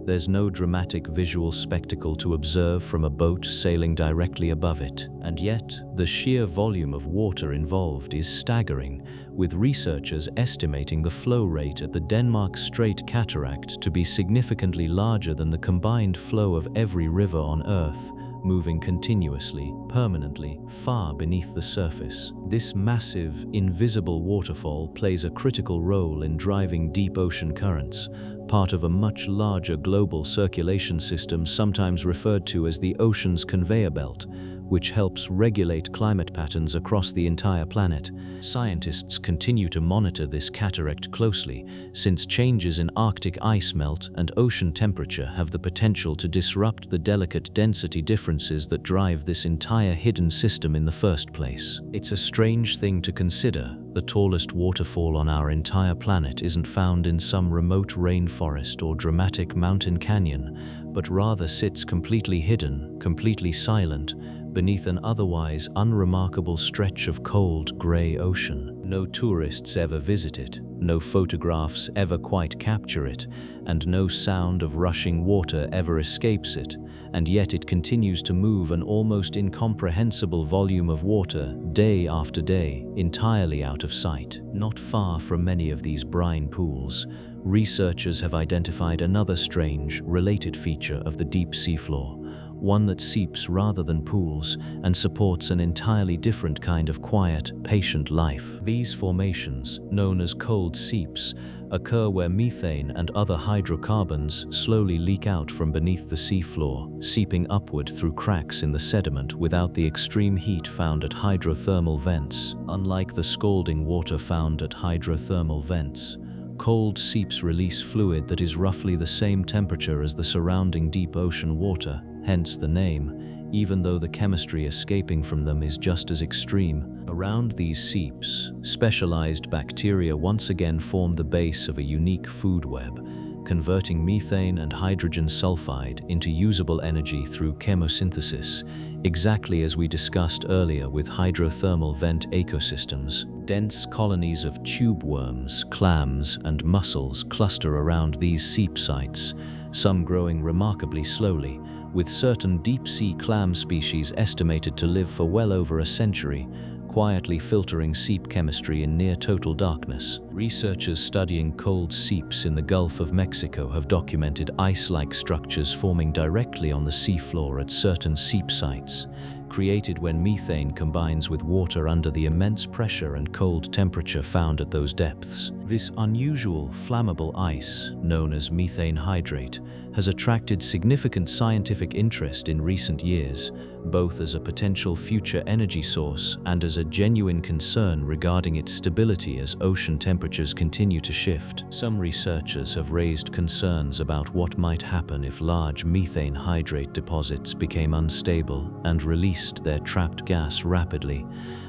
there's no dramatic visual spectacle to observe from a boat sailing directly above it. And yet, the sheer volume of water involved is staggering, with researchers estimating the flow rate at the Denmark Strait Cataract to be significantly larger than the combined flow of every river on Earth, moving continuously, permanently, far beneath the surface. This massive, invisible waterfall plays a critical role in driving deep ocean currents, part of a much larger global circulation system sometimes referred to as the ocean's conveyor belt, which helps regulate climate patterns across the entire planet. Scientists continue to monitor this cataract closely, since changes in Arctic ice melt and ocean temperature have the potential to disrupt the delicate density differences that drive this entire hidden system in the first place. It's a strange thing to consider. The tallest waterfall on our entire planet isn't found in some remote rainforest or dramatic mountain canyon, but rather sits completely hidden, completely silent, beneath an otherwise unremarkable stretch of cold, grey ocean. No tourists ever visit it, no photographs ever quite capture it, and no sound of rushing water ever escapes it, and yet it continues to move an almost incomprehensible volume of water day after day, entirely out of sight. Not far from many of these brine pools, researchers have identified another strange, related feature of the deep seafloor, one that seeps rather than pools and supports an entirely different kind of quiet, patient life. These formations, known as cold seeps, occur where methane and other hydrocarbons slowly leak out from beneath the seafloor, seeping upward through cracks in the sediment without the extreme heat found at hydrothermal vents. Unlike the scalding water found at hydrothermal vents, cold seeps release fluid that is roughly the same temperature as the surrounding deep ocean water, hence the name, even though the chemistry escaping from them is just as extreme. Around these seeps, specialized bacteria once again form the base of a unique food web, converting methane and hydrogen sulfide into usable energy through chemosynthesis, exactly as we discussed earlier with hydrothermal vent ecosystems. Dense colonies of tube worms, clams, and mussels cluster around these seep sites, some growing remarkably slowly, with certain deep-sea clam species estimated to live for well over a century, quietly filtering seep chemistry in near-total darkness. Researchers studying cold seeps in the Gulf of Mexico have documented ice-like structures forming directly on the seafloor at certain seep sites, created when methane combines with water under the immense pressure and cold temperature found at those depths. This unusual, flammable ice, known as methane hydrate, has attracted significant scientific interest in recent years, both as a potential future energy source and as a genuine concern regarding its stability as ocean temperatures continue to shift. Some researchers have raised concerns about what might happen if large methane hydrate deposits became unstable and released their trapped gas rapidly,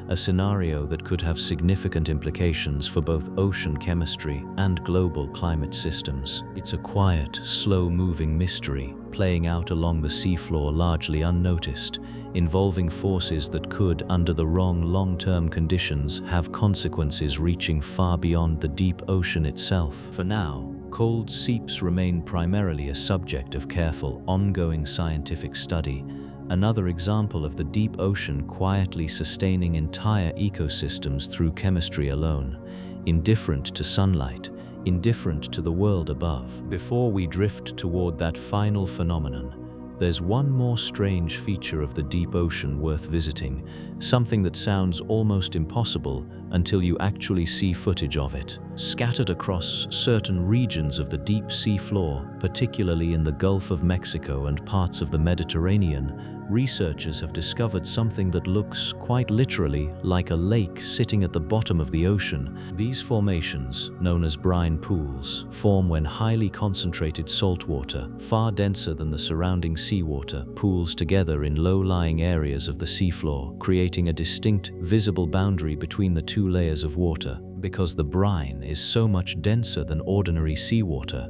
a scenario that could have significant implications for both ocean chemistry and global climate systems. It's a quiet, slow-moving mystery playing out along the seafloor largely unnoticed, involving forces that could, under the wrong long-term conditions, have consequences reaching far beyond the deep ocean itself. For now, cold seeps remain primarily a subject of careful, ongoing scientific study, another example of the deep ocean quietly sustaining entire ecosystems through chemistry alone, indifferent to sunlight, indifferent to the world above. Before we drift toward that final phenomenon, there's one more strange feature of the deep ocean worth visiting, something that sounds almost impossible until you actually see footage of it. Scattered across certain regions of the deep sea floor, particularly in the Gulf of Mexico and parts of the Mediterranean, researchers have discovered something that looks quite literally like a lake sitting at the bottom of the ocean. These formations, known as brine pools, form when highly concentrated salt water, far denser than the surrounding seawater, pools together in low-lying areas of the seafloor, creating a distinct, visible boundary between the two layers of water. Because the brine is so much denser than ordinary seawater,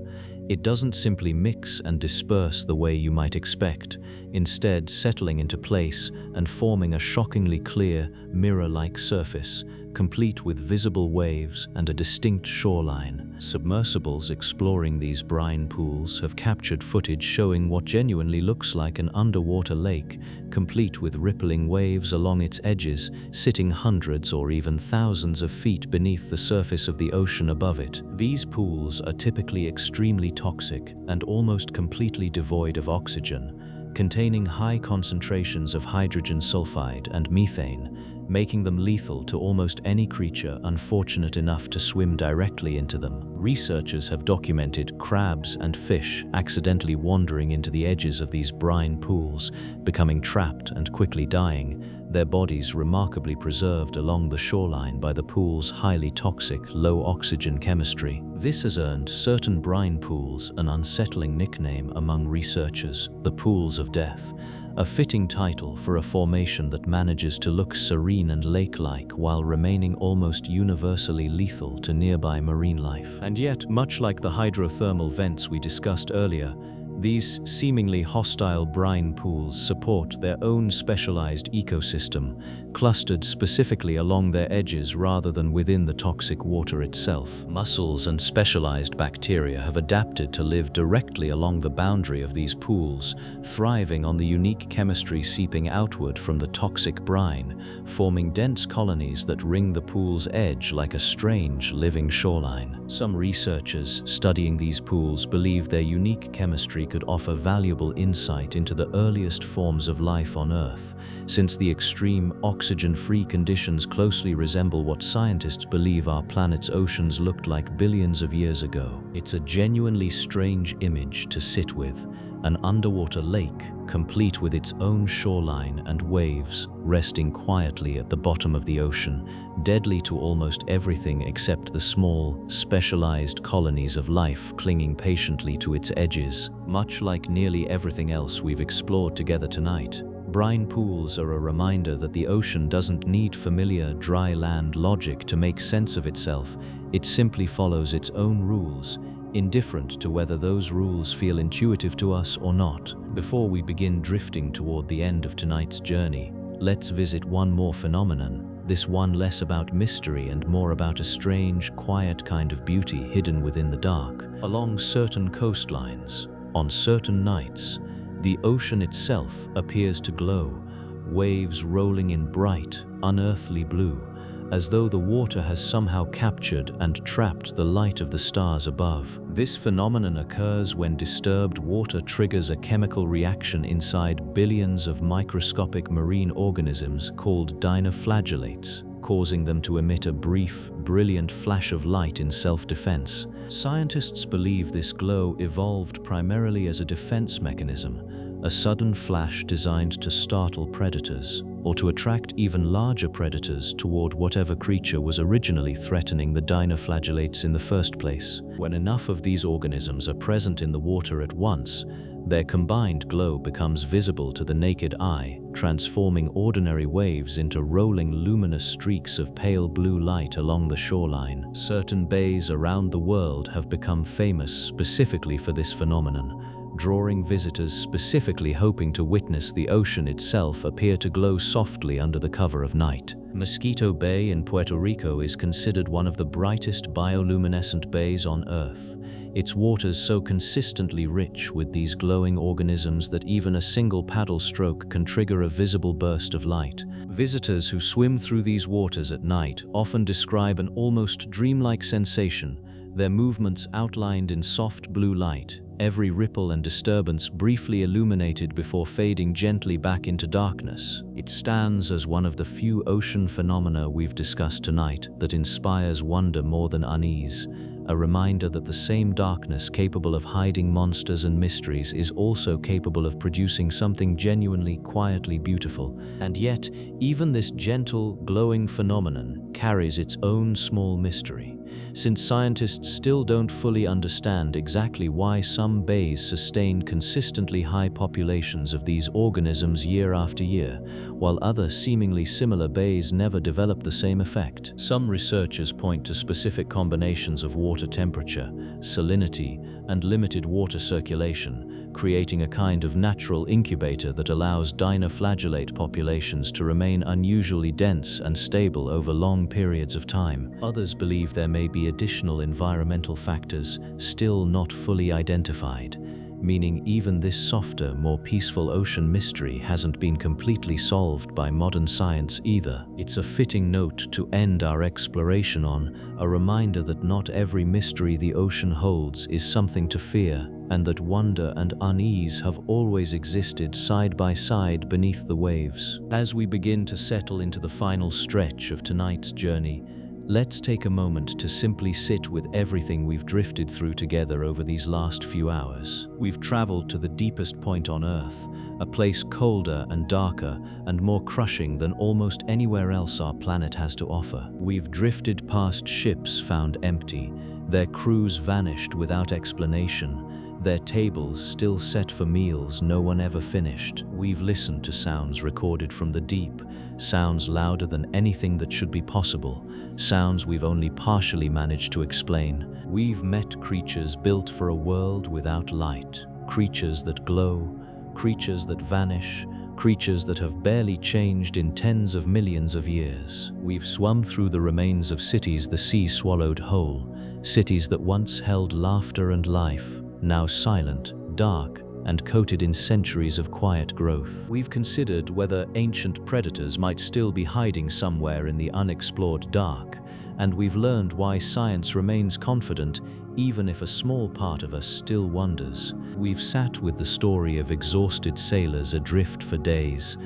it doesn't simply mix and disperse the way you might expect, instead settling into place and forming a shockingly clear, mirror-like surface, complete with visible waves and a distinct shoreline. Submersibles exploring these brine pools have captured footage showing what genuinely looks like an underwater lake, complete with rippling waves along its edges, sitting hundreds or even thousands of feet beneath the surface of the ocean above it. These pools are typically extremely toxic and almost completely devoid of oxygen, containing high concentrations of hydrogen sulfide and methane, making them lethal to almost any creature unfortunate enough to swim directly into them. Researchers have documented crabs and fish accidentally wandering into the edges of these brine pools, becoming trapped and quickly dying, their bodies remarkably preserved along the shoreline by the pool's highly toxic, low-oxygen chemistry. This has earned certain brine pools an unsettling nickname among researchers, the pools of death, a fitting title for a formation that manages to look serene and lake-like while remaining almost universally lethal to nearby marine life. And yet, much like the hydrothermal vents we discussed earlier, these seemingly hostile brine pools support their own specialized ecosystem, clustered specifically along their edges rather than within the toxic water itself. Mussels and specialized bacteria have adapted to live directly along the boundary of these pools, thriving on the unique chemistry seeping outward from the toxic brine, forming dense colonies that ring the pool's edge like a strange living shoreline. Some researchers studying these pools believe their unique chemistry could offer valuable insight into the earliest forms of life on Earth, since the extreme oxygen-free conditions closely resemble what scientists believe our planet's oceans looked like billions of years ago. It's a genuinely strange image to sit with, an underwater lake, complete with its own shoreline and waves, resting quietly at the bottom of the ocean, deadly to almost everything except the small, specialized colonies of life clinging patiently to its edges. Much like nearly everything else we've explored together tonight, brine pools are a reminder that the ocean doesn't need familiar dry land logic to make sense of itself. It simply follows its own rules, indifferent to whether those rules feel intuitive to us or not. Before we begin drifting toward the end of tonight's journey, let's visit one more phenomenon, this one less about mystery and more about a strange, quiet kind of beauty hidden within the dark. Along certain coastlines, on certain nights, the ocean itself appears to glow, waves rolling in bright, unearthly blue, as though the water has somehow captured and trapped the light of the stars above. This phenomenon occurs when disturbed water triggers a chemical reaction inside billions of microscopic marine organisms called dinoflagellates, causing them to emit a brief, brilliant flash of light in self-defense. Scientists believe this glow evolved primarily as a defense mechanism, a sudden flash designed to startle predators, or to attract even larger predators toward whatever creature was originally threatening the dinoflagellates in the first place. When enough of these organisms are present in the water at once, their combined glow becomes visible to the naked eye, transforming ordinary waves into rolling luminous streaks of pale blue light along the shoreline. Certain bays around the world have become famous specifically for this phenomenon, drawing visitors specifically hoping to witness the ocean itself appear to glow softly under the cover of night. Mosquito Bay in Puerto Rico is considered one of the brightest bioluminescent bays on Earth, its waters so consistently rich with these glowing organisms that even a single paddle stroke can trigger a visible burst of light. Visitors who swim through these waters at night often describe an almost dreamlike sensation, their movements outlined in soft blue light, every ripple and disturbance briefly illuminated before fading gently back into darkness. It stands as one of the few ocean phenomena we've discussed tonight that inspires wonder more than unease, a reminder that the same darkness capable of hiding monsters and mysteries is also capable of producing something genuinely, quietly beautiful. And yet, even this gentle, glowing phenomenon carries its own small mystery, since scientists still don't fully understand exactly why some bays sustain consistently high populations of these organisms year after year, while other seemingly similar bays never develop the same effect. Some researchers point to specific combinations of water temperature, salinity, and limited water circulation, creating a kind of natural incubator that allows dinoflagellate populations to remain unusually dense and stable over long periods of time. Others believe there may be additional environmental factors still not fully identified, meaning even this softer, more peaceful ocean mystery hasn't been completely solved by modern science either. It's a fitting note to end our exploration on, a reminder that not every mystery the ocean holds is something to fear, and that wonder and unease have always existed side by side beneath the waves. As we begin to settle into the final stretch of tonight's journey, let's take a moment to simply sit with everything we've drifted through together over these last few hours. We've traveled to the deepest point on Earth, a place colder and darker and more crushing than almost anywhere else our planet has to offer. We've drifted past ships found empty, their crews vanished without explanation, their tables still set for meals no one ever finished. We've listened to sounds recorded from the deep, sounds louder than anything that should be possible, sounds we've only partially managed to explain. We've met creatures built for a world without light, creatures that glow, creatures that vanish, creatures that have barely changed in tens of millions of years. We've swum through the remains of cities the sea swallowed whole, cities that once held laughter and life, now silent, dark, and coated in centuries of quiet growth. We've considered whether ancient predators might still be hiding somewhere in the unexplored dark, and we've learned why science remains confident even if a small part of us still wonders. We've sat with the story of exhausted sailors adrift for days,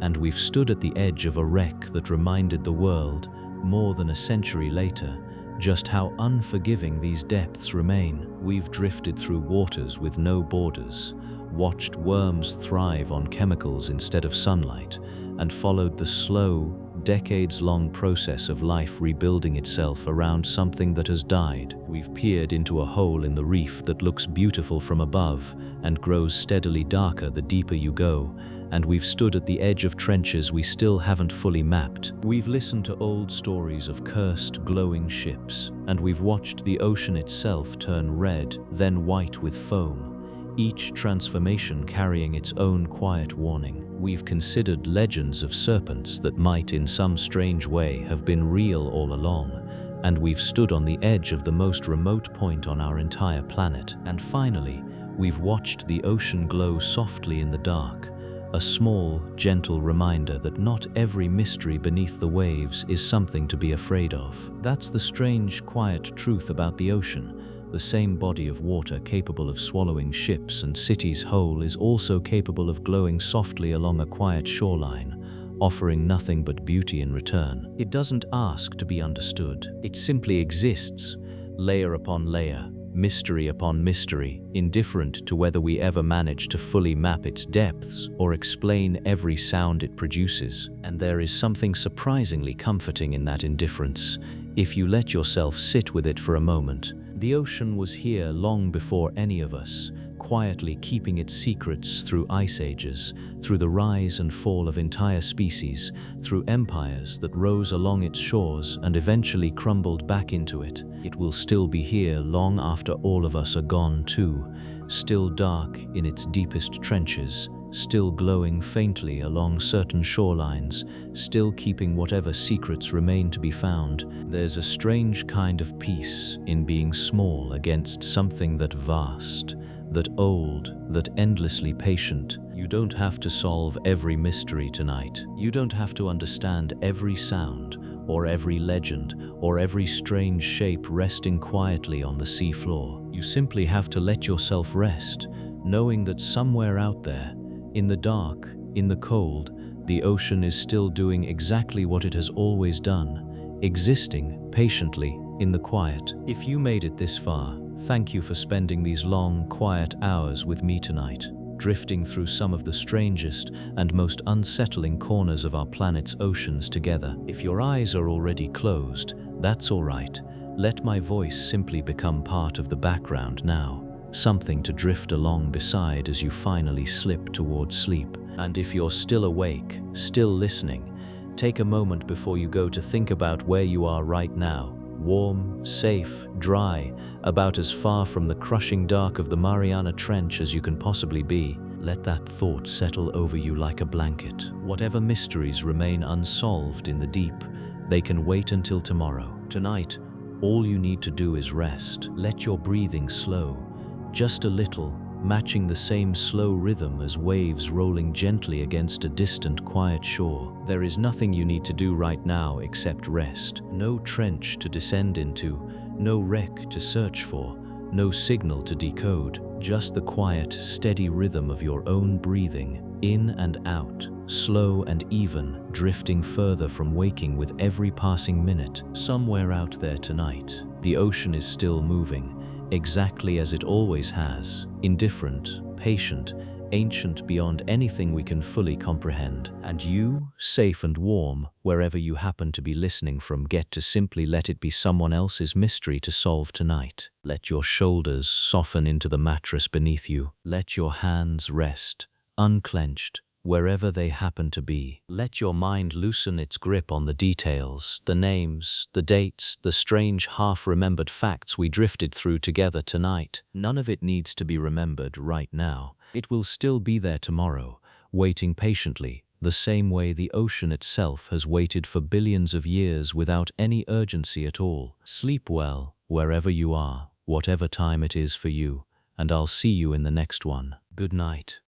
and we've stood at the edge of a wreck that reminded the world, more than a century later, just how unforgiving these depths remain. We've drifted through waters with no borders, watched worms thrive on chemicals instead of sunlight, and followed the slow, decades-long process of life rebuilding itself around something that has died. We've peered into a hole in the reef that looks beautiful from above and grows steadily darker the deeper you go, and we've stood at the edge of trenches we still haven't fully mapped. We've listened to old stories of cursed, glowing ships, and we've watched the ocean itself turn red, then white with foam, each transformation carrying its own quiet warning. We've considered legends of serpents that might in some strange way have been real all along, and we've stood on the edge of the most remote point on our entire planet. And finally, we've watched the ocean glow softly in the dark, a small, gentle reminder that not every mystery beneath the waves is something to be afraid of. That's the strange, quiet truth about the ocean. The same body of water capable of swallowing ships and cities whole is also capable of glowing softly along a quiet shoreline, offering nothing but beauty in return. It doesn't ask to be understood. It simply exists, layer upon layer, mystery upon mystery, indifferent to whether we ever manage to fully map its depths or explain every sound it produces. And there is something surprisingly comforting in that indifference, if you let yourself sit with it for a moment. The ocean was here long before any of us, quietly keeping its secrets through ice ages, through the rise and fall of entire species, through empires that rose along its shores and eventually crumbled back into it. It will still be here long after all of us are gone too, still dark in its deepest trenches, still glowing faintly along certain shorelines, still keeping whatever secrets remain to be found. There's a strange kind of peace in being small against something that vast, that old, that endlessly patient. You don't have to solve every mystery tonight. You don't have to understand every sound, or every legend, or every strange shape resting quietly on the seafloor. You simply have to let yourself rest, knowing that somewhere out there, in the dark, in the cold, the ocean is still doing exactly what it has always done, existing patiently in the quiet. If you made it this far, thank you for spending these long, quiet hours with me tonight, drifting through some of the strangest and most unsettling corners of our planet's oceans together. If your eyes are already closed, that's all right. Let my voice simply become part of the background now, something to drift along beside as you finally slip towards sleep. And if you're still awake, still listening, take a moment before you go to think about where you are right now. Warm, safe, dry, about as far from the crushing dark of the Mariana Trench as you can possibly be. Let that thought settle over you like a blanket. Whatever mysteries remain unsolved in the deep, they can wait until tomorrow. Tonight, all you need to do is rest. Let your breathing slow, just a little, matching the same slow rhythm as waves rolling gently against a distant, quiet shore. There is nothing you need to do right now except rest. No trench to descend into, no wreck to search for, no signal to decode, just the quiet, steady rhythm of your own breathing, in and out, slow and even, drifting further from waking with every passing minute. Somewhere out there tonight, the ocean is still moving, exactly as it always has, indifferent, patient, ancient beyond anything we can fully comprehend. And you, safe and warm, wherever you happen to be listening from, get to simply let it be someone else's mystery to solve tonight. Let your shoulders soften into the mattress beneath you. Let your hands rest, unclenched, wherever they happen to be. Let your mind loosen its grip on the details, the names, the dates, the strange half-remembered facts we drifted through together tonight. None of it needs to be remembered right now. It will still be there tomorrow, waiting patiently, the same way the ocean itself has waited for billions of years without any urgency at all. Sleep well, wherever you are, whatever time it is for you, and I'll see you in the next one. Good night.